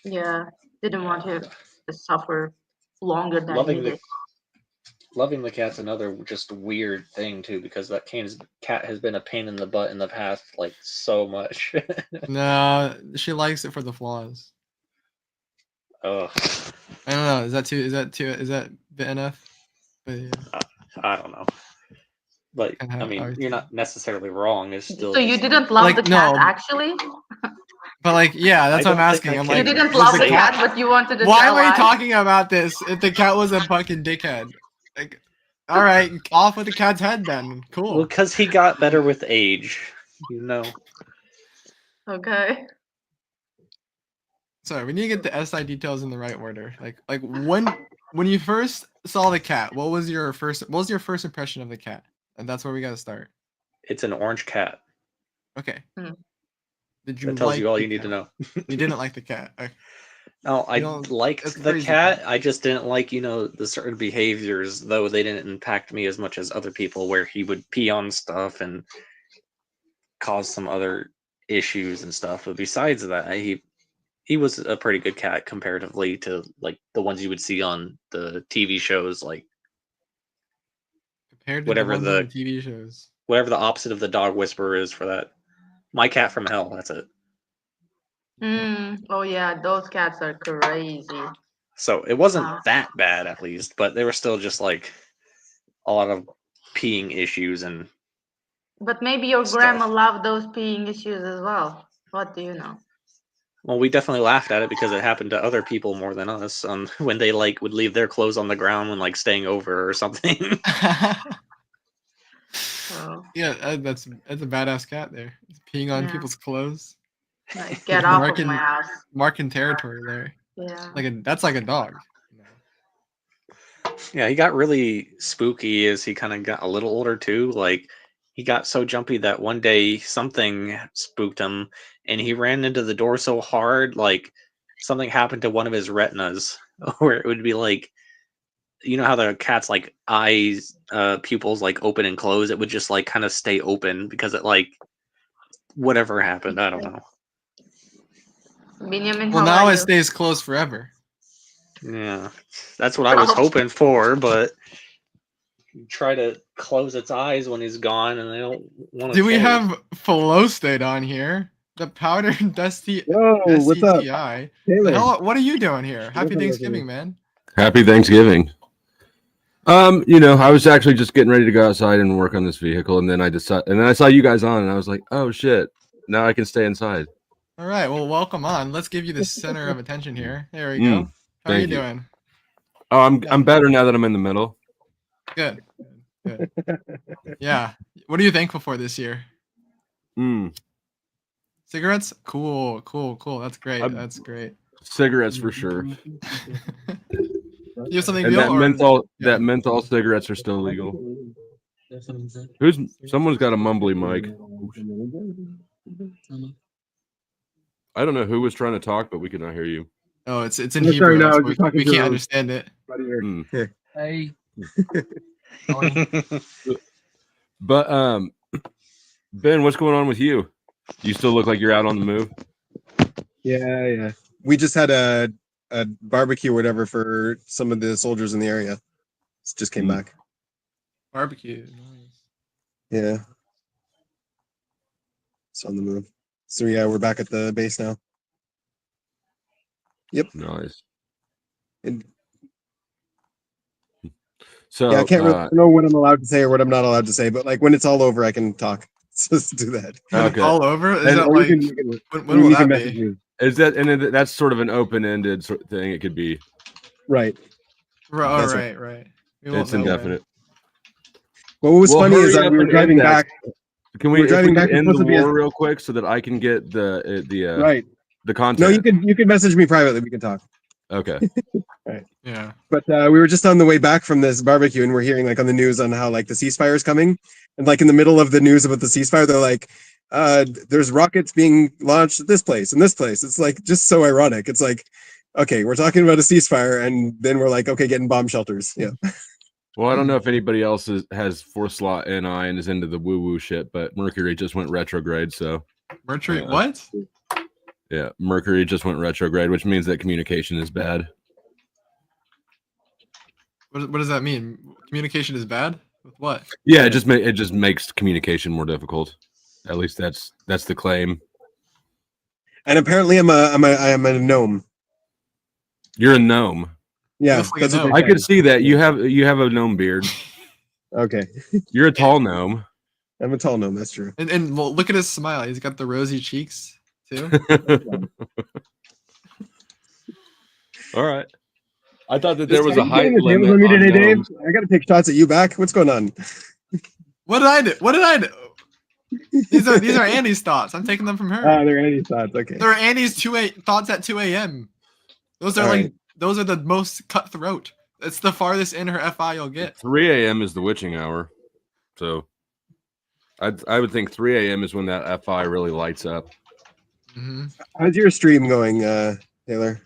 Speaker 8: yeah, didn't want him to suffer longer than
Speaker 3: loving
Speaker 8: needed.
Speaker 3: the cat's another just weird thing too, because that cat has been a pain in the butt in the past, like, so much.
Speaker 1: No, she likes it for the flaws.
Speaker 3: Ugh.
Speaker 1: I don't know. Is that bit enough? But yeah.
Speaker 3: I don't know. But I mean, you're not necessarily wrong. It's still.
Speaker 8: So you didn't love the cat, actually?
Speaker 1: But like, yeah, that's
Speaker 3: I
Speaker 1: what I'm
Speaker 3: don't think
Speaker 1: asking.
Speaker 3: I
Speaker 1: I'm
Speaker 3: can
Speaker 1: like,
Speaker 8: You didn't
Speaker 1: was
Speaker 8: love
Speaker 1: the
Speaker 8: the cat, but you wanted it
Speaker 1: Why
Speaker 8: to
Speaker 1: am I
Speaker 8: alive?
Speaker 1: talking about this if the cat was a fucking dickhead? Like, all right, off with the cat's head then. Cool.
Speaker 3: Well, because he got better with age, you know.
Speaker 8: Okay.
Speaker 1: Sorry, we need to get the SI details in the right order. Like when you first saw the cat, what was your first impression of the cat? And that's where we got to start.
Speaker 3: It's an orange cat.
Speaker 1: Okay.
Speaker 8: Hmm.
Speaker 1: Did you
Speaker 3: That tells
Speaker 1: like
Speaker 3: you all
Speaker 1: the
Speaker 3: you need to
Speaker 1: cat?
Speaker 3: know.
Speaker 1: You didn't like the cat. Okay.
Speaker 3: No, I
Speaker 1: that's
Speaker 3: liked the
Speaker 1: crazy.
Speaker 3: cat. I just didn't like, the certain behaviors, though they didn't impact me as much as other people, where he would pee on stuff and cause some other issues and stuff. But besides that, he was a pretty good cat comparatively to like the ones you would see on the TV shows, like
Speaker 1: Compared to
Speaker 3: whatever
Speaker 1: the ones on the TV shows.
Speaker 3: whatever the opposite of the dog whisperer is for that. My Cat from Hell, that's it.
Speaker 8: Oh yeah, those cats are crazy.
Speaker 3: So it wasn't that bad, at least, but they were still just like a lot of peeing issues and.
Speaker 8: But maybe your grandma loved those peeing issues as well. What do you know?
Speaker 3: Well, we definitely laughed at it because it happened to other people more than us. When they like would leave their clothes on the ground when like staying over or something.
Speaker 1: Yeah, that's a badass cat there. It's peeing on people's clothes.
Speaker 8: Like, get off of my house.
Speaker 1: Marking territory there.
Speaker 8: Yeah.
Speaker 1: That's like a dog.
Speaker 3: Yeah, he got really spooky as he kind of got a little older too. Like he got so jumpy that one day something spooked him, and he ran into the door so hard, like something happened to one of his retinas, where it would be like, you know how the cat's like eyes, pupils like open and close. It would just like kind of stay open because it like whatever happened. I don't know.
Speaker 8: Benjamin,
Speaker 1: Well,
Speaker 8: how
Speaker 1: now
Speaker 8: are
Speaker 1: it
Speaker 8: you?
Speaker 1: stays closed forever.
Speaker 3: Yeah, that's what I was hoping for, but try to close its eyes when he's gone, and they don't want to.
Speaker 1: Do we have Flow State on here? The Powder Dusty
Speaker 5: Yo, what's up?
Speaker 1: SCTI.
Speaker 5: Taylor.
Speaker 1: The hell, what are you doing here? Happy Thanksgiving, man.
Speaker 13: Happy Thanksgiving. I was actually just getting ready to go outside and work on this vehicle, and then I saw you guys on, and I was like, oh shit, now I can stay inside.
Speaker 1: All right, well, welcome on. Let's give you the center of attention here. There we go. How are you doing?
Speaker 13: Oh, I'm better now that I'm in the middle.
Speaker 1: Good. Good. Yeah. What are you thankful for this year? Cigarettes? Cool. That's great. That's great.
Speaker 13: Cigarettes for sure.
Speaker 1: You have something
Speaker 13: And
Speaker 1: Bill,
Speaker 13: that menthol cigarettes are still legal. Someone's got a mumbly mic. I don't know who was trying to talk, but we could not hear you.
Speaker 1: Oh, it's in Hebrew. No, we can't understand it.
Speaker 13: Hey. But Ben, what's going on with you? You still look like you're out on the move.
Speaker 5: Yeah. We just had a barbecue or whatever for some of the soldiers in the area. Just came back.
Speaker 1: Barbecue. Nice.
Speaker 5: Yeah. It's on the move. So yeah, we're back at the base now. Yep.
Speaker 13: Nice.
Speaker 5: And
Speaker 13: so
Speaker 5: yeah, I can't really know what I'm allowed to say or what I'm not allowed to say, but like when it's all over, I can talk. So let's do that.
Speaker 1: Okay. All over? Is that like when will that be?
Speaker 13: Is that and that's sort of an open-ended sort of thing? It could be.
Speaker 5: Right.
Speaker 1: Right.
Speaker 13: It's indefinite.
Speaker 5: Well, what was funny is that we were driving back.
Speaker 13: Can we end the war real quick so that I can get the
Speaker 5: right
Speaker 13: the content?
Speaker 5: No, you can message me privately. We can talk.
Speaker 13: Okay.
Speaker 5: Right.
Speaker 1: Yeah.
Speaker 5: But we were just on the way back from this barbecue, and we're hearing like on the news on how like the ceasefire is coming, and like in the middle of the news about the ceasefire, they're like, "There's rockets being launched at this place and this place." It's like just so ironic. It's like, okay, we're talking about a ceasefire, and then we're like, okay, getting bomb shelters. Yeah.
Speaker 13: Well, I don't know if anybody else has 4-slot NI and is into the woo-woo shit, but Mercury just went retrograde, so...
Speaker 1: Mercury, what?
Speaker 13: Yeah, Mercury just went retrograde, which means that communication is bad.
Speaker 1: What does that mean? Communication is bad? With what?
Speaker 13: Yeah, it just makes communication more difficult. At least that's the claim.
Speaker 5: And apparently I'm a gnome.
Speaker 13: You're a gnome.
Speaker 5: Yeah,
Speaker 1: that's what
Speaker 13: I could see that. You have a gnome beard.
Speaker 5: Okay.
Speaker 13: You're a tall gnome.
Speaker 5: I'm a tall gnome, that's true.
Speaker 1: And well, look at his smile. He's got the rosy cheeks too.
Speaker 13: All right. I thought that there was a height limit
Speaker 5: on me today, Dave.
Speaker 13: gnomes.
Speaker 5: I gotta take shots at you back. What's going on?
Speaker 1: What did I do? These are Andy's thoughts. I'm taking them from her.
Speaker 5: They're Andy's thoughts. Okay.
Speaker 1: They're Andy's thoughts at 2 a.m. Those are
Speaker 5: All
Speaker 1: those are the most cutthroat. It's the farthest in her FI you'll get.
Speaker 13: 3 a.m. is the witching hour. So I would think 3 a.m. is when that FI really lights up.
Speaker 1: Mm-hmm.
Speaker 5: How's your stream going, Taylor?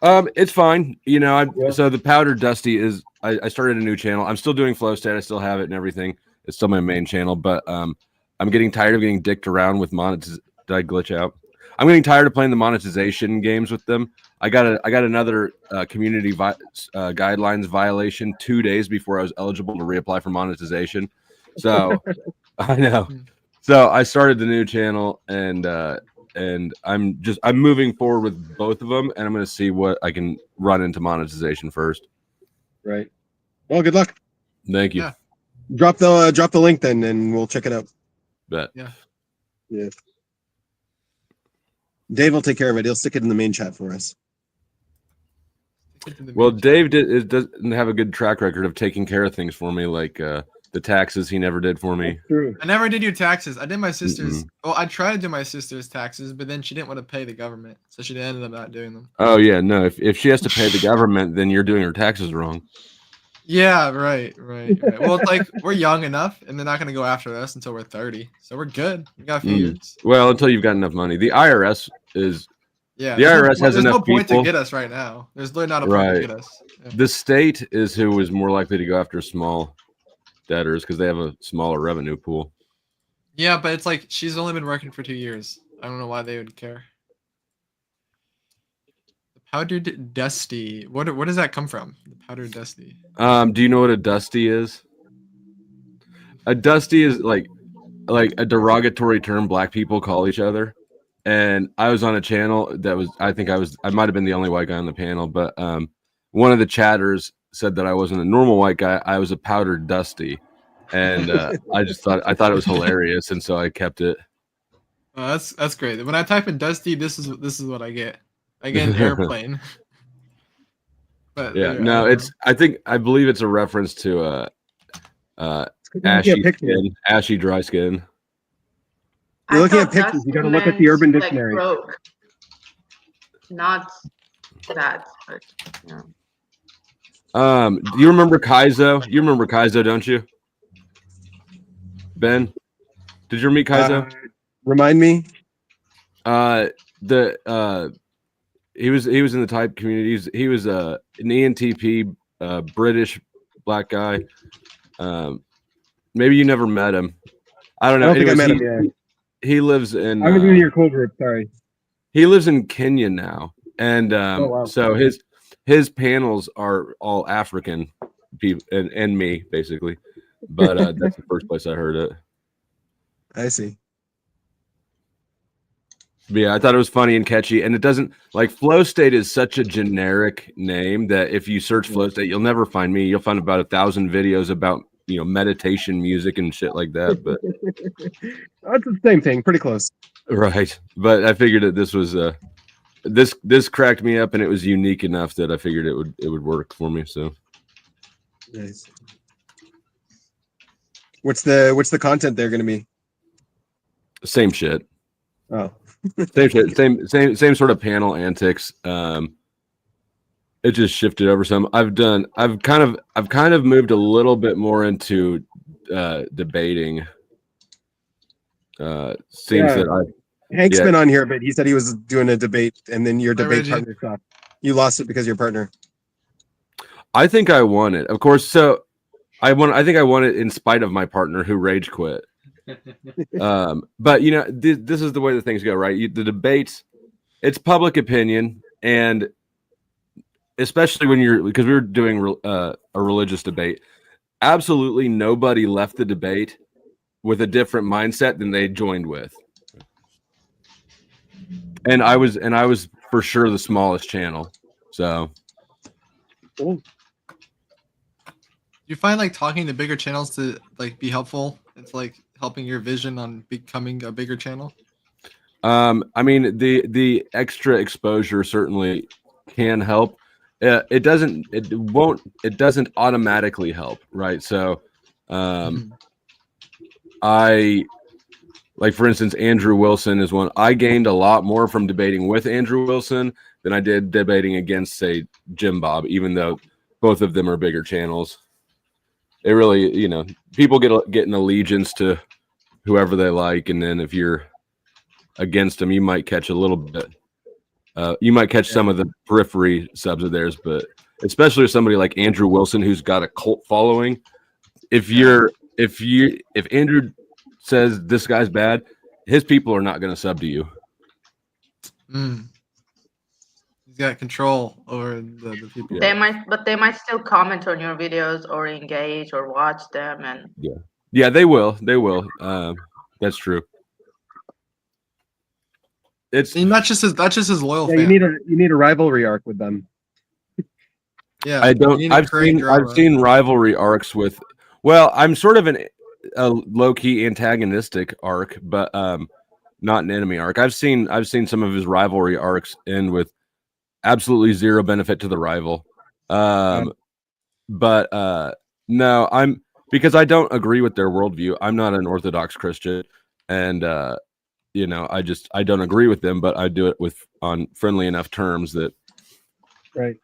Speaker 13: It's fine. So the Powder Dusty is I started a new channel. I'm still doing Flow State. I still have it and everything. It's still my main channel, but I'm getting tired of getting dicked around with monetization. Did I glitch out? I'm getting tired of playing the monetization games with them. I got another community guidelines violation 2 days before I was eligible to reapply for monetization. So I know. So I started the new channel and I'm moving forward with both of them, and I'm going to see what I can run into monetization first.
Speaker 5: Right. Well, good luck.
Speaker 13: Thank you.
Speaker 1: Yeah.
Speaker 5: Drop the link then, and we'll check it out.
Speaker 13: Bet.
Speaker 5: Yeah. Dave will take care of it. He'll stick it in the main chat for us.
Speaker 13: Well, Dave doesn't have a good track record of taking care of things for me, like the the taxes he never did for me.
Speaker 5: True.
Speaker 1: I never did your taxes. I did my sister's. Well, I tried to do my sister's taxes, but then she didn't want to pay the government, so she ended up not doing them.
Speaker 13: Oh yeah, no. If she has to pay the government, then you're doing her taxes wrong.
Speaker 1: Yeah, right. Well, it's like we're young enough, and they're not going to go after us until we're 30, so we're good. We got a few years.
Speaker 13: Well, until you've got enough money. The IRS is.
Speaker 1: Yeah,
Speaker 13: The IRS has
Speaker 1: there's
Speaker 13: enough
Speaker 1: no point
Speaker 13: people
Speaker 1: to get us right now. There's literally not a point to get us. Yeah.
Speaker 13: The state is who is more likely to go after small debtors because they have a smaller revenue pool.
Speaker 1: Yeah, but it's like she's only been working for 2 years. I don't know why they would care. The powdered dusty. What does that come from? The powdered dusty.
Speaker 13: Do you know what a dusty is? A dusty is like a derogatory term black people call each other. And I was on a channel that was, I might have been the only white guy on the panel, but one of the chatters said that I wasn't a normal white guy. I was a powdered dusty. And I thought it was hilarious. And so I kept it.
Speaker 1: That's great. When I type in dusty, this is what I get. I get an airplane. But
Speaker 13: yeah, no, I believe it's a reference to ashy skin, ashy dry skin.
Speaker 5: You're looking at pictures. You got to look at the Urban Dictionary.
Speaker 8: Broke. Not that, but yeah.
Speaker 13: Do you remember Kaizo? You remember Kaizo, don't you? Ben, did you meet Kaizo?
Speaker 5: Remind me.
Speaker 13: He was in the type community. He was an ENTP, British black guy. Maybe you never met him. I don't know.
Speaker 5: I don't think I met him. Yeah.
Speaker 13: He lives in.
Speaker 5: I was in your cool group. Sorry.
Speaker 13: He lives in Kenya now, and
Speaker 5: wow.
Speaker 13: so his panels are all African people and me basically. But that's the first place I heard it.
Speaker 5: I see.
Speaker 13: But yeah, I thought it was funny and catchy, and it doesn't like Flow State is such a generic name that if you search Flow State, you'll never find me. You'll find about 1,000 videos about meditation music and shit like that. But
Speaker 5: that's the same thing, pretty close.
Speaker 13: Right, but I figured that this was this cracked me up, and it was unique enough that I figured it would work for me. So
Speaker 5: nice. What's the content they're going to be?
Speaker 13: Same shit.
Speaker 5: Oh.
Speaker 13: Same shit, same sort of panel antics. It just shifted over some. I've kind of moved a little bit more into debating. That
Speaker 5: Hank's been on here, but he said he was doing a debate, and then your debate partner stopped. You lost it because of your partner.
Speaker 13: I think I won it, of course. So I think I won it in spite of my partner who rage quit. But this is the way the things go, right? The debates, it's public opinion, and especially because we were doing a religious debate, absolutely nobody left the debate with a different mindset than they joined with. And I was for sure the smallest channel. So
Speaker 5: cool.
Speaker 1: You find like talking to bigger channels to like be helpful? It's like helping your vision on becoming a bigger channel?
Speaker 13: I mean, the extra exposure certainly can help. It doesn't automatically help, right? So like for instance, Andrew Wilson is one. I gained a lot more from debating with Andrew Wilson than I did debating against, say, Jim Bob, even though both of them are bigger channels. It really, people get an allegiance to whoever they like, and then if you're against them, you might catch a little bit. You might catch some of the periphery subs of theirs, but especially with somebody like Andrew Wilson, who's got a cult following. If Andrew says this guy's bad, his people are not going to sub to you.
Speaker 1: He's got control over the people.
Speaker 8: They might still comment on your videos or engage or watch them, and
Speaker 13: yeah, they will. That's true. It's
Speaker 1: not just his loyal.
Speaker 5: Yeah,
Speaker 1: fan.
Speaker 5: you need a rivalry arc with them.
Speaker 1: Yeah,
Speaker 13: I've seen rivalry arcs with. Well, I'm sort of a low-key antagonistic arc, but not an enemy arc. I've seen some of his rivalry arcs end with absolutely zero benefit to the rival. But no, because I don't agree with their worldview. I'm not an Orthodox Christian, and you know, I don't agree with them, but I do it on friendly enough terms that.
Speaker 5: Right.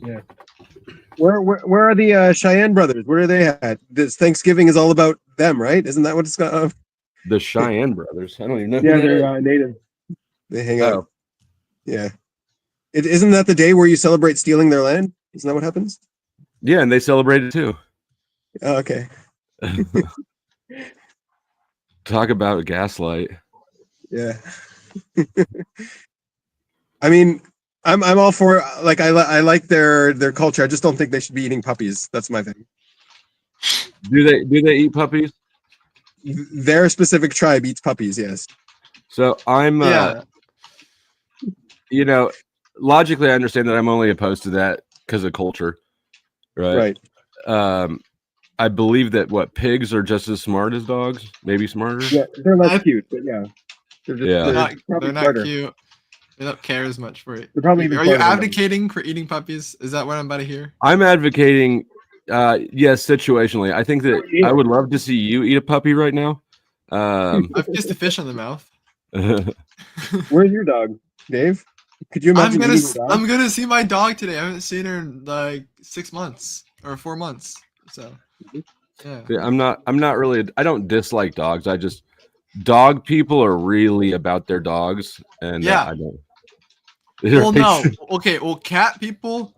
Speaker 5: Yeah. Where are the Cheyenne brothers? Where are they at? This Thanksgiving is all about them, right? Isn't that what it's got?
Speaker 13: The Cheyenne brothers. I don't even know.
Speaker 5: Yeah,
Speaker 13: who that
Speaker 5: they're
Speaker 13: is.
Speaker 5: native. They hang out.
Speaker 13: Oh.
Speaker 5: Yeah. Isn't that the day where you celebrate stealing their land? Isn't that what happens?
Speaker 13: Yeah, and they celebrated too.
Speaker 5: Oh, okay.
Speaker 13: Talk about gaslight.
Speaker 5: Yeah. I mean, I'm all for like I like their culture. I just don't think they should be eating puppies. That's my thing.
Speaker 13: Do they eat puppies?
Speaker 5: Their specific tribe eats puppies. Yes.
Speaker 13: So I'm you know, logically I understand that I'm only opposed to that because of culture, right? I believe that pigs are just as smart as dogs, maybe smarter.
Speaker 5: Yeah, they're less cute, but yeah, they're just
Speaker 1: they're not cute. They don't care as much for it.
Speaker 5: They're probably
Speaker 1: Are you advocating for eating puppies? Is that what I'm about to hear?
Speaker 13: I'm advocating, yes, situationally. I think that I would love to see you eat a puppy right now.
Speaker 1: I've kissed a fish on the mouth.
Speaker 5: Where's your dog, Dave? Could you imagine?
Speaker 1: I'm gonna see my dog today. I haven't seen her in like 6 months or 4 months. So yeah.
Speaker 13: I'm not really. I don't dislike dogs. I just dog people are really about their dogs, and I don't.
Speaker 1: Well, no. Okay. Well, cat people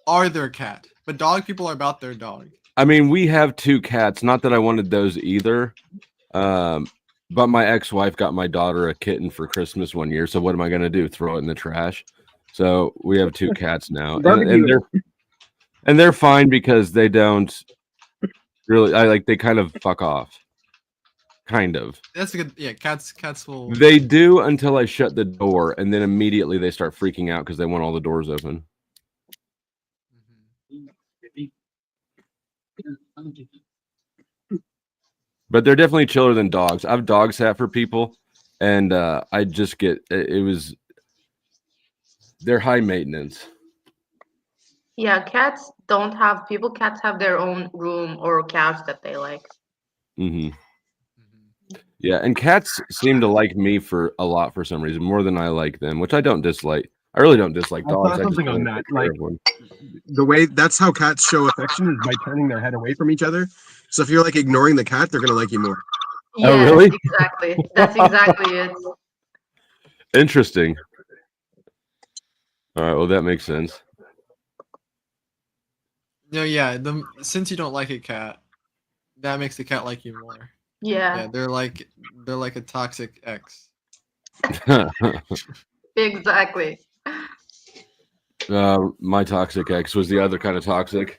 Speaker 1: are their cat, but dog people are about their dog.
Speaker 13: I mean, we have 2 cats. Not that I wanted those either. But my ex-wife got my daughter a kitten for Christmas one year. So what am I going to do? Throw it in the trash? So we have 2 cats now, and they're fine because they don't really. They kind of fuck off. Kind of.
Speaker 1: That's a good. Cats will.
Speaker 13: They do until I shut the door, and then immediately they start freaking out because they want all the doors open. But they're definitely chiller than dogs. I've dog sat for people, and I just get they're high maintenance.
Speaker 8: Yeah, cats don't have people. Cats have their own room or couch that they like.
Speaker 13: Mm-hmm. Yeah, and cats seem to like me for some reason, more than I like them, which I don't dislike. I really don't dislike dogs.
Speaker 5: Something on that, like the way that's how cats show affection is by turning their head away from each other. So if you're like ignoring the cat, they're gonna like you more.
Speaker 8: Yeah,
Speaker 13: oh, really?
Speaker 8: Exactly. That's exactly it.
Speaker 13: Interesting. All right, well that makes sense.
Speaker 1: No, yeah. Since you don't like a cat, that makes the cat like you more.
Speaker 8: Yeah.
Speaker 1: Yeah, they're like a toxic ex.
Speaker 8: Exactly.
Speaker 13: My toxic ex was the other kind of toxic.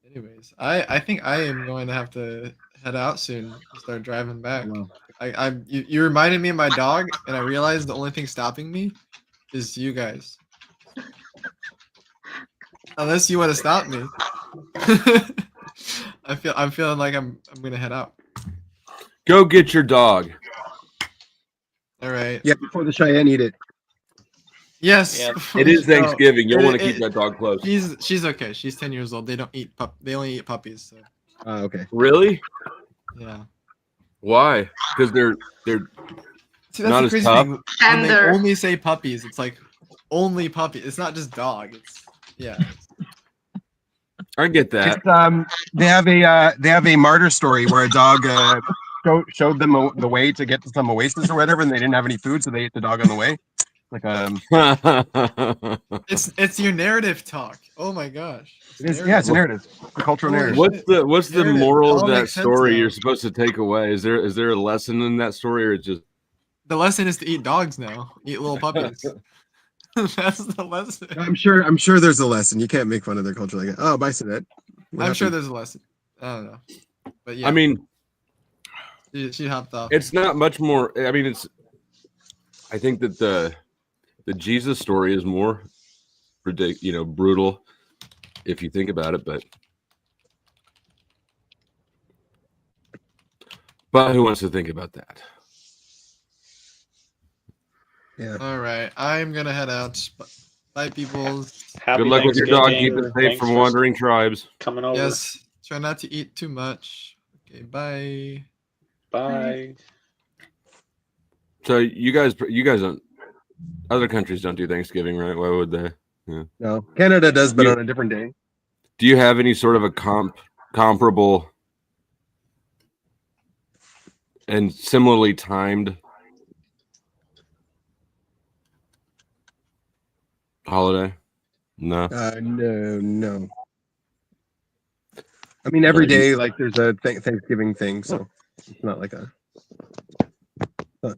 Speaker 1: Anyways, I think I am going to have to head out soon and start driving back.
Speaker 5: Wow.
Speaker 1: You reminded me of my dog, and I realized the only thing stopping me is you guys. Unless you want to stop me. I'm feeling like I'm gonna head out.
Speaker 13: Go get your dog.
Speaker 1: All right.
Speaker 5: Yeah, before the Cheyenne eat it.
Speaker 1: Yes.
Speaker 3: Yeah.
Speaker 13: It is Thanksgiving. You'll want to keep that dog close.
Speaker 1: She's okay. She's 10 years old. They don't eat They only eat puppies. So.
Speaker 5: Okay.
Speaker 13: Really?
Speaker 1: Yeah.
Speaker 13: Why? Because they're
Speaker 1: See, that's
Speaker 13: not
Speaker 1: the
Speaker 13: as
Speaker 1: crazy
Speaker 13: tough.
Speaker 1: thing. When they only say puppies, it's like only puppy. It's not just dog. It's yeah.
Speaker 13: I get that.
Speaker 5: They have a martyr story where a dog showed them the way to get to some oasis or whatever, and they didn't have any food, so they ate the dog on the way. Like
Speaker 1: it's your narrative talk. Oh my gosh.
Speaker 5: It's a narrative. A cultural narrative.
Speaker 13: What's the moral of that
Speaker 1: makes sense
Speaker 13: story
Speaker 1: now.
Speaker 13: you're supposed to take away? Is there a lesson in that story, or it's just
Speaker 1: the lesson is to eat dogs now? Eat little puppies. That's the lesson.
Speaker 5: I'm sure there's a lesson. You can't make fun of their culture like that. Oh, Bison.
Speaker 1: I'm sure there's a lesson. I don't know. But yeah.
Speaker 13: I mean,
Speaker 1: she hopped off.
Speaker 13: it's not much more. I mean, I think that the Jesus story is more brutal if you think about it, but who wants to think about that?
Speaker 5: Yeah.
Speaker 1: All right, I'm gonna head out. Bye, people.
Speaker 3: Happy
Speaker 13: Good luck with your dog.
Speaker 3: Thanksgiving.
Speaker 13: Keep it safe
Speaker 3: Thanks
Speaker 13: from
Speaker 3: for
Speaker 13: wandering tribes.
Speaker 3: coming over.
Speaker 1: Yes, try not to eat too much. Okay, bye.
Speaker 3: Bye.
Speaker 13: So you guys don't. Other countries don't do Thanksgiving, right? Why would they? Yeah.
Speaker 5: No, Canada does, but on a different day.
Speaker 13: Do you have any sort of a comparable and similarly timed holiday? No.
Speaker 5: No. I mean, every day, like there's a Thanksgiving thing, so it's not like a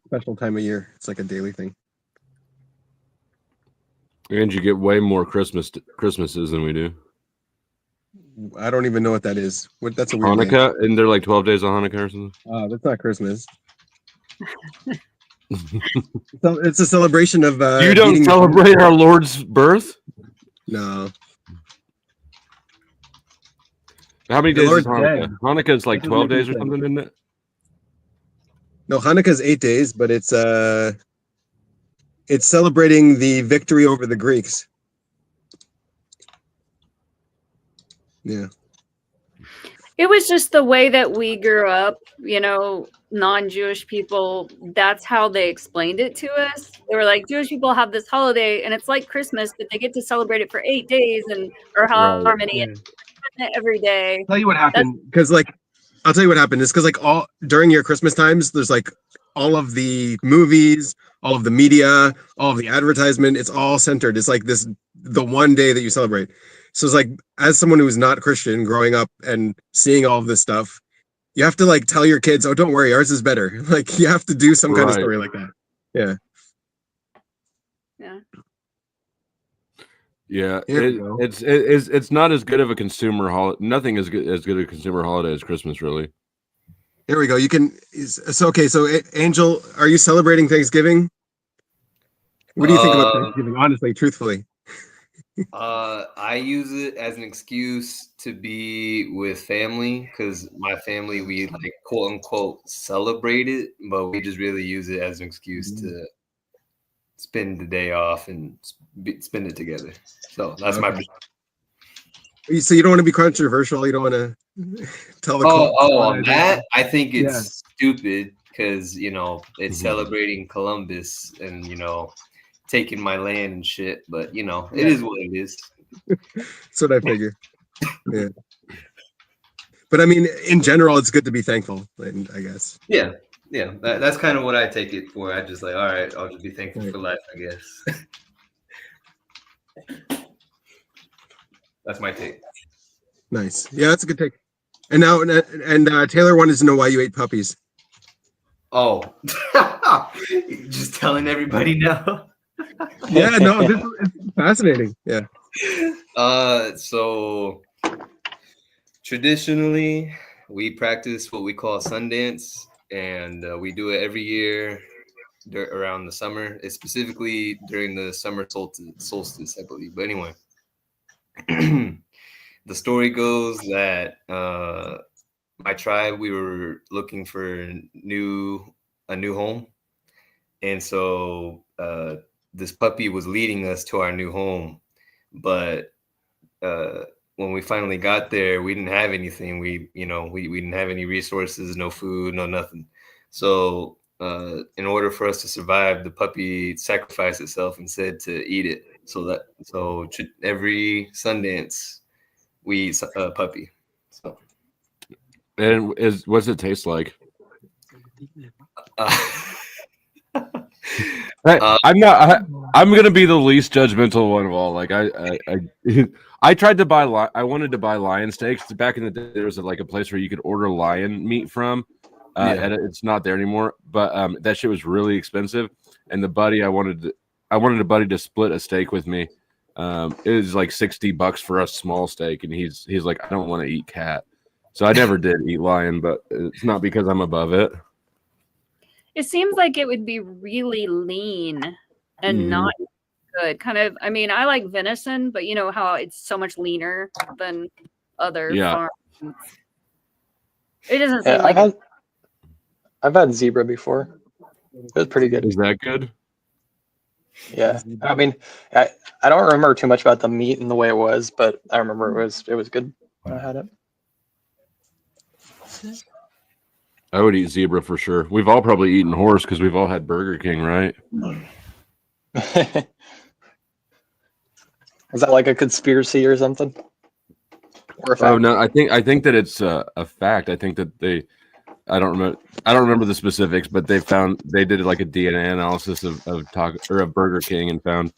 Speaker 5: special time of year. It's like a daily thing.
Speaker 13: And you get way more Christmases than we do.
Speaker 5: I don't even know what that is. That's a weird
Speaker 13: Hanukkah, and they're like 12 days of Hanukkah or something.
Speaker 5: That's not Christmas. So it's a celebration of.
Speaker 13: You don't celebrate our Lord's birth?
Speaker 5: No.
Speaker 13: How many
Speaker 5: The
Speaker 13: days
Speaker 5: Lord's
Speaker 13: is Hanukkah?
Speaker 5: dead.
Speaker 13: Hanukkah is like
Speaker 5: That doesn't
Speaker 13: 12
Speaker 5: make
Speaker 13: days or
Speaker 5: sense.
Speaker 13: something, isn't it?
Speaker 5: No, Hanukkah's 8 days, but it's celebrating the victory over the Greeks. Yeah.
Speaker 2: It was just the way that we grew up, you know, non-Jewish people, that's how they explained it to us. They were like, Jewish people have this holiday and it's like Christmas, but they get to celebrate it for 8 days and or however many every day.
Speaker 5: Tell you what happened, because like I'll tell you what happened is because like all during your Christmas times, there's like all of the movies, all of the media, all of the advertisement, it's all centered. It's like the one day that you celebrate. So it's like as someone who's not Christian growing up and seeing all of this stuff, you have to like tell your kids, oh, don't worry, ours is better. Like you have to do some kind of story like that. Yeah.
Speaker 2: Yeah.
Speaker 13: Yeah,
Speaker 5: Here we go.
Speaker 13: it's not as good of a consumer holiday. Nothing is as good a consumer holiday as Christmas, really.
Speaker 5: Here we go. You can. So okay. So Angel, are you celebrating Thanksgiving? What do you think about Thanksgiving? Honestly, truthfully.
Speaker 14: I use it as an excuse to be with family because my family, we like quote unquote celebrate it, but we just really use it as an excuse to spend the day off and spend it together. So that's my perspective.
Speaker 5: So you don't want to be controversial. You don't want to tell the.
Speaker 14: On that, I think it's stupid because you know it's celebrating Columbus and you know taking my land and shit. But you know it is what it is.
Speaker 5: That's what I figure. Yeah. But I mean, in general, it's good to be thankful, and I guess.
Speaker 14: Yeah. That's kind of what I take it for. I just like, all right, I'll just be thankful for life, I guess. That's my take.
Speaker 5: Nice. Yeah, that's a good take. And now, Taylor wanted to know why you ate puppies.
Speaker 14: Oh, just telling everybody now.
Speaker 5: Yeah, no, this is fascinating. Yeah.
Speaker 14: So traditionally, we practice what we call Sundance, and we do it every year around the summer. It's specifically during the summer solstice, I believe. But anyway. The story goes that my tribe, we were looking for a new home, and so this puppy was leading us to our new home. But when we finally got there, we didn't have anything. We didn't have any resources, no food, no nothing. So in order for us to survive, the puppy sacrificed itself and said to eat it. So every Sundance, we eat a puppy. So,
Speaker 13: and what's it taste like? I'm gonna be the least judgmental one of all. Like I tried to buy. I wanted to buy lion steaks back in the day. There was like a place where you could order lion meat from. And it's not there anymore. But that shit was really expensive. And I wanted a buddy to split a steak with me. It was like $60 for a small steak, and he's like, I don't want to eat cat, so I never did eat lion. But it's not because I'm above it.
Speaker 2: It seems like it would be really lean and not good. Kind of. I mean, I like venison, but you know how it's so much leaner than other farms. It doesn't seem like.
Speaker 15: I've had zebra before. It was pretty good.
Speaker 13: Is that good?
Speaker 15: Yeah, I mean, I don't remember too much about the meat and the way it was, but I remember it was good when I had it.
Speaker 13: I would eat zebra for sure. We've all probably eaten horse because we've all had Burger King, right?
Speaker 15: Is that like a conspiracy or something? Or a fact?
Speaker 13: Oh no, I think that it's a fact. I think that I don't remember the specifics, but they did like a DNA analysis of Burger King and found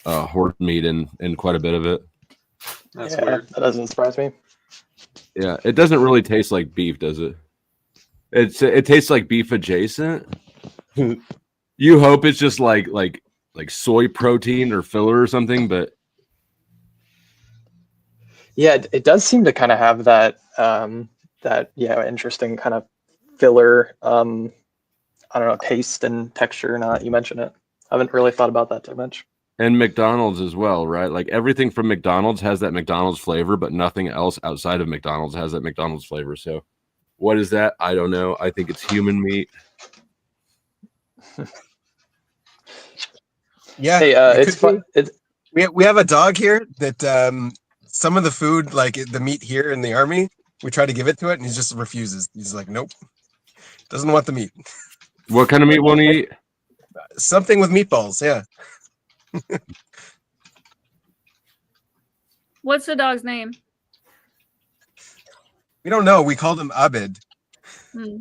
Speaker 13: horse meat in quite a bit of it.
Speaker 15: That's weird. That doesn't surprise me.
Speaker 13: Yeah, it doesn't really taste like beef, does it? It tastes like beef adjacent. You hope it's just like soy protein or filler or something, but
Speaker 15: yeah, it does seem to kind of have that interesting kind of filler. I don't know, taste and texture. Now that you mention it, I haven't really thought about that too much.
Speaker 13: And McDonald's as well, right? Like everything from McDonald's has that McDonald's flavor, but nothing else outside of McDonald's has that McDonald's flavor. So, what is that? I don't know. I think it's human meat.
Speaker 5: Yeah,
Speaker 15: hey, it's fun.
Speaker 5: We have a dog here that some of the food, like the meat here in the army, we try to give it to it, and he just refuses. He's like, nope, doesn't want the meat.
Speaker 13: What kind of meat won't he eat?
Speaker 5: Something with meatballs, yeah.
Speaker 2: What's the dog's name?
Speaker 5: We don't know. We called him Abed.
Speaker 2: Hmm.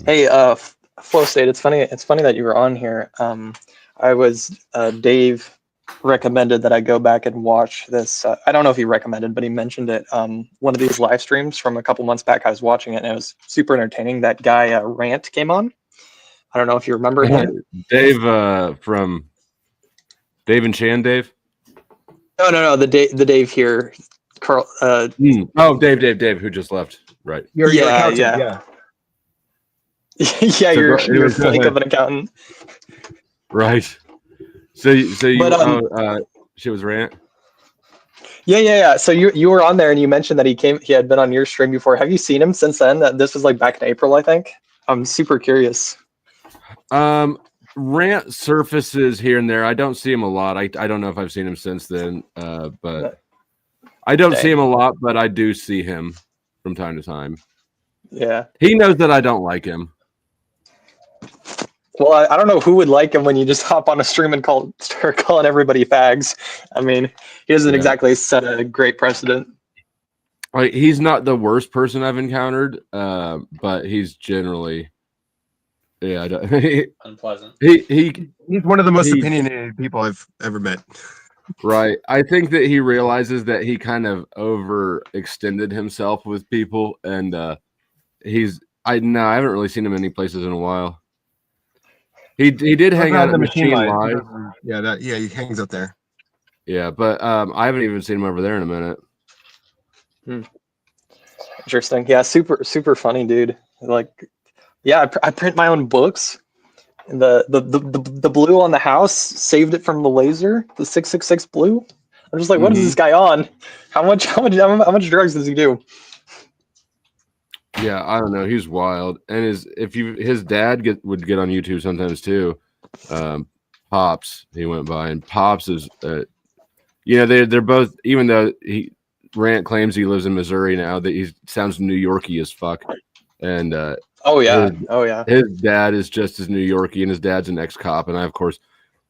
Speaker 15: Hey, Flow State. It's funny. It's funny that you were on here. I was Dave recommended that I go back and watch this. I don't know if he recommended, but he mentioned it. One of these live streams from a couple months back. I was watching it, and it was super entertaining. That guy Rant came on. I don't know if you remember him.
Speaker 13: Dave from Dave and Chan. Dave.
Speaker 15: No. The Dave here, Carl.
Speaker 13: Oh, Dave, who just left. Right.
Speaker 5: Your accountant,
Speaker 15: yeah. Yeah, you're a flake of an accountant.
Speaker 13: Right. So you
Speaker 15: But,
Speaker 13: she was Rant.
Speaker 15: Yeah. So you were on there and you mentioned that he had been on your stream before. Have you seen him since then? This was like back in April, I think. I'm super curious.
Speaker 13: Rant surfaces here and there. I don't see him a lot. I don't know if I've seen him since then. But I don't see him a lot, but I do see him from time to time.
Speaker 15: Yeah.
Speaker 13: He knows that I don't like him.
Speaker 15: Well, I don't know who would like him when you just hop on a stream and start calling everybody fags. I mean, he doesn't exactly set a great precedent.
Speaker 13: Like, he's not the worst person I've encountered, but he's generally,
Speaker 3: unpleasant.
Speaker 5: He's one of the most opinionated people I've ever met.
Speaker 13: Right. I think that he realizes that he kind of overextended himself with people, and I haven't really seen him any places in a while. He did hang out at Machine Live.
Speaker 5: Yeah, he hangs out there.
Speaker 13: Yeah, but I haven't even seen him over there in a minute.
Speaker 15: Interesting. Yeah, super funny dude. Like, yeah, I print my own books. The blue on the house saved it from the laser, the 666 blue. I'm just like, what is this guy on? How much drugs does he do?
Speaker 13: Yeah, I don't know. He's wild, and his dad would get on YouTube sometimes too. Pops, he went by, and Pops is, they're both. Even though Rant claims he lives in Missouri now, that he sounds New Yorky as fuck, and his dad is just as New Yorky, and his dad's an ex-cop, and I of course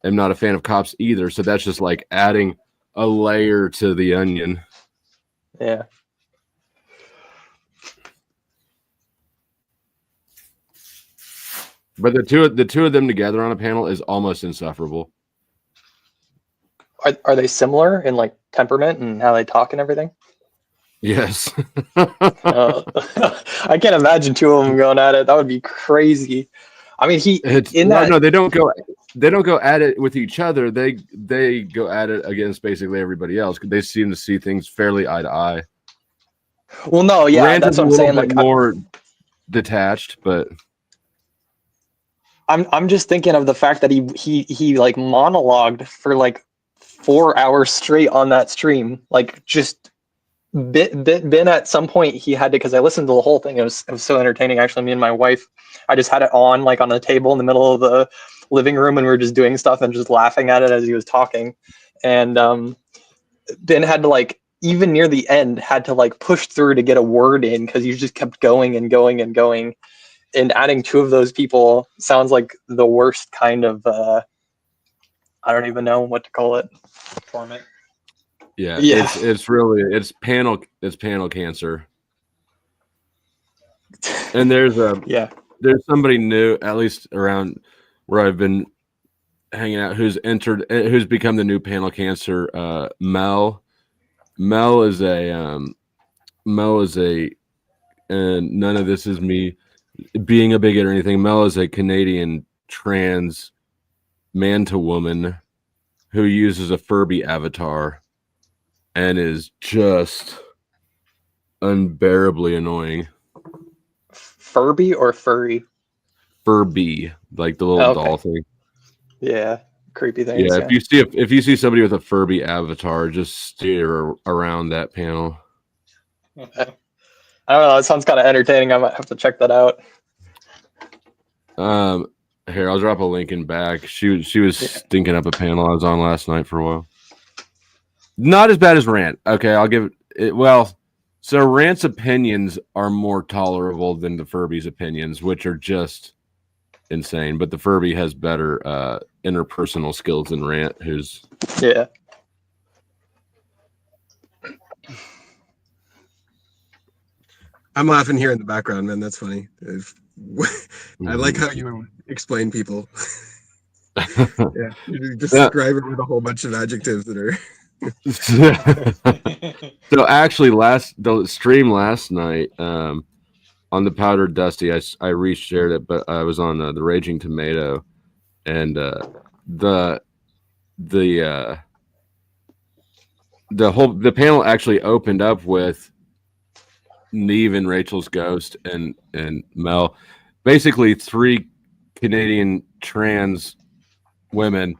Speaker 13: am not a fan of cops either. So that's just like adding a layer to the onion.
Speaker 15: Yeah.
Speaker 13: But the two of them together on a panel is almost insufferable.
Speaker 15: Are they similar in like temperament and how they talk and everything?
Speaker 13: Yes.
Speaker 15: I can't imagine two of them going at it. That would be crazy. I mean,
Speaker 13: no, they don't go at it with each other. They go at it against basically everybody else. They seem to see things fairly eye to eye.
Speaker 15: Well, no, yeah,
Speaker 13: Rand
Speaker 15: that's
Speaker 13: is
Speaker 15: what I'm saying. Like
Speaker 13: more detached, but
Speaker 15: I'm just thinking of the fact that he like monologued for like 4 hours straight on that stream, like just Ben at some point he had to, because I listened to the whole thing. It was so entertaining. Actually, me and my wife, I just had it on like on a table in the middle of the living room, and we were just doing stuff and just laughing at it as he was talking. And Ben had to like, even near the end, had to like push through to get a word in because he just kept going and going and going. And adding two of those people sounds like the worst kind of I don't even know what to call it.
Speaker 3: Torment.
Speaker 13: Yeah,
Speaker 15: Yeah.
Speaker 13: it's panel cancer. And there's there's somebody new, at least around where I've been hanging out, who's become the new panel cancer. Mel is a and none of this is me being a bigot or anything. Mel is a Canadian trans man to woman who uses a Furby avatar and is just unbearably annoying.
Speaker 15: Furby or furry?
Speaker 13: Furby, like the little doll thing.
Speaker 15: Yeah, creepy things.
Speaker 13: Yeah, if you see somebody with a Furby avatar, just steer around that panel.
Speaker 15: I don't know. It sounds kind of entertaining. I might have to check that out.
Speaker 13: Here, I'll drop a link in back. She was stinking up a panel I was on last night for a while. Not as bad as Rant. Okay, I'll give it. Well, so Rant's opinions are more tolerable than the Furby's opinions, which are just insane. But the Furby has better interpersonal skills than Rant, who's
Speaker 5: I'm laughing here in the background, man. That's funny. I like how you explain people. Yeah, you describe it with a whole bunch of adjectives that are.
Speaker 13: So actually, the stream last night on the Powdered Dusty, I reshared it, but I was on the Raging Tomato, and the panel actually opened up with Neve and Rachel's Ghost and Mel, basically three Canadian trans women,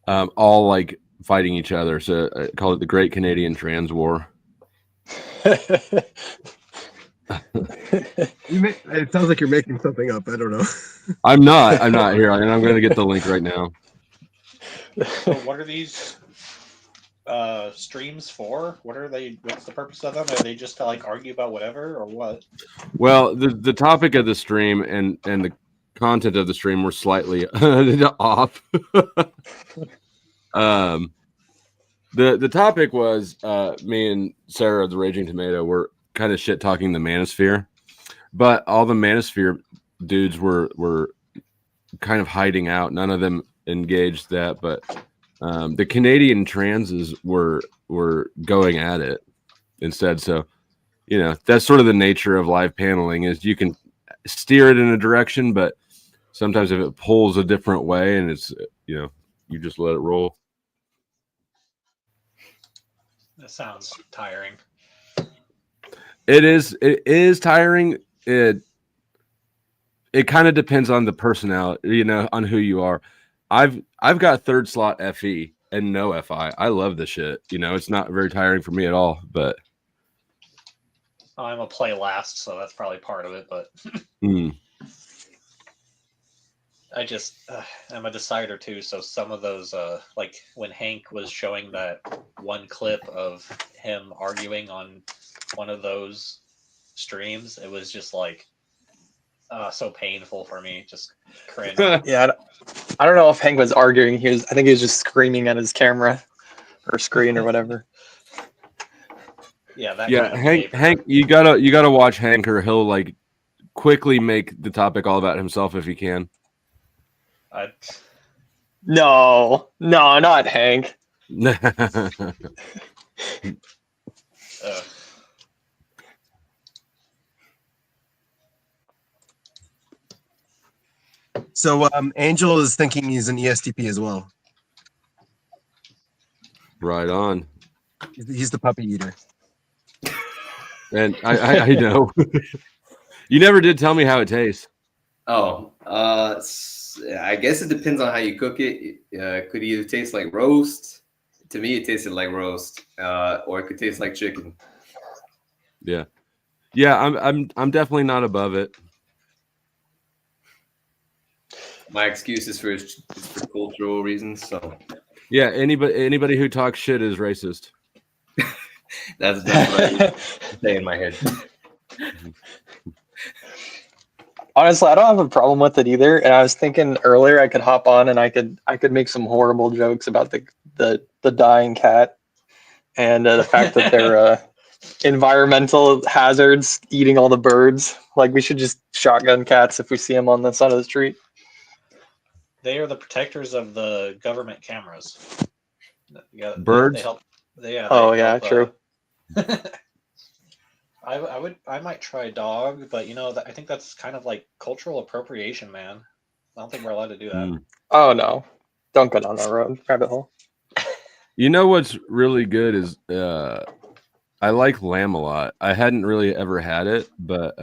Speaker 13: all like fighting each other. So I call it the Great Canadian Trans War.
Speaker 5: It sounds like you're making something up. I don't know.
Speaker 13: I'm not here, and I'm going to get the link right now.
Speaker 3: So what are these streams for? What are they? What's the purpose of them? Are they just to like argue about whatever, or what?
Speaker 13: Well, the topic of the stream and the content of the stream were slightly off. The topic was me and Sarah, the Raging Tomato, were kind of shit talking the Manosphere, but all the Manosphere dudes were kind of hiding out. None of them engaged that, but the Canadian transes were going at it instead. So, you know, that's sort of the nature of live paneling, is you can steer it in a direction, but sometimes if it pulls a different way, and it's, you know, you just let it roll.
Speaker 3: That sounds tiring.
Speaker 13: It is tiring. It kind of depends on the personality, you know, on who you are. I've got third slot FE and no FI. I love the shit. You know, it's not very tiring for me at all, but
Speaker 3: I'm a play last, so that's probably part of it, but I just I'm a decider too, so some of those like when Hank was showing that one clip of him arguing on one of those streams, it was just like so painful for me, just cringe.
Speaker 15: Yeah, I don't know if Hank was arguing. I think he was just screaming at his camera or screen or whatever.
Speaker 3: Yeah, that
Speaker 13: yeah, Hank, you gotta watch Hank, or he'll like quickly make the topic all about himself if he can.
Speaker 15: No, not Hank.
Speaker 5: So Angel is thinking he's an ESTP as well.
Speaker 13: Right on.
Speaker 5: He's the puppy eater.
Speaker 13: And I know. You never did tell me how it tastes.
Speaker 14: Oh, I guess it depends on how you cook it. It could either taste like roast. To me, it tasted like roast, or it could taste like chicken.
Speaker 13: Yeah, I'm definitely not above it.
Speaker 14: My excuse is for cultural reasons. So
Speaker 13: yeah, anybody who talks shit is racist.
Speaker 14: that's what I say in my head.
Speaker 15: Honestly, I don't have a problem with it either. And I was thinking earlier I could hop on and I could make some horrible jokes about the dying cat and the fact that they're environmental hazards eating all the birds. Like we should just shotgun cats if we see them on the side of the street.
Speaker 3: They are the protectors of the government cameras.
Speaker 13: Birds?
Speaker 3: They help.
Speaker 15: True.
Speaker 3: I might try dog, but I think that's kind of like cultural appropriation, man. I don't think we're allowed to do that.
Speaker 15: Oh no, don't go down that road, rabbit hole.
Speaker 13: You know what's really good is I like lamb a lot. I hadn't really ever had it, but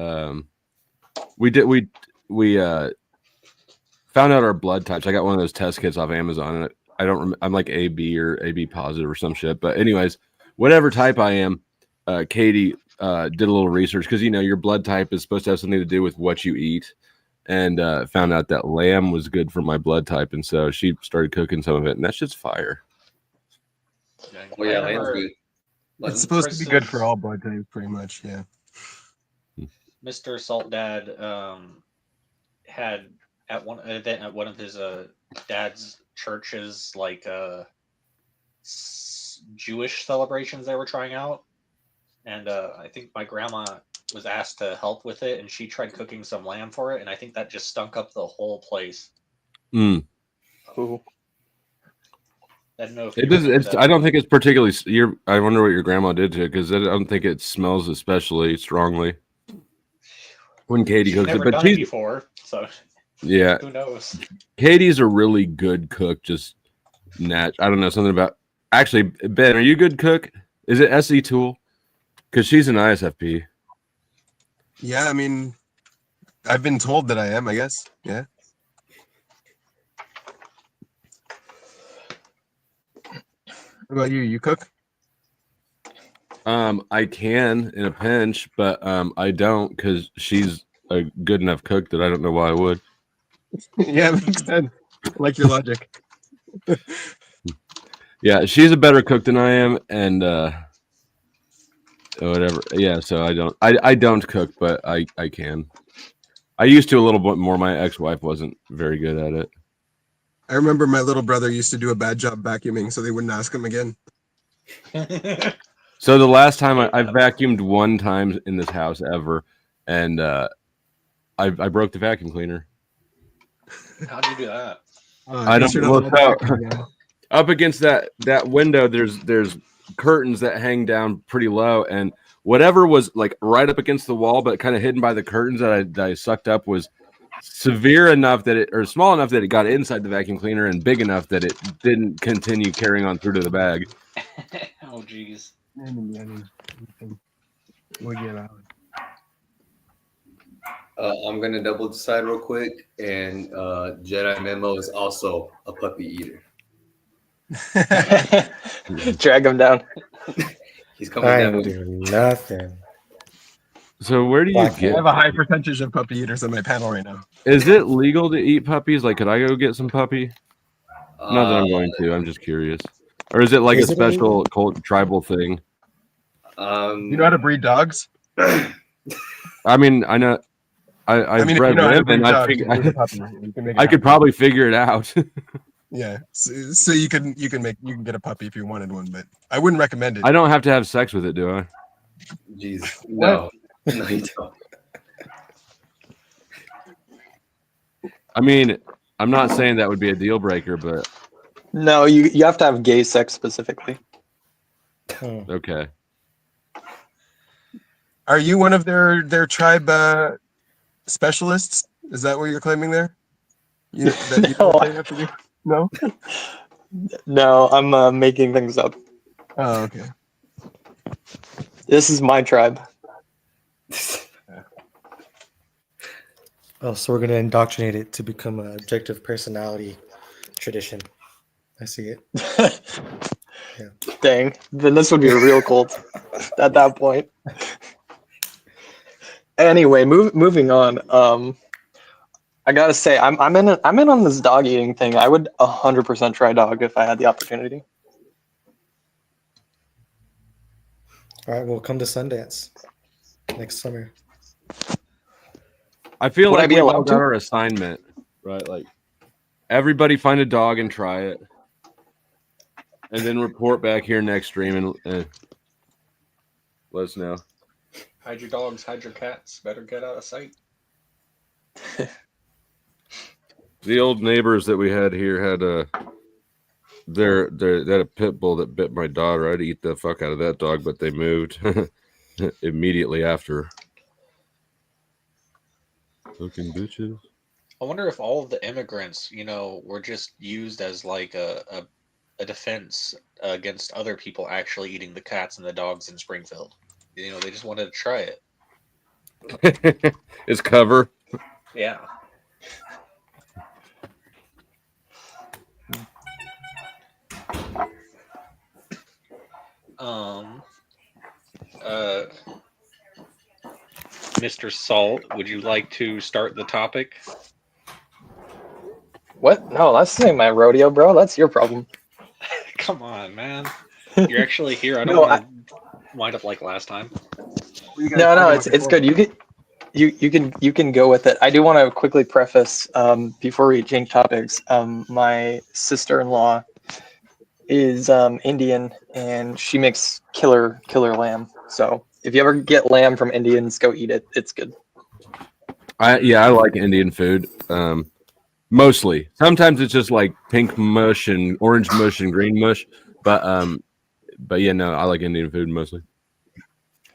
Speaker 13: we found out our blood types. I got one of those test kits off Amazon, and I don't remember. I'm like AB or AB positive or some shit. But anyways, whatever type I am, Katie did a little research because your blood type is supposed to have something to do with what you eat, and found out that lamb was good for my blood type, and so she started cooking some of it, and that's just fire.
Speaker 14: Well, yeah, lamb's good.
Speaker 5: It's supposed to be good for all blood types, pretty much. Yeah.
Speaker 3: Mr. Salt Dad had at one of his dad's churches like Jewish celebrations they were trying out, and I think my grandma was asked to help with it, and she tried cooking some lamb for it, and I think that just stunk up the whole place.
Speaker 15: Ooh.
Speaker 3: I don't know if
Speaker 13: It does. I don't think it's particularly. I wonder what your grandma did to it because I don't think it smells especially strongly when Katie cooks it.
Speaker 3: Never
Speaker 13: But
Speaker 3: done it before, so
Speaker 13: yeah,
Speaker 3: who knows?
Speaker 13: Katie's a really good cook. Just I don't know something about. Actually, Ben, are you a good cook? Is it SE Tool? Because she's an ISFP.
Speaker 5: Yeah, I mean, I've been told that I am. I guess. Yeah. What about you? You cook?
Speaker 13: I can in a pinch, but I don't because she's a good enough cook that I don't know why I would.
Speaker 5: Yeah, makes sense. I like your logic.
Speaker 13: Yeah, she's a better cook than I am, and whatever. Yeah, so I don't cook, but I can. I used to a little bit more. My ex-wife wasn't very good at it.
Speaker 5: I remember my little brother used to do a bad job vacuuming, so they wouldn't ask him again.
Speaker 13: So the last time I vacuumed one time in this house ever, and I broke the vacuum cleaner.
Speaker 3: How'd you do that?
Speaker 13: I don't know. Up against that window, there's curtains that hang down pretty low, and whatever was like right up against the wall, but kind of hidden by the curtains that I sucked up was severe enough or small enough that it got inside the vacuum cleaner, and big enough that it didn't continue carrying on through to the bag.
Speaker 3: Oh, jeez.
Speaker 14: I'm gonna double decide real quick, and Jedi Memo is also a puppy eater.
Speaker 15: Drag him down.
Speaker 14: He's coming
Speaker 16: I
Speaker 14: down.
Speaker 16: ain't doing nothing.
Speaker 13: So where do you
Speaker 5: I
Speaker 13: get?
Speaker 5: have a high percentage of puppy eaters on my panel right now.
Speaker 13: Is it legal to eat puppies? Like, could I go get some puppy? Not that I'm going to. I'm just curious. Or is it like a special tribal thing?
Speaker 5: You know how to breed dogs?
Speaker 13: I mean, I know. I've
Speaker 5: mean, if
Speaker 13: bred
Speaker 5: you know how to breed
Speaker 13: women.
Speaker 5: dogs, you can breed a puppy. You can make it
Speaker 13: I could
Speaker 5: happen.
Speaker 13: probably figure it out.
Speaker 5: Yeah, so you can get a puppy if you wanted one, but I wouldn't recommend it.
Speaker 13: I don't have to have sex with it, do I?
Speaker 14: Jeez, no, no, you don't.
Speaker 13: I mean, I'm not saying that would be a deal breaker, but
Speaker 15: No, you have to have gay sex specifically.
Speaker 13: okay.
Speaker 5: Are you one of their tribe specialists? Is that what you're claiming there? No.
Speaker 15: No, I'm making things up.
Speaker 5: Oh, okay.
Speaker 15: This is my tribe.
Speaker 16: Oh, so we're gonna indoctrinate it to become an objective personality tradition. I see it.
Speaker 15: Dang, then this would be a real cult at that point. Anyway, moving on. I gotta say, I'm in on this dog eating thing. I would 100% try dog if I had the opportunity.
Speaker 16: All right, we'll come to Sundance next summer.
Speaker 13: I feel
Speaker 15: Would I
Speaker 13: like
Speaker 15: be
Speaker 13: we've all
Speaker 15: allowed
Speaker 13: got
Speaker 15: to?
Speaker 13: our assignment, right? Like everybody find a dog and try it, and then report back here next stream and let us know.
Speaker 3: Hide your dogs, hide your cats. Better get out of sight.
Speaker 13: The old neighbors that we had here had they had a pit bull that bit my daughter. I'd eat the fuck out of that dog, but they moved immediately after. Fucking bitches.
Speaker 3: I wonder if all of the immigrants, were just used as like a defense against other people actually eating the cats and the dogs in Springfield. They just wanted to try it.
Speaker 13: It's cover.
Speaker 3: Yeah. Mr. Salt, would you like to start the topic?
Speaker 15: What? No, that's not my rodeo, bro. That's your problem.
Speaker 3: Come on, man. You're actually here. I don't
Speaker 15: No,
Speaker 3: want to wind up like last time.
Speaker 15: No, it's good. You can go with it. I do want to quickly preface before we change topics. My sister-in-law is Indian, and she makes killer lamb. So if you ever get lamb from Indians, go eat it. It's good.
Speaker 13: I like Indian food. Mostly. Sometimes it's just like pink mush and orange mush and green mush, but yeah, no, I like Indian food mostly.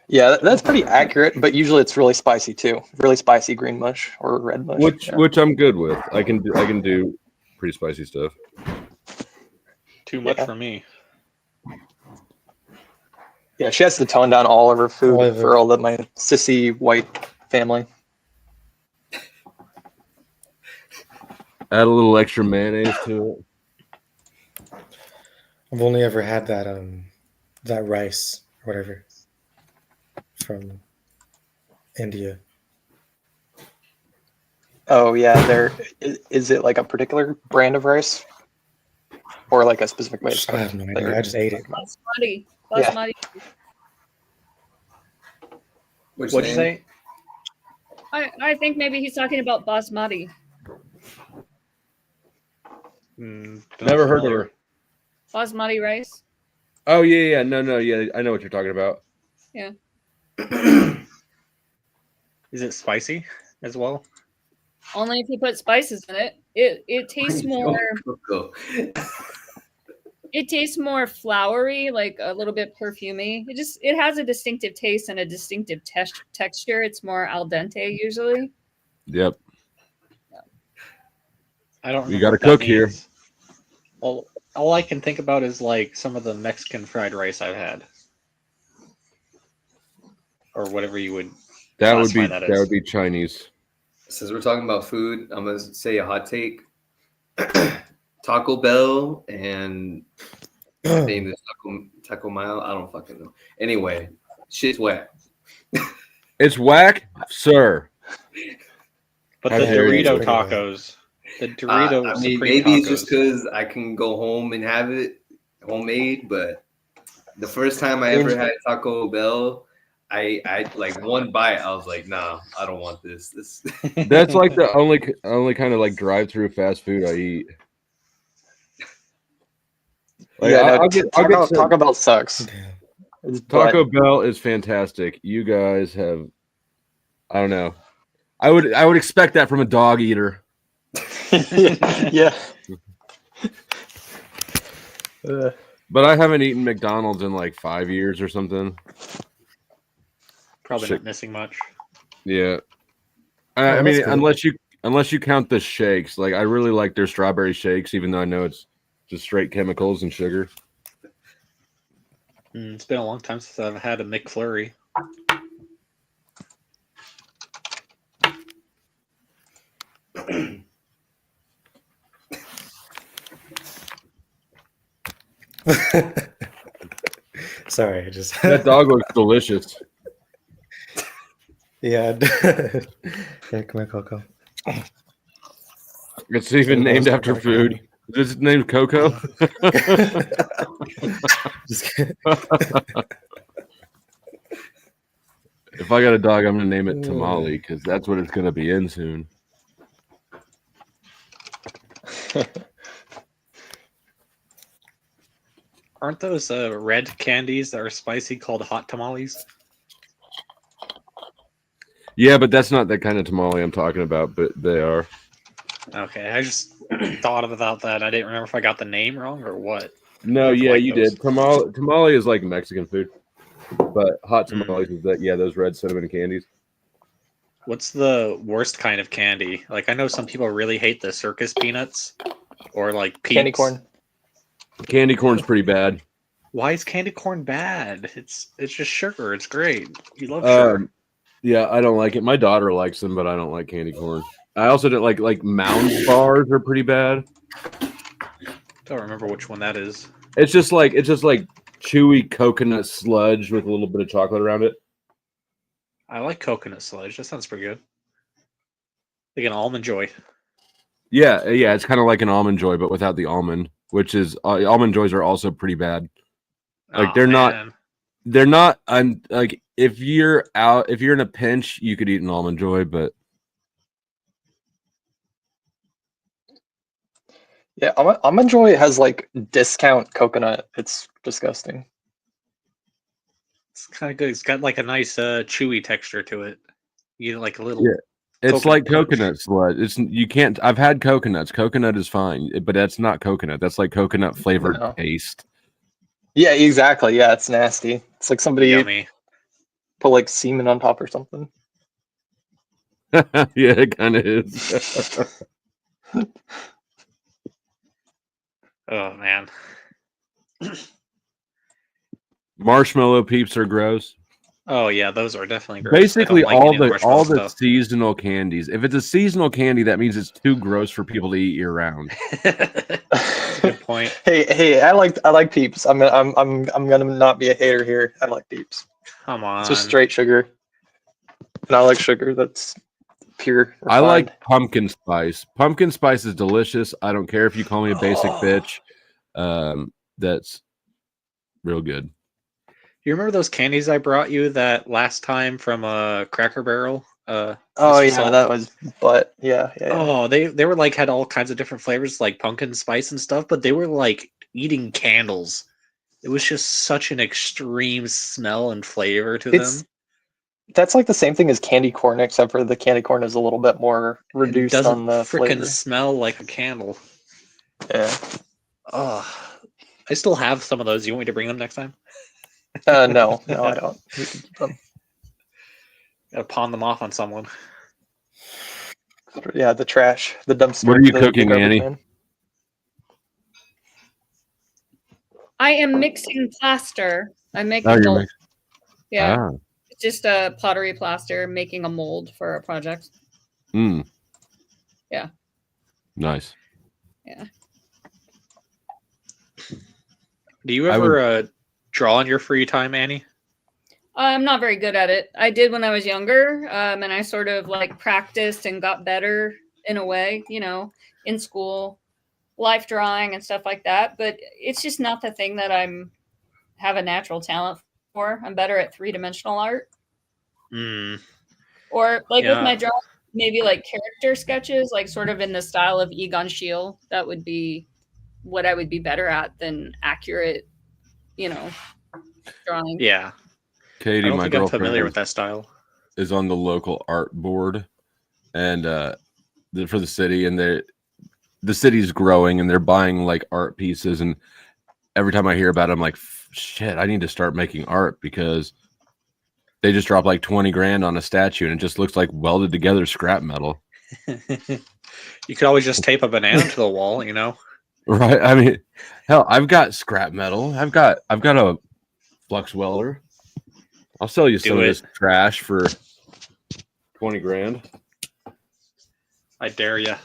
Speaker 15: Yeah, that's pretty accurate, but usually it's really spicy too. Really spicy green mush or red mush.
Speaker 13: Which I'm good with. I can do pretty spicy stuff.
Speaker 3: Too much for me.
Speaker 15: Yeah, she has to tone down all of her food for all of my sissy white family.
Speaker 13: Add a little extra mayonnaise to it.
Speaker 16: I've only ever had that rice or whatever from India.
Speaker 15: Oh yeah, is it like a particular brand of rice, or like a specific way?
Speaker 16: I have no idea. I just ate it.
Speaker 2: Basmati.
Speaker 15: Yeah.
Speaker 2: Basmati.
Speaker 3: What'd you say?
Speaker 2: I think maybe he's talking about basmati.
Speaker 13: Never heard of her.
Speaker 2: Basmati rice.
Speaker 13: Oh yeah, no, yeah, I know what you're talking about.
Speaker 2: Yeah.
Speaker 3: Is it spicy as well?
Speaker 2: Only if you put spices in it. It tastes more. It tastes more flowery, like a little bit perfumey. It has a distinctive taste and a distinctive texture. It's more al dente usually.
Speaker 13: Yep.
Speaker 3: I don't.
Speaker 13: You got to cook here.
Speaker 3: Well, all I can think about is like some of the Mexican fried rice I've had, or whatever you would.
Speaker 13: That would
Speaker 3: classify
Speaker 13: be Chinese.
Speaker 14: Since we're talking about food, I'm gonna say a hot take. Taco Bell and famous Taco Mile. I don't fucking know. Anyway, shit's whack.
Speaker 13: It's whack, sir.
Speaker 3: But the Dorito tacos. The Dorito
Speaker 14: I mean,
Speaker 3: Supreme
Speaker 14: maybe
Speaker 3: tacos.
Speaker 14: it's just because I can go home and have it homemade, but the first time I ever had Taco Bell, I like one bite, I was like, nah, I don't want this.
Speaker 13: That's like the only kind of like drive-through fast food I eat. Like,
Speaker 15: Yeah, no,
Speaker 13: Taco
Speaker 15: Bell sucks.
Speaker 13: Taco Bell is fantastic. You guys have, I don't know. I would expect that from a dog eater.
Speaker 15: Yeah.
Speaker 13: But I haven't eaten McDonald's in like 5 years or something.
Speaker 3: Probably not missing much.
Speaker 13: Yeah. I mean, unless you count the shakes, like I really like their strawberry shakes, even though I know it's just straight chemicals and sugar.
Speaker 3: It's been a long time since I've had a McFlurry.
Speaker 16: Sorry, I just
Speaker 13: that dog looks delicious.
Speaker 16: Yeah. Yeah, come here, Coco.
Speaker 13: It's even named after food. Is it named Coco?
Speaker 16: Just kidding.
Speaker 13: If I got a dog, I'm gonna name it Tamale because that's what it's gonna be in soon.
Speaker 3: Aren't those red candies that are spicy called hot tamales?
Speaker 13: Yeah, but that's not that kind of tamale I'm talking about. But they are.
Speaker 3: Okay, I just thought about that. I didn't remember if I got the name wrong or what.
Speaker 13: No,
Speaker 3: Both
Speaker 13: yeah,
Speaker 3: like
Speaker 13: you
Speaker 3: those.
Speaker 13: did. Tamale is like Mexican food, but hot
Speaker 3: Mm.
Speaker 13: tamales is that. Yeah, those red cinnamon candies.
Speaker 3: What's the worst kind of candy? Like I know some people really hate the circus peanuts or like Peeps.
Speaker 15: Candy corn.
Speaker 13: Candy corn's pretty bad.
Speaker 3: Why is candy corn bad? It's just sugar. It's great. You love sugar.
Speaker 13: Yeah, I don't like it. My daughter likes them, but I don't like candy corn. I also don't like Mound bars are pretty bad.
Speaker 3: Don't remember which one that is.
Speaker 13: It's just like chewy coconut sludge with a little bit of chocolate around it.
Speaker 3: I like coconut sludge. That sounds pretty good. Like an almond joy.
Speaker 13: Yeah, it's kind of like an almond joy, but without the almond, which is almond joys are also pretty bad. Like they're not. I'm like if you're in a pinch, you could eat an almond joy, but
Speaker 15: Yeah, Almond Joy has like discount coconut. It's disgusting.
Speaker 3: It's kind of good. It's got like a nice chewy texture to it. You get like a little.
Speaker 13: yeah, it's
Speaker 3: coconut
Speaker 13: like
Speaker 3: punch.
Speaker 13: coconut sludge. You can't. I've had coconuts. Coconut is fine, but that's not coconut. That's like coconut flavored
Speaker 15: No.
Speaker 13: paste.
Speaker 15: Yeah, exactly. Yeah, it's nasty. It's like somebody
Speaker 3: Yummy.
Speaker 15: put like semen on top or something.
Speaker 13: Yeah, it kind of is.
Speaker 3: Oh man.
Speaker 13: Marshmallow Peeps are gross.
Speaker 3: Oh yeah, those are definitely gross.
Speaker 13: Basically,
Speaker 3: I don't like
Speaker 13: all
Speaker 3: any of
Speaker 13: the
Speaker 3: marshmallow stuff.
Speaker 13: seasonal candies. If it's a seasonal candy, that means it's too gross for people to eat year round.
Speaker 3: Good point.
Speaker 15: Hey, I like Peeps. I'm gonna not be a hater here. I like Peeps.
Speaker 3: Come on.
Speaker 15: It's just straight sugar, and I like sugar that's pure.
Speaker 13: I
Speaker 15: Refined.
Speaker 13: like pumpkin spice. Pumpkin spice is delicious. I don't care if you call me a basic bitch. That's real good.
Speaker 3: You remember those candies I brought you that last time from Cracker Barrel?
Speaker 15: Oh
Speaker 3: Mr.
Speaker 15: yeah,
Speaker 3: Salt?
Speaker 15: that was. But yeah.
Speaker 3: Oh, they were like had all kinds of different flavors, like pumpkin spice and stuff, but they were like eating candles. It was just such an extreme smell and flavor to them.
Speaker 15: That's like the same thing as candy corn, except for the candy corn is a little bit more
Speaker 3: It
Speaker 15: reduced
Speaker 3: doesn't
Speaker 15: on the
Speaker 3: freaking
Speaker 15: flavor.
Speaker 3: smell like a candle.
Speaker 15: Yeah.
Speaker 3: Oh, I still have some of those. You want me to bring them next time?
Speaker 15: No, I don't. You can keep them.
Speaker 3: Gotta pawn them off on someone.
Speaker 15: Yeah, the trash, the dumpster.
Speaker 13: What are you
Speaker 15: the
Speaker 13: cooking,
Speaker 15: garbage
Speaker 13: Annie?
Speaker 15: man.
Speaker 2: I am mixing plaster. I'm making
Speaker 13: Oh, you're
Speaker 2: mold.
Speaker 13: mixing.
Speaker 2: Yeah.
Speaker 13: Ah.
Speaker 2: It's just a pottery plaster, making a mold for a project. Yeah.
Speaker 13: Nice.
Speaker 2: Yeah.
Speaker 3: Do you ever draw in your free time, Annie?
Speaker 2: I'm not very good at it. I did when I was younger, and I sort of like practiced and got better in a way, in school, life drawing and stuff like that. But it's just not the thing that have a natural talent for. I'm better at 3-dimensional art. Or like with my drawing, maybe like character sketches, like sort of in the style of Egon Schiele. That would be what I would be better at than accurate, drawing.
Speaker 3: Yeah.
Speaker 13: Katie,
Speaker 3: I don't
Speaker 13: my
Speaker 3: think I'm
Speaker 13: girlfriend,
Speaker 3: familiar with that style.
Speaker 13: is on the local art board, and for the city, and the city's growing, and they're buying like art pieces, and every time I hear about it, I'm like, shit, I need to start making art because they just dropped like 20 grand on a statue, and it just looks like welded together scrap metal.
Speaker 3: You could always just tape a banana to the wall,
Speaker 13: Right? I mean, hell, I've got scrap metal. I've got a flux welder. I'll sell you some of this trash for 20 grand.
Speaker 3: I dare you.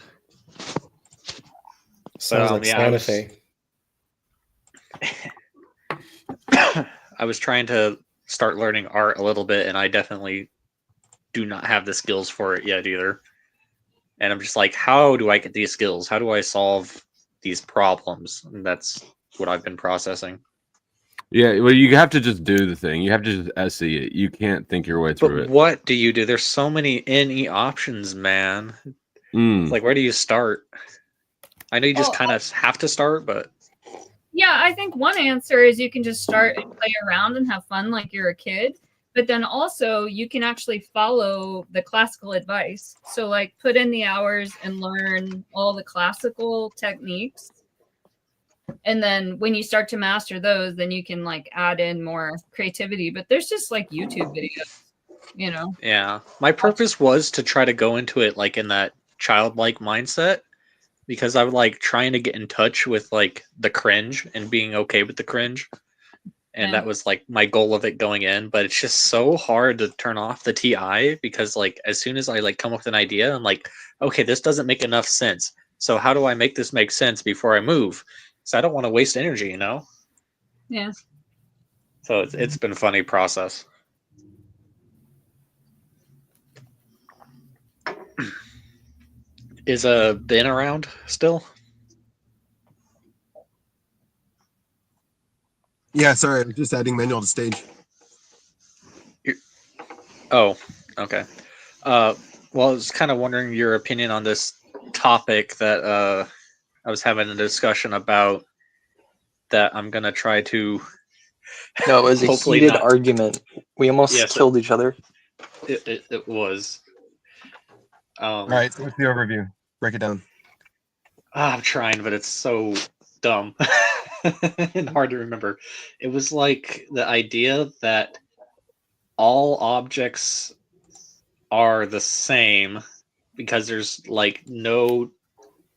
Speaker 16: Sounds like Santa Fe.
Speaker 3: I was trying to start learning art a little bit, and I definitely do not have the skills for it yet either. And I'm just like, how do I get these skills? How do I solve these problems? And that's what I've been processing.
Speaker 13: Yeah, well, you have to just do the thing. You have to just SE it. You can't think your way through
Speaker 3: But
Speaker 13: it.
Speaker 3: what do you do? There's so many NE options, man. Like, where do you start? I know you just kind of have to start, but
Speaker 2: Yeah, I think one answer is you can just start and play around and have fun like you're a kid. But then also you can actually follow the classical advice. So like put in the hours and learn all the classical techniques. And then when you start to master those, then you can like add in more creativity. But there's just like YouTube videos, you know.
Speaker 3: yeah. My purpose was to try to go into it like in that childlike mindset, because I was like trying to get in touch with like the cringe and being okay with the cringe. And
Speaker 2: Yeah.
Speaker 3: that was like my goal of it going in, but it's just so hard to turn off the TI, because like as soon as I like come up with an idea, I'm like, okay, this doesn't make enough sense. So how do I make this make sense before I move? So I don't want to waste energy, you know?
Speaker 2: Yeah.
Speaker 3: So it's been a funny process. Is Ben around still?
Speaker 5: Yeah, sorry, I'm just adding manual to stage.
Speaker 3: Oh, okay. Well, I was kind of wondering your opinion on this topic that I was having a discussion about, that I'm gonna try to.
Speaker 15: No, it was a
Speaker 3: hopefully
Speaker 15: heated
Speaker 3: not.
Speaker 15: argument. We almost
Speaker 3: Yes,
Speaker 15: killed each other.
Speaker 3: It was.
Speaker 5: All right, so what's the overview? Break it down.
Speaker 3: I'm trying, but it's so dumb and hard to remember. It was like the idea that all objects are the same because there's like no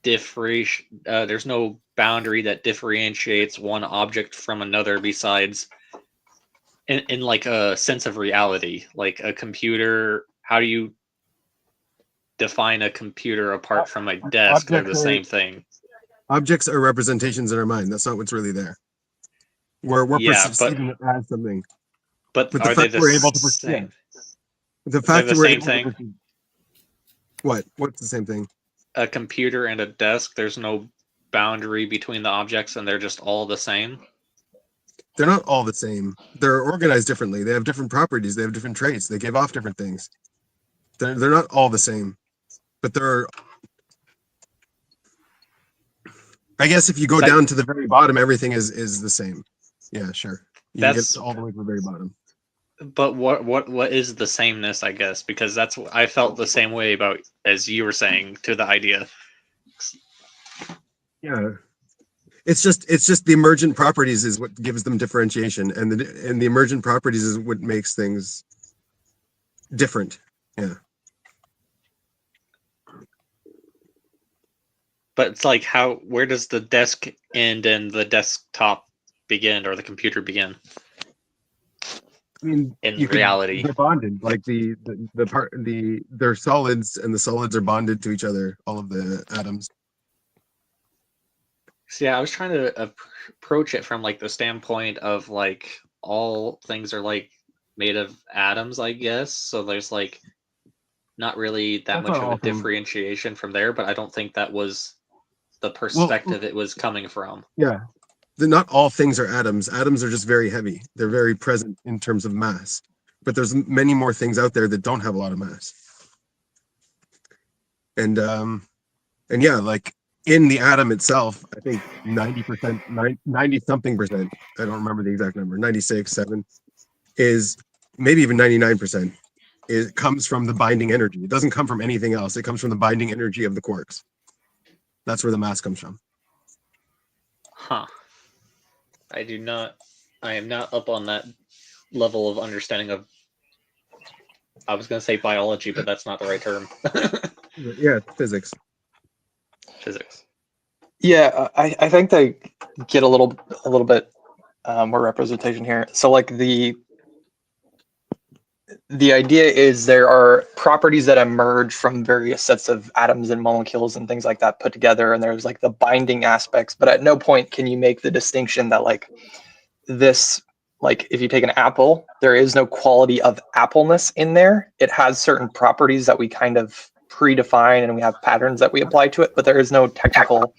Speaker 3: there's no boundary that differentiates one object from another, besides in like a sense of reality, like a computer. How do you define a computer apart from a desk? They're the same thing.
Speaker 5: Objects are representations in our mind. That's not what's really there. We're
Speaker 3: Yeah,
Speaker 5: perceiving it as something.
Speaker 3: but
Speaker 5: the
Speaker 3: are they
Speaker 5: fact
Speaker 3: the
Speaker 5: we're able to
Speaker 3: same?
Speaker 5: The
Speaker 3: They're
Speaker 5: fact
Speaker 3: the
Speaker 5: that we're
Speaker 3: same
Speaker 5: able to
Speaker 3: thing.
Speaker 5: perceive. What's the same thing?
Speaker 3: A computer and a desk, there's no boundary between the objects and they're just all the same.
Speaker 5: They're not all the same. They're organized differently. They have different properties. They have different traits. They give off different things. They're not all the same, but they're. I guess if you go down to the very bottom, everything is the same. Yeah, sure. You can
Speaker 3: That's
Speaker 5: get all the way to the very bottom.
Speaker 3: But what is the sameness, I guess, because that's what I felt the same way about as you were saying to the idea.
Speaker 5: Yeah. It's just the emergent properties is what gives them differentiation, and the emergent properties is what makes things different. Yeah.
Speaker 3: But it's like, where does the desk end and the desktop begin, or the computer begin?
Speaker 5: I mean,
Speaker 3: in
Speaker 5: you
Speaker 3: reality,
Speaker 5: they're bonded. Like they're solids, and the solids are bonded to each other. All of the atoms.
Speaker 3: So yeah, I was trying to approach it from like the standpoint of like all things are like made of atoms, I guess. So there's like not really that
Speaker 5: That's
Speaker 3: much
Speaker 5: not
Speaker 3: of
Speaker 5: all
Speaker 3: a
Speaker 5: things.
Speaker 3: differentiation from there, but I don't think that was the perspective it was coming from.
Speaker 5: Yeah. Not all things are atoms. Atoms are just very heavy. They're very present in terms of mass. But there's many more things out there that don't have a lot of mass. And yeah, like in the atom itself, I think 90%, 90 something percent, I don't remember the exact number, 96, 7, is maybe even 99%. It comes from the binding energy. It doesn't come from anything else. It comes from the binding energy of the quarks. That's where the mass comes from.
Speaker 3: Huh. I am not up on that level of understanding of, I was going to say biology, but that's not the right term.
Speaker 5: Yeah, physics.
Speaker 3: Physics.
Speaker 15: Yeah, I think they get a little bit more representation here. So like the idea is there are properties that emerge from various sets of atoms and molecules and things like that put together, and there's like the binding aspects, but at no point can you make the distinction that like this like if you take an apple, there is no quality of appleness in there. It has certain properties that we kind of predefine and we have patterns that we apply to it, but there is no technical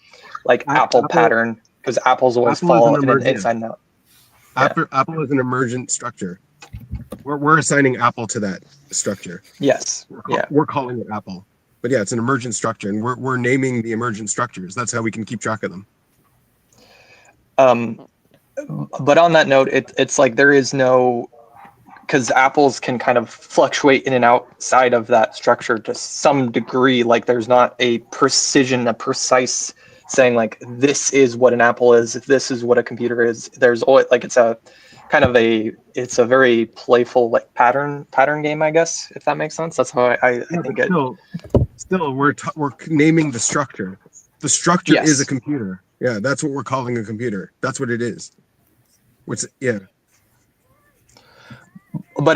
Speaker 15: like apple pattern because apples always fall in an inside and out.
Speaker 5: Apple is an emergent structure. We're assigning apple to that structure.
Speaker 15: Yes.
Speaker 5: We're calling it apple. But yeah, it's an emergent structure, and we're naming the emergent structures. That's how we can keep track of them.
Speaker 15: But on that note, it's like there is no, because apples can kind of fluctuate in and outside of that structure to some degree. Like there's not a precision, a precise saying like this is what an apple is, this is what a computer is. There's always like it's a kind of it's a very playful like pattern game, I guess, if that makes sense. That's how I think it.
Speaker 5: Still, we're naming the structure. The structure is a computer. Yeah, that's what we're calling a computer. That's what it is.
Speaker 15: But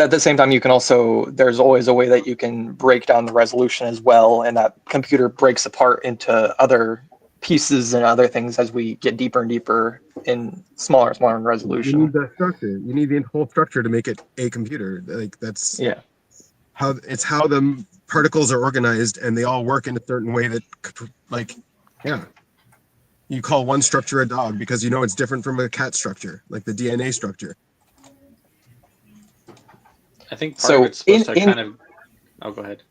Speaker 15: at the same time, you can also, there's always a way that you can break down the resolution as well, and that computer breaks apart into other pieces and other things as we get deeper and deeper in smaller and smaller in resolution.
Speaker 5: You need the structure. You need the whole structure to make it a computer. Like that's how the particles are organized, and they all work in a certain way that, like, you call one structure a dog because you know it's different from a cat structure, like the DNA structure.
Speaker 3: I think part of it's supposed to kind of. Oh, go ahead.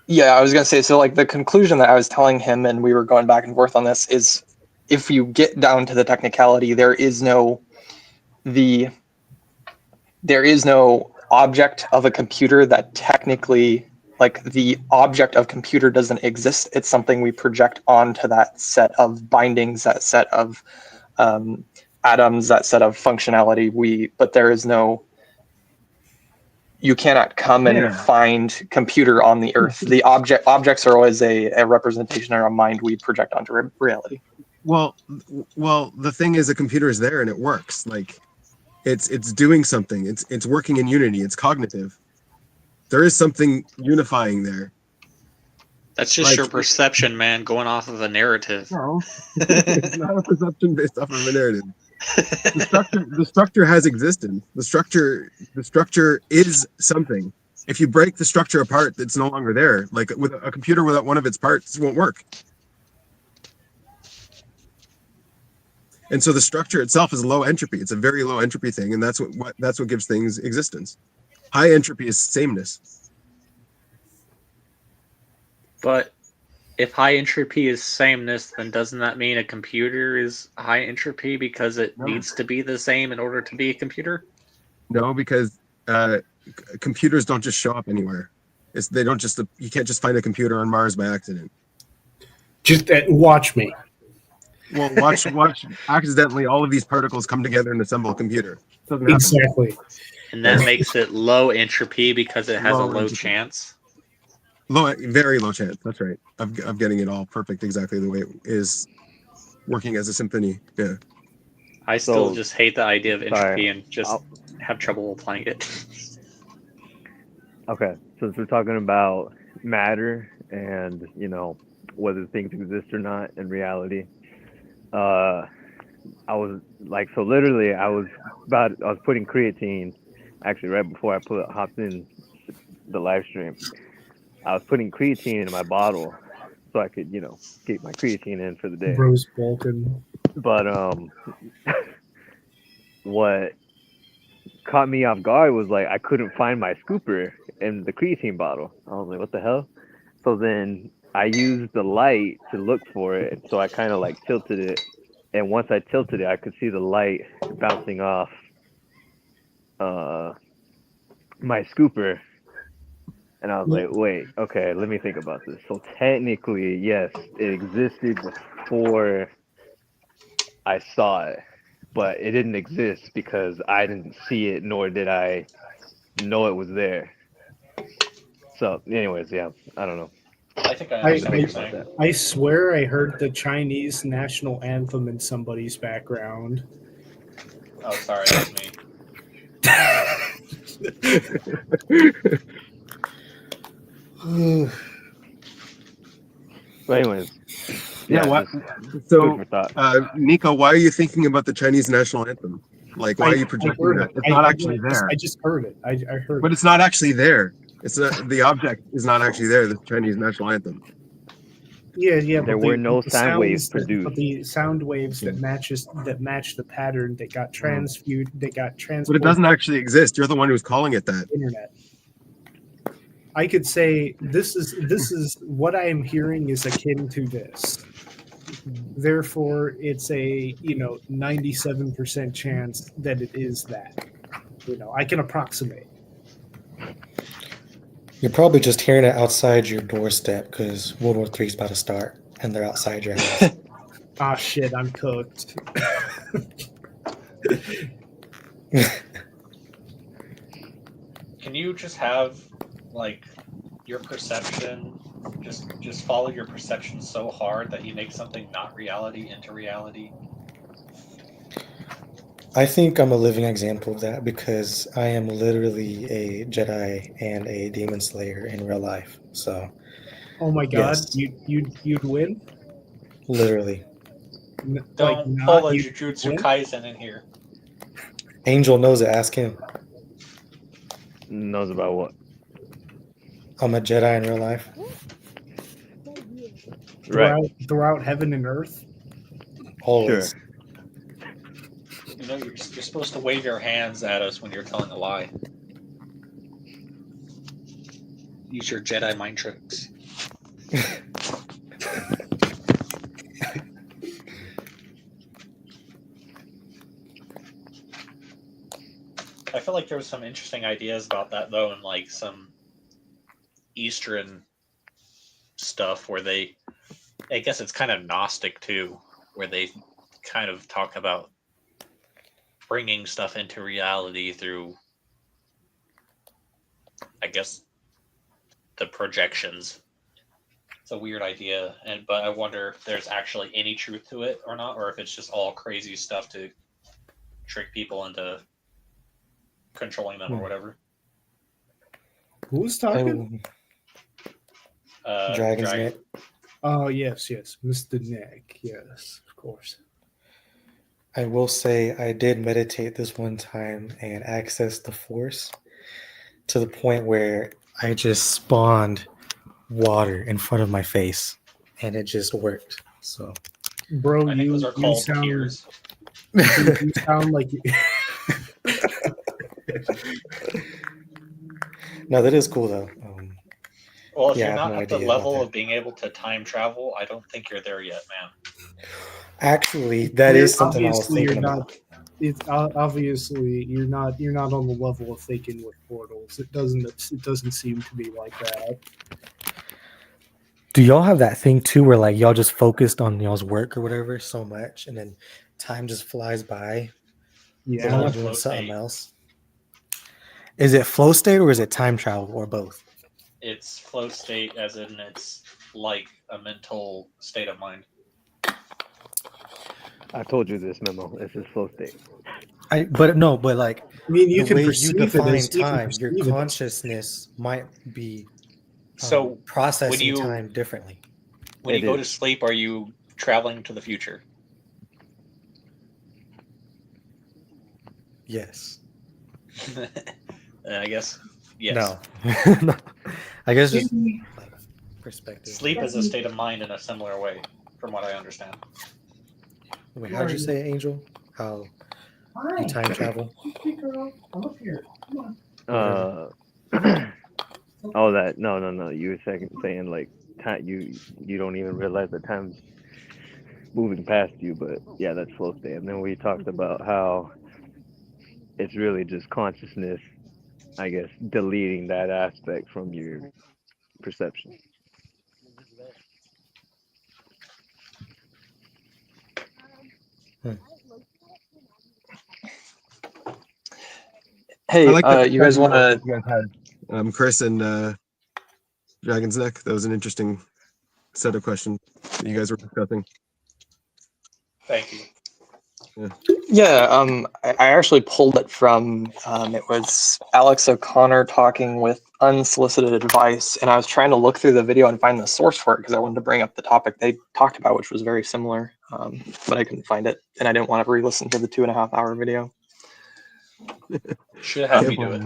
Speaker 15: Yeah, I was gonna say, so like the conclusion that I was telling him, and we were going back and forth on this, is if you get down to the technicality, there is no object of a computer that technically, like the object of computer doesn't exist. It's something we project onto that set of bindings, that set of atoms, that set of functionality. But there is no. You cannot come and find computer on the earth. The objects are always a representation in our mind we project onto reality.
Speaker 5: Well, the thing is, a computer is there and it works. Like, it's doing something. It's working in unity. It's cognitive. There is something unifying there.
Speaker 3: That's just your perception, man, going off of a narrative.
Speaker 5: No, it's not a perception based off of a narrative. The structure has existence. The structure is something. If you break the structure apart, it's no longer there. Like with a computer without one of its parts, it won't work. And so the structure itself is low entropy. It's a very low entropy thing, and that's what gives things existence. High entropy is sameness.
Speaker 3: But if high entropy is sameness, then doesn't that mean a computer is high entropy because it needs to be the same in order to be a computer?
Speaker 5: No, because computers don't just show up anywhere. You can't just find a computer on Mars by accident.
Speaker 4: Just watch me.
Speaker 5: Well, watch. Accidentally, all of these particles come together and assemble a computer.
Speaker 4: Exactly.
Speaker 3: And that makes it low entropy because it has a low chance.
Speaker 5: Very low chance. That's right. Of getting it all perfect exactly the way it is, working as a symphony. Yeah.
Speaker 3: I still just hate the idea of entropy and just have trouble applying it.
Speaker 17: Okay, since we're talking about matter and whether things exist or not in reality, I was putting creatine actually right before I hopped in the live stream. I was putting creatine in my bottle so I could, get my creatine in for the day.
Speaker 4: Rose Balkan.
Speaker 17: But what caught me off guard was like I couldn't find my scooper in the creatine bottle. I was like, what the hell? So then I used the light to look for it. So I kind of like tilted it. And once I tilted it, I could see the light bouncing off my scooper. And I was like, wait, okay, let me think about this. So technically, yes, it existed before I saw it, but it didn't exist because I didn't see it, nor did I know it was there. So anyways, yeah, I don't know.
Speaker 3: I think I understand what you're saying.
Speaker 4: I swear I heard the Chinese national anthem in somebody's background.
Speaker 3: Oh, sorry, that's me.
Speaker 17: But anyways,
Speaker 5: Nico, why are you thinking about the Chinese national anthem? Like, why are you projecting that? It's not actually there.
Speaker 4: I just heard it. I heard
Speaker 5: But
Speaker 4: it.
Speaker 5: it's not actually there. It's not, the object is not actually there. The Chinese national anthem.
Speaker 4: Yeah.
Speaker 17: There
Speaker 4: but
Speaker 17: were no
Speaker 4: the
Speaker 17: sound waves
Speaker 4: sounds that,
Speaker 17: produced.
Speaker 4: but the sound waves that match the pattern that got transferred,
Speaker 5: But
Speaker 4: transported.
Speaker 5: it doesn't actually exist. You're the one who's calling it that.
Speaker 4: Internet. I could say this is what I am hearing is akin to this. Therefore, it's a 97% chance that it is that. I can approximate.
Speaker 16: You're probably just hearing it outside your doorstep because World War III is about to start, and they're outside your house.
Speaker 4: Ah, shit! I'm cooked.
Speaker 3: Can you just have like your perception just follow your perception so hard that you make something not reality into reality?
Speaker 16: I think I'm a living example of that because I am literally a Jedi and a demon slayer in real life. So,
Speaker 4: Oh my god,
Speaker 16: yes,
Speaker 4: you'd win.
Speaker 16: literally.
Speaker 3: Don't pull a Jujutsu Kaisen in here.
Speaker 16: Angel knows it. Ask him.
Speaker 17: Knows about what?
Speaker 16: I'm a Jedi in real life.
Speaker 4: Throughout heaven and earth.
Speaker 16: Always.
Speaker 17: Sure.
Speaker 3: You know, you're supposed to wave your hands at us when you're telling a lie. Use your Jedi mind tricks. I feel like there was some interesting ideas about that though, in like some Eastern stuff where I guess it's kind of Gnostic too, where they kind of talk about bringing stuff into reality through, I guess, the projections. It's a weird idea, but I wonder if there's actually any truth to it or not, or if it's just all crazy stuff to trick people into controlling them or whatever.
Speaker 4: Who's talking?
Speaker 16: Dragon's Neck.
Speaker 4: Oh yes, Mr. Neck. Yes, of course.
Speaker 16: I will say I did meditate this one time and access the Force to the point where I just spawned water in front of my face, and it just worked. So,
Speaker 4: bro,
Speaker 3: I think those are called
Speaker 4: sound,
Speaker 3: tears.
Speaker 4: you sound like you.
Speaker 16: No, that is cool though.
Speaker 3: Well, if
Speaker 16: yeah,
Speaker 3: you're
Speaker 16: I have
Speaker 3: not
Speaker 16: no
Speaker 3: at the
Speaker 16: idea about
Speaker 3: level
Speaker 16: that.
Speaker 3: of being able to time travel, I don't think you're there yet, man.
Speaker 16: Actually, that is something I was
Speaker 4: Obviously,
Speaker 16: thinking
Speaker 4: you're
Speaker 16: about.
Speaker 4: not. It's obviously you're not on the level of thinking with portals. It doesn't seem to be like that.
Speaker 16: Do y'all have that thing too where like y'all just focused on y'all's work or whatever so much and then time just flies by?
Speaker 4: Yeah.
Speaker 16: While you're doing something else? Is it flow state or is it time travel or both?
Speaker 3: It's flow state, as in it's like a mental state of mind.
Speaker 17: I told you this, Memo. This is flow state.
Speaker 16: But like,
Speaker 4: I mean, you
Speaker 16: the
Speaker 4: can
Speaker 16: way you
Speaker 4: perceive it
Speaker 16: define
Speaker 4: as you can
Speaker 16: time, your
Speaker 4: perceive it as-
Speaker 16: consciousness might be
Speaker 3: So
Speaker 16: processing
Speaker 3: when you-
Speaker 16: time differently.
Speaker 3: When you go to sleep, are you traveling to the future?
Speaker 16: Yes.
Speaker 3: I guess yes.
Speaker 16: No. I guess just like, perspective.
Speaker 3: Sleep is a state of mind in a similar way, from what I understand.
Speaker 16: Wait, how'd you say, Angel? How you time travel?
Speaker 17: Oh, that no. You were saying like time. You don't even realize that time's moving past you. But yeah, that's flow state. And then we talked about how it's really just consciousness, I guess, deleting that aspect from your perception.
Speaker 15: Hey,
Speaker 5: I like
Speaker 15: you guys want to?
Speaker 5: you guys had Chris and Dragon's Neck. That was an interesting set of questions that you guys were discussing.
Speaker 3: Thank you.
Speaker 15: Yeah, I actually pulled it from, it was Alex O'Connor talking with unsolicited advice, and I was trying to look through the video and find the source for it because I wanted to bring up the topic they talked about, which was very similar, but I couldn't find it, and I didn't want to re-listen to the 2.5-hour video.
Speaker 3: Should have me do it.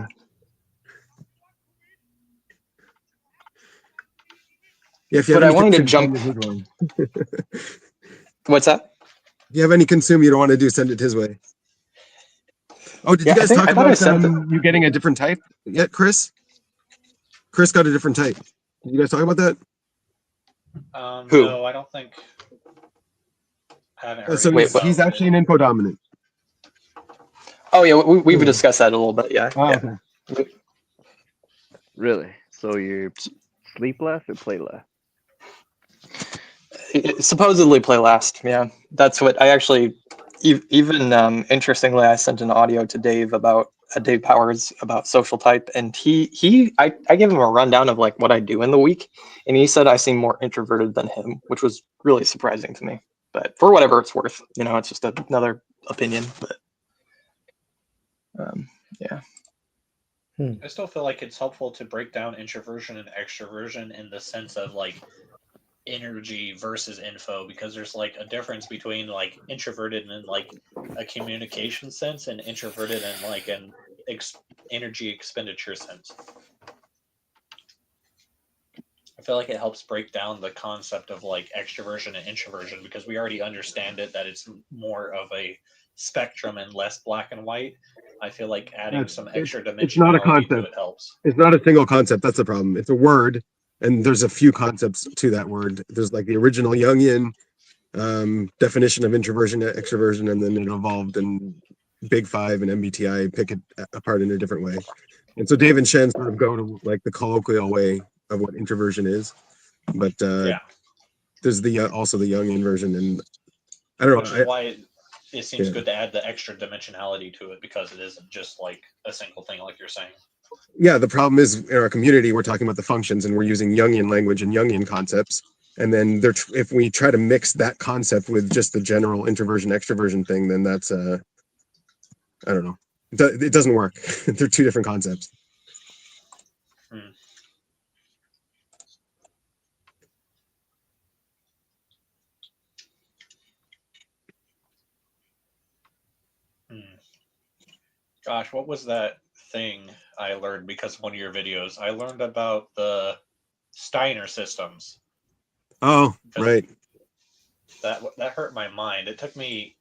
Speaker 5: Yeah, if you
Speaker 15: But
Speaker 5: have
Speaker 15: I
Speaker 5: any
Speaker 15: wanted to
Speaker 5: consume,
Speaker 15: jump.
Speaker 5: send it his way.
Speaker 15: What's that?
Speaker 5: If you have any consume you don't want to do, send it his way. Oh, did
Speaker 15: Yeah,
Speaker 5: you guys talk
Speaker 15: I thought I
Speaker 5: about
Speaker 15: sent it.
Speaker 5: you getting a different type yet, Chris? Chris got a different type. Did you guys talk about that?
Speaker 15: Who?
Speaker 3: No, I don't think. I haven't heard
Speaker 5: So
Speaker 3: anything
Speaker 5: he's
Speaker 3: about
Speaker 5: actually an info dominant.
Speaker 15: Oh yeah, we've discussed that a little bit. Yeah.
Speaker 5: Oh,
Speaker 15: yeah.
Speaker 5: okay.
Speaker 17: Really? So you sleep less or play less?
Speaker 15: Supposedly play last. Yeah, that's what I actually. Even interestingly, I sent an audio to Dave about Dave Powers about social type, and I gave him a rundown of like what I do in the week, and he said I seem more introverted than him, which was really surprising to me. But for whatever it's worth, it's just another opinion. But yeah.
Speaker 3: I still feel like it's helpful to break down introversion and extroversion in the sense of like energy versus info, because there's like a difference between like introverted in like a communication sense and introverted in like an energy expenditure sense. I feel like it helps break down the concept of like extroversion and introversion, because we already understand it, that it's more of a spectrum and less black and white. I feel like adding some extra
Speaker 5: It's not a
Speaker 3: dimensionality to
Speaker 5: concept.
Speaker 3: it helps.
Speaker 5: It's not a single concept. That's the problem. It's a word, and there's a few concepts to that word. There's like the original Jungian definition of introversion, extroversion, and then it evolved, and Big Five and MBTI pick it apart in a different way. And so Dave and Shen sort of go to like the colloquial way of what introversion is, but there's the also the Jungian version, and I don't
Speaker 3: Which
Speaker 5: know.
Speaker 3: is why it seems
Speaker 5: yeah.
Speaker 3: good to add the extra dimensionality to it, because it isn't just like a single thing like you're saying.
Speaker 5: Yeah, the problem is in our community, we're talking about the functions and we're using Jungian language and Jungian concepts. And then if we try to mix that concept with just the general introversion, extroversion thing, then that's, I don't know. It doesn't work. They're two different concepts.
Speaker 3: Gosh, what was that thing I learned because of one of your videos? I learned about the Steiner systems.
Speaker 5: Oh, right.
Speaker 3: That hurt my mind. It took me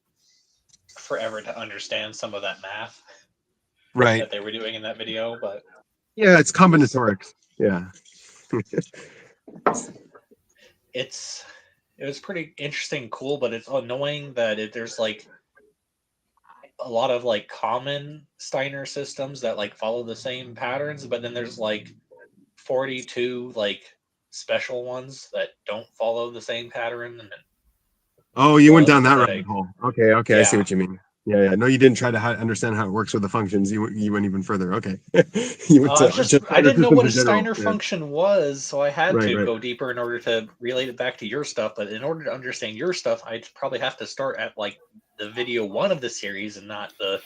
Speaker 3: forever to understand some of that math
Speaker 5: Right.
Speaker 3: that they were doing in that video, but
Speaker 5: Yeah, it's combinatorics. Yeah.
Speaker 3: it was pretty interesting, cool, but it's annoying that there's like a lot of like common Steiner systems that like follow the same patterns, but then there's like 42 like special ones that don't follow the same pattern. And
Speaker 5: Oh, you went down that
Speaker 3: pathetic.
Speaker 5: rabbit hole. Okay, I see
Speaker 3: Yeah.
Speaker 5: what you mean. Yeah. No, you didn't try to understand how it works with the functions. You went even further. Okay. You went
Speaker 3: I
Speaker 5: to
Speaker 3: I didn't know what a
Speaker 5: systems in general.
Speaker 3: Steiner
Speaker 5: Yeah.
Speaker 3: function was, so I had
Speaker 5: Right,
Speaker 3: to
Speaker 5: right.
Speaker 3: go deeper in order to relate it back to your stuff. But in order to understand your stuff, I'd probably have to start at like the video 1 of the series and not the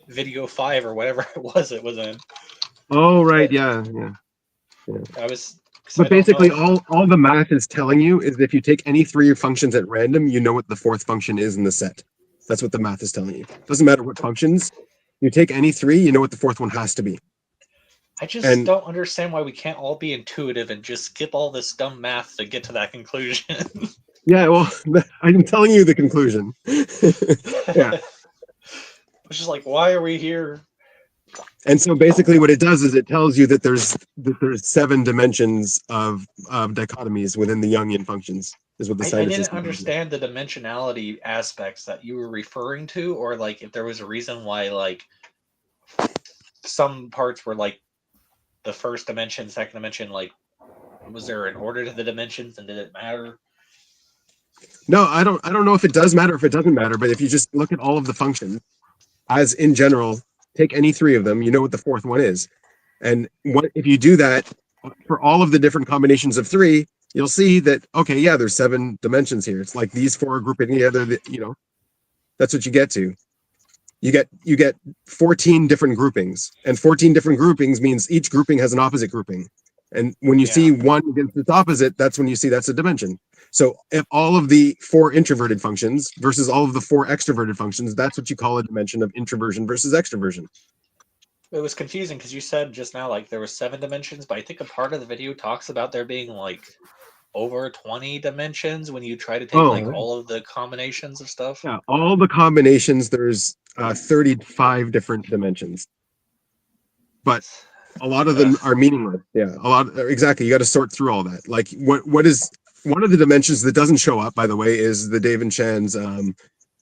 Speaker 3: video 5 or whatever it was in.
Speaker 5: Oh, right. Yeah.
Speaker 3: I was.
Speaker 5: But basically, all the math is telling you is if you take any three functions at random, you know what the fourth function is in the set. That's what the math is telling you. Doesn't matter what functions. You take any three, you know what the fourth one has to be.
Speaker 3: I just don't understand why we can't all be intuitive and just skip all this dumb math to get to that conclusion.
Speaker 5: Yeah, well, I'm telling you the conclusion. Yeah.
Speaker 3: It's just like, why are we here?
Speaker 5: And so basically what it does is it tells you that there's 7 dimensions of dichotomies within the Jungian functions is what the
Speaker 3: I
Speaker 5: Steiner
Speaker 3: didn't
Speaker 5: system tells you.
Speaker 3: understand the dimensionality aspects that you were referring to, or like if there was a reason why like some parts were like the first dimension, second dimension, like was there an order to the dimensions and did it matter?
Speaker 5: No, I don't know if it does matter, if it doesn't matter, but if you just look at all of the functions as in general, take any three of them, you know what the fourth one is. And what if you do that for all of the different combinations of 3, you'll see that, okay, yeah, there's 7 dimensions here. It's like these 4 grouping together, that's what you get to. You get 14 different groupings, and 14 different groupings means each grouping has an opposite grouping. And when you see one against its opposite, that's when you see that's a dimension. So if all of the 4 introverted functions versus all of the 4 extroverted functions, that's what you call a dimension of introversion versus extroversion.
Speaker 3: It was confusing because you said just now like there were 7 dimensions, but I think a part of the video talks about there being like over 20 dimensions when you try to take like all of the combinations of stuff.
Speaker 5: Yeah, all the combinations, there's 35 different dimensions. But a lot of them are meaningless. Yeah, a lot. Exactly. You got to sort through all that. Like what is one of the dimensions that doesn't show up, by the way, is the Dave and Chan's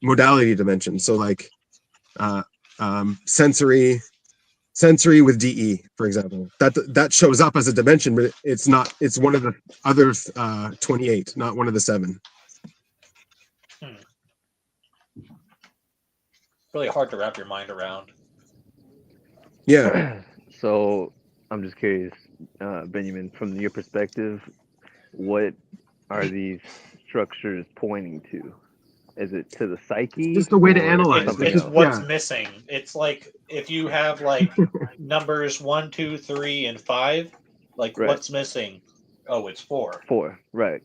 Speaker 5: modality dimension. So like sensory with DE, for example, that shows up as a dimension, but it's not. It's one of the other 28, not one of the 7.
Speaker 3: Really hard to wrap your mind around.
Speaker 5: Yeah.
Speaker 17: So I'm just curious, Benjamin, from your perspective, what are these structures pointing to? Is it to the psyche?
Speaker 5: Just a way to
Speaker 17: or
Speaker 5: analyze.
Speaker 17: something
Speaker 3: It's
Speaker 17: else?
Speaker 3: what's missing. It's like if you have like numbers 1, 2, 3, and 5. Like what's missing? Oh, it's 4.
Speaker 17: 4, right?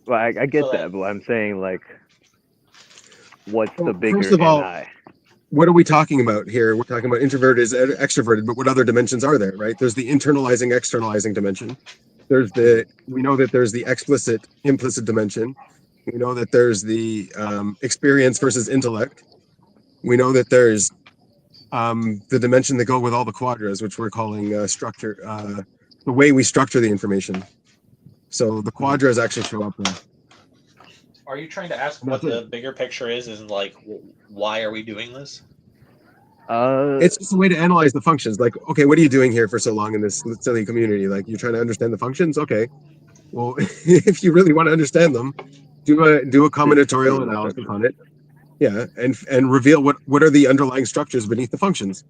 Speaker 17: Well, I get that, but I'm saying like, what's the bigger
Speaker 5: First of all,
Speaker 17: NI?
Speaker 5: what are we talking about here? We're talking about introverted is extroverted, but what other dimensions are there, right? There's the internalizing, externalizing dimension. We know that there's the explicit, implicit dimension. We know that there's the experience versus intellect. We know that there's the dimension that go with all the quadras, which we're calling structure, the way we structure the information. So the quadras actually show up there.
Speaker 3: Are you trying to ask what the bigger picture is and like why are we doing this?
Speaker 5: It's just a way to analyze the functions. Like, okay, what are you doing here for so long in this silly community? Like, you're trying to understand the functions. Okay, well, if you really want to understand them, do a combinatorial analysis on it. Yeah, and reveal what are the underlying structures beneath the functions.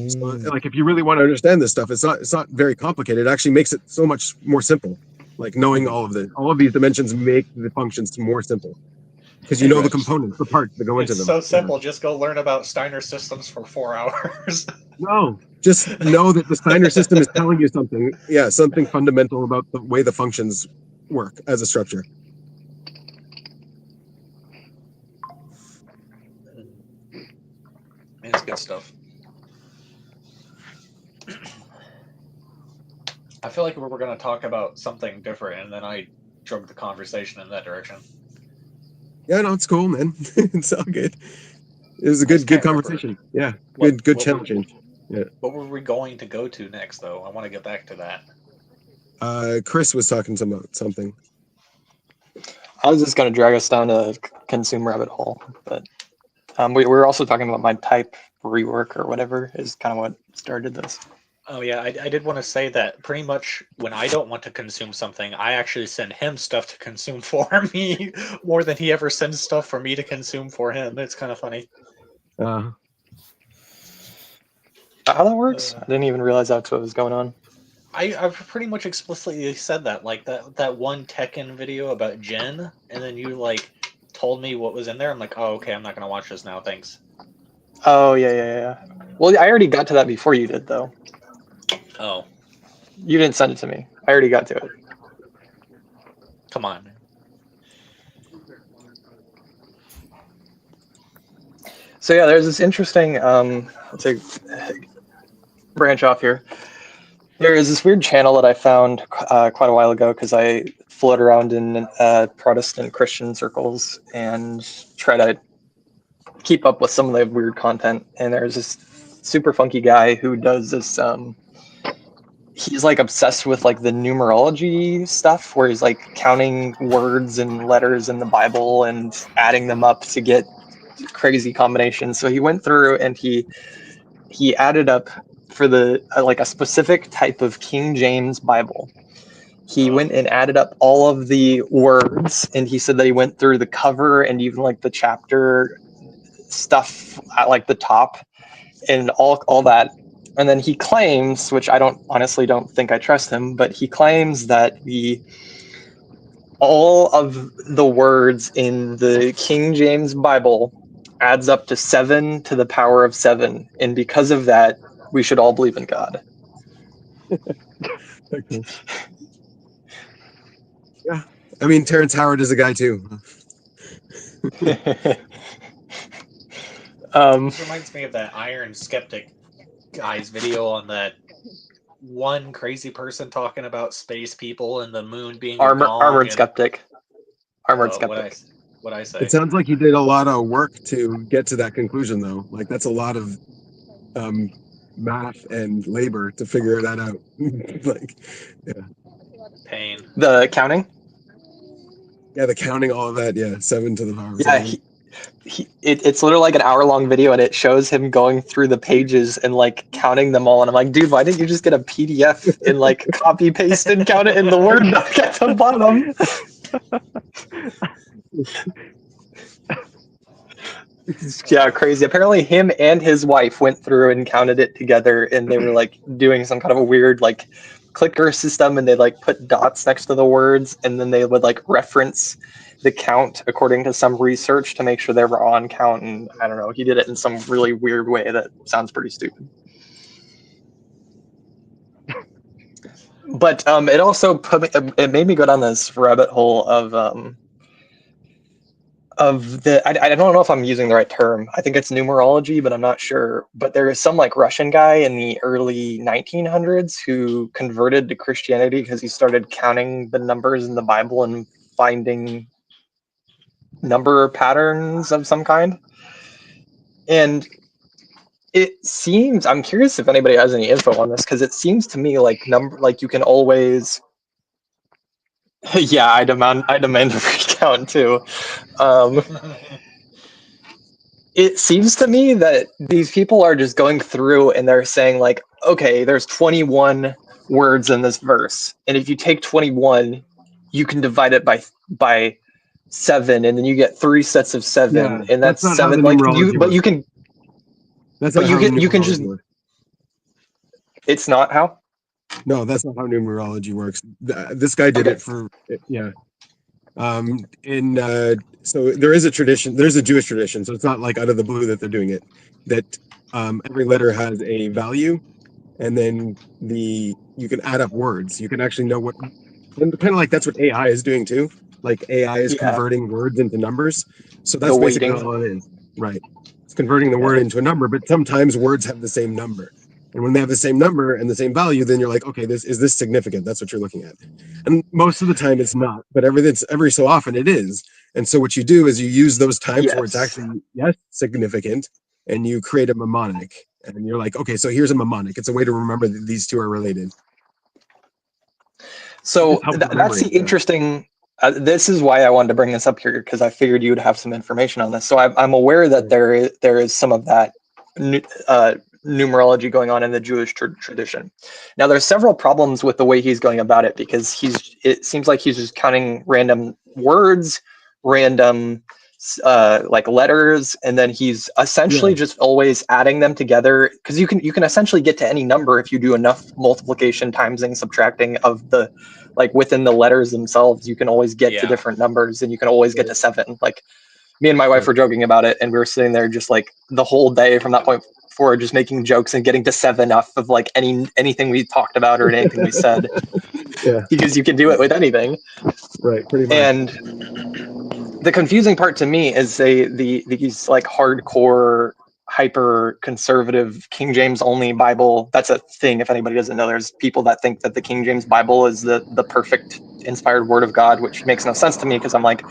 Speaker 5: So, like, if you really want to understand this stuff, it's not very complicated. It actually makes it so much more simple. Like knowing all of these dimensions make the functions more simple because you know the components, the parts that go into them.
Speaker 3: It's so simple. Just go learn about Steiner systems for 4 hours.
Speaker 5: No, just know that the Steiner system is telling you something. Yeah, something fundamental about the way the functions work as a structure.
Speaker 3: It's good stuff. I feel like we were going to talk about something different, and then I drove the conversation in that direction.
Speaker 5: Yeah, no, it's cool, man. It's all good. It was a good conversation. Yeah, good channel change. Yeah.
Speaker 3: What were we going to go to next, though? I want to get back to that.
Speaker 5: Chris was talking about something.
Speaker 15: I was just going to drag us down a consume rabbit hole, but we were also talking about my type rework or whatever is kind of what started this.
Speaker 3: Oh yeah, I did want to say that pretty much when I don't want to consume something, I actually send him stuff to consume for me more than he ever sends stuff for me to consume for him. It's kind of funny.
Speaker 15: How that works? I didn't even realize that's what was going on.
Speaker 3: I've pretty much explicitly said that, like that one Tekken video about Jen, and then you like told me what was in there. I'm like, oh okay, I'm not gonna watch this now, thanks.
Speaker 15: Oh yeah. Well, I already got to that before you did, though.
Speaker 3: Oh.
Speaker 15: You didn't send it to me. I already got to it.
Speaker 3: Come on.
Speaker 15: So yeah, there's this interesting, let's say, branch off here. There is this weird channel that I found quite a while ago because I float around in Protestant Christian circles and try to keep up with some of the weird content. And there's this super funky guy who does this, he's like obsessed with like the numerology stuff where he's like counting words and letters in the Bible and adding them up to get crazy combinations. So he went through and he added up for the like a specific type of King James Bible. He went and added up all of the words, and he said that he went through the cover and even like the chapter stuff at like the top and all that. And then he claims, which I honestly don't think I trust him, but he claims that all of the words in the King James Bible adds up to 7 to the power of 7. And because of that, we should all believe in God.
Speaker 5: Okay. Yeah, I mean Terrence Howard is a guy too.
Speaker 18: This reminds me of that Iron Skeptic guy's video on that one crazy person talking about space people and the moon being a gong.
Speaker 15: Armored Skeptic. Armored
Speaker 18: What
Speaker 15: Skeptic.
Speaker 18: I say?
Speaker 5: It sounds like he did a lot of work to get to that conclusion, though. Like that's a lot of math and labor to figure that out. Like, yeah.
Speaker 18: Pain.
Speaker 15: The counting.
Speaker 5: Yeah, the counting, all of that. Yeah, 7 to the power of
Speaker 15: Yeah,
Speaker 5: 7.
Speaker 15: it's literally like an hour-long video, and it shows him going through the pages and like counting them all. And I'm like, dude, why didn't you just get a PDF and like copy paste and count it in the Word doc at the bottom? Yeah, crazy. Apparently, him and his wife went through and counted it together, and they were like doing some kind of a weird like clicker system, and they like put dots next to the words, and then they would like reference the count according to some research to make sure they were on count. And I don't know, he did it in some really weird way that sounds pretty stupid. But it also it made me go down this rabbit hole of the I don't know if I'm using the right term. I think it's numerology, but I'm not sure. But there is some like Russian guy in the early 1900s who converted to Christianity because he started counting the numbers in the Bible and finding number patterns of some kind. And it seems, I'm curious if anybody has any info on this, because it seems to me like you can always yeah, I demand a recount too. It seems to me that these people are just going through and they're saying like, okay, there's 21 words in this verse, and if you take 21, you can divide it by 7, and then you get 3 sets of 7,
Speaker 5: Yeah,
Speaker 15: and that's
Speaker 5: not how
Speaker 15: 7.
Speaker 5: the
Speaker 15: Like
Speaker 5: numerology
Speaker 15: but you
Speaker 5: works.
Speaker 15: can.
Speaker 5: That's
Speaker 15: But
Speaker 5: not how
Speaker 15: you can just.
Speaker 5: numerology works.
Speaker 15: It's not how.
Speaker 5: No, that's not how numerology works. This guy did
Speaker 15: Okay.
Speaker 5: it for yeah. So there is a tradition. There's a Jewish tradition, so it's not like out of the blue that they're doing it. That every letter has a value, and then you can add up words. You can actually know what, and kind of like that's what AI is doing too. Like AI is
Speaker 15: Yeah.
Speaker 5: converting words into numbers. So that's
Speaker 15: The
Speaker 5: basically
Speaker 15: weighting.
Speaker 5: all it is, right? It's converting the word into a number, but sometimes words have the same number. And when they have the same number and the same value, then you're like, okay, is this significant? That's what you're looking at. And most of the time it's not, but every so often it is. And so what you do is you use those times where it's
Speaker 15: Yes.
Speaker 5: actually significant, and you create a mnemonic. And you're like, okay, so here's a mnemonic. It's a way to remember that these two are related.
Speaker 15: So
Speaker 5: Help with
Speaker 15: that's
Speaker 5: memory.
Speaker 15: the interesting. This is why I wanted to bring this up here, because I figured you would have some information on this. So I'm aware that there is some of that numerology going on in the Jewish tradition. Now, there's several problems with the way he's going about it, because it seems like he's just counting random words, random like letters, and then he's essentially just always adding them together, because you can essentially get to any number if you do enough multiplication, timesing, subtracting of the like within the letters themselves. You can always get to different numbers, and you can always get to 7. Like me and my wife were joking about it, and we were sitting there just like the whole day from that point forward, just making jokes and getting to 7 off of like anything we talked about or anything we said.
Speaker 5: Yeah,
Speaker 15: because you can do it with anything.
Speaker 5: Right, pretty much.
Speaker 15: And the confusing part to me is these like hardcore, hyper conservative King James only Bible. That's a thing. If anybody doesn't know, there's people that think that the King James Bible is the perfect inspired word of God, which makes no sense to me, because I'm like,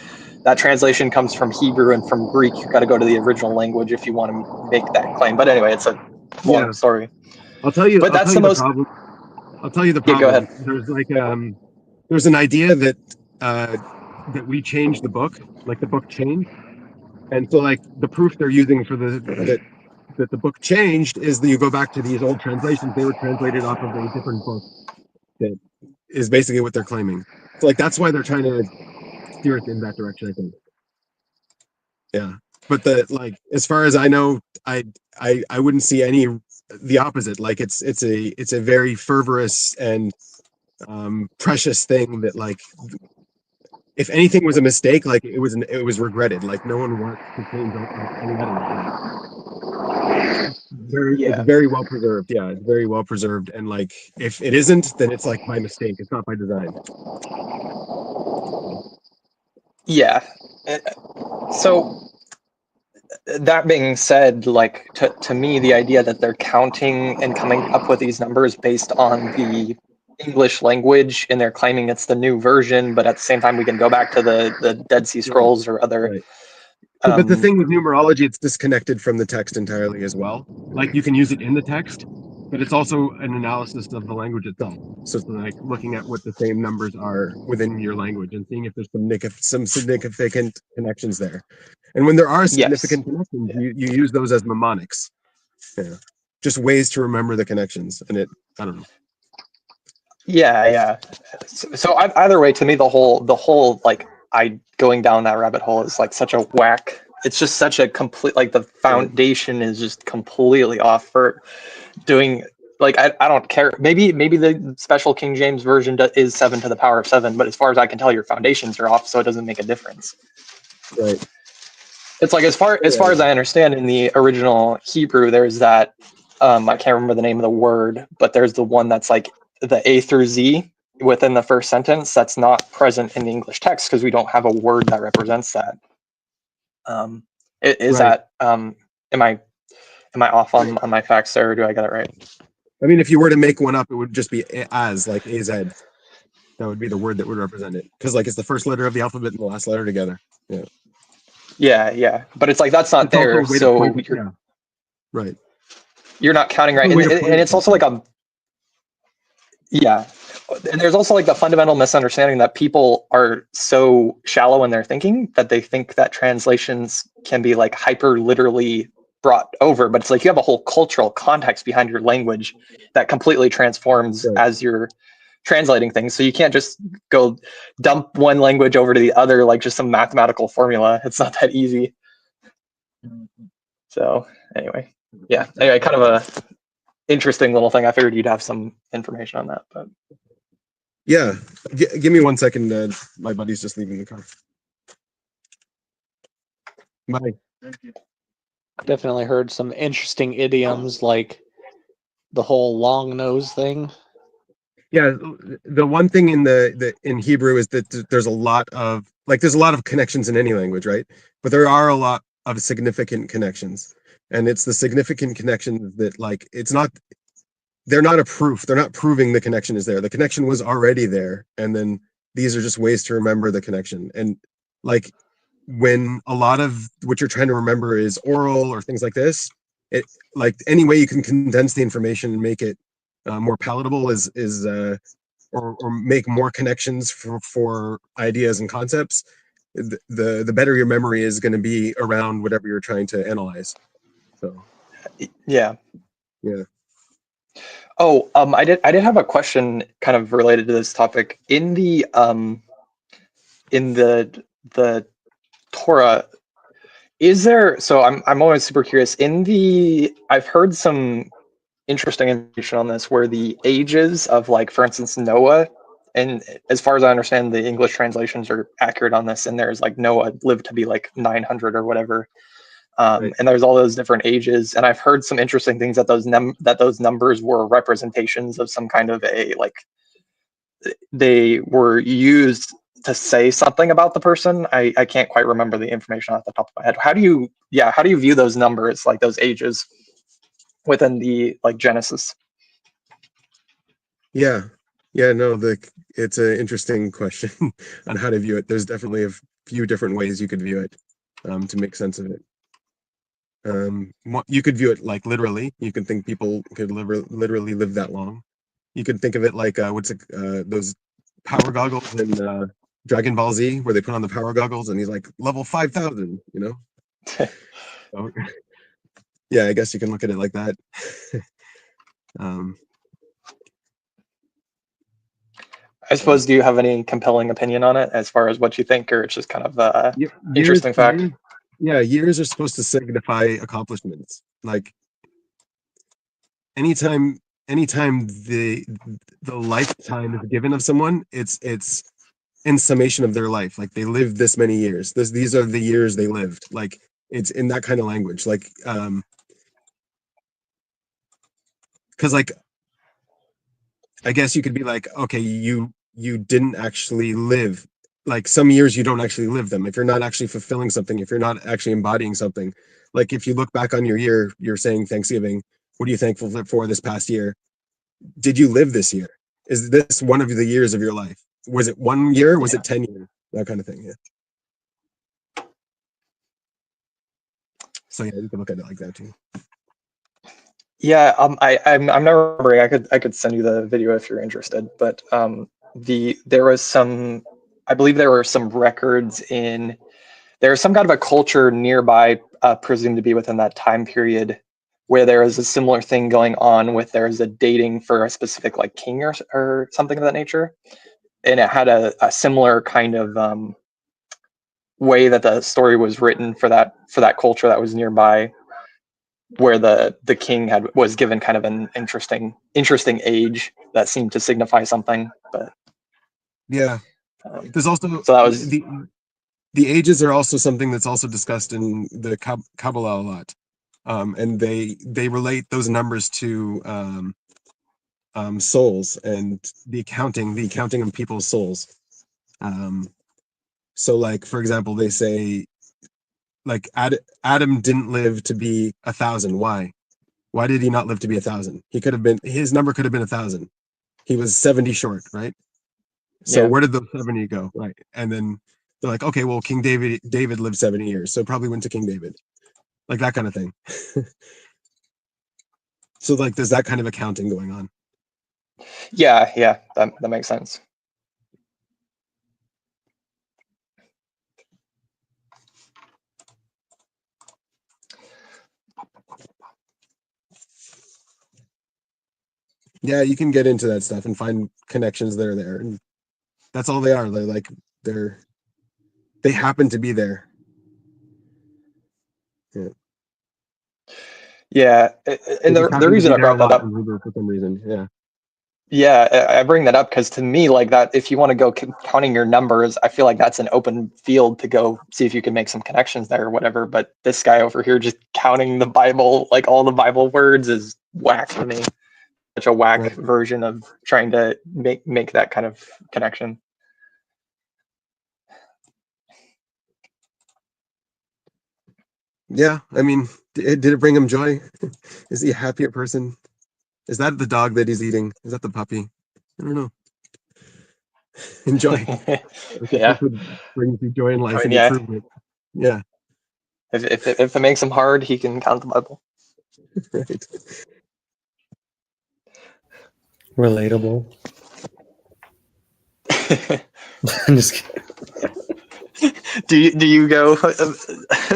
Speaker 15: that translation comes from Hebrew and from Greek. You got to go to the original language if you want to make that claim. But anyway, it's a long story.
Speaker 5: I'll tell you.
Speaker 15: But that's the most.
Speaker 5: Problem. I'll tell you the
Speaker 15: Yeah,
Speaker 5: problem.
Speaker 15: go ahead.
Speaker 5: There's like there's an idea that that we changed the book, like the book changed, and so like the proof they're using for that the book changed is that you go back to these old translations. They were translated off of a different book. That is basically what they're claiming. So like that's why they're trying to steer it in that direction, I think. Yeah, but as far as I know, I wouldn't see the opposite. Like it's a very fervorous and precious thing that like if anything was a mistake, like it was regretted. Like no one wants to change any letter. It's very well preserved. Yeah, it's very well preserved. And like, if it isn't, then it's like by mistake. It's not by design.
Speaker 15: Yeah. So that being said, like to me, the idea that they're counting and coming up with these numbers based on the English language, and they're claiming it's the new version, but at the same time, we can go back to the Dead Sea Scrolls or other.
Speaker 5: Right. But the thing with numerology, it's disconnected from the text entirely as well. Like you can use it in the text, but it's also an analysis of the language itself. So it's like looking at what the same numbers are within your language and seeing if there's some significant connections there. And when there are significant connections, you use those as mnemonics. Yeah. Just ways to remember the connections. And I don't know.
Speaker 15: Yeah. So either way, to me, the whole like going down that rabbit hole is like such a whack. It's just such a complete, like the foundation is just completely off for doing. Like I don't care. Maybe the special King James version is 7 to the power of 7, but as far as I can tell, your foundations are off, so it doesn't make a difference.
Speaker 5: Right.
Speaker 15: It's like as far as I understand, in the original Hebrew, there's that I can't remember the name of the word, but there's the one that's like the A through Z within the first sentence that's not present in the English text because we don't have a word that represents that. Is
Speaker 5: Right.
Speaker 15: that am I off on my facts there, or do I get it right?
Speaker 5: I mean, if you were to make one up, it would just be as, like AZ. That would be the word that would represent it. Because like it's the first letter of the alphabet and the last letter together. Yeah.
Speaker 15: Yeah. But it's like that's not
Speaker 5: It's also
Speaker 15: there,
Speaker 5: a way to
Speaker 15: so
Speaker 5: point right.
Speaker 15: You're not counting right.
Speaker 5: It's a way
Speaker 15: And
Speaker 5: to point
Speaker 15: it's also like a and there's also like the fundamental misunderstanding that people are so shallow in their thinking that they think that translations can be like hyper literally brought over, but it's like you have a whole cultural context behind your language that completely transforms as you're translating things. So you can't just go dump one language over to the other like just some mathematical formula. It's not that easy. So anyway, kind of a interesting little thing. I figured you'd have some information on that, but
Speaker 5: Yeah. Give me 1 second. My buddy's just leaving the car. Bye.
Speaker 18: Definitely heard some interesting idioms like the whole long nose thing.
Speaker 5: Yeah, the one thing in Hebrew is that there's a lot of connections in any language, right? But there are a lot of significant connections, and it's the significant connections that like they're not a proof. They're not proving the connection is there. The connection was already there, and then these are just ways to remember the connection. And like when a lot of what you're trying to remember is oral or things like this, it like any way you can condense the information and make it more palatable or make more connections for ideas and concepts, the better your memory is going to be around whatever you're trying to analyze. So
Speaker 15: yeah.
Speaker 5: Oh,
Speaker 15: I did have a question kind of related to this topic. In the Torah, is there, so I'm always super curious. I've heard some interesting information on this where the ages of, like, for instance, Noah, and as far as I understand, the English translations are accurate on this, and there's like Noah lived to be like 900 or whatever. And there's all those different ages, and I've heard some interesting things that those numbers were representations of some kind of they were used to say something about the person. I can't quite remember the information off the top of my head. How do you view those numbers, like those ages within the like Genesis?
Speaker 5: Yeah, no, it's an interesting question on how to view it. There's definitely a few different ways you could view it to make sense of it. You could view it like literally. You could think people could literally live that long. You could think of it like those power goggles in Dragon Ball Z, where they put on the power goggles and he's like level 5,000. So, yeah, I guess you can look at it like that.
Speaker 15: I suppose, do you have any compelling opinion on it as far as what you think, or it's just kind of interesting fact?
Speaker 5: Yeah, years are supposed to signify accomplishments. Like anytime the lifetime is given of someone, it's in summation of their life. Like they lived this many years. These are the years they lived. Like it's in that kind of language. Like because like I guess you could be like, okay, you didn't actually live. Like some years you don't actually live them. If you're not actually fulfilling something, if you're not actually embodying something, like if you look back on your year, you're saying Thanksgiving. What are you thankful for this past year? Did you live this year? Is this one of the years of your life? Was it 1 year? Was it 10 years? That kind of thing. Yeah. So yeah, you can look at it like that too.
Speaker 15: Yeah, I'm not remembering. I could send you the video if you're interested. But there was some, I believe there were some records in there was some kind of a culture nearby, presumed to be within that time period, where there was a similar thing going on with there was a dating for a specific like king or something of that nature, and it had a similar kind of way that the story was written for that culture that was nearby, where the king was given kind of an interesting age that seemed to signify something. But
Speaker 5: yeah, there's also
Speaker 15: so that was
Speaker 5: the ages are also something that's also discussed in the Kabbalah a lot, and they relate those numbers to souls and the accounting of people's souls. So like for example, they say like Adam didn't live to be 1,000. Why? Why did he not live to be 1,000? His number could have been 1,000. He was 70 short, right? So
Speaker 15: Yeah.
Speaker 5: where did the 70 go? Right. And then they're like, okay, well, King David lived 70 years, so probably went to King David. Like that kind of thing. So like there's that kind of accounting going on.
Speaker 15: yeah, that makes sense.
Speaker 5: Yeah, you can get into that stuff and find connections there. And that's all they are. They happen to be there. Yeah.
Speaker 15: Yeah, and the reason I brought that up
Speaker 5: for some reason, yeah.
Speaker 15: Yeah, I bring that up because to me, like that, if you want to go counting your numbers, I feel like that's an open field to go see if you can make some connections there or whatever. But this guy over here just counting the Bible, like all the Bible words, is whack to me. Such a whack version of trying to make that kind of connection.
Speaker 5: Yeah, I mean, did it bring him joy? Is he a happier person? Is that the dog that he's eating? Is that the puppy? I don't know. Enjoy.
Speaker 15: Yeah.
Speaker 5: That's what brings you joy in life,
Speaker 15: I mean,
Speaker 5: and you
Speaker 15: yeah.
Speaker 5: prove it. Yeah.
Speaker 15: If it makes him hard, he can count the Bible.
Speaker 5: Right.
Speaker 16: Relatable. I'm just kidding.
Speaker 15: Do you go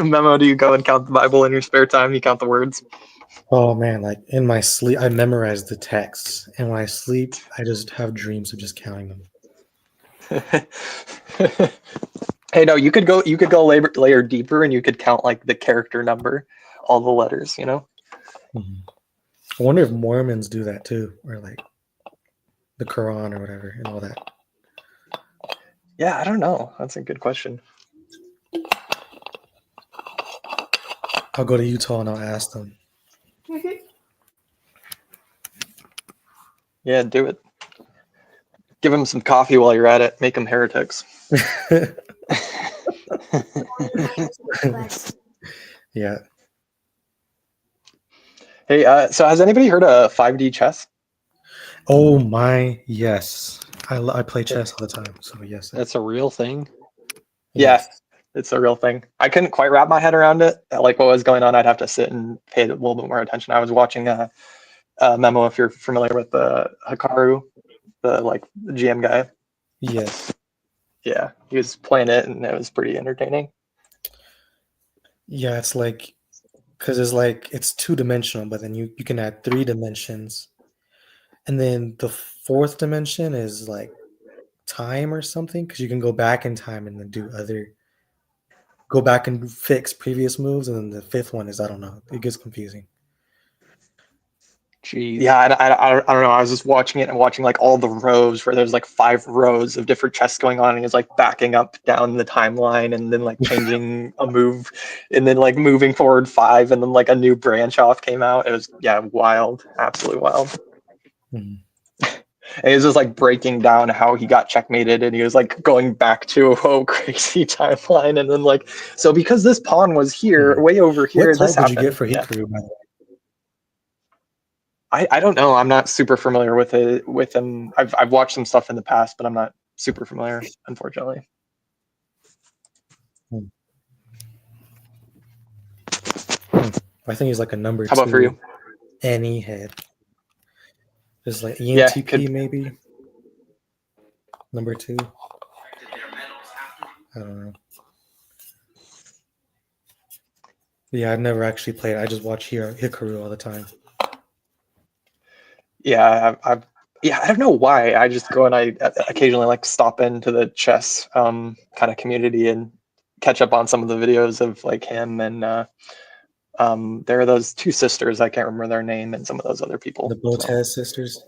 Speaker 15: Memo? Do you go and count the Bible in your spare time? You count the words?
Speaker 16: Oh man, like in my sleep, I memorize the texts, and when I sleep, I just have dreams of just counting them.
Speaker 15: Hey, no, you could go layer deeper, and you could count like the character number, all the letters. You know.
Speaker 16: Mm-hmm. I wonder if Mormons do that too, or like the Quran or whatever, and all that.
Speaker 15: Yeah, I don't know. That's a good question.
Speaker 16: I'll go to Utah and I'll ask them.
Speaker 15: Yeah, do it. Give them some coffee while you're at it. Make them heretics.
Speaker 16: Yeah.
Speaker 15: Hey, so has anybody heard of 5D chess?
Speaker 16: Oh my, yes. I play chess all the time, so yes.
Speaker 18: That's a real thing.
Speaker 15: Yeah, it's a real thing. I couldn't quite wrap my head around it. Like what was going on, I'd have to sit and pay a little bit more attention. I was watching Memo, if you're familiar with Hikaru, the GM guy.
Speaker 16: Yes.
Speaker 15: Yeah, he was playing it, and it was pretty entertaining.
Speaker 16: Yeah, it's like, because it's 2-dimensional, but then you can add 3 dimensions. And then the 4th dimension is like time or something, because you can go back in time and then go back and fix previous moves. And then the 5th one is, I don't know, it gets confusing.
Speaker 18: Jeez.
Speaker 15: Yeah, I don't know. I was just watching it and watching like all the rows where there's like 5 rows of different chests going on, and he's like backing up down the timeline and then like changing a move and then like moving forward 5 and then like a new branch off came out. It was wild, absolutely wild.
Speaker 16: Mhm.
Speaker 15: And he was just like breaking down how he got checkmated, and he was like going back to a whole crazy timeline, and then like, so because this pawn was here, way over here,
Speaker 16: What
Speaker 15: this
Speaker 16: type would you
Speaker 15: happened.
Speaker 16: get for
Speaker 15: Yeah.
Speaker 16: Hikaru, by the way?
Speaker 15: I don't know. I'm not super familiar with it with him. I've watched some stuff in the past, but I'm not super familiar, unfortunately.
Speaker 16: I think he's like a number
Speaker 15: How about for
Speaker 16: 2
Speaker 15: you?
Speaker 16: any head. There's like
Speaker 15: Yeah,
Speaker 16: ENTP maybe. Number 2. I don't know. Yeah, I've never actually played. I just watch Hikaru all the time.
Speaker 15: Yeah, I don't know why. I just go and I occasionally like stop into the chess kind of community and catch up on some of the videos of like him and there are those 2 sisters. I can't remember their name, and some of those other people.
Speaker 16: The Botez sisters.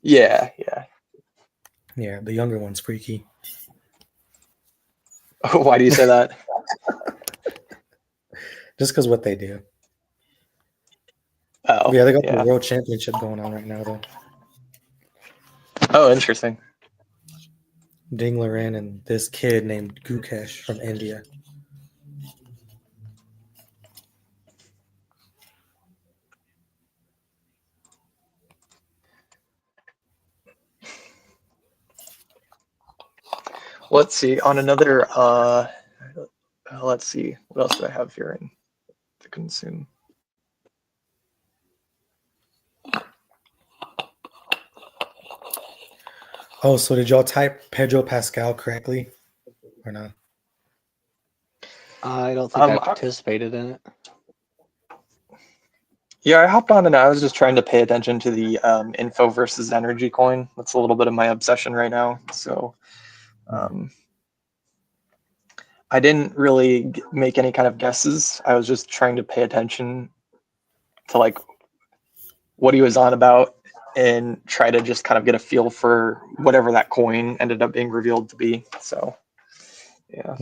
Speaker 15: Yeah.
Speaker 16: Yeah, the younger one's freaky.
Speaker 15: Why do you say that?
Speaker 16: Just because what they do.
Speaker 15: Oh,
Speaker 16: yeah, they got
Speaker 15: yeah.
Speaker 16: the world championship going on right now, though.
Speaker 15: Oh, interesting.
Speaker 16: Ding Liren and this kid named Gukesh from India.
Speaker 15: Let's see. On another, let's see. What else do I have here to consume?
Speaker 16: Oh, so did y'all type Pedro Pascal correctly or not?
Speaker 18: I don't think I participated in it.
Speaker 15: Yeah, I hopped on and I was just trying to pay attention to the info versus energy coin. That's a little bit of my obsession right now. So I didn't really make any kind of guesses. I was just trying to pay attention to like what he was on about and try to just kind of get a feel for whatever that coin ended up being revealed to be. So yeah.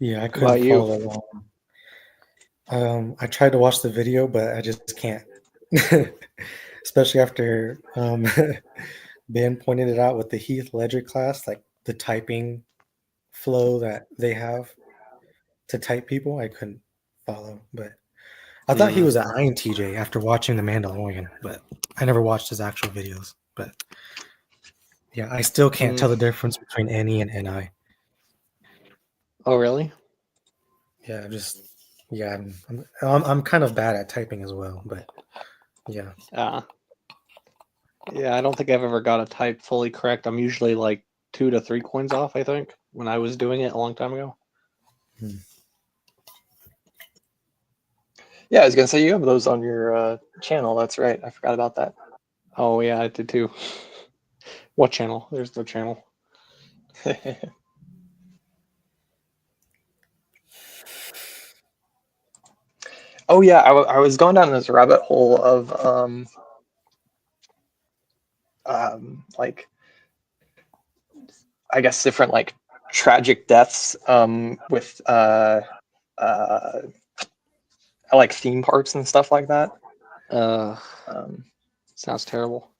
Speaker 16: Yeah, I
Speaker 15: What
Speaker 16: couldn't
Speaker 15: about you?
Speaker 16: follow along. I tried to watch the video, but I just can't. Especially after Ben pointed it out with the Heath Ledger class, like the typing flow that they have to type people. I couldn't follow, but I thought he was an INTJ after watching The Mandalorian, but I never watched his actual videos. But yeah, I still can't tell the difference between NE and NI.
Speaker 18: Oh, really?
Speaker 16: Yeah, I'm kind of bad at typing as well, but yeah.
Speaker 18: Yeah, I don't think I've ever got a type fully correct. I'm usually like 2 to 3 coins off, I think, when I was doing it a long time ago.
Speaker 15: Yeah, I was gonna say you have those on your channel. That's right. I forgot about that.
Speaker 18: Oh yeah, I did too. What channel? There's the channel.
Speaker 15: Oh yeah, I was going down this rabbit hole of like I guess different like tragic deaths with like theme parks and stuff like that.
Speaker 18: Sounds terrible.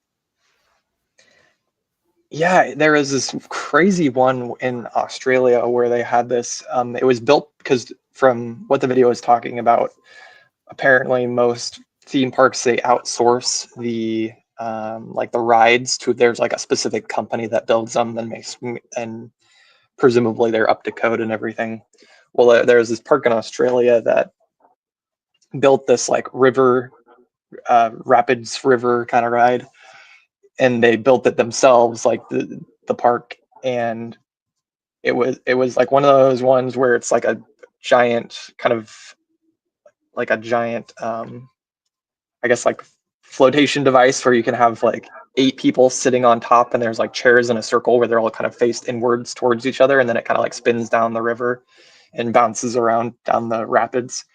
Speaker 15: Yeah, there was this crazy one in Australia where they had this. It was built because, from what the video was talking about, apparently most theme parks they outsource the like the rides to. There's like a specific company that builds them and makes, and presumably they're up to code and everything. Well, there's this park in Australia that built this like river, rapids river kind of ride, and they built it themselves, like the park, and it was like one of those ones where it's like a giant kind of like a giant I guess like flotation device where you can have like 8 people sitting on top, and there's like chairs in a circle where they're all kind of faced inwards towards each other, and then it kind of like spins down the river and bounces around down the rapids.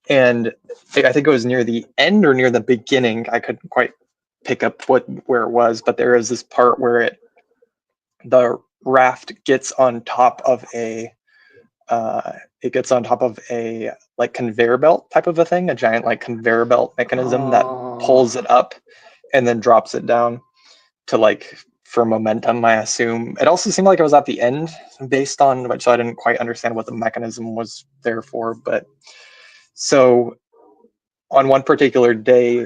Speaker 15: and I think it was near the end or near the beginning. I couldn't quite pick up where it was, but there is this part where the raft gets on top of a like conveyor belt type of a thing, a giant like conveyor belt mechanism that pulls it up and then drops it down to like for momentum, I assume. It also seemed like it was at the end based on which, so I didn't quite understand what the mechanism was there for. But so on one particular day,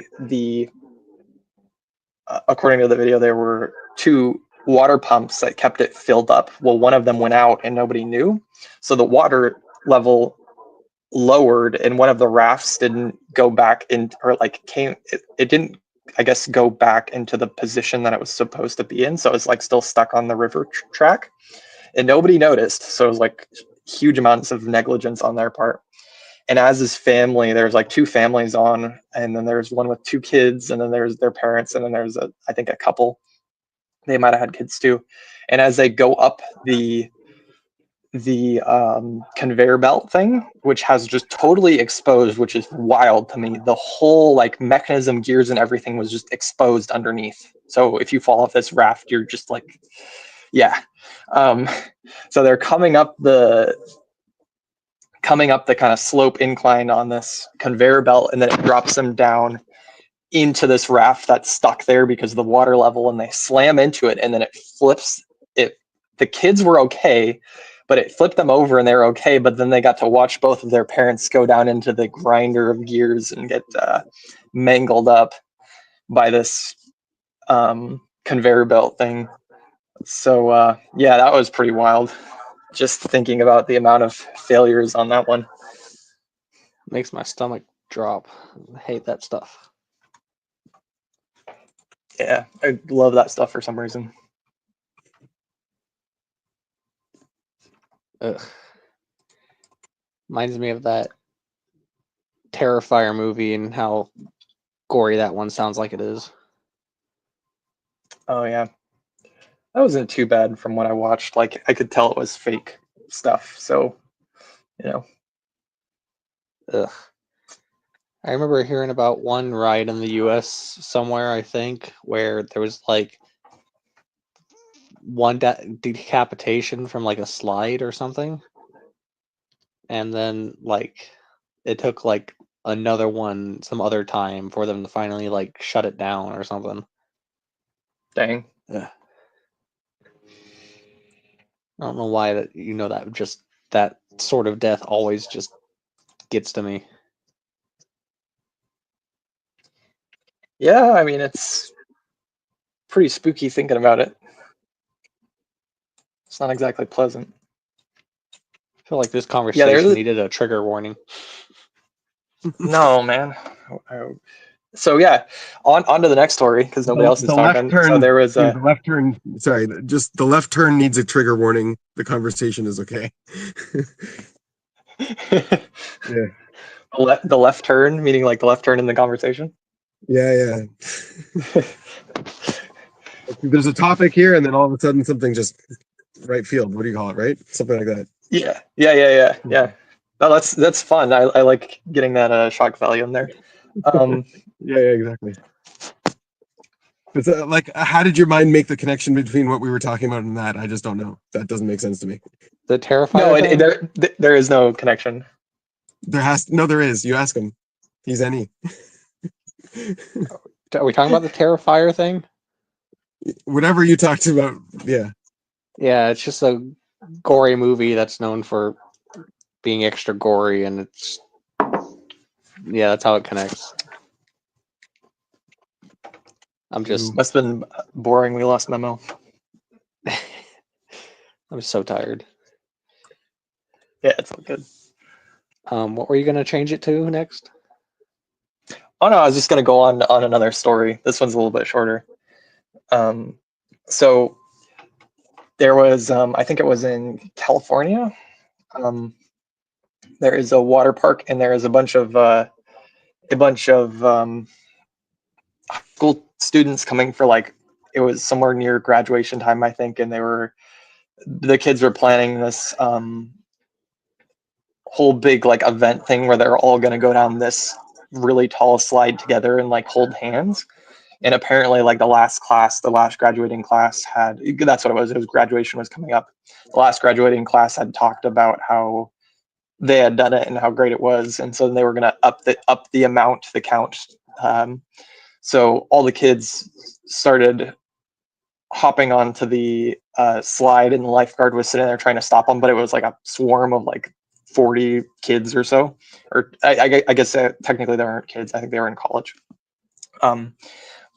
Speaker 15: according to the video, there were 2 water pumps that kept it filled up. Well, one of them went out and nobody knew. So the water level lowered and one of the rafts didn't go back in, or like it didn't, I guess, go back into the position that it was supposed to be in. So it's like still stuck on the river track and nobody noticed. So it was like huge amounts of negligence on their part. And as this family, there's like 2 families on, and then there's one with 2 kids, and then there's their parents, and then there's I think a couple. They might have had kids too. And as they go up the conveyor belt thing, which has just totally exposed, which is wild to me. The whole like mechanism, gears, and everything was just exposed underneath. So if you fall off this raft, you're just like, yeah. So they're coming up the kind of slope incline on this conveyor belt, and then it drops them down into this raft that's stuck there because of the water level, and they slam into it, and then it flips it. The kids were okay, but it flipped them over and they're okay, but then they got to watch both of their parents go down into the grinder of gears and get mangled up by this conveyor belt thing. So yeah, that was pretty wild, just thinking about the amount of failures on that one.
Speaker 3: Makes my stomach drop. I hate that stuff.
Speaker 15: Yeah, I love that stuff for some reason.
Speaker 3: Ugh. Reminds me of that Terrifier movie and how gory that one sounds like it is.
Speaker 15: Oh yeah, that wasn't too bad from what I watched. Like I could tell it was fake stuff, so you know.
Speaker 3: Ugh. I remember hearing about one ride in the US somewhere, I think, where there was like one decapitation from like a slide or something. And then like it took like another one some other time for them to finally like shut it down or something.
Speaker 15: Dang.
Speaker 3: Ugh. I don't know why that that just that sort of death always just gets to me.
Speaker 15: Yeah, I mean it's pretty spooky thinking about it. It's not exactly pleasant.
Speaker 3: I feel like this conversation needed a trigger warning.
Speaker 15: No, man. So yeah, on to the next story because nobody else is
Speaker 5: The
Speaker 15: talking.
Speaker 5: left turn,
Speaker 15: So there was
Speaker 5: the left turn. Sorry, just the left turn needs a trigger warning. The conversation is okay. Yeah.
Speaker 15: The left turn, meaning like the left turn in the conversation.
Speaker 5: Yeah. There's a topic here, and then all of a sudden something just right field. What do you call it? Right? Something like that.
Speaker 15: Yeah. No, that's fun. I like getting that shock value in there.
Speaker 5: Yeah, exactly. It's like, how did your mind make the connection between what we were talking about and that? I just don't know. That doesn't make sense to me.
Speaker 3: The Terrifier thing?
Speaker 15: There is no connection.
Speaker 5: There is. You ask him. He's any.
Speaker 3: Are we talking about the Terrifier thing?
Speaker 5: Whatever you talked about, yeah.
Speaker 3: Yeah, it's just a gory movie that's known for being extra gory, and that's how it connects. I'm just
Speaker 15: must have been boring. We lost memo.
Speaker 3: I'm so tired.
Speaker 15: Yeah, it's all good.
Speaker 3: What were you gonna change it to next?
Speaker 15: Oh no, I was just gonna go on another story. This one's a little bit shorter. So there was, I think it was in California. There is a water park, and there is a bunch of school students coming for like, it was somewhere near graduation time, I think, and the kids were planning this whole big like event thing where they're all going to go down this really tall slide together and like hold hands. And apparently like the last graduating class that's what it was graduation was coming up. The last graduating class had talked about how they had done it and how great it was, and so they were going to up the count. So all the kids started hopping onto the slide, and the lifeguard was sitting there trying to stop them, but it was like a swarm of like 40 kids or so. Or I guess technically they weren't kids. I think they were in college.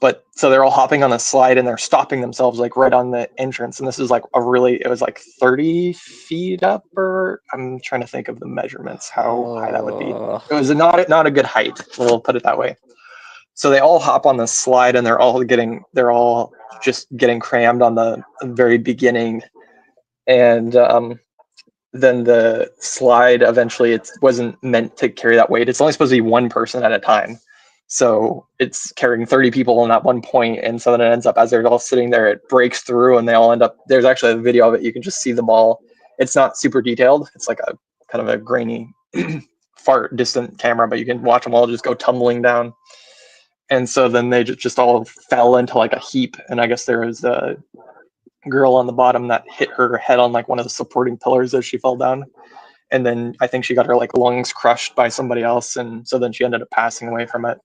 Speaker 15: But so they're all hopping on the slide and they're stopping themselves like right on the entrance. And this is like it was like 30 feet up, or I'm trying to think of the measurements, how high that would be. It was not a good height. We'll put it that way. So they all hop on the slide and they're all just getting crammed on the very beginning. And then the slide eventually, it wasn't meant to carry that weight. It's only supposed to be one person at a time. So it's carrying 30 people on that one point, and so then it ends up, as they're all sitting there, it breaks through, and they all end up. There's actually a video of it. You can just see them all. It's not super detailed. It's like a kind of a grainy, far distant camera, but you can watch them all just go tumbling down. And so then they just all fell into like a heap, and I guess there was a girl on the bottom that hit her head on like one of the supporting pillars as she fell down. And then I think she got her like lungs crushed by somebody else, and so then she ended up passing away from it.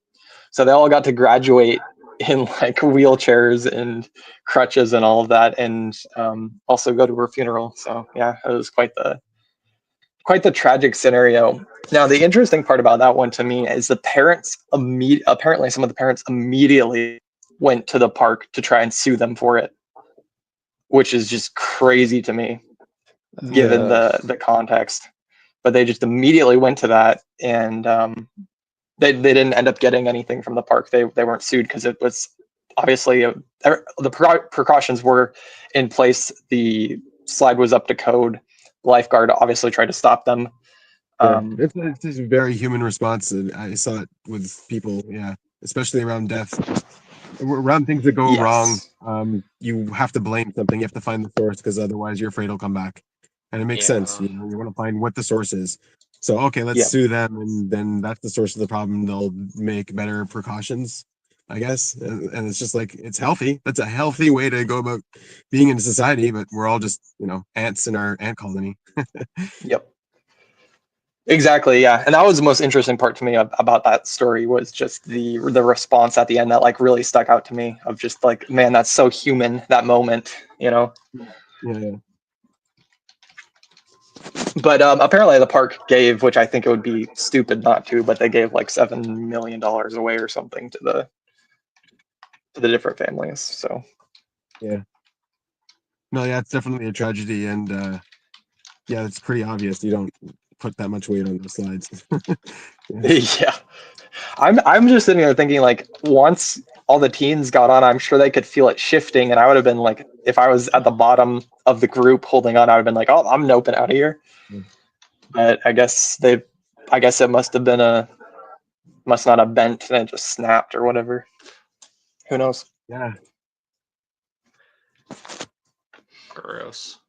Speaker 15: So they all got to graduate in like wheelchairs and crutches and all of that, and also go to her funeral. So yeah, it was quite the tragic scenario. Now the interesting part about that one to me is the parents apparently some of the parents immediately went to the park to try and sue them for it, which is just crazy to me, given the context. But they just immediately went to that, and they didn't end up getting anything from the park. They weren't sued because it was obviously the precautions were in place. The slide was up to code. The lifeguard obviously tried to stop them.
Speaker 5: It's a very human response, and I saw it with people, especially around death, around things that go wrong. You have to blame something. You have to find the source, because otherwise you're afraid it'll come back. And it makes sense. You want to find what the source is. So okay, let's sue them, and then that's the source of the problem. They'll make better precautions, I guess. And it's just like, it's healthy. That's a healthy way to go about being in society. But we're all just ants in our ant colony.
Speaker 15: Yep. Exactly. Yeah, and that was the most interesting part to me about that story, was just the response at the end that like really stuck out to me, of just like, man, that's so human, that moment.
Speaker 5: Yeah.
Speaker 15: But apparently the park gave, which I think it would be stupid not to, but they gave like $7 million away or something to the different families. So
Speaker 5: yeah, no, it's definitely a tragedy, and it's pretty obvious you don't put that much weight on the slides.
Speaker 15: yeah, I'm just sitting there thinking, like, once all the teens got on, I'm sure they could feel it shifting, and I would have been like, if I was at the bottom of the group holding on, I would have been like, oh, I'm noping out of here. But I guess it must not have bent and it just snapped or whatever. Who knows?
Speaker 5: Yeah.
Speaker 18: Gross.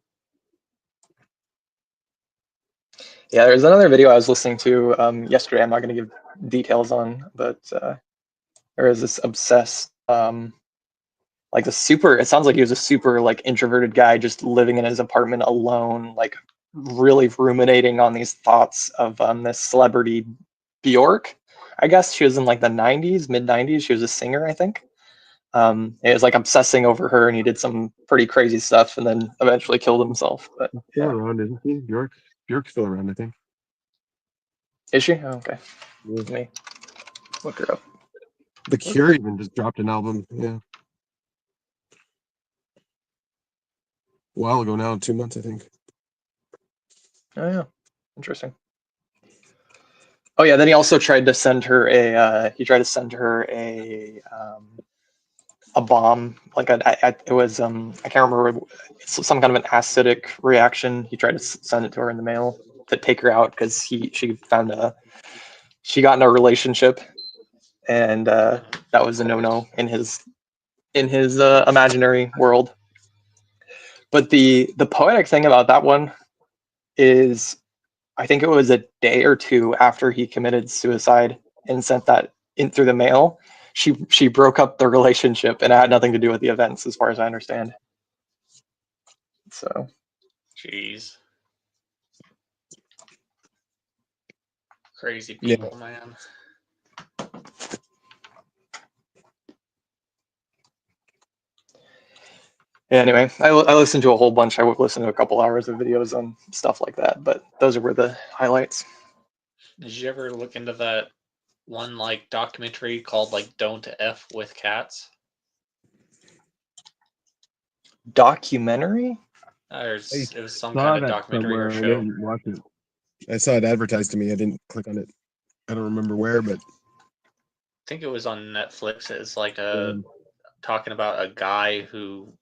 Speaker 15: Yeah, there's another video I was listening to yesterday. I'm not going to give details on, but there was this obsessed, like it sounds like he was a super like introverted guy just living in his apartment alone, like really ruminating on these thoughts of this celebrity Bjork. I guess she was in like the mid 90s. She was a singer, I think. It was like obsessing over her, and he did some pretty crazy stuff, and then eventually killed himself. But
Speaker 5: still around, isn't he? Bjork's still around, I think.
Speaker 15: Is she? Oh, okay. Let me look her up.
Speaker 5: The Cure even just dropped an album. Yeah. A while ago now, 2 months, I think.
Speaker 15: Oh yeah, interesting. Oh yeah, then he also tried to send her a bomb, like it was I can't remember, it's some kind of an acidic reaction. He tried to send it to her in the mail to take her out, because she got in a relationship, and that was a no-no in his imaginary world. But the poetic thing about that one is, I think it was a day or two after he committed suicide and sent that in through the mail. She broke up the relationship, and it had nothing to do with the events, as far as I understand. So,
Speaker 18: Jeez. Crazy
Speaker 5: Yeah.
Speaker 18: people, man.
Speaker 15: yeah, anyway, I listened to a whole bunch. I would listen to a couple hours of videos on stuff like that, but those were the highlights.
Speaker 18: Did you ever look into that one like documentary called like "Don't F with Cats"?
Speaker 15: Documentary?
Speaker 18: It was some
Speaker 5: Saw
Speaker 18: kind of
Speaker 5: that
Speaker 18: documentary or
Speaker 5: somewhere. I
Speaker 18: show.
Speaker 5: didn't watch it. I saw it advertised to me. I didn't click on it. I don't remember where, but
Speaker 18: I think it was on Netflix. It's like talking about a guy who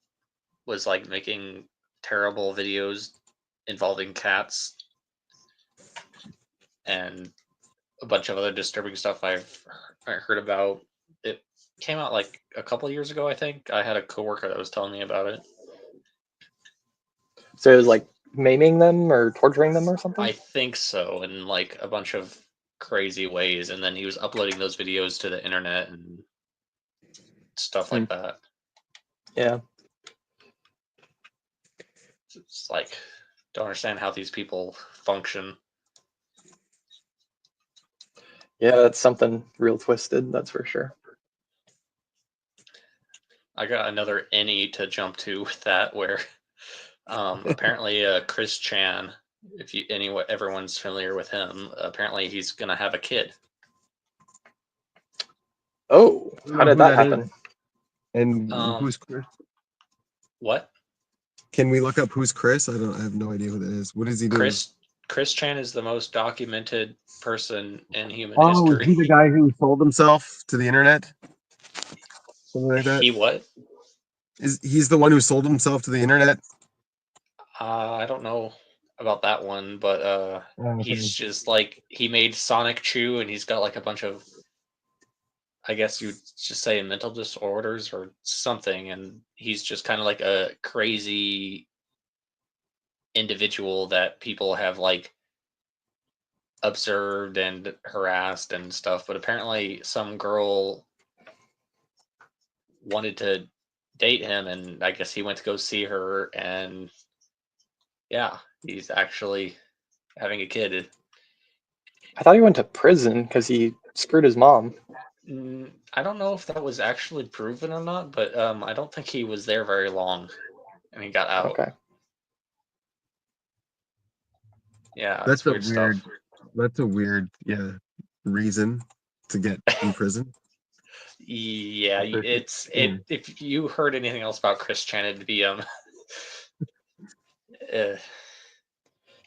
Speaker 18: was like making terrible videos involving cats and a bunch of other disturbing stuff I heard about. It came out like a couple years ago, I think. I had a coworker that was telling me about it.
Speaker 15: So it was like maiming them or torturing them or something?
Speaker 18: I think so, in like a bunch of crazy ways, and then he was uploading those videos to the internet and stuff like that.
Speaker 15: Yeah.
Speaker 18: It's like, don't understand how these people function.
Speaker 15: Yeah, that's something real twisted, that's for sure.
Speaker 18: I got another any to jump to with that, where apparently Chris Chan, if you everyone's familiar with him, apparently he's gonna have a kid.
Speaker 15: Oh,
Speaker 5: I don't
Speaker 15: how
Speaker 5: know
Speaker 15: did
Speaker 5: who
Speaker 15: that
Speaker 5: is.
Speaker 15: happen?
Speaker 5: And who's Chris?
Speaker 18: What?
Speaker 5: Can we look up who's Chris? I have no idea who that is. What is he doing?
Speaker 18: Chris Chan is the most documented person in human
Speaker 5: Oh, is
Speaker 18: history.
Speaker 5: he the guy who sold himself to the internet? Something like that.
Speaker 18: He what?
Speaker 5: He's the one who sold himself to the internet?
Speaker 18: I don't know about that one, but he's just like, he made Sonic Chew, and he's got like a bunch of, I guess you'd just say, mental disorders or something, and he's just kind of like a crazy individual that people have like observed and harassed and stuff. But apparently some girl wanted to date him, and I guess he went to go see her, and yeah, he's actually having a kid.
Speaker 15: I thought he went to prison because he screwed his mom.
Speaker 18: I don't know if that was actually proven or not, but I don't think he was there very long, and he got out.
Speaker 15: Okay.
Speaker 18: Yeah,
Speaker 5: That's
Speaker 18: it's weird stuff.
Speaker 5: That's a weird, reason to get in prison.
Speaker 18: Yeah, if you heard anything else about Chris Chan, it'd be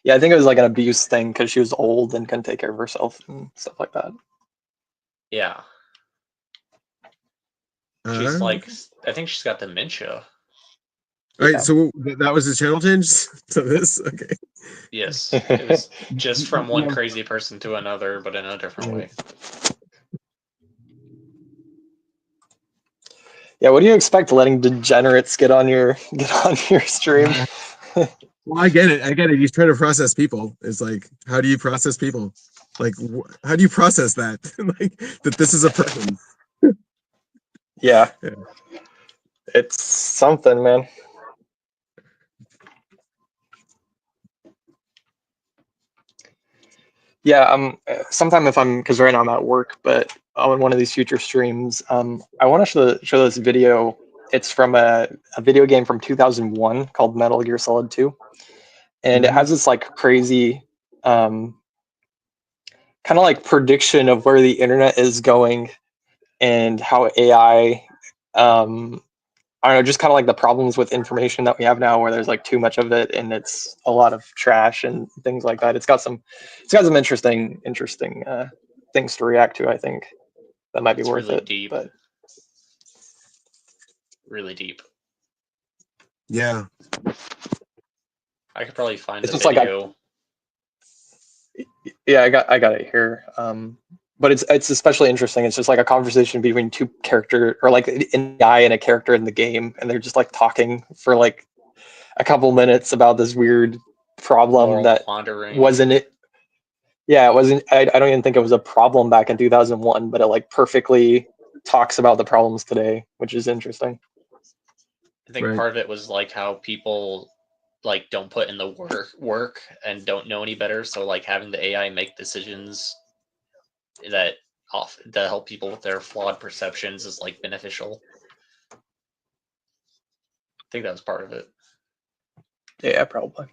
Speaker 15: Yeah, I think it was like an abuse thing because she was old and couldn't take care of herself and stuff like that.
Speaker 18: yeah. She's like, I think she's got dementia.
Speaker 5: All right, so that was his channel change to this? Okay.
Speaker 18: Yes, it was just from one crazy person to another, but in a different way.
Speaker 15: Yeah, what do you expect letting degenerates get on your stream?
Speaker 5: Well, I get it. He's trying to process people. It's like, how do you process people? Like, how do you process that? Like, that this is a person.
Speaker 15: Yeah. It's something, man. Yeah, sometime if because right now I'm at work, but on one of these future streams, I want to show this video. It's from a video game from 2001 called Metal Gear Solid 2, and it has this like crazy, kind of like prediction of where the internet is going, and how AI, I don't know, just kind of like the problems with information that we have now, where there's like too much of it and it's a lot of trash and things like that. It's got some interesting things to react to. I think that might be worth
Speaker 18: really
Speaker 15: it.
Speaker 18: Deep.
Speaker 15: But
Speaker 18: really deep.
Speaker 5: Yeah,
Speaker 18: I could probably find
Speaker 15: it's
Speaker 18: the
Speaker 15: just
Speaker 18: video.
Speaker 15: I got it here. But it's especially interesting. It's just like a conversation between two character, or like an AI and a character in the game, and they're just like talking for like a couple minutes about this weird problem
Speaker 18: Moral
Speaker 15: that
Speaker 18: quandary.
Speaker 15: wasn't it. Yeah, it wasn't. I don't even think it was a problem back in 2001, but it like perfectly talks about the problems today, which is interesting.
Speaker 18: I think part of it was like how people like don't put in the work and don't know any better. So like having the AI make decisions that help people with their flawed perceptions is like beneficial. I think that was part of it.
Speaker 15: Yeah, probably.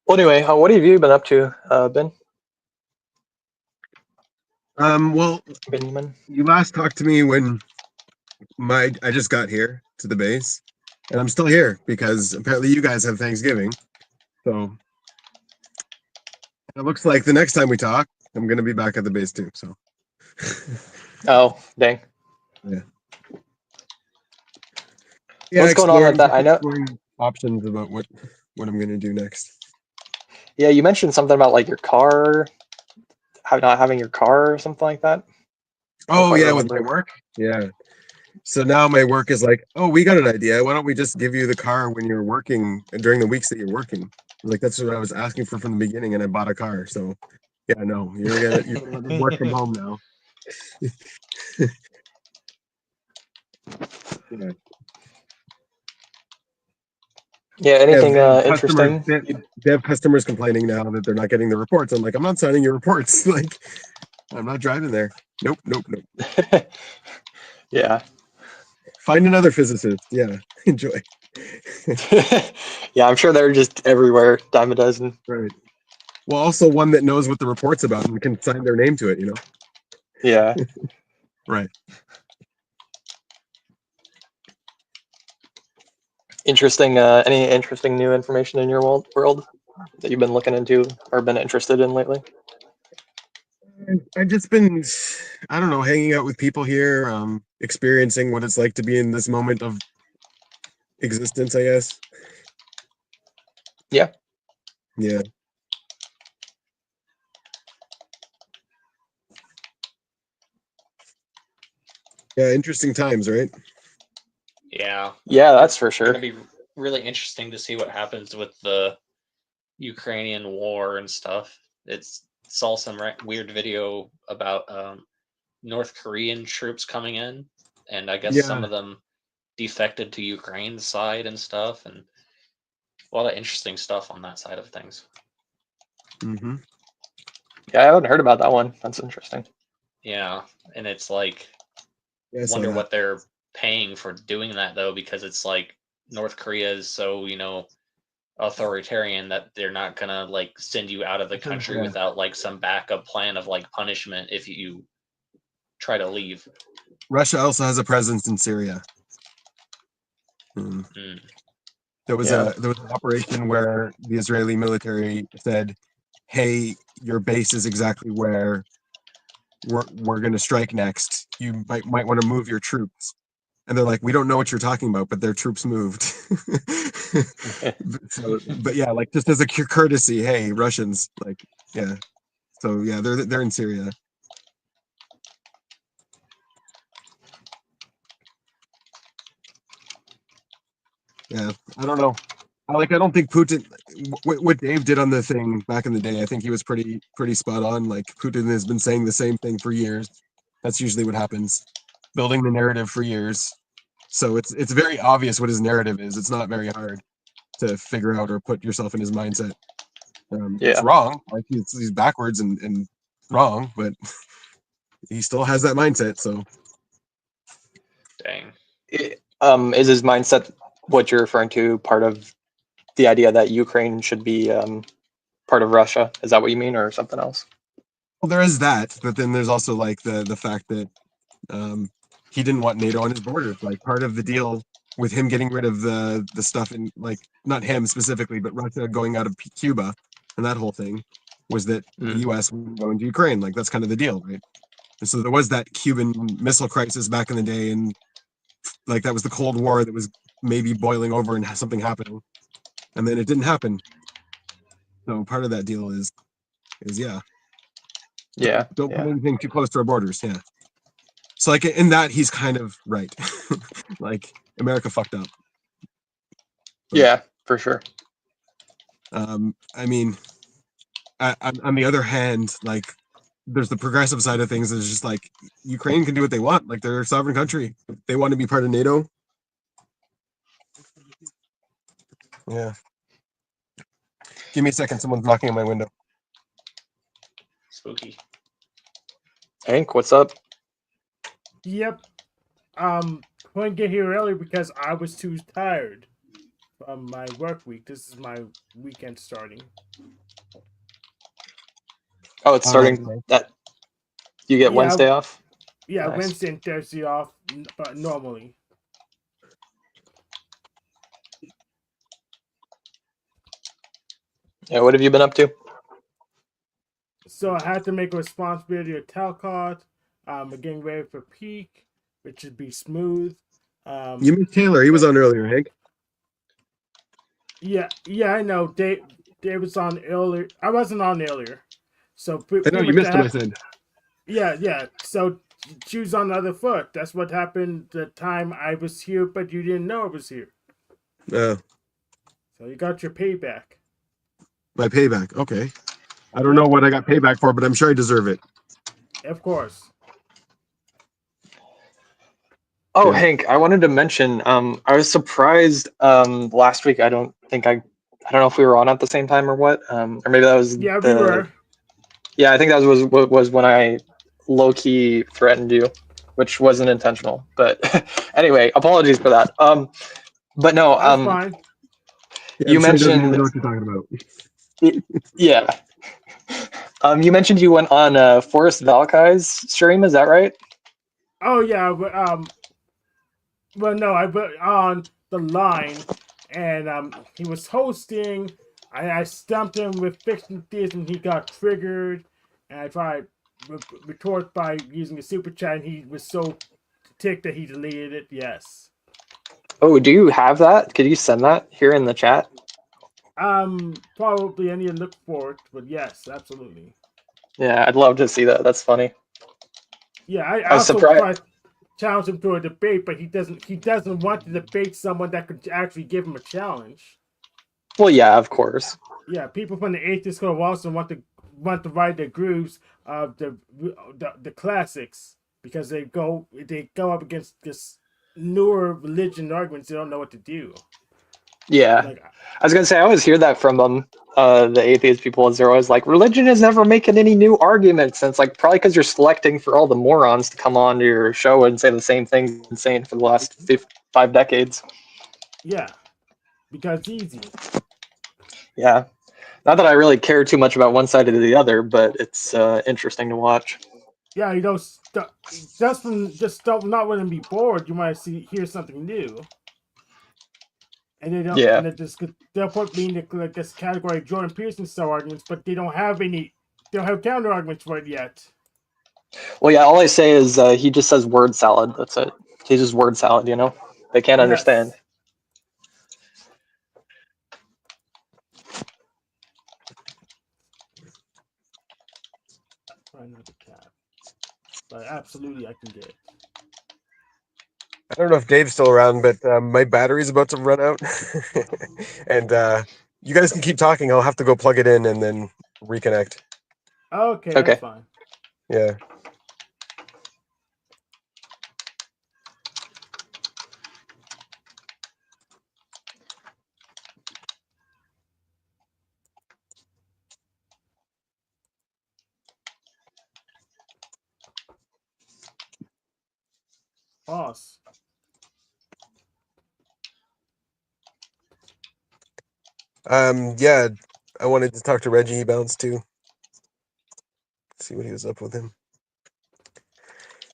Speaker 15: Well, anyway, what have you been up to, Ben?
Speaker 5: Well,
Speaker 15: Benjamin,
Speaker 5: you last talked to me when I just got here to the base, and I'm still here because apparently you guys have Thanksgiving. So it looks like the next time we talk, I'm gonna be back at the base too. So.
Speaker 15: Oh, dang.
Speaker 5: Yeah. Yeah,
Speaker 15: What's going on with that? I know.
Speaker 5: Exploring options about what I'm gonna do next.
Speaker 15: Yeah, you mentioned something about like your car, not having your car or something like that.
Speaker 5: Oh yeah, with my work. Yeah. So now my work is like, oh, we got an idea. Why don't we just give you the car when you're working during the weeks that you're working? Like that's what I was asking for from the beginning, and I bought a car. So yeah, no, you're gonna work from home now. Yeah.
Speaker 15: Yeah, anything
Speaker 5: they have
Speaker 15: interesting?
Speaker 5: They have customers complaining now that they're not getting the reports. I'm like, I'm not signing your reports. Like, I'm not driving there. Nope.
Speaker 15: Yeah.
Speaker 5: Find another physicist. Yeah, enjoy.
Speaker 15: Yeah, I'm sure they're just everywhere, dime a dozen.
Speaker 5: Right. Well, also one that knows what the report's about and can sign their name to it. You know.
Speaker 15: Yeah.
Speaker 5: Right.
Speaker 15: Interesting. Any interesting new information in your world that you've been looking into or been interested in lately?
Speaker 5: I've just been, I don't know, hanging out with people here, experiencing what it's like to be in this moment of existence, I guess.
Speaker 15: Yeah.
Speaker 5: Yeah. Yeah, interesting times, right?
Speaker 18: Yeah.
Speaker 15: Yeah, that's for sure.
Speaker 18: It's gonna be really interesting to see what happens with the Ukrainian war and stuff. Saw some weird video about North Korean troops coming in, and I guess some
Speaker 5: Yeah.
Speaker 18: of them defected to Ukraine's side and stuff, and a lot of interesting stuff on that side of things.
Speaker 5: Mm-hmm.
Speaker 15: Yeah, I haven't heard about that one. That's interesting.
Speaker 18: Yeah, and it's like,
Speaker 5: Yeah, I saw
Speaker 18: wonder
Speaker 5: that.
Speaker 18: what they're paying for doing that though, because it's like North Korea is so authoritarian that they're not gonna like send you out of the country
Speaker 5: Yeah.
Speaker 18: without like some backup plan of like punishment if you try to leave.
Speaker 5: Russia also has a presence in Syria. There was an operation where the Israeli military said, "Hey, your base is exactly where we're going to strike next. You might want to move your troops." And they're like, "We don't know what you're talking about," but their troops moved. So, but yeah, like just as a courtesy, hey, Russians, like, yeah. So yeah, they're in Syria. Yeah, I don't know. I don't think Putin. What Dave did on the thing back in the day, I think he was pretty spot on. Like Putin has been saying the same thing for years. That's usually what happens, building the narrative for years. So it's very obvious what his narrative is. It's not very hard to figure out or put yourself in his mindset. It's wrong. Like he's backwards and wrong, but he still has that mindset. So
Speaker 18: Dang.
Speaker 15: Is his mindset what you're referring to? Part of the idea that Ukraine should be part of Russia? Is that what you mean, or something else?
Speaker 5: well, there is that, but then there's also like the fact that he didn't want NATO on his borders. Like part of the deal with him getting rid of the stuff in like not him specifically, but Russia going out of Cuba and that whole thing was that the U.S. wouldn't go into Ukraine. Like that's kind of the deal, right? And so there was that Cuban Missile Crisis back in the day, and like that was the Cold War that was maybe boiling over and something happening, and then it didn't happen. So part of that deal is yeah, don't put anything too close to our borders. Yeah. So like in that he's kind of right. Like America fucked up.
Speaker 15: Yeah, for sure.
Speaker 5: I mean, on the other hand, like there's the progressive side of things. It's just like Ukraine can do what they want. Like they're a sovereign country. If they want to be part of NATO. Yeah. Give me a second. Someone's knocking on my window.
Speaker 18: Spooky.
Speaker 15: Hank, what's up?
Speaker 19: Yep. Couldn't get here early because I was too tired from my work week. This is my weekend starting.
Speaker 15: Oh, it's starting that you get
Speaker 19: Yeah,
Speaker 15: Wednesday off?
Speaker 19: Yeah,
Speaker 15: Nice.
Speaker 19: Wednesday and Thursday off, but normally.
Speaker 15: Yeah, what have you been up to?
Speaker 19: So I had to make a responsibility of Talcott. We're getting ready for peak, which should be smooth.
Speaker 5: You missed Taylor. He was on earlier, Hank.
Speaker 19: Yeah, I know. Dave was on earlier. I wasn't on earlier, so
Speaker 5: I know you missed him. I said.
Speaker 19: Yeah. So she was on the other foot. That's what happened the time I was here, but you didn't know I was here.
Speaker 5: Oh,
Speaker 19: So you got your payback.
Speaker 5: my payback. Okay. I don't know what I got payback for, but I'm sure I deserve it.
Speaker 19: Of course.
Speaker 15: Oh,
Speaker 5: Yeah.
Speaker 15: Hank, I wanted to mention. I was surprised. Last week, I don't know if we were on at the same time or what. Or maybe that was
Speaker 19: Yeah, we were.
Speaker 15: Yeah, I think that was when I low key threatened you, which wasn't intentional. But anyway, apologies for that. But no.
Speaker 19: That's fine.
Speaker 5: Yeah,
Speaker 15: You
Speaker 5: I'm sure he doesn't even
Speaker 15: mentioned.
Speaker 5: know what you're talking about.
Speaker 15: Yeah. You mentioned you went on Forrest Valkai's stream. Is that right?
Speaker 19: Oh yeah, but well no, I put on the line, and he was hosting. I stumped him with fiction theories, and he got triggered, and I tried retort by using a super chat, and he was so ticked that he deleted it. Yes.
Speaker 15: Oh, do you have that? Could you send that here in the chat?
Speaker 19: Probably I need to look for it, but yes, absolutely.
Speaker 15: Yeah, I'd love to see that. That's funny.
Speaker 19: Yeah, I
Speaker 15: I was
Speaker 19: also
Speaker 15: surprised.
Speaker 19: tried to challenge him to a debate, but he doesn't want to debate someone that could actually give him a challenge.
Speaker 15: Well, yeah, of course.
Speaker 19: Yeah, people from the atheist club also want to ride the grooves of the classics because they go up against this newer religion arguments. They don't know what to do.
Speaker 15: Yeah,
Speaker 19: Like,
Speaker 15: I was gonna say I always hear that from the atheist people. Is they're always like, religion is never making any new arguments, and it's like probably because you're selecting for all the morons to come on to your show and say the same things you've been saying for the last 5 decades.
Speaker 19: yeah, because it's easy.
Speaker 15: Yeah, not that I really care too much about one side or the other, but it's interesting to watch.
Speaker 19: Yeah, you don't just don't not want to be bored. You might hear something new. And they don't,
Speaker 15: Yeah.
Speaker 19: and they'll put me in this category of Jordan Peterson style arguments, but they don't have counter arguments for it yet.
Speaker 15: Well, yeah, all I say is he just says word salad. That's it. He's just word salad, you know? They can't understand.
Speaker 19: Another cat. But absolutely, I can get it.
Speaker 5: I don't know if Dave's still around, but my battery's about to run out. And you guys can keep talking. I'll have to go plug it in and then reconnect.
Speaker 19: Okay, that's fine.
Speaker 5: Yeah.
Speaker 19: Boss.
Speaker 5: Yeah, I wanted to talk to Reggie. He bounced too. See what he was up with him.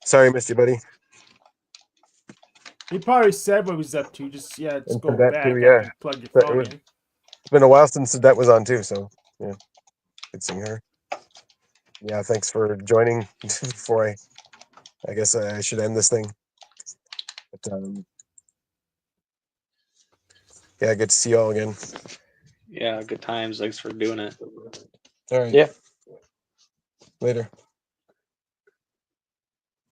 Speaker 5: Sorry, I missed you, buddy.
Speaker 19: He probably said what he was up to. Just
Speaker 5: And
Speaker 19: go
Speaker 5: Sadet
Speaker 19: back
Speaker 5: too,
Speaker 19: after
Speaker 5: yeah.
Speaker 19: you plug your
Speaker 5: But
Speaker 19: phone in.
Speaker 5: it's been a while since Sadet was on too, so yeah. Good seeing her. Yeah, thanks for joining before I guess I should end this thing. But yeah, good to see you all again.
Speaker 18: Yeah, good times. Thanks for doing it.
Speaker 5: All right.
Speaker 15: Yeah.
Speaker 5: Later.